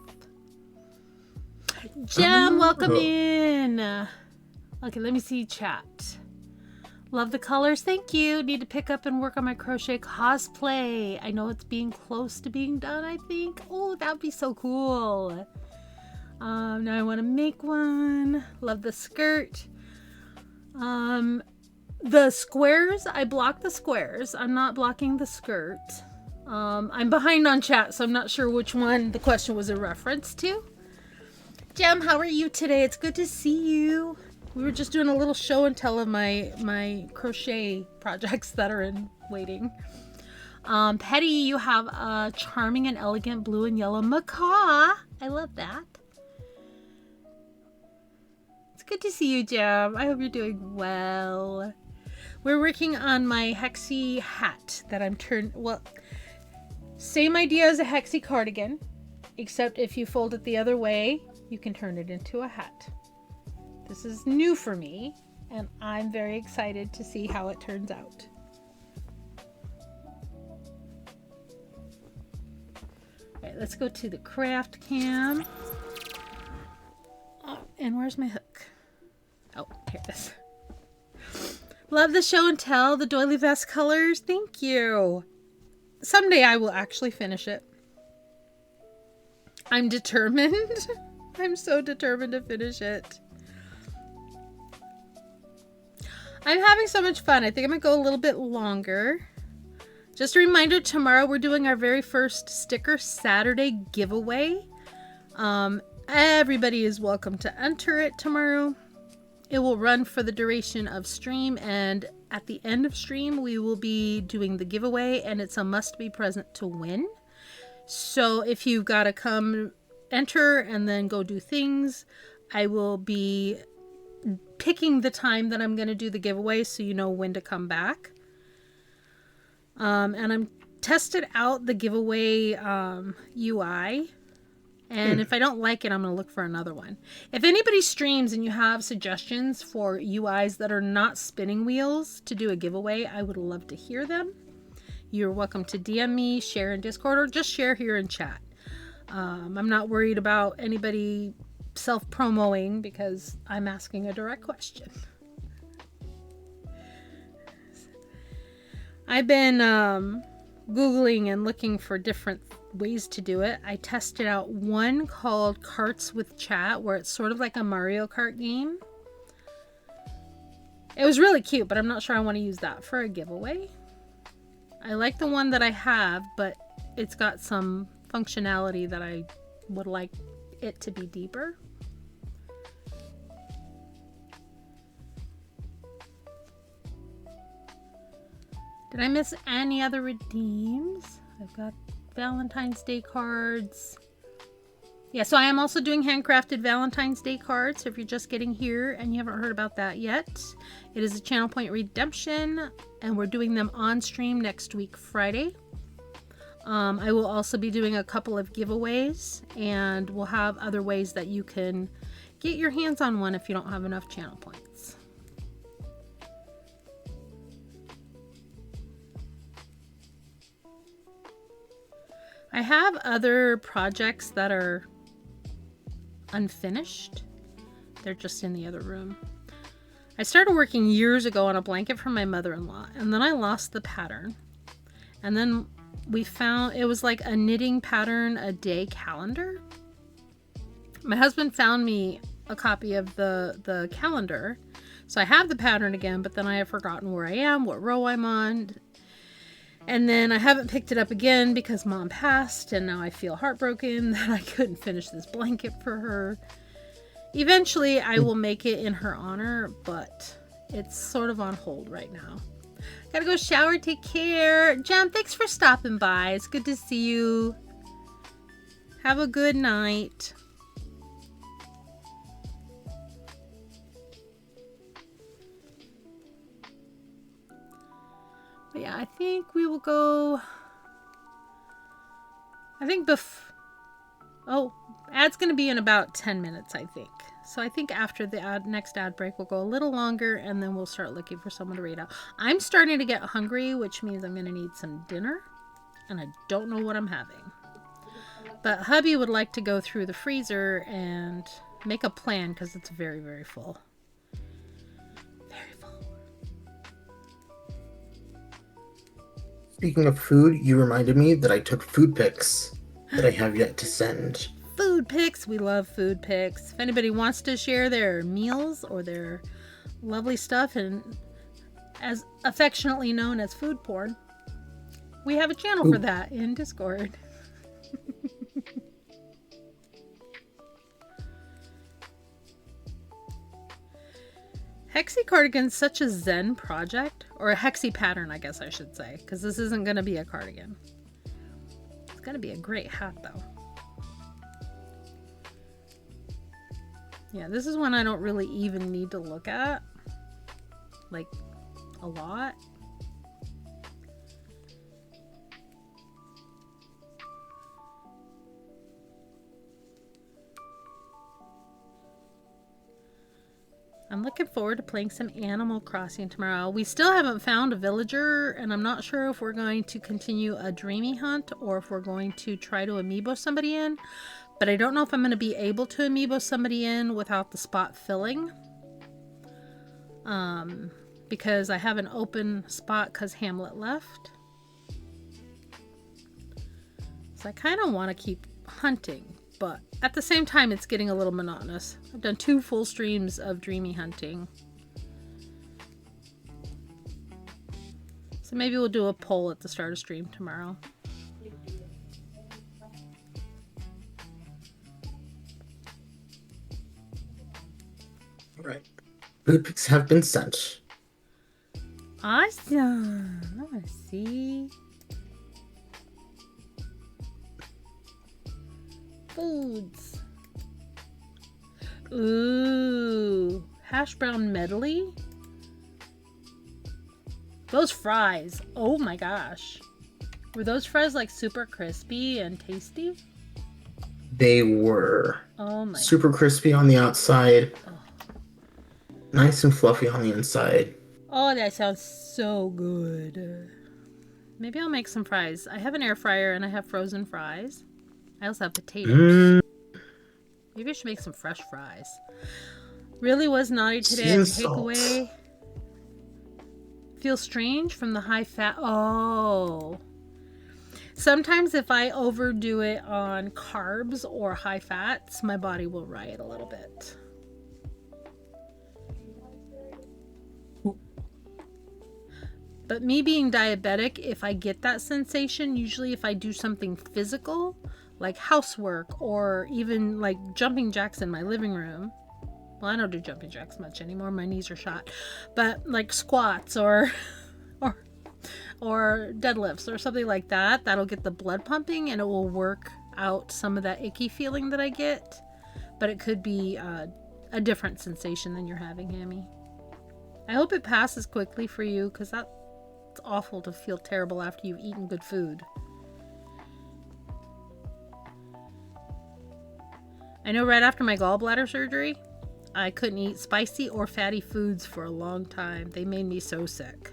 Jem, welcome in. Okay, let me see chat. Love the colors. Thank you. Need to pick up and work on my crochet cosplay. I know it's being close to being done, I think. Oh, that would be so cool. Now I want to make one. Love the skirt. The squares, I blocked the squares. I'm not blocking the skirt. I'm behind on chat, so I'm not sure which one the question was a reference to. Jem, how are you today? It's good to see you. We were just doing a little show and tell of my crochet projects that are in waiting. Petty, you have a charming and elegant blue and yellow macaw. I love that. It's good to see you, Jem. I hope you're doing well. We're working on my hexie hat that I'm same idea as a hexie cardigan, except if you fold it the other way, you can turn it into a hat. This is new for me, and I'm very excited to see how it turns out. All right, let's go to the craft cam. Oh, and where's my hook? Oh, here it is. Love the show and tell, the doily vest colors. Thank you. Someday I will actually finish it. I'm determined. I'm so determined to finish it. I'm having so much fun. I think I'm going to go a little bit longer. Just a reminder, tomorrow we're doing our very first Sticker Saturday giveaway. Everybody is welcome to enter it tomorrow. It will run for the duration of stream, and at the end of stream we will be doing the giveaway, and it's a must-be present to win. So if you've got to come enter and then go do things, I will be picking the time that I'm going to do the giveaway so you know when to come back. And I'm tested out the giveaway UI. And if I don't like it, I'm going to look for another one. If anybody streams and you have suggestions for UIs that are not spinning wheels to do a giveaway, I would love to hear them. You're welcome to DM me, share in Discord, or just share here in chat. I'm not worried about anybody self-promoing because I'm asking a direct question. I've been Googling and looking for different ways to do it. I tested out one called Carts with Chat, where it's sort of like a Mario Kart game. It was really cute, but I'm not sure I want to use that for a giveaway. I like the one that I have, but it's got some functionality that I would like it to be deeper. Did I miss any other redeems? I've got Valentine's Day cards. Yeah, so I am also doing handcrafted Valentine's Day cards. So if you're just getting here and you haven't heard about that yet, it is a Channel Point redemption, and we're doing them on stream next week, Friday. I will also be doing a couple of giveaways, and we'll have other ways that you can get your hands on one if you don't have enough channel points. I have other projects that are unfinished. They're just in the other room. I started working years ago on a blanket for my mother-in-law, and then I lost the pattern. And then we found it was like a knitting pattern a day calendar. My husband found me a copy of the calendar. So I have the pattern again, but then I have forgotten where I am, what row I'm on. And then I haven't picked it up again because Mom passed, and now I feel heartbroken that I couldn't finish this blanket for her. Eventually, I will make it in her honor, but it's sort of on hold right now. Gotta go shower, take care. Jem, thanks for stopping by. It's good to see you. Have a good night. But yeah, I think we will go. I think ad's going to be in about 10 minutes, I think. So I think after the next ad break, we'll go a little longer, and then we'll start looking for someone to read out. I'm starting to get hungry, which means I'm going to need some dinner, and I don't know what I'm having. But hubby would like to go through the freezer and make a plan because it's very, very full. Very full. Speaking of food, you reminded me that I took food pics that I have yet to send. Food pics. We love food pics. If anybody wants to share their meals or their lovely stuff, and as affectionately known as food porn, we have a channel for that in Discord. Hexie cardigan's such a zen project, or a hexie pattern, I guess I should say, because this isn't going to be a cardigan. It's going to be a great hat, though. Yeah, this is one I don't really even need to look at, like, a lot. I'm looking forward to playing some Animal Crossing tomorrow. We still haven't found a villager, and I'm not sure if we're going to continue a dreamy hunt or if we're going to try to amiibo somebody in. But I don't know if I'm going to be able to amiibo somebody in without the spot filling. Because I have an open spot because Hamlet left. So I kind of want to keep hunting. But at the same time, it's getting a little monotonous. I've done 2 full streams of dreamy hunting. So maybe we'll do a poll at the start of stream tomorrow. Alright. Food pics have been sent. Awesome. I want to see. Foods. Ooh, hash brown medley. Those fries. Oh my gosh. Were those fries like super crispy and tasty? They were. Oh my. Super crispy on the outside. Oh. Nice and fluffy on the inside. Oh, that sounds so good. Maybe I'll make some fries. I have an air fryer and I have frozen fries. I also have potatoes. Maybe I should make some fresh fries. Really was naughty today at takeaway. Feels strange from the high fat. Oh. Sometimes if I overdo it on carbs or high fats, my body will riot a little bit. But me being diabetic, if I get that sensation, usually if I do something physical, like housework or even like jumping jacks in my living room. Well, I don't do jumping jacks much anymore. My knees are shot. But like squats or deadlifts or something like that, that'll get the blood pumping and it will work out some of that icky feeling that I get. But it could be a different sensation than you're having, Hammy. I hope it passes quickly for you, because that's awful to feel terrible after you've eaten good food. I know right after my gallbladder surgery, I couldn't eat spicy or fatty foods for a long time. They made me so sick.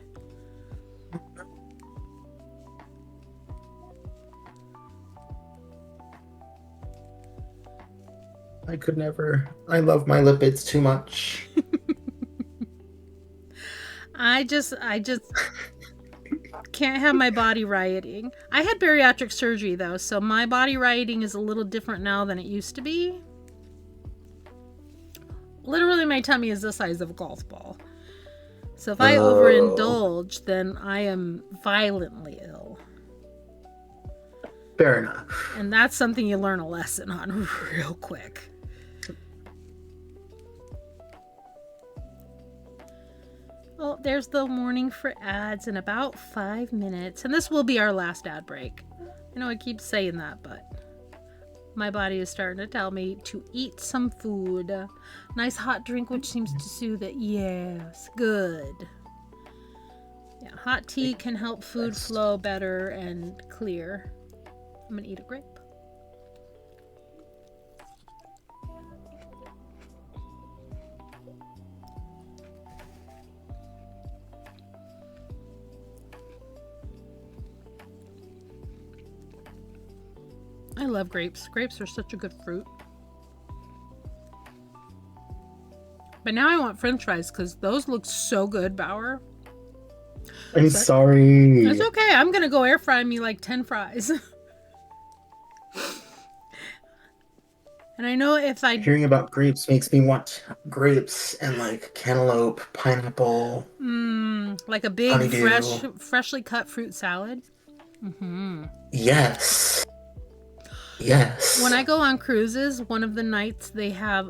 I could never. I love my lipids too much. I just can't have my body rioting. I had bariatric surgery though, so my body rioting is a little different now than it used to be. Literally, my tummy is the size of a golf ball. So if I overindulge, then I am violently ill. Fair enough. And that's something you learn a lesson on real quick. Well, there's the warning for ads in about 5 minutes. And this will be our last ad break. I know I keep saying that, but my body is starting to tell me to eat some food. Nice hot drink, which seems to soothe it. Yes, good. Yeah, hot tea can help food flow better and clear. I'm gonna eat a grape. I love grapes. Grapes are such a good fruit. But now I want french fries because those look so good, Bauer. I'm sorry. It's okay. I'm going to go air fry me like 10 fries. And I know if I... Hearing about grapes makes me want grapes and like cantaloupe, pineapple. like a big, honeydew. freshly cut fruit salad. Yes. Yes. When I go on cruises, one of the nights they have,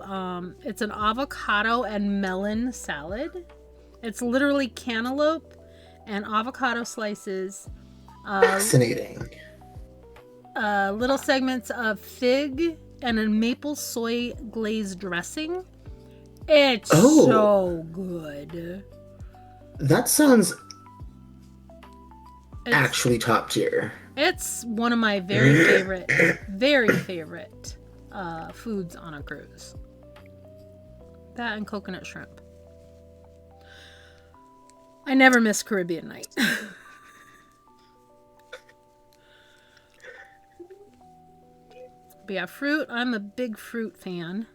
it's an avocado and melon salad. It's literally cantaloupe and avocado slices. Fascinating. Little segments of fig and a maple soy glazed dressing. It's so good. That sounds actually top tier. It's one of my very favorite foods on a cruise. That and coconut shrimp. I never miss Caribbean night. But yeah, fruit, I'm a big fruit fan.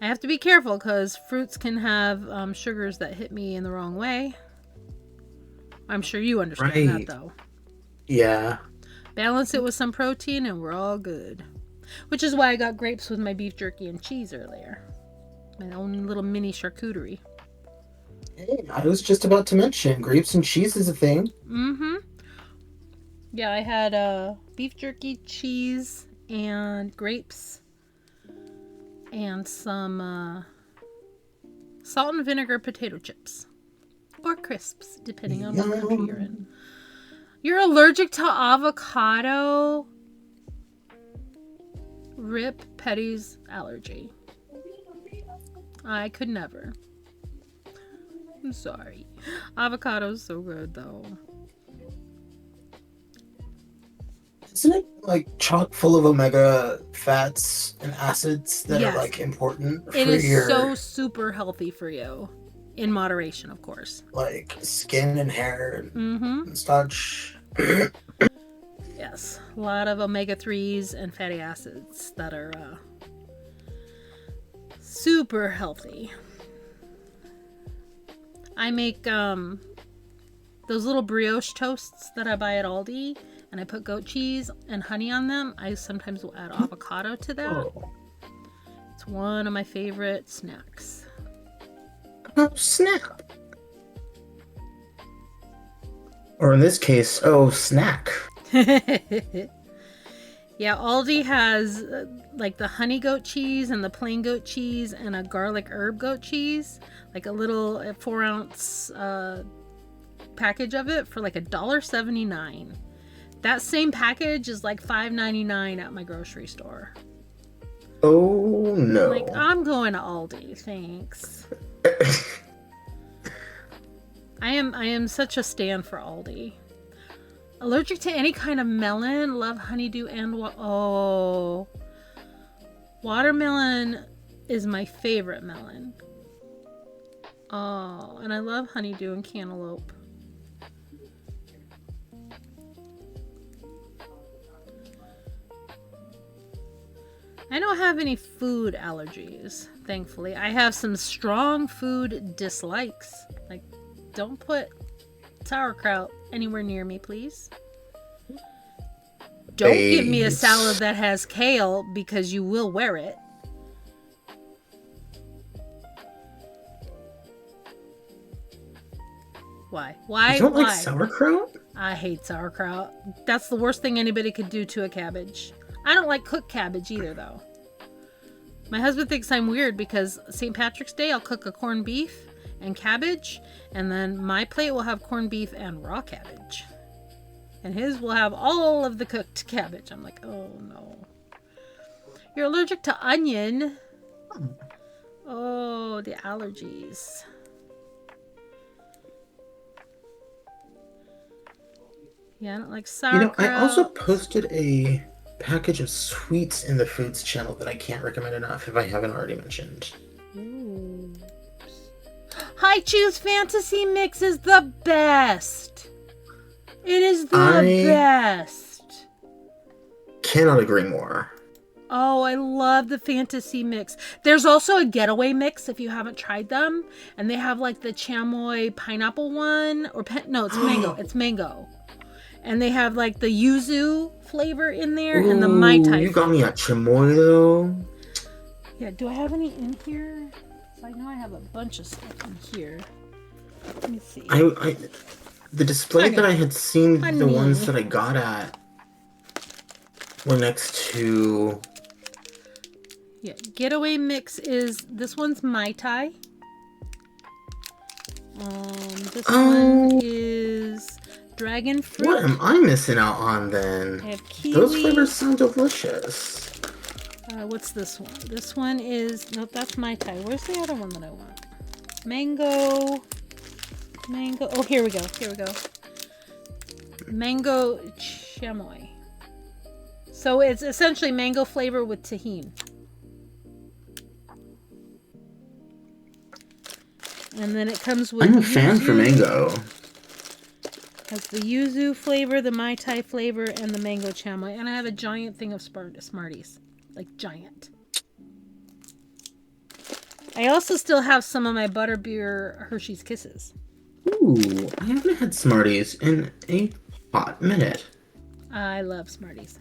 I have to be careful because fruits can have sugars that hit me in the wrong way. I'm sure you understand that though. Yeah. Balance it with some protein and we're all good. Which is why I got grapes with my beef jerky and cheese earlier. My own little mini charcuterie. Hey, I was just about to mention grapes and cheese is a thing. Yeah, I had beef jerky, cheese, and grapes. And some salt and vinegar potato chips. Or crisps, depending on what country you're in. You're allergic to avocado? Rip Petty's allergy. I could never. I'm sorry. Avocado's so good, though. Isn't it like chock full of omega fats and acids that are like important for it is your so super healthy for you. In moderation, of course. like skin and hair and such. Yes, a lot of omega-3s and fatty acids that are super healthy. I make those little brioche toasts that I buy at Aldi, and I put goat cheese and honey on them. I sometimes will add avocado to that. It's one of my favorite snacks. Oh, snap. Or in this case, oh, snack. Yeah, Aldi has like the honey goat cheese and the plain goat cheese and a garlic herb goat cheese. Like a little 4-ounce package of it for like $1.79. That same package is like $5.99 at my grocery store. Oh, no. Like, I'm going to Aldi, thanks. I am such a stan for Aldi. Allergic to any kind of melon. Love honeydew and watermelon is my favorite melon. Oh, and I love honeydew and cantaloupe. I don't have any food allergies, thankfully. I have some strong food dislikes. Like, don't put sauerkraut anywhere near me, please. Don't give me a salad that has kale because you will wear it. Why? Why? You don't Why? like sauerkraut? I hate sauerkraut. That's the worst thing anybody could do to a cabbage. I don't like cooked cabbage either, though. My husband thinks I'm weird because St. Patrick's Day I'll cook a corned beef and cabbage, and then my plate will have corned beef and raw cabbage. And his will have all of the cooked cabbage. I'm like, oh no. You're allergic to onion. Oh, the allergies. Yeah, I don't like sauerkraut. I also posted a package of sweets in the foods channel that I can't recommend enough if I haven't already mentioned. Ooh. Hi Choose Fantasy Mix is the best. It is the best. Cannot agree more. Oh, I love the fantasy mix. There's also a getaway mix if you haven't tried them. And they have like the chamoy pineapple one. No, it's mango. It's mango. And they have like the yuzu flavor in there and the Mai Tai. You got me a chamoy though. Yeah, do I have any in here? I know I have a bunch of stuff in here. Let me see. The display that I had seen, the Honey. ones that I got at were next to... Yeah, getaway mix is, this one's Mai Tai. This one is dragon fruit. What am I missing out on then? I have kiwi. Those flavors sound delicious. What's this one? This one is, nope, that's Mai Tai. Where's the other one that I want? Mango. Oh, here we go. Mango chamoy. So it's essentially mango flavor with tahini. And then it comes with I'm a fan for mango. Has the yuzu flavor, the Mai Tai flavor, and the mango chamoy. And I have a giant thing of Smarties. Like giant. I also still have some of my butterbeer Hershey's Kisses. Ooh, I haven't had Smarties in a hot minute. I love Smarties.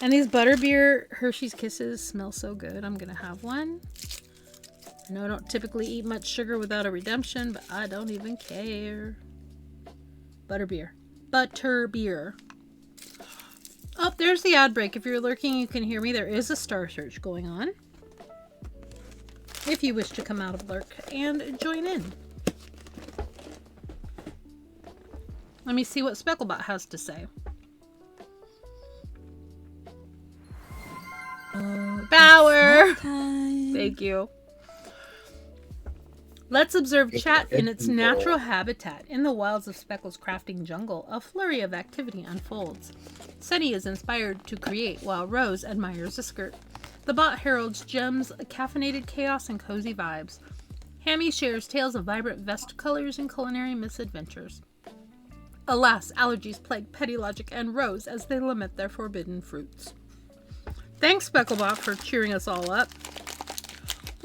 And these butterbeer Hershey's Kisses smell so good. I'm going to have one. I know I don't typically eat much sugar without a redemption, but I don't even care. Butterbeer. Oh, there's the ad break. If you're lurking, you can hear me. There is a star search going on. If you wish to come out of lurk and join in. Let me see what Specklebot has to say. Bower! Thank you. Let's observe chat in its natural habitat. In the wilds of Speckle's crafting jungle, a flurry of activity unfolds. Sunny is inspired to create, while Rose admires a skirt. The bot heralds gems, caffeinated chaos, and cozy vibes. Hammy shares tales of vibrant vest colors and culinary misadventures. Alas, allergies plague Petty Logic and Rose as they lament their forbidden fruits. Thanks, Specklebot, for cheering us all up.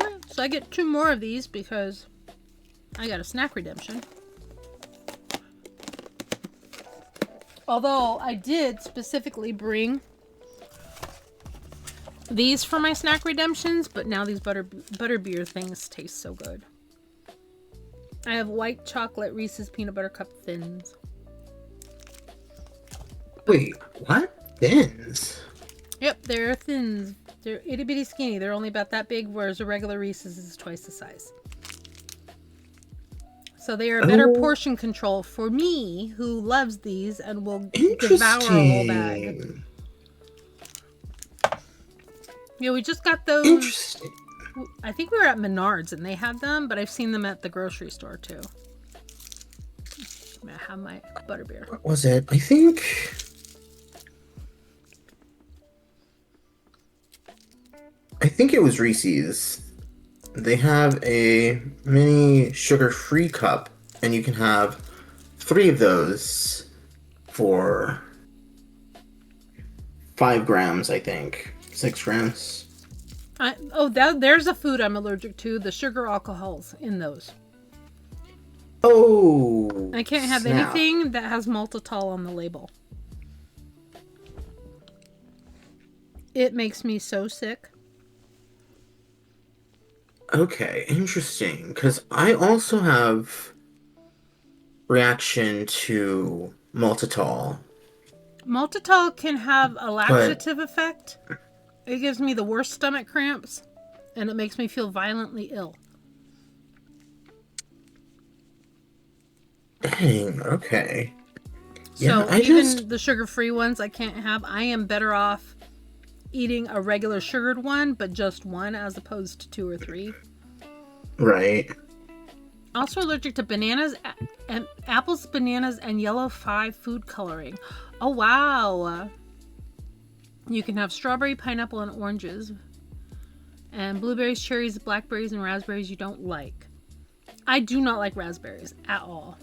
Alright, so I get 2 more of these because I got a snack redemption. Although I did specifically bring these for my snack redemptions, but now these butterbeer things taste so good. I have white chocolate Reese's Peanut Butter Cup Thins. Wait, what? Thins? Yep, they're thins. They're itty bitty skinny. They're only about that big, whereas a regular Reese's is twice the size. So they are a better portion control for me, who loves these and will devour a whole bag. Yeah, we just got those. Interesting. I think we were at Menards and they had them, but I've seen them at the grocery store too. I'm gonna have my butterbeer. What was it? I think it was Reese's. They have a mini sugar-free cup, and you can have 3 of those for 5 grams, I think. 6 grams. There's a food I'm allergic to. The sugar alcohols in those. Oh. I can't have snap. anything that has maltitol on the label. It makes me so sick. Okay, interesting. Because I also have reaction to maltitol. Maltitol can have a But laxative effect. It gives me the worst stomach cramps, and it makes me feel violently ill. dang, okay. So I even just the sugar-free ones I can't have. I am better off eating a regular sugared one, but just one as opposed to 2 or 3. right. Also allergic to bananas, and apples, bananas, and yellow 5 food coloring. Oh, wow. You can have strawberry, pineapple, and oranges. And blueberries, cherries, blackberries, and raspberries you don't like. I do not like raspberries at all.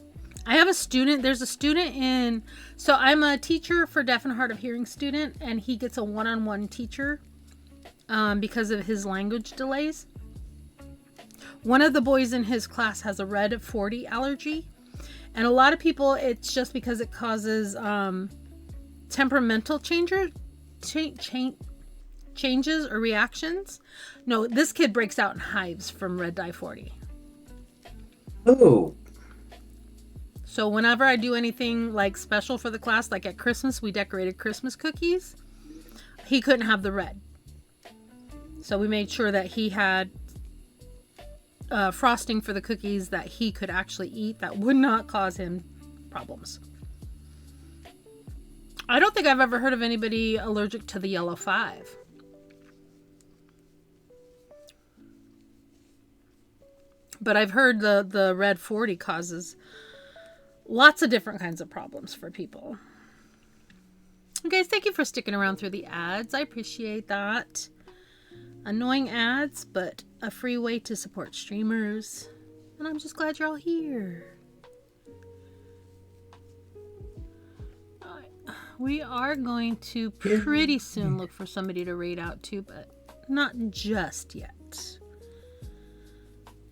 I have a student, there's a student in, so I'm a teacher for deaf and hard of hearing student, and he gets a one-on-one teacher because of his language delays. One of the boys in his class has a red 40 allergy, and a lot of people, it's just because it causes temperamental changes or reactions. No, this kid breaks out in hives from red dye 40. Oh, So whenever I do anything like special for the class, like at Christmas, we decorated Christmas cookies. He couldn't have the red. So we made sure that he had frosting for the cookies that he could actually eat that would not cause him problems. I don't think I've ever heard of anybody allergic to the yellow 5. But I've heard the red 40 causes lots of different kinds of problems for people. Guys, thank you for sticking around through the ads. I appreciate that. Annoying ads, but a free way to support streamers. And I'm just glad you're all here. We are going to pretty soon look for somebody to raid out to, but not just yet.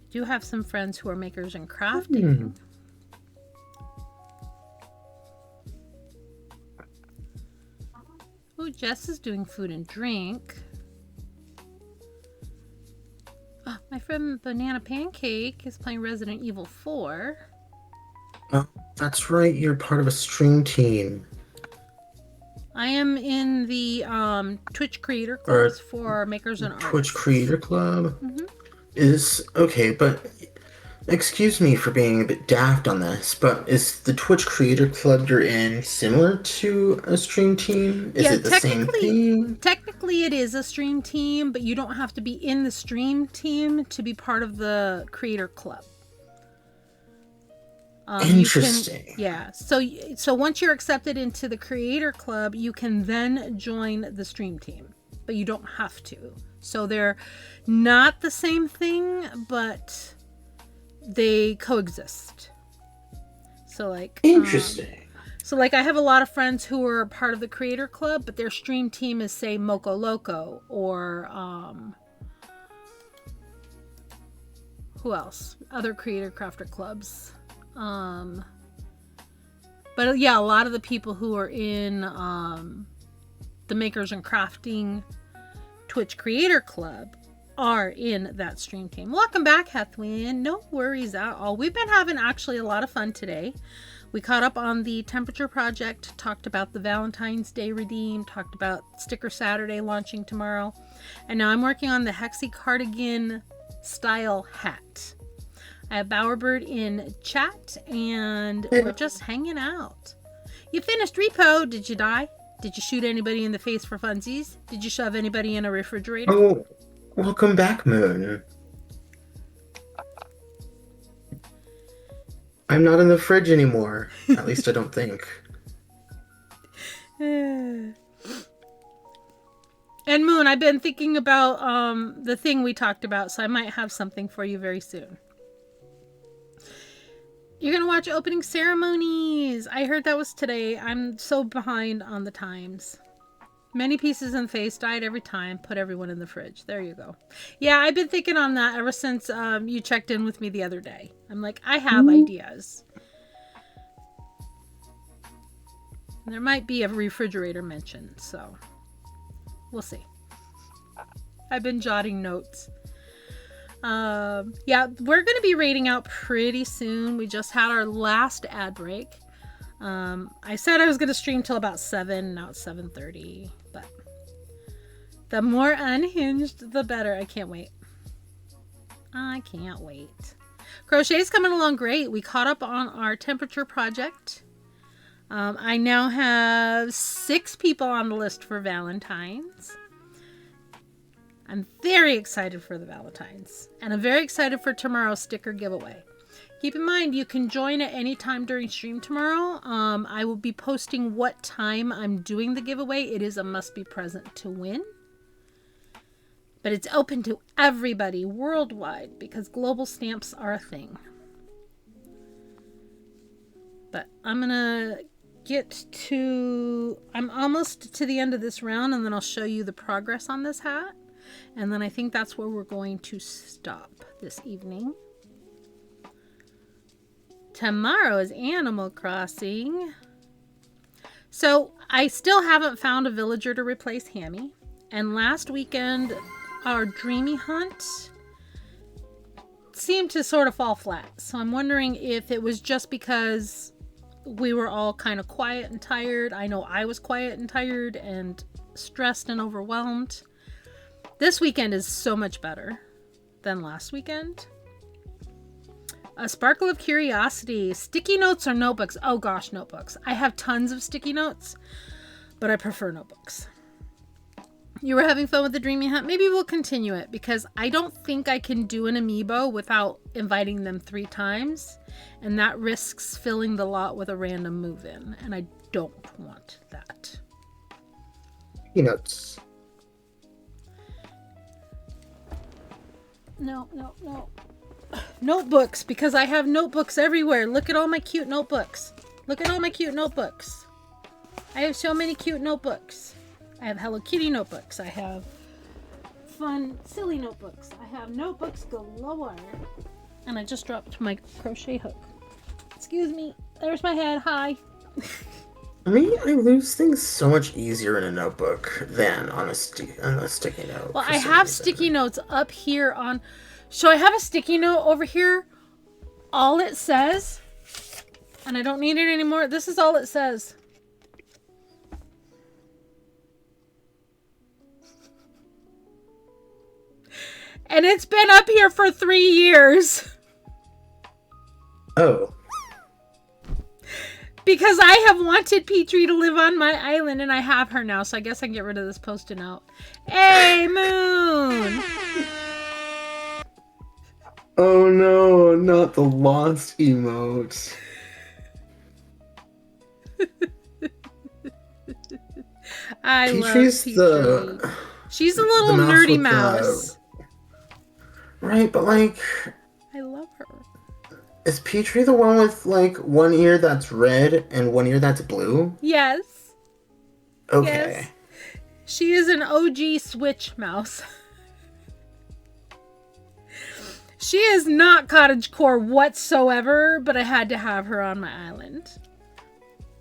Do have some friends who are makers and crafting. Oh, Jess is doing food and drink. Oh, my friend Banana Pancake is playing Resident Evil 4. oh, that's right. You're part of a stream team. I am in the Twitch creator clubs for makers and Twitch artists. Creator Club is okay, but excuse me for being a bit daft on this, but is the Twitch Creator Club you're in similar to a stream team? Is it the same thing? Technically, it is a stream team, but you don't have to be in the stream team to be part of the creator club. Interesting. Yeah. So once you're accepted into the creator club, you can then join the stream team, but you don't have to. So they're not the same thing, but they coexist. So like Interesting. so like I have a lot of friends who are part of the creator club, but their stream team is say Moco Loco or who else? Other creator crafter clubs. But yeah, a lot of the people who are in the Makers and Crafting Twitch Creator Club are in that stream team. Welcome back, Hethwin. No worries at all. We've been having actually a lot of fun today. We caught up on the Temperature Project, talked about the Valentine's Day Redeem, talked about Sticker Saturday launching tomorrow, and now I'm working on the Hexi Cardigan style hat. I have Bowerbird in chat, and we're just hanging out. You finished repo. Did you die? Did you shoot anybody in the face for funsies? Did you shove anybody in a refrigerator? Oh, welcome back, Moon. I'm not in the fridge anymore. At least I don't think. And Moon, I've been thinking about the thing we talked about, so I might have something for you very soon. You're gonna watch opening ceremonies. I heard that was today. I'm so behind on the times. Many pieces in the face, died every time, put everyone in the fridge. There you go. Yeah, I've been thinking on that ever since you checked in with me the other day. I'm like, I have ideas. There might be a refrigerator mentioned, so we'll see. I've been jotting notes. Yeah, we're going to be rating out pretty soon. We just had our last ad break. I said I was going to stream till about 7, now it's 7:30, but the more unhinged, the better. I can't wait. I can't wait. Crochet's coming along great. We caught up on our temperature project. I now have 6 people on the list for Valentine's. I'm very excited for the Valentine's. And I'm very excited for tomorrow's sticker giveaway. Keep in mind, you can join at any time during stream tomorrow. I will be posting what time I'm doing the giveaway. It is a must-be present to win. But it's open to everybody worldwide because global stamps are a thing. But I'm going to I'm almost to the end of this round, and then I'll show you the progress on this hat. And then I think that's where we're going to stop this evening. Tomorrow is Animal Crossing. So I still haven't found a villager to replace Hammy. And last weekend, our Dreamy Hunt seemed to sort of fall flat. So I'm wondering if it was just because we were all kind of quiet and tired. I know I was quiet and tired and stressed and overwhelmed. This weekend is so much better than last weekend. A Sparkle of Curiosity. Sticky notes or notebooks? Oh gosh, notebooks. I have tons of sticky notes, but I prefer notebooks. You were having fun with the Dreamy Hunt? Maybe we'll continue it because I don't think I can do an amiibo without inviting them 3 times. And that risks filling the lot with a random move-in. And I don't want that. Peanuts. No. Notebooks, because I have notebooks everywhere. Look at all my cute notebooks. Look at all my cute notebooks. I have so many cute notebooks. I have Hello Kitty notebooks. I have fun, silly notebooks. I have notebooks galore. And I just dropped my crochet hook. Excuse me. There's my head. Hi. I mean, I lose things so much easier in a notebook than on a sticky note. Well, I have sticky notes up here on... So I have a sticky note over here. All it says, and I don't need it anymore. This is all it says. And it's been up here for 3 years. Oh. Because I have wanted Petrie to live on my island, and I have her now, so I guess I can get rid of this post-it note. Hey, Moon! Oh no, not the lost emote. I Petrie's love Petrie. She's a little nerdy mouse. Right, but like... I love her. Is Petrie the one with like one ear that's red and one ear that's blue? Yes. Okay. Yes. She is an OG Switch mouse. She is not cottagecore whatsoever, but I had to have her on my island.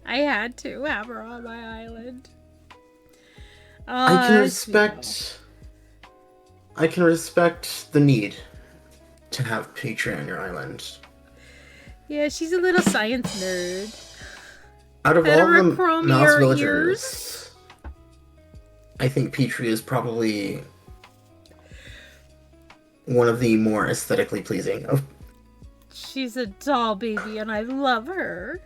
I had to have her on my island. I can respect the need to have Petrie on your island. Yeah, she's a little science nerd. Out of all the Heterochrome mouse ear villagers, ears. I think Petrie is probably one of the more aesthetically pleasing of. She's a doll baby, and I love her.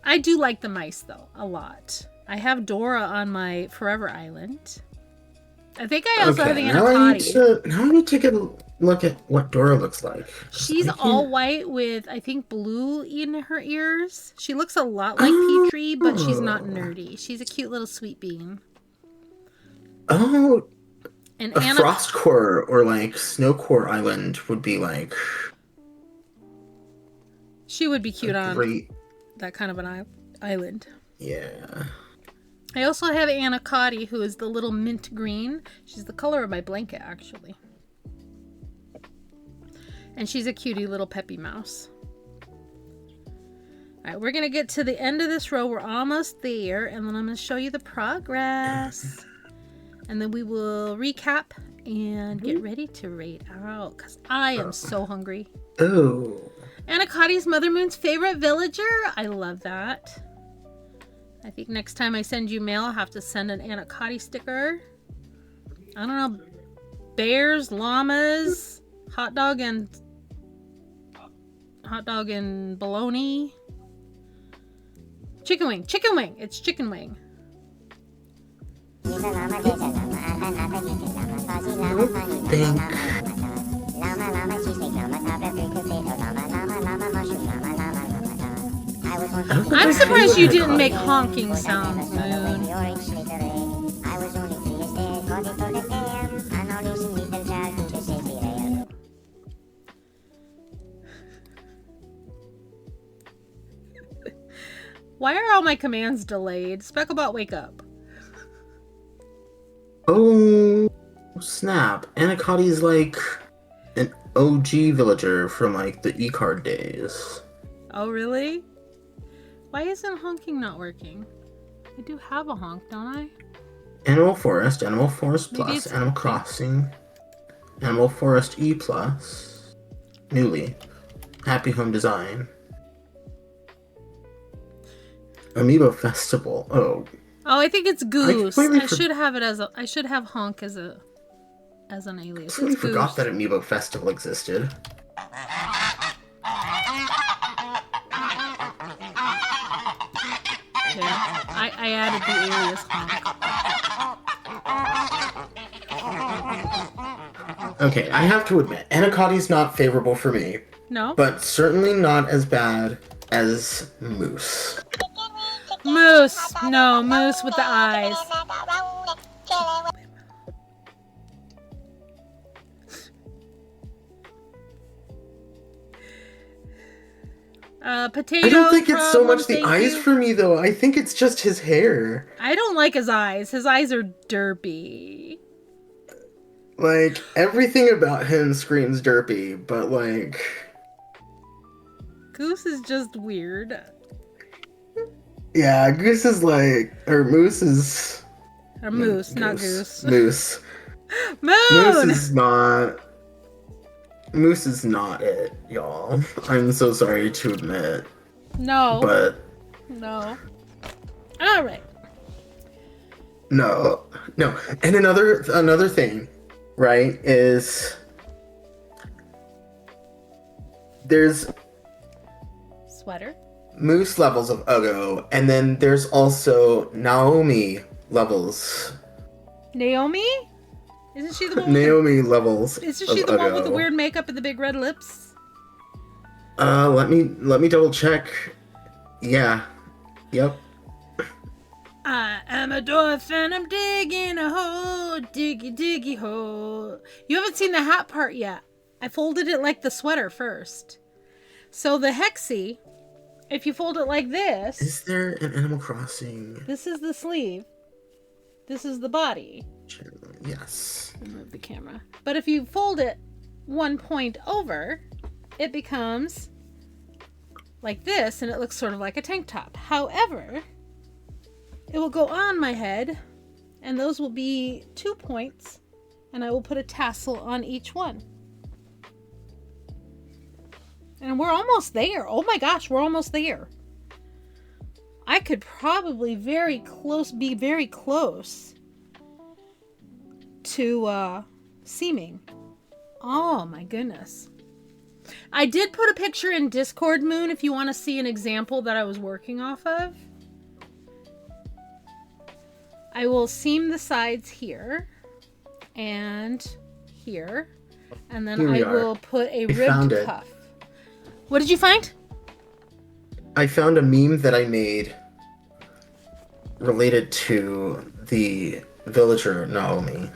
I do like the mice, though, a lot. I have Dora on my Forever Island. I think I also have Anna Toddy. Now I need to get a look at what Dora looks like. She's all white with, I think, blue in her ears. She looks a lot like Petrie, but she's not nerdy. She's a cute little sweet bean. Oh, and a frost core or like snow core island would be like. She would be cute on that kind of an island. Yeah. I also have Anacotti, who is the little mint green. She's the color of my blanket, actually. And she's a cutie little peppy mouse. Alright, we're going to get to the end of this row. We're almost there. And then I'm going to show you the progress. And then we will recap and get ready to raid out. Because I am so hungry. Oh. Anacotti's Mother Moon's favorite villager. I love that. I think next time I send you mail, I'll have to send an Anacotti sticker. I don't know. Bears, llamas, hot dog and bologna. Chicken wing. Chicken wing. It's chicken wing. I'm surprised you didn't make honking sounds, Moon. Why are all my commands delayed? Specklebot, wake up. Oh, snap. Anacotti's like an OG villager from like the E-card days. Oh, really? Why isn't honking not working? I do have a honk, don't I? Animal Forest Maybe Plus, it's Animal honking. Crossing, Animal Forest E Plus, Newly, Happy Home Design, Amiibo Festival. Oh, Oh, I think it's Goose. completely I should have it as a. I should have honk as an alias. I It's forgot Goose. that Amiibo Festival existed. Yeah, I added the alias honk. Okay, I have to admit, Anacotti's not favorable for me, No? but certainly not as bad as Moose. Moose. No, Moose with the eyes. Potato. I don't think it's so problem, much the thank eyes you. for me, though. I think it's just his hair. I don't like his eyes. His eyes are derpy. Like, everything about him screams derpy, but like... Goose is just weird. Yeah, Goose is like... Or Moose is... Or Moose, not Goose. Moose. Moon! Moose is not it, y'all. I'm so sorry to admit. No. But No. Alright. no. And another thing, right, is there's Sweater. Moose levels of Ugo, and then there's also Naomi levels. Naomi? Isn't she the one with Naomi levels. Isn't of she the one with the Ugo. weird makeup and the big red lips? Let me double check. Yeah. Yep. I am a dwarf and I'm digging a hole, diggy diggy hole. You haven't seen the hat part yet. I folded it like the sweater first. So the hexie, if you fold it like this, Is there an Animal Crossing? this is the sleeve. This is the body. Yes. Move the camera. But if you fold it one point over, it becomes like this, and it looks sort of like a tank top. However, it will go on my head, and those will be 2 points, and I will put a tassel on each one. And we're almost there. Oh my gosh, we're almost there. I could probably be very close to seaming. Oh my goodness. I did put a picture in Discord, Moon, if you want to see an example that I was working off of. I will seam the sides here and here, and then Here we I will put a found ribbed it. cuff. What did you find? I found a meme that I made related to the villager Naomi.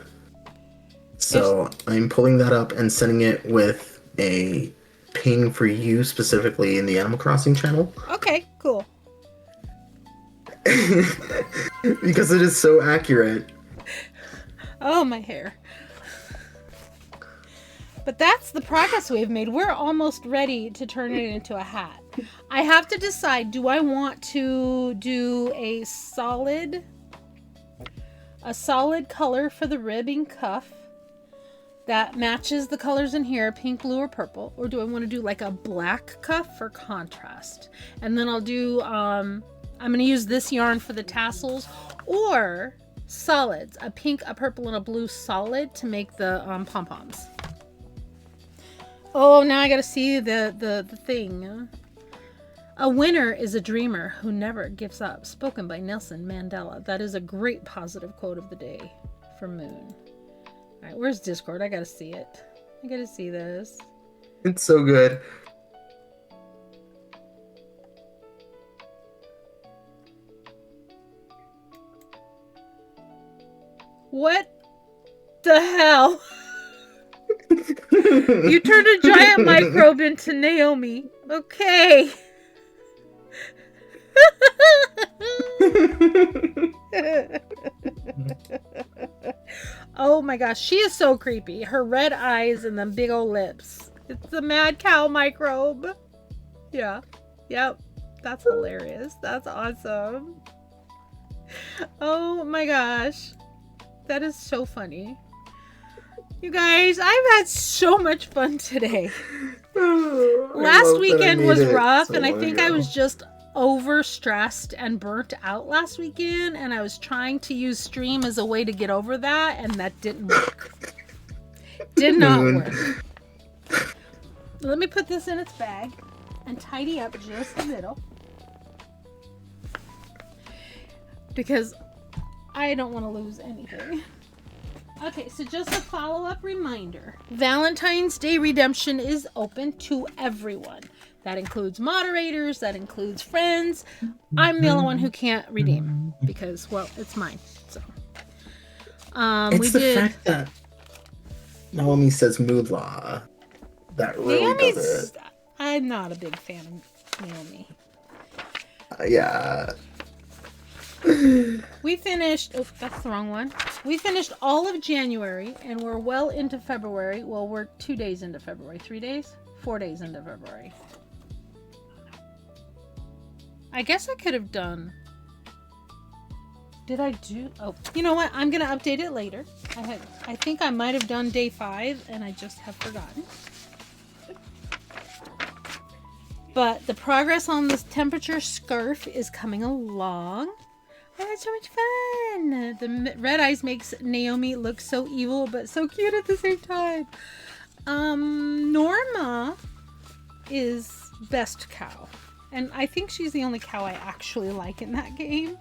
So I'm pulling that up and sending it with a ping for you specifically in the Animal Crossing channel. Okay, cool. Because it is so accurate. Oh, my hair. But that's the progress we've made. We're almost ready to turn it into a hat. I have to decide, do I want to do a solid color for the ribbing cuff that matches the colors in here, pink, blue, or purple, or do I want to do like a black cuff for contrast? And then I'll do, I'm going to use this yarn for the tassels, or solids, a pink, a purple, and a blue solid to make the pom-poms. Oh, now I gotta see the thing. A winner is a dreamer who never gives up. Spoken by Nelson Mandela. That is a great positive quote of the day for Moon. All right, where's Discord? I gotta see it. I gotta see this. It's so good. What the hell? You turned a giant microbe into Naomi. Okay. Oh my gosh, she is so creepy. Her red eyes and them big old lips. It's the mad cow microbe. Yeah. Yep. That's hilarious. That's awesome. Oh my gosh. That is so funny. You guys, I've had so much fun today. Last weekend was rough, and I think I was just overstressed and burnt out last weekend, and I was trying to use stream as a way to get over that, and that didn't work. Did not work. Let me put this in its bag and tidy up just a little, because I don't want to lose anything. Okay, so just a follow-up reminder. Valentine's Day redemption is open to everyone. That includes moderators, that includes friends. I'm the only one who can't redeem because, well, it's mine. So, It's the fact that Naomi says moolah that really does it. I'm not a big fan of Naomi. Yeah. We finished, oh, that's the wrong one. We finished all of January and we're well into February. Well, we're 2 days into February. 3 days? 4 days into February. I guess I could have done... Did I do... Oh, you know what? I'm going to update it later. I think I might have done day 5 and I just have forgotten. But the progress on this temperature scarf is coming along. I had so much fun. The red eyes makes Naomi look so evil, but so cute at the same time. Norma is best cow. And I think she's the only cow I actually like in that game.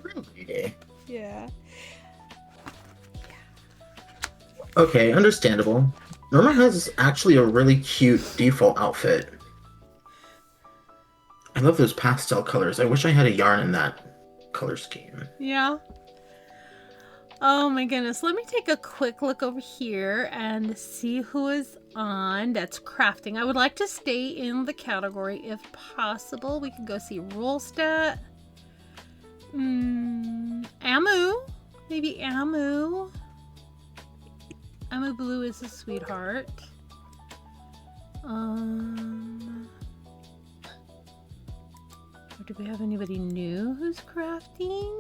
Really? Yeah. Okay, understandable. Norma has actually a really cute default outfit. I love those pastel colors. I wish I had a yarn in that color scheme. Yeah. Oh my goodness. Let me take a quick look over here and see who is on. That's crafting. I would like to stay in the category if possible. We could go see Rulestat. Amu. Maybe Amu. Amu Blue is a sweetheart. Do we have anybody new who's crafting?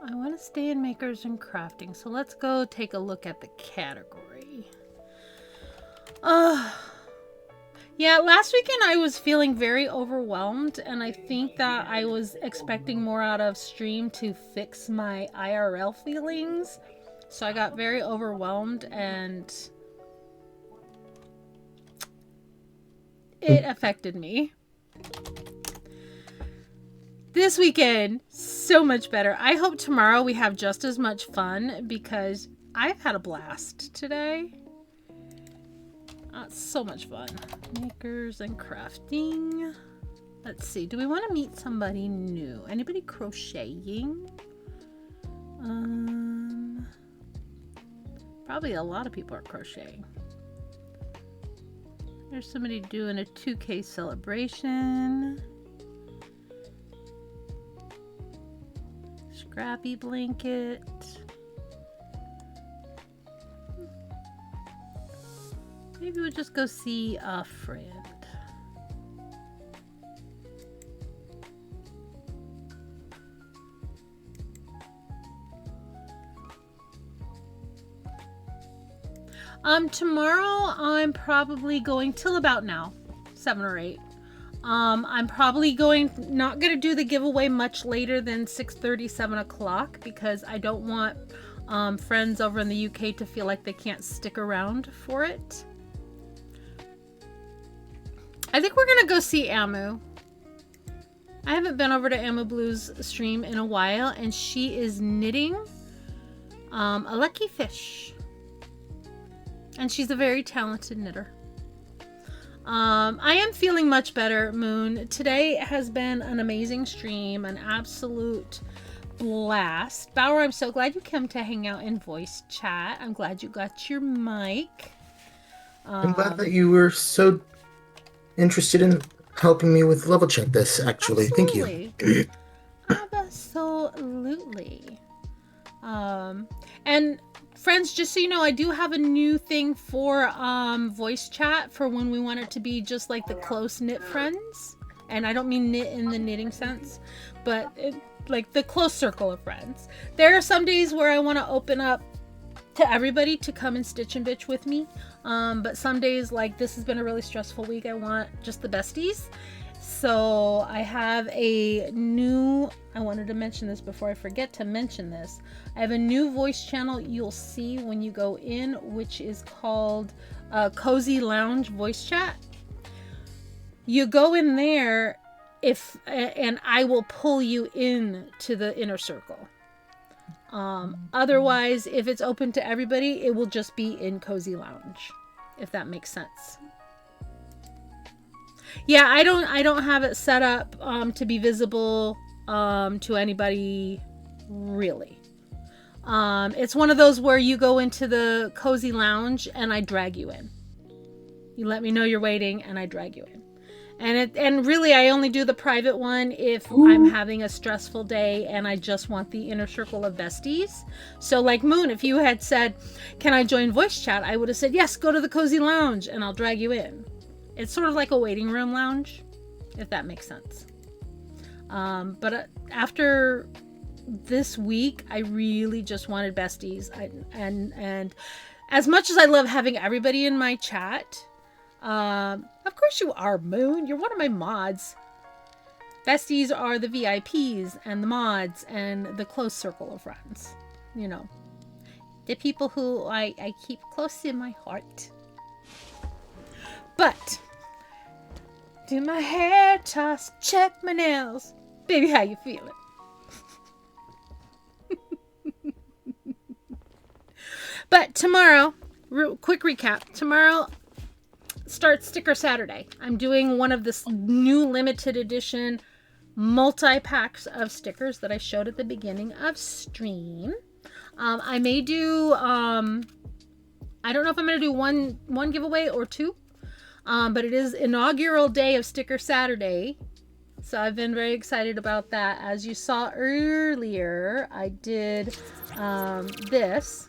I want to stay in makers and crafting, so let's go take a look at the category. Yeah, last weekend I was feeling very overwhelmed, and I think that I was expecting more out of stream to fix my IRL feelings. So I got very overwhelmed, and it affected me. This weekend, so much better. I hope tomorrow we have just as much fun because I've had a blast today. So much fun. Makers and crafting. Let's see. Do we want to meet somebody new? Anybody crocheting? Probably a lot of people are crocheting. There's somebody doing a 2K celebration. Scrappy blanket. Maybe we'll just go see a friend. Tomorrow I'm probably going till about now, 7 or 8. I'm probably not gonna do the giveaway much later than 6:30, 7 o'clock because I don't want friends over in the UK to feel like they can't stick around for it. I think we're gonna go see Amu. I haven't been over to Amu Blue's stream in a while, and she is knitting a lucky fish. And she's a very talented knitter. I am feeling much better, Moon. Today has been an amazing stream, an absolute blast. Bauer, I'm so glad you came to hang out in voice chat. I'm glad you got your mic. I'm glad that you were so interested in helping me with level check this, actually. Absolutely. Thank you. Absolutely. And friends, just so you know, I do have a new thing for voice chat for when we want it to be just like the close-knit friends. And I don't mean knit in the knitting sense, but like the close circle of friends. There are some days where I want to open up to everybody to come and stitch and bitch with me. But some days, like this has been a really stressful week, I want just the besties. So I have a new, I wanted to mention this before I forget to mention this. I have a new voice channel you'll see when you go in, which is called Cozy Lounge Voice Chat. You go in there and I will pull you in to the inner circle. Otherwise, if it's open to everybody, it will just be in Cozy Lounge, if that makes sense. Yeah, I don't have it set up to be visible to anybody really. It's one of those where you go into the Cozy Lounge and I drag you in. You let me know you're waiting and I drag you in. And really I only do the private one if I'm having a stressful day and I just want the inner circle of besties. So like Moon, if you had said, "Can I join voice chat?" I would have said, "Yes, go to the Cozy Lounge and I'll drag you in." It's sort of like a waiting room lounge, if that makes sense. But after this week, I really just wanted besties. And as much as I love having everybody in my chat, of course you are, Moon. You're one of my mods. Besties are the VIPs and the mods and the close circle of friends. You know, the people who I keep close in my heart. But do my hair toss, check my nails. Baby, how you feeling? But tomorrow, quick recap. Tomorrow starts Sticker Saturday. I'm doing one of this new limited edition multi-packs of stickers that I showed at the beginning of stream. I may do, I don't know if I'm going to do one giveaway or two. But it is inaugural day of Sticker Saturday. So I've been very excited about that. As you saw earlier, I did this.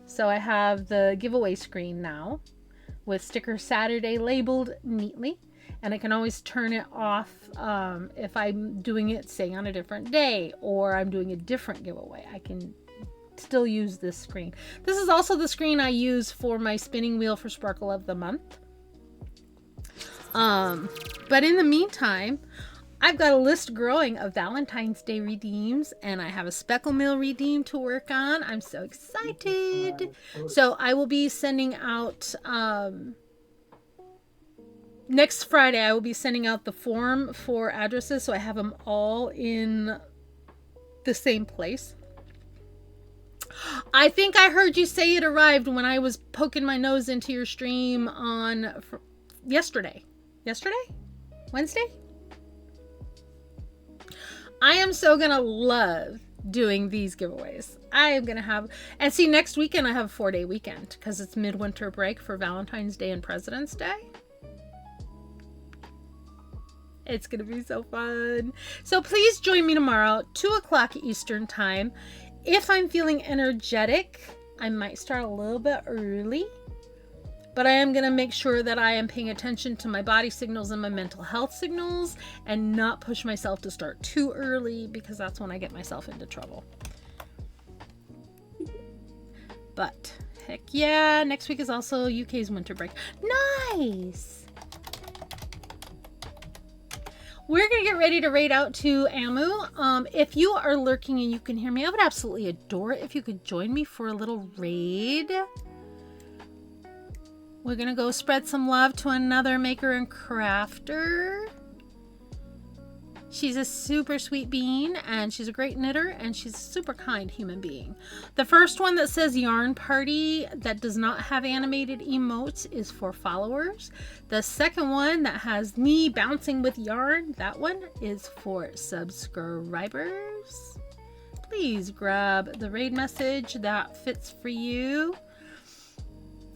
So I have the giveaway screen now with Sticker Saturday labeled neatly. And I can always turn it off if I'm doing it, say, on a different day or I'm doing a different giveaway. I can still use this screen. This is also the screen I use for my spinning wheel for Sparkle of the Month. But in the meantime, I've got a list growing of Valentine's Day redeems, and I have a Speckle Mill redeem to work on. I'm so excited. So I will be sending out, next Friday, I will be sending out the form for addresses, so I have them all in the same place. I think I heard you say it arrived when I was poking my nose into your stream on yesterday. Wednesday? I am so gonna love doing these giveaways. I am going to have, and see, next weekend I have a 4-day weekend because it's midwinter break for Valentine's Day and President's Day. It's going to be so fun. So please join me tomorrow, 2 o'clock Eastern time. If I'm feeling energetic, I might start a little bit early, but I am going to make sure that I am paying attention to my body signals and my mental health signals and not push myself to start too early because that's when I get myself into trouble. But heck yeah, next week is also UK's winter break. Nice! We're going to get ready to raid out to Amu. If you are lurking and you can hear me, I would absolutely adore it if you could join me for a little raid. We're going to go spread some love to another maker and crafter. She's a super sweet bean, and she's a great knitter, and she's a super kind human being. The first one that says Yarn Party that does not have animated emotes is for followers. The second one that has me bouncing with yarn, that one is for subscribers. Please grab the raid message that fits for you.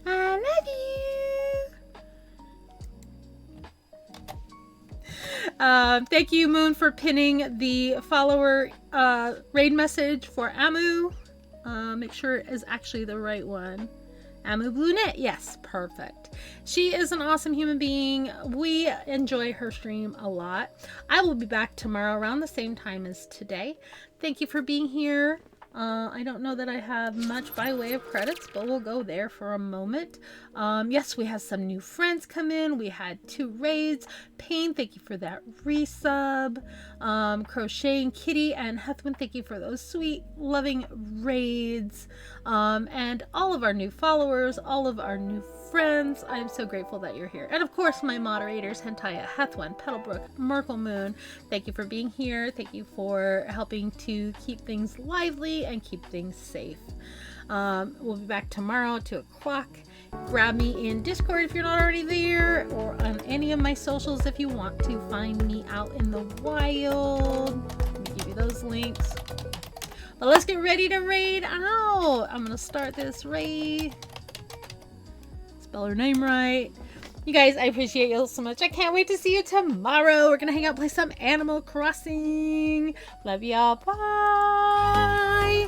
I love you. Thank you, Moon, for pinning the follower raid message for Amu. Make sure it is actually the right one. Amu Blue Knit. Yes, perfect. She is an awesome human being. We enjoy her stream a lot. I will be back tomorrow around the same time as today. Thank you for being here. I don't know that I have much by way of credits, but we'll go there for a moment. Yes, we had some new friends come in. We had 2 raids. Payne, thank you for that resub. Crocheting Kitty and Hethwin, thank you for those sweet, loving raids. And all of our new followers, all of our new friends, I'm so grateful that you're here. And of course, my moderators, Hentaya, Hethwin, Petalbrook, Merkle Moon, thank you for being here. Thank you for helping to keep things lively and keep things safe. We'll be back tomorrow at 2 o'clock. Grab me in Discord if you're not already there, or on any of my socials if you want to find me out in the wild. Let me give you those links. But let's get ready to raid out. I'm going to start this raid. Spell her name right. You guys, I appreciate you so much. I can't wait to see you tomorrow. We're gonna hang out, play some Animal Crossing. Love y'all. Bye.